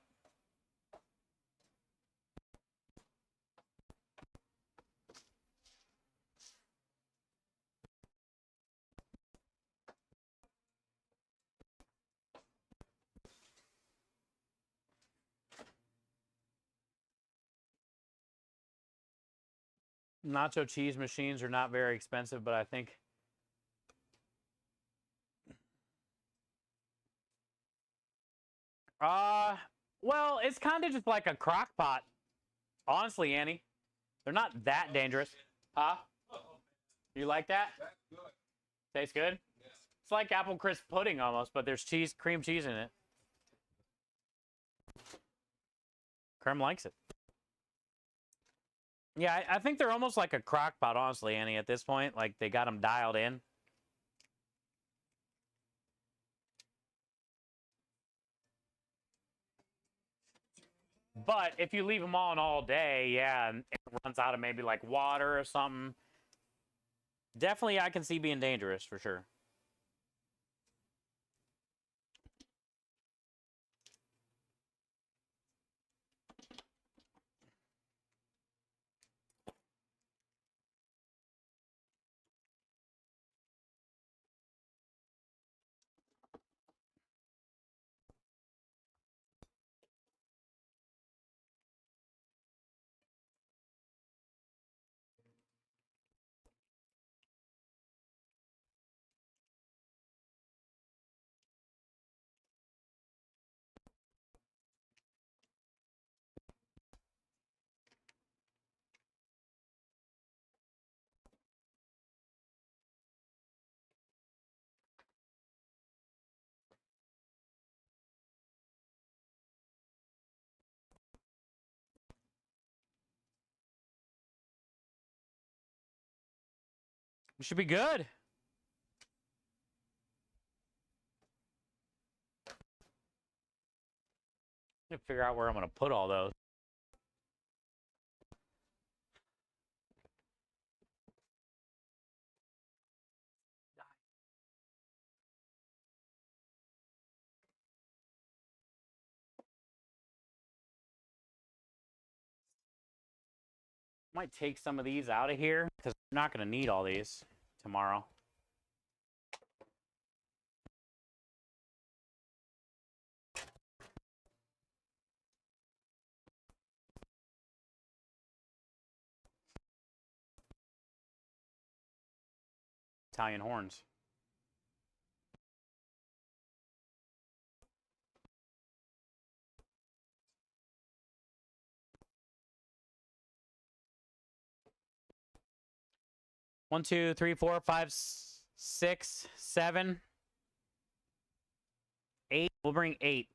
Nacho cheese machines are not very expensive, but I think well, it's kind of just like a crock pot. Honestly, Annie. They're not that dangerous. Huh? You like that? Tastes good? It's like apple crisp pudding almost, but there's cheese, cream cheese in it. Creme likes it. Yeah, I think they're almost like a crock pot, honestly, Annie, at this point. Like, they got them dialed in. But if you leave them on all day, yeah, and it runs out of maybe like water or something, definitely I can see being dangerous for sure. We should be good. I need to figure out where I'm gonna put all those. Might take some of these out of here because I'm not gonna need all these tomorrow. Italian horns. One, two, three, four, five, 6, 7, 8. We'll bring 8.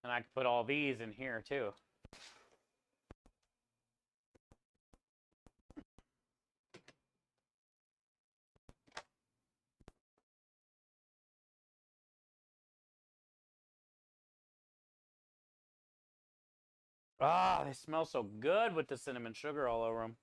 And I can put all these in here too. Ah, they smell so good with the cinnamon sugar all over them.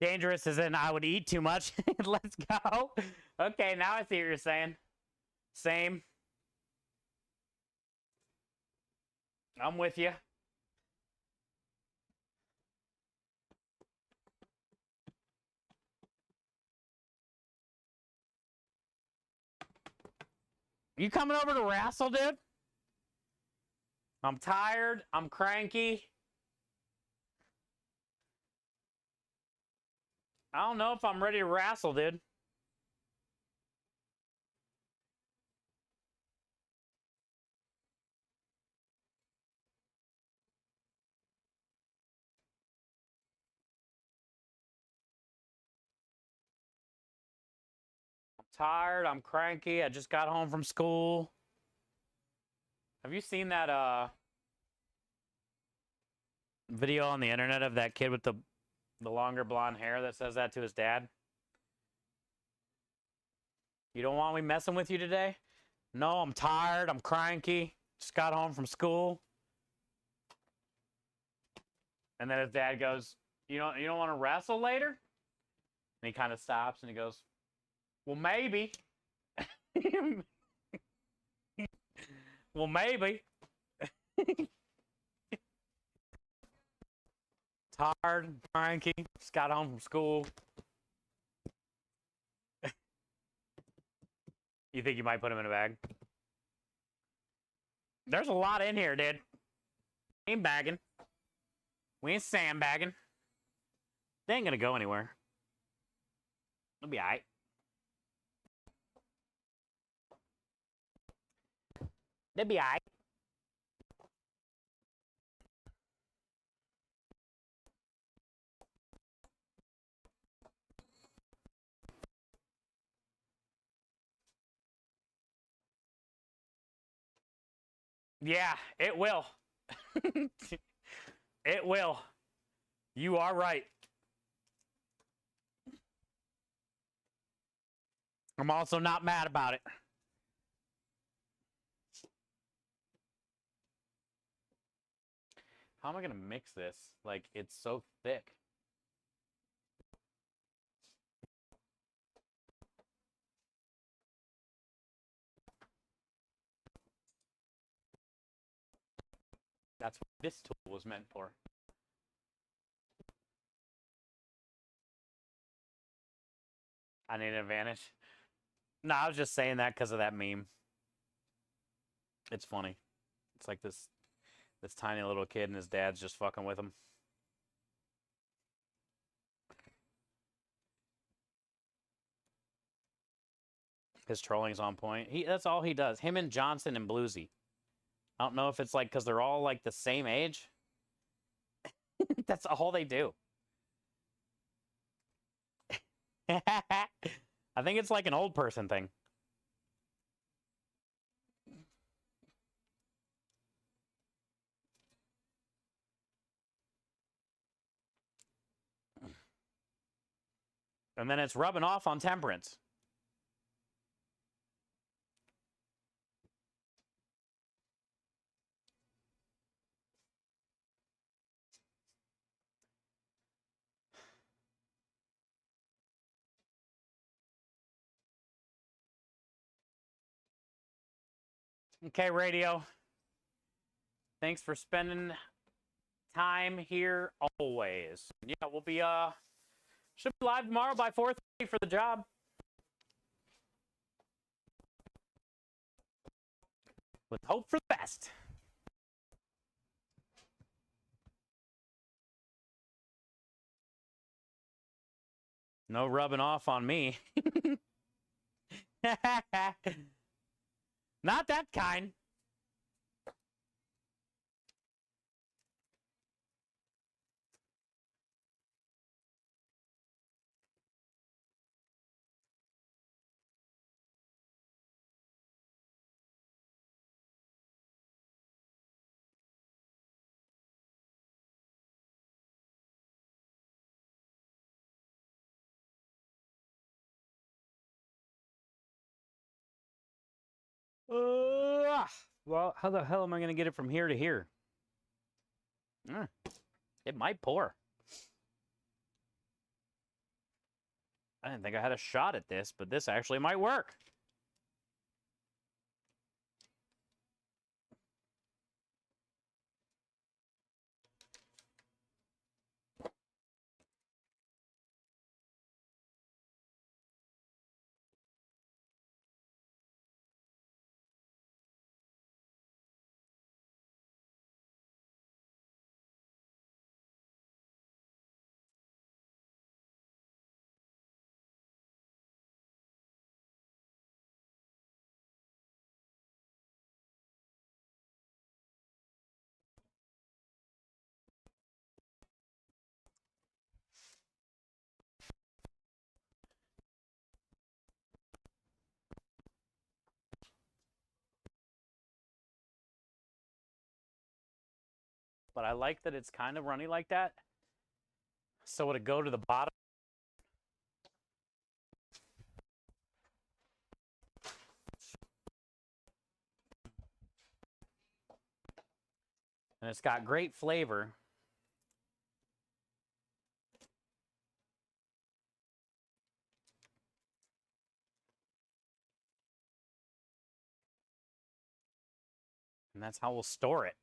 Dangerous as in I would eat too much. Let's go. Okay, now I see what you're saying. Same. I'm with you. You coming over to wrestle, dude? I'm tired. I'm cranky. I don't know if I'm ready to wrestle, dude. I'm tired. I'm cranky. I just got home from school. Have you seen that video on the internet of that kid with the longer blonde hair that says that to his dad? You don't want me messing with you today? No, I'm tired. I'm cranky. Just got home from school. And then his dad goes, you don't want to wrestle later? And he kind of stops and he goes, well, maybe. Well, maybe. Tired, cranky, just got home from school. You think you might put him in a bag? There's a lot in here, dude. We ain't bagging. We ain't sandbagging. They ain't gonna go anywhere. It'll be alright. They'll be alright. Yeah, it will. It will. You are right. I'm also not mad about it. How am I gonna mix this? Like, it's so thick. That's what this tool was meant for. I need an advantage. No, I was just saying that because of that meme. It's funny. It's like this tiny little kid and his dad's just fucking with him. His trolling's on point. That's all he does. Him and Johnson and Bluesy. I don't know if it's like because they're all like the same age. That's all they do. I think it's like an old person thing. And then it's rubbing off on Temperance. Okay, radio. Thanks for spending time here always. Yeah, we'll be should be live tomorrow by 4:30 for the job. With hope for the best. No rubbing off on me. Not that kind. Well, how the hell am I going to get it from here to here? It might pour. I didn't think I had a shot at this, but this actually might work. But I like that it's kind of runny like that. So would it go to the bottom? And it's got great flavor. And that's how we'll store it.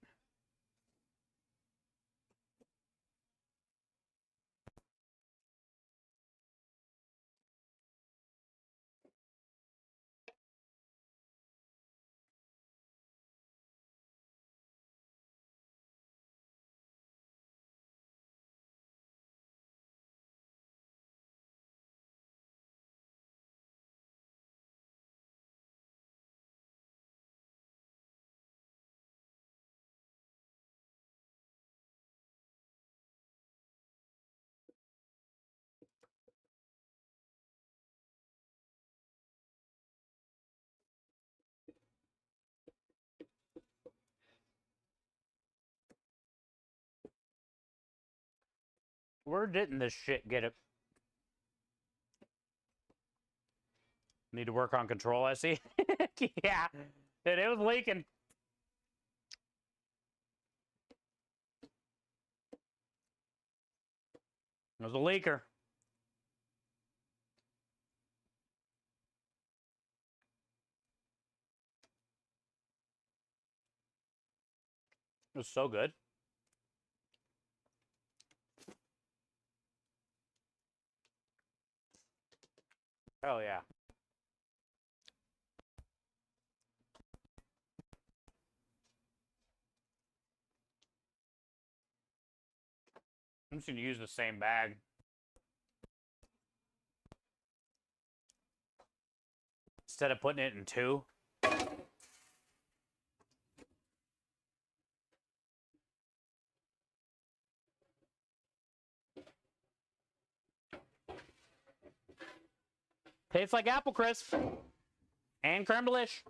Where didn't this shit get it? Need to work on control, I see. Yeah, it was leaking. It was a leaker. It was so good. Hell yeah. I'm just gonna use the same bag. instead of putting it in 2. Tastes like apple crisp and creme delish.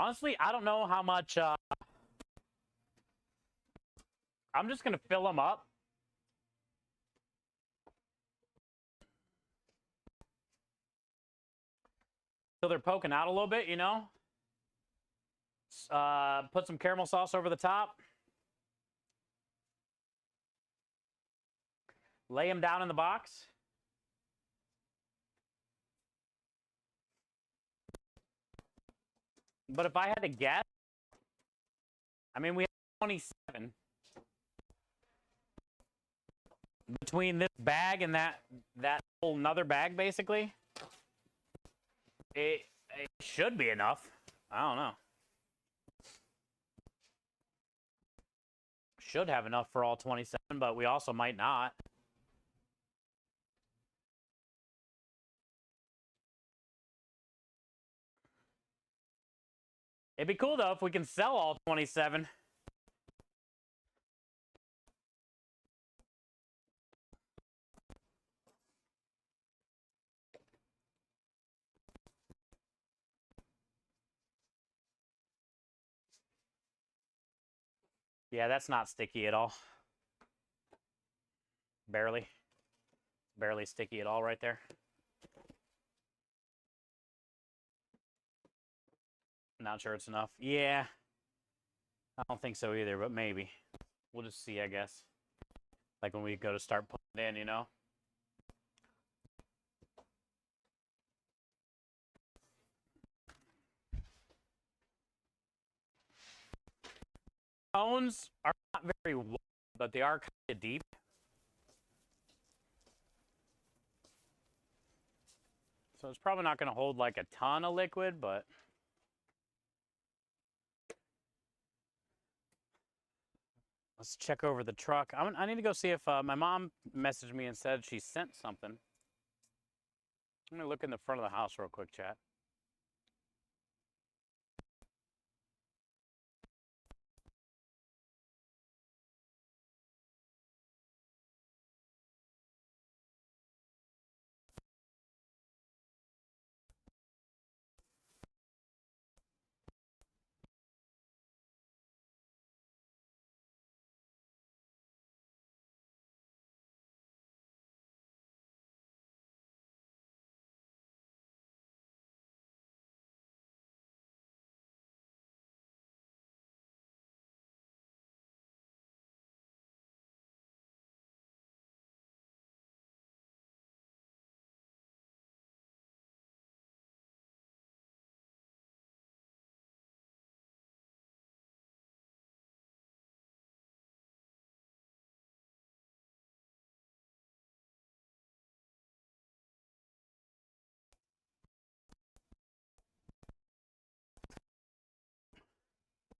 Honestly, I don't know how much. I'm just gonna fill them up. So they're poking out a little bit, you know. Put some caramel sauce over the top. Lay them down in the box. But if I had to guess, I mean, we have 27 between this bag and that whole nother bag, basically. It should be enough. I don't know. Should have enough for all 27, but we also might not. It'd be cool, though, if we can sell all 27. Yeah, that's not sticky at all. Barely. Barely sticky at all right there. Not sure it's enough. Yeah. I don't think so either, but maybe. We'll just see, I guess. Like when we go to start putting it in, you know? Cones are not very wide, but they are kind of deep. So it's probably not going to hold like a ton of liquid, but let's check over the truck. I need to go see if my mom messaged me and said she sent something. Let me look in the front of the house real quick, chat.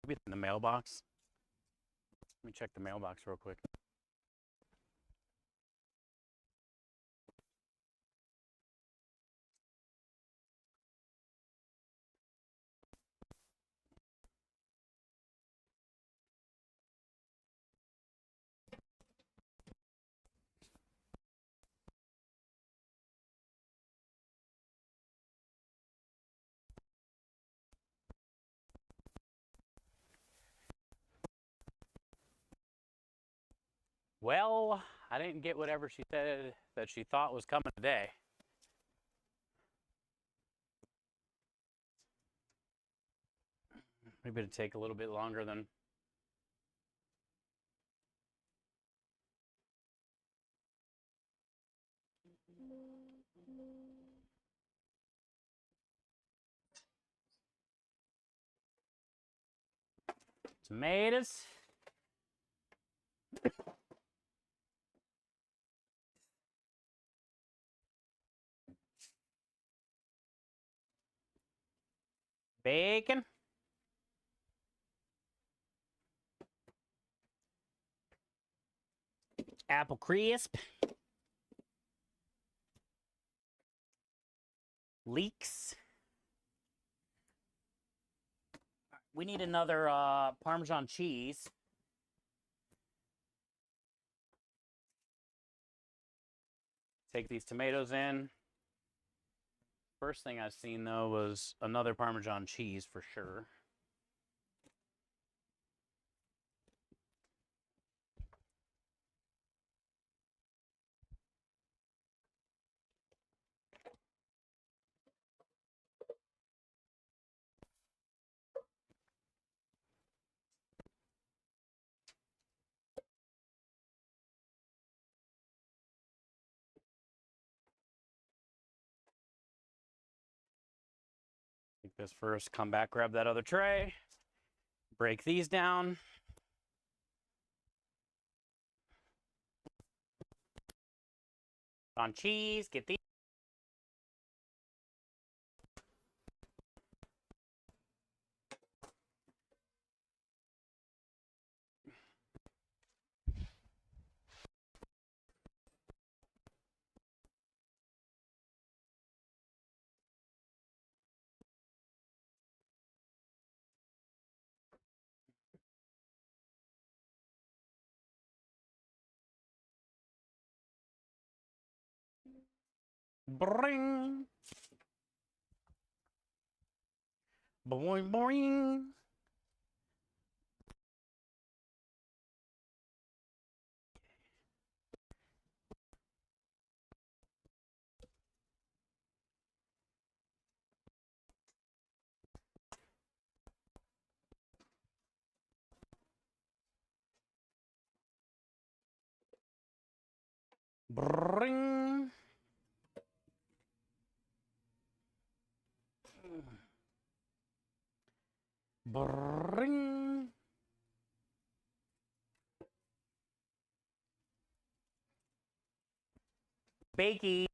Maybe in the mailbox. Let me check the mailbox real quick. Well, I didn't get whatever she said that she thought was coming today. Maybe it'd take a little bit longer than. Tomatoes. Bacon. Apple crisp. Leeks. We need another Parmesan cheese. Take these tomatoes in. First thing I've seen, though, was another Parmesan cheese for sure. Take this first, come back, grab that other tray. Break these down. On cheese, get these. Bring. Boing, boing. Bring. Bring. Bakey.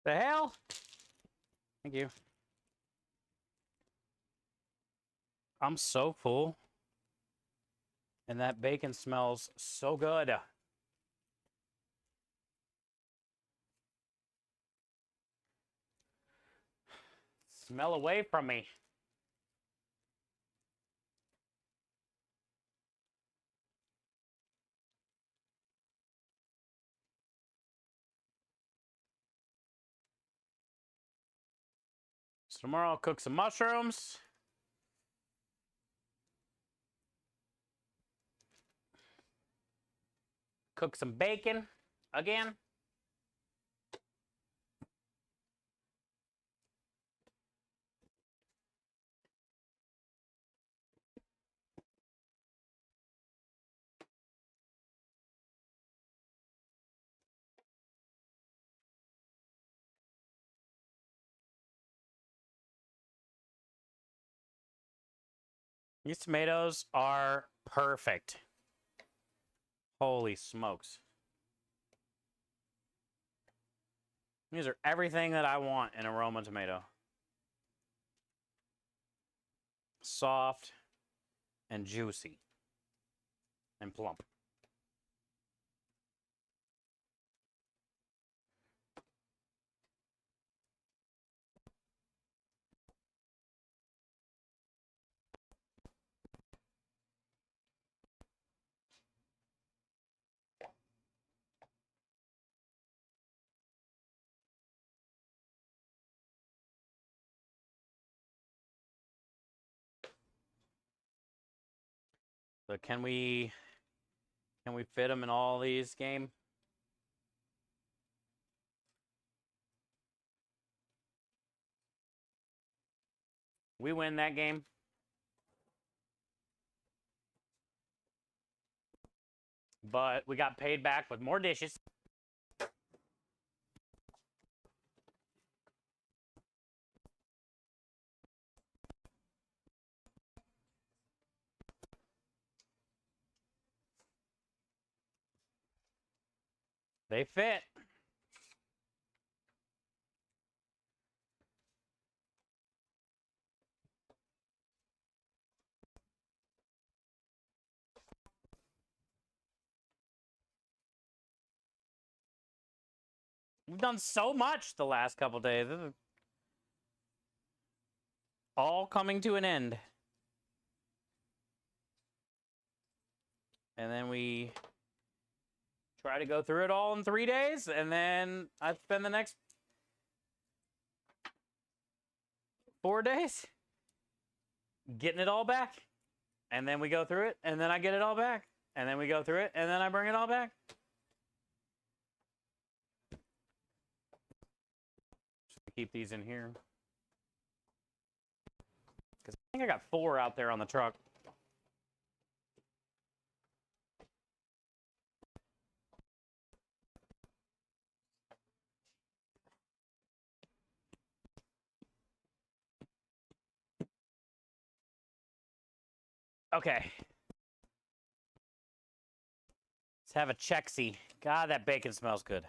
The hell? Thank you. I'm so full. And that bacon smells so good. Smell away from me. So tomorrow I'll cook some mushrooms. Cook some bacon again. These tomatoes are perfect. Holy smokes. These are everything that I want in a Roma tomato. Soft and juicy and plump. So can we fit them in all these game? We win that game. But we got paid back with more dishes. They fit. We've done so much the last couple days. This is all coming to an end. And then we try to go through it all in 3 days, and then I spend the next 4 days getting it all back. And then we go through it, and then I get it all back. And then we go through it, and then I bring it all back. Keep these in here. Because I think I got 4 out there on the truck. Okay. Let's have a Chex-y. God, that bacon smells good.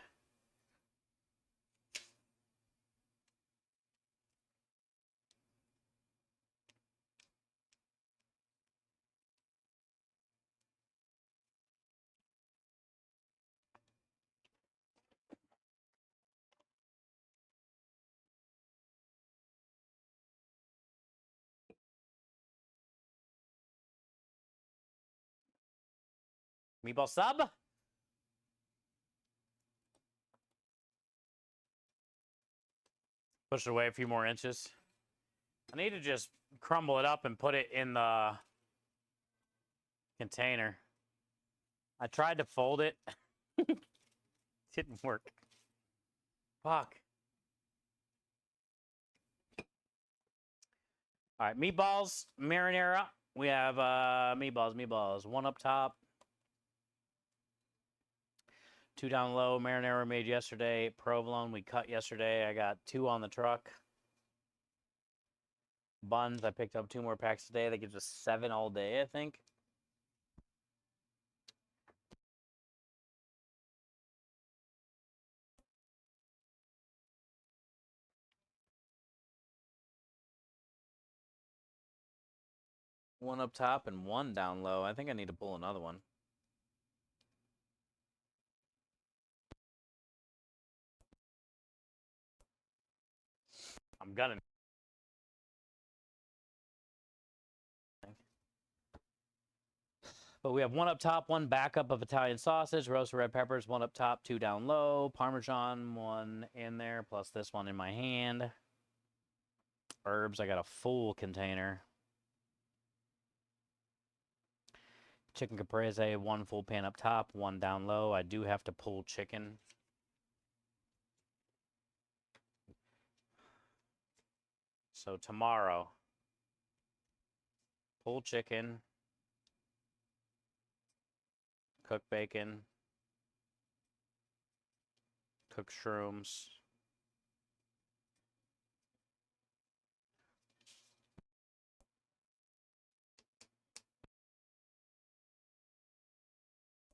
Meatball sub. Push it away a few more inches. I need to just crumble it up and put it in the container. I tried to fold it. Didn't work. Fuck. All right, meatballs, marinara. We have meatballs. 1 up top. 2 down low. Marinara made yesterday. Provolone we cut yesterday. I got 2 on the truck. Buns, I picked up 2 more packs today. That gives us 7 all day, I think. One up top and 1 down low. I think I need to pull another one. I'm gonna. But we have 1 up top, 1 backup of Italian sausage, roasted red peppers, 1 up top, 2 down low, Parmesan, 1 in there, plus this one in my hand. Herbs, I got a full container. Chicken caprese, 1 full pan up top, 1 down low. I do have to pull chicken. So tomorrow, pull chicken, cook bacon, cook shrooms.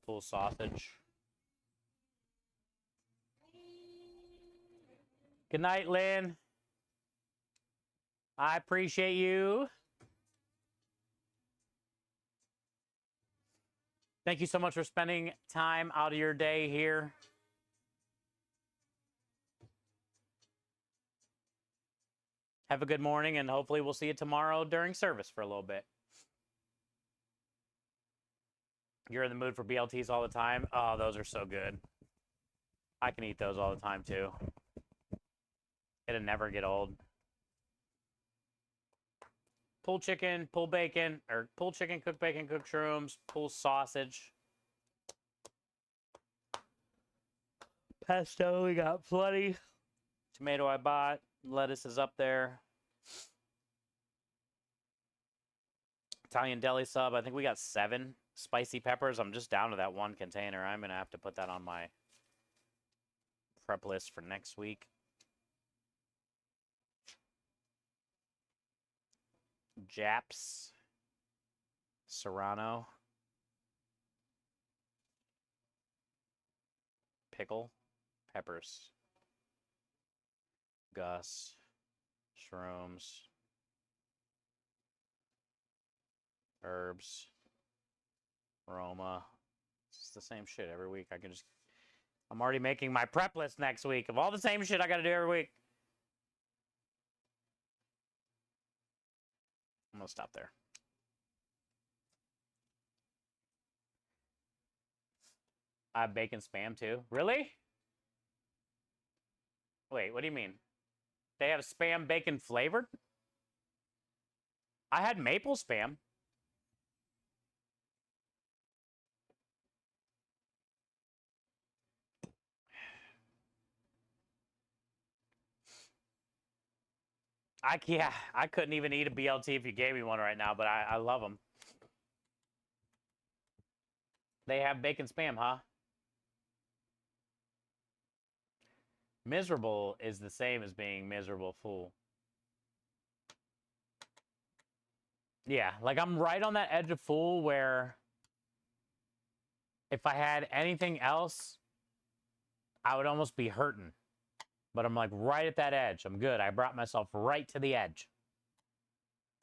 Full sausage. Good night, Lynn. I appreciate you. Thank you so much for spending time out of your day here. Have a good morning, and hopefully we'll see you tomorrow during service for a little bit. You're in the mood for BLTs all the time? Oh, those are so good. I can eat those all the time, too. It'll never get old. Pulled chicken, pulled bacon, or pulled chicken, cooked bacon, cooked shrooms, pulled sausage. Pesto, we got plenty. Tomato I bought. Lettuce is up there. Italian deli sub, I think we got 7. spicy peppers. I'm just down to that one container. I'm going to have to put that on my prep list for next week. Japs. Serrano. Pickle. Peppers. Gus. Shrooms. Herbs. Roma. It's the same shit every week. I'm already making my prep list next week of all the same shit I gotta do every week. I'm gonna stop there. I have bacon spam too. Really? Wait, what do you mean? They have spam bacon flavored? I had maple spam. I couldn't even eat a BLT if you gave me one right now, but I love them. They have bacon spam, huh? Miserable is the same as being miserable fool. Yeah, like I'm right on that edge of fool where if I had anything else, I would almost be hurting. But I'm like right at that edge. I'm good. I brought myself right to the edge.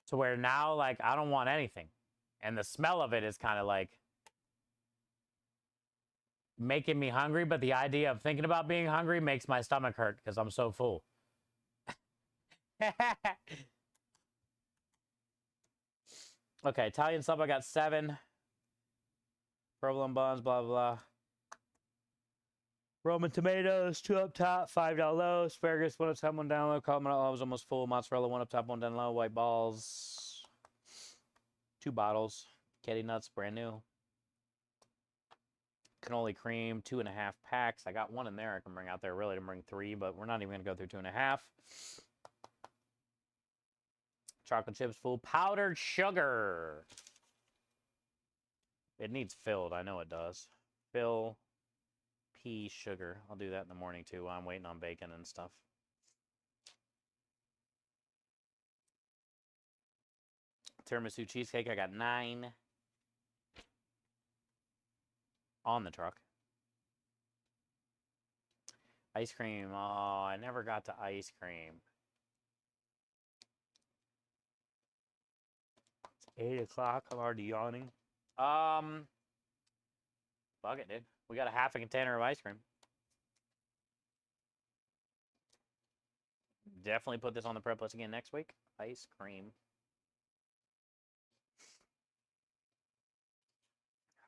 To where now, like, I don't want anything. And the smell of it is kind of like making me hungry. But the idea of thinking about being hungry makes my stomach hurt because I'm so full. Okay, Italian sub, I got 7. Provolone buns, blah, blah. Roman tomatoes, 2 up top, 5 down low. Asparagus, 1 up top, 1 down low. Calamari was almost full. Mozzarella, 1 up top, 1 down low. White balls, 2 bottles. Kitty nuts, brand new. Cannoli cream, 2.5 packs. I got 1 in there I can bring out there. Really didn't bring 3, but we're not even going to go through 2.5. Chocolate chips full. Powdered sugar. It needs filled. I know it does. Fill pea sugar. I'll do that in the morning too while I'm waiting on bacon and stuff. Tiramisu cheesecake. I got 9 on the truck. Ice cream. Oh, I never got to ice cream. It's 8 o'clock. I'm already yawning. Fuck it, dude. We got a half a container of ice cream. Definitely put this on the prep list again next week. Ice cream.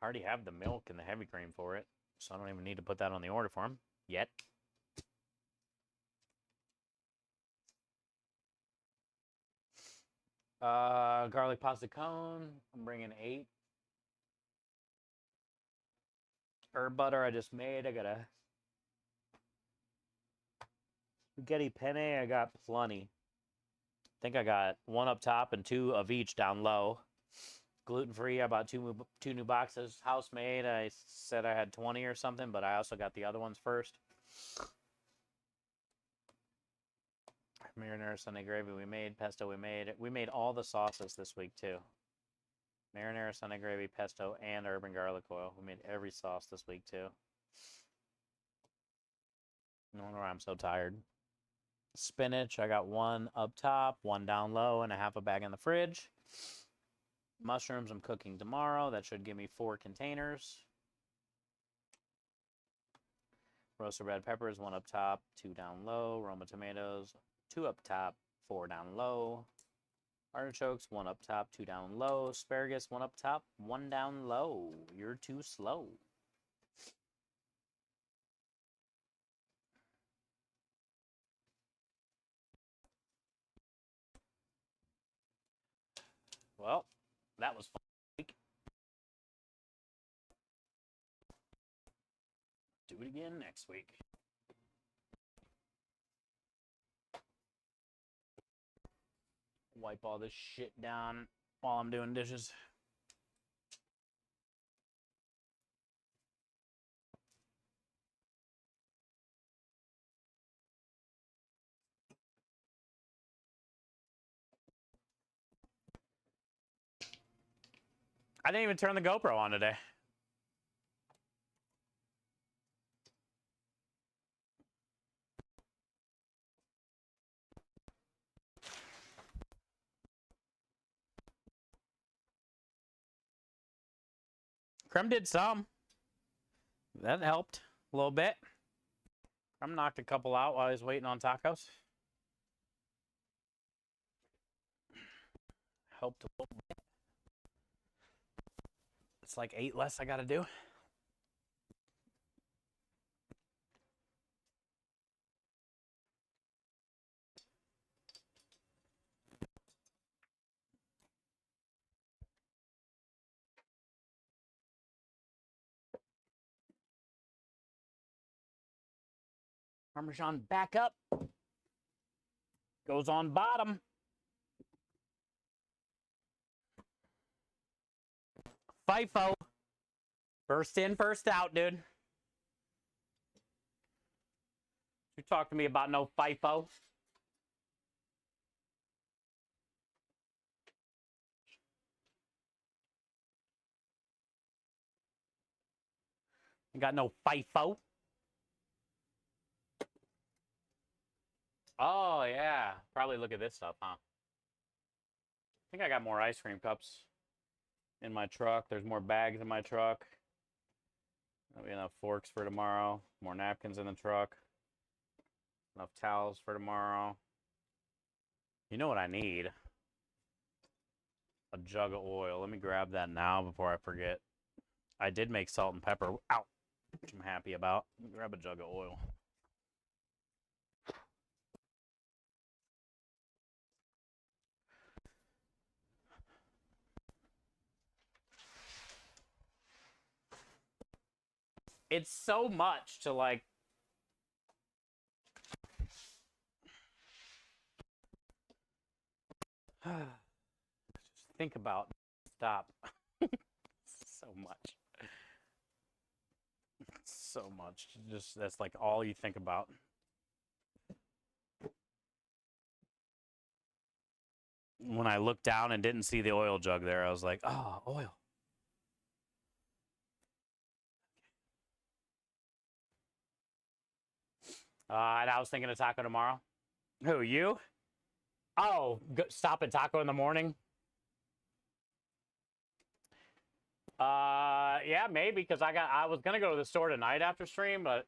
I already have the milk and the heavy cream for it, so I don't even need to put that on the order form yet. Garlic pasta cone. I'm bringing 8. Herb butter I just made. I got a spaghetti penne. I got plenty. I think I got 1 up top and 2 of each down low. Gluten-free, I bought 2 new boxes. House made, I said I had 20 or something, but I also got the other ones first. Marinara Sunday gravy we made. Pesto we made. We made all the sauces this week too. Marinara Sunday gravy, pesto, and urban garlic oil. We made every sauce this week too. No wonder why I'm so tired. Spinach, I got 1 up top, 1 down low, and a half a bag in the fridge. Mushrooms I'm cooking tomorrow. That should give me 4 containers. Roasted red peppers, 1 up top, 2 down low. Roma tomatoes, 2 up top, 4 down low. Artichokes, 1 up top, 2 down low. Asparagus, 1 up top, 1 down low. You're too slow. Well, that was fun. Do it again next week. Wipe all this shit down while I'm doing dishes. I didn't even turn the GoPro on today. Creme did some. That helped a little bit. Creme knocked a couple out while I was waiting on tacos. Helped a little bit. It's like 8 less I got to do. Parmesan back up. Goes on bottom. FIFO. First in, first out, dude. You talk to me about no FIFO. You got no FIFO. Oh, yeah. Probably look at this stuff, huh? I think I got more ice cream cups in my truck. There's more bags in my truck. There'll be enough forks for tomorrow. More napkins in the truck. Enough towels for tomorrow. You know what I need? A jug of oil. Let me grab that now before I forget. I did make salt and pepper. Ow! Which I'm happy about. Let me grab a jug of oil. It's so much to like. Just think about. Stop. So much. So much. Just that's like all you think about. When I looked down and didn't see the oil jug there, I was like, oh, oil. And I was thinking of taco tomorrow. Who, you? Oh, stop at taco in the morning? Yeah, maybe, because I was gonna go to the store tonight after stream, but I'm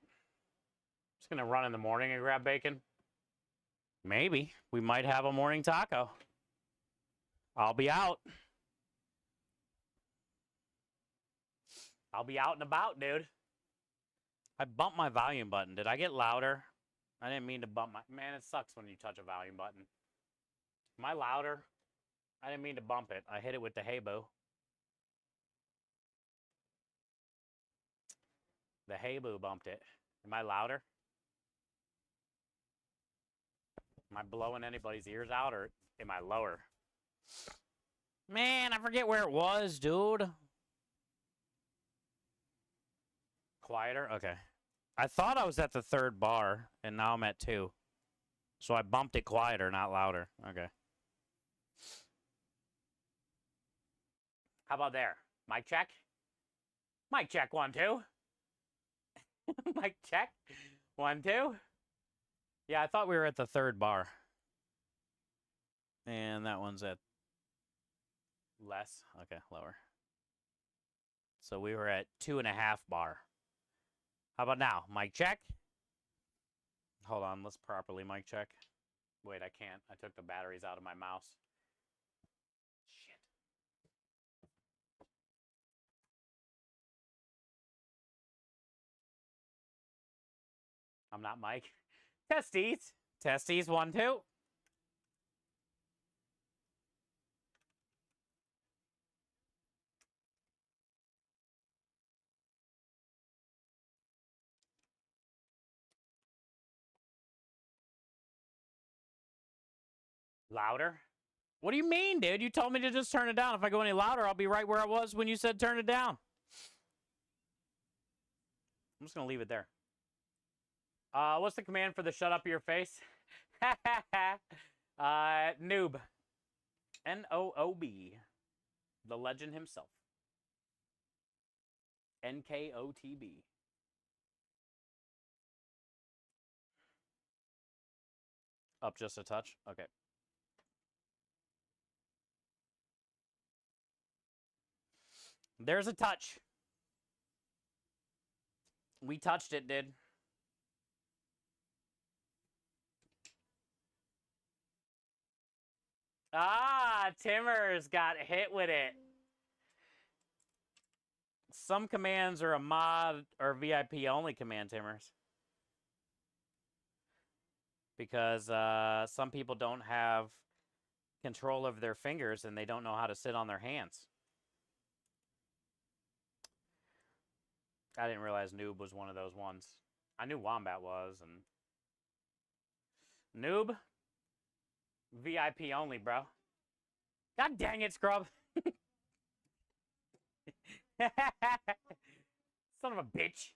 just gonna run in the morning and grab bacon. Maybe. We might have a morning taco. I'll be out. I'll be out and about, dude. I bumped my volume button. Did I get louder? I didn't mean to bump my... Man, it sucks when you touch a volume button. Am I louder? I didn't mean to bump it. I hit it with the hey boo. The hey boo bumped it. Am I louder? Am I blowing anybody's ears out, or am I lower? Man, I forget where it was, dude. Quieter? Okay. I thought I was at the 3rd bar, and now I'm at 2. So I bumped it quieter, not louder. Okay. How about there? Mic check? Mic check, 1, 2. Mic check, 1, 2. Yeah, I thought we were at the 3rd bar. And that one's at less. Okay, lower. So we were at 2.5 bar. How about now? Mic check. Hold on, let's properly mic check. Wait, I can't. I took the batteries out of my mouse. Shit. I'm not Mike. Testes. Testes, 1, 2. Louder? What do you mean, dude? You told me to just turn it down. If I go any louder, I'll be right where I was when you said turn it down. I'm just going to leave it there. What's the command for the shut up your face? Noob. N-O-O-B. The legend himself. NKOTB. Up just a touch? Okay. There's a touch. We touched it, dude. Ah, Timmers got hit with it. Some commands are a mod or VIP only command, Timmers. Because some people don't have control of their fingers and they don't know how to sit on their hands. I didn't realize Noob was one of those ones. I knew Wombat was, and Noob, VIP only, bro. God dang it, Scrub. Son of a bitch.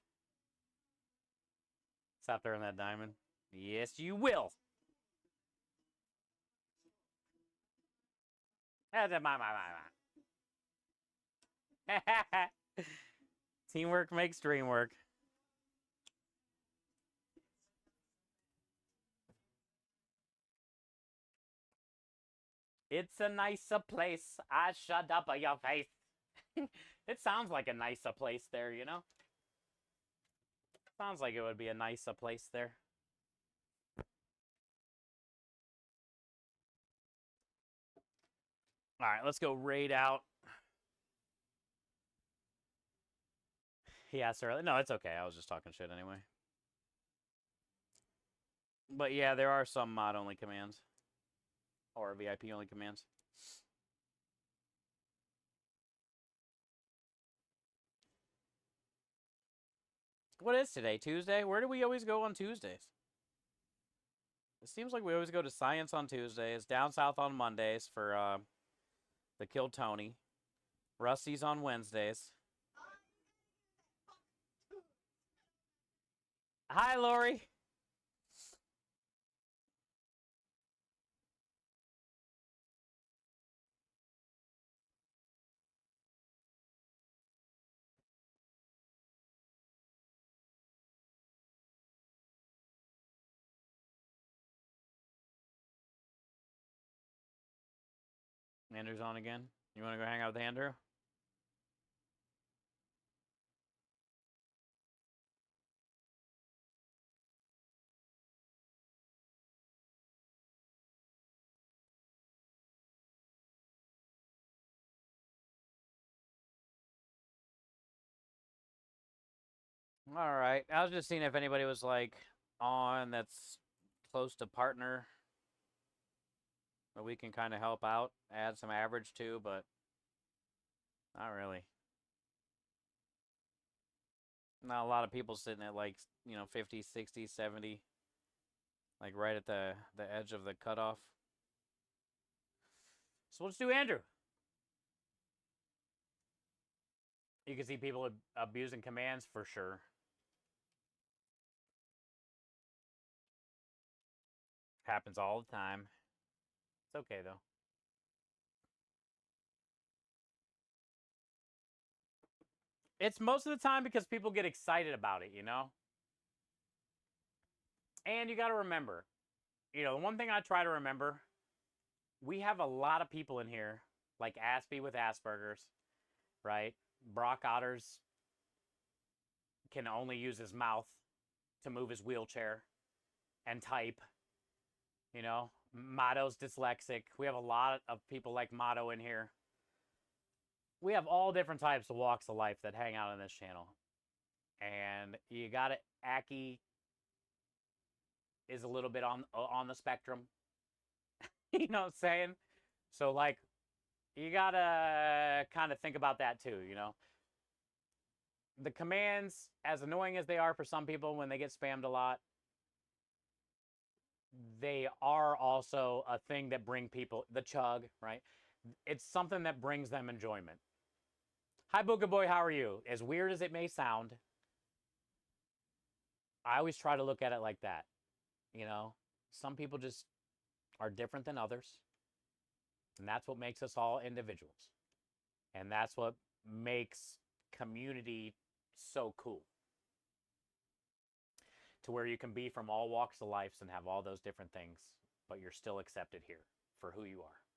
Stop throwing that diamond. Yes, you will. Teamwork makes dream work. It's a nicer place. I shut up your face. It sounds like a nicer place there, you know? Sounds like it would be a nicer place there. All right, let's go raid out. He asked earlier. No, it's okay. I was just talking shit anyway. But yeah, there are some mod-only commands. Or VIP-only commands. What is today? Tuesday? Where do we always go on Tuesdays? It seems like we always go to Science on Tuesdays, Down South on Mondays for the Kill Tony. Rusty's on Wednesdays. Hi, Lori. Andrew's on again. You want to go hang out with Andrew? All right. I was just seeing if anybody was like on that's close to partner that we can kind of help out, add some average to, but not really. Not a lot of people sitting at like, 50, 60, 70, like right at the edge of the cutoff. So let's do Andrew. You can see people abusing commands for sure. Happens all the time. It's okay, though. It's most of the time because people get excited about it, you know? And you got to remember, the one thing I try to remember, we have a lot of people in here, like Aspie with Asperger's, right? Brock Otters can only use his mouth to move his wheelchair and type, Motto's dyslexic. We have a lot of people like Motto in here. We have all different types of walks of life that hang out on this channel. And you got it. Aki is a little bit on the spectrum. You know what I'm saying? So, like, you got to kind of think about that too, The commands, as annoying as they are for some people when they get spammed a lot, they are also a thing that bring people, the chug, right? It's something that brings them enjoyment. Hi, Booga Boy, how are you? As weird as it may sound, I always try to look at it like that. Some people just are different than others. And that's what makes us all individuals. And that's what makes community so cool. To where you can be from all walks of life and have all those different things, but you're still accepted here for who you are.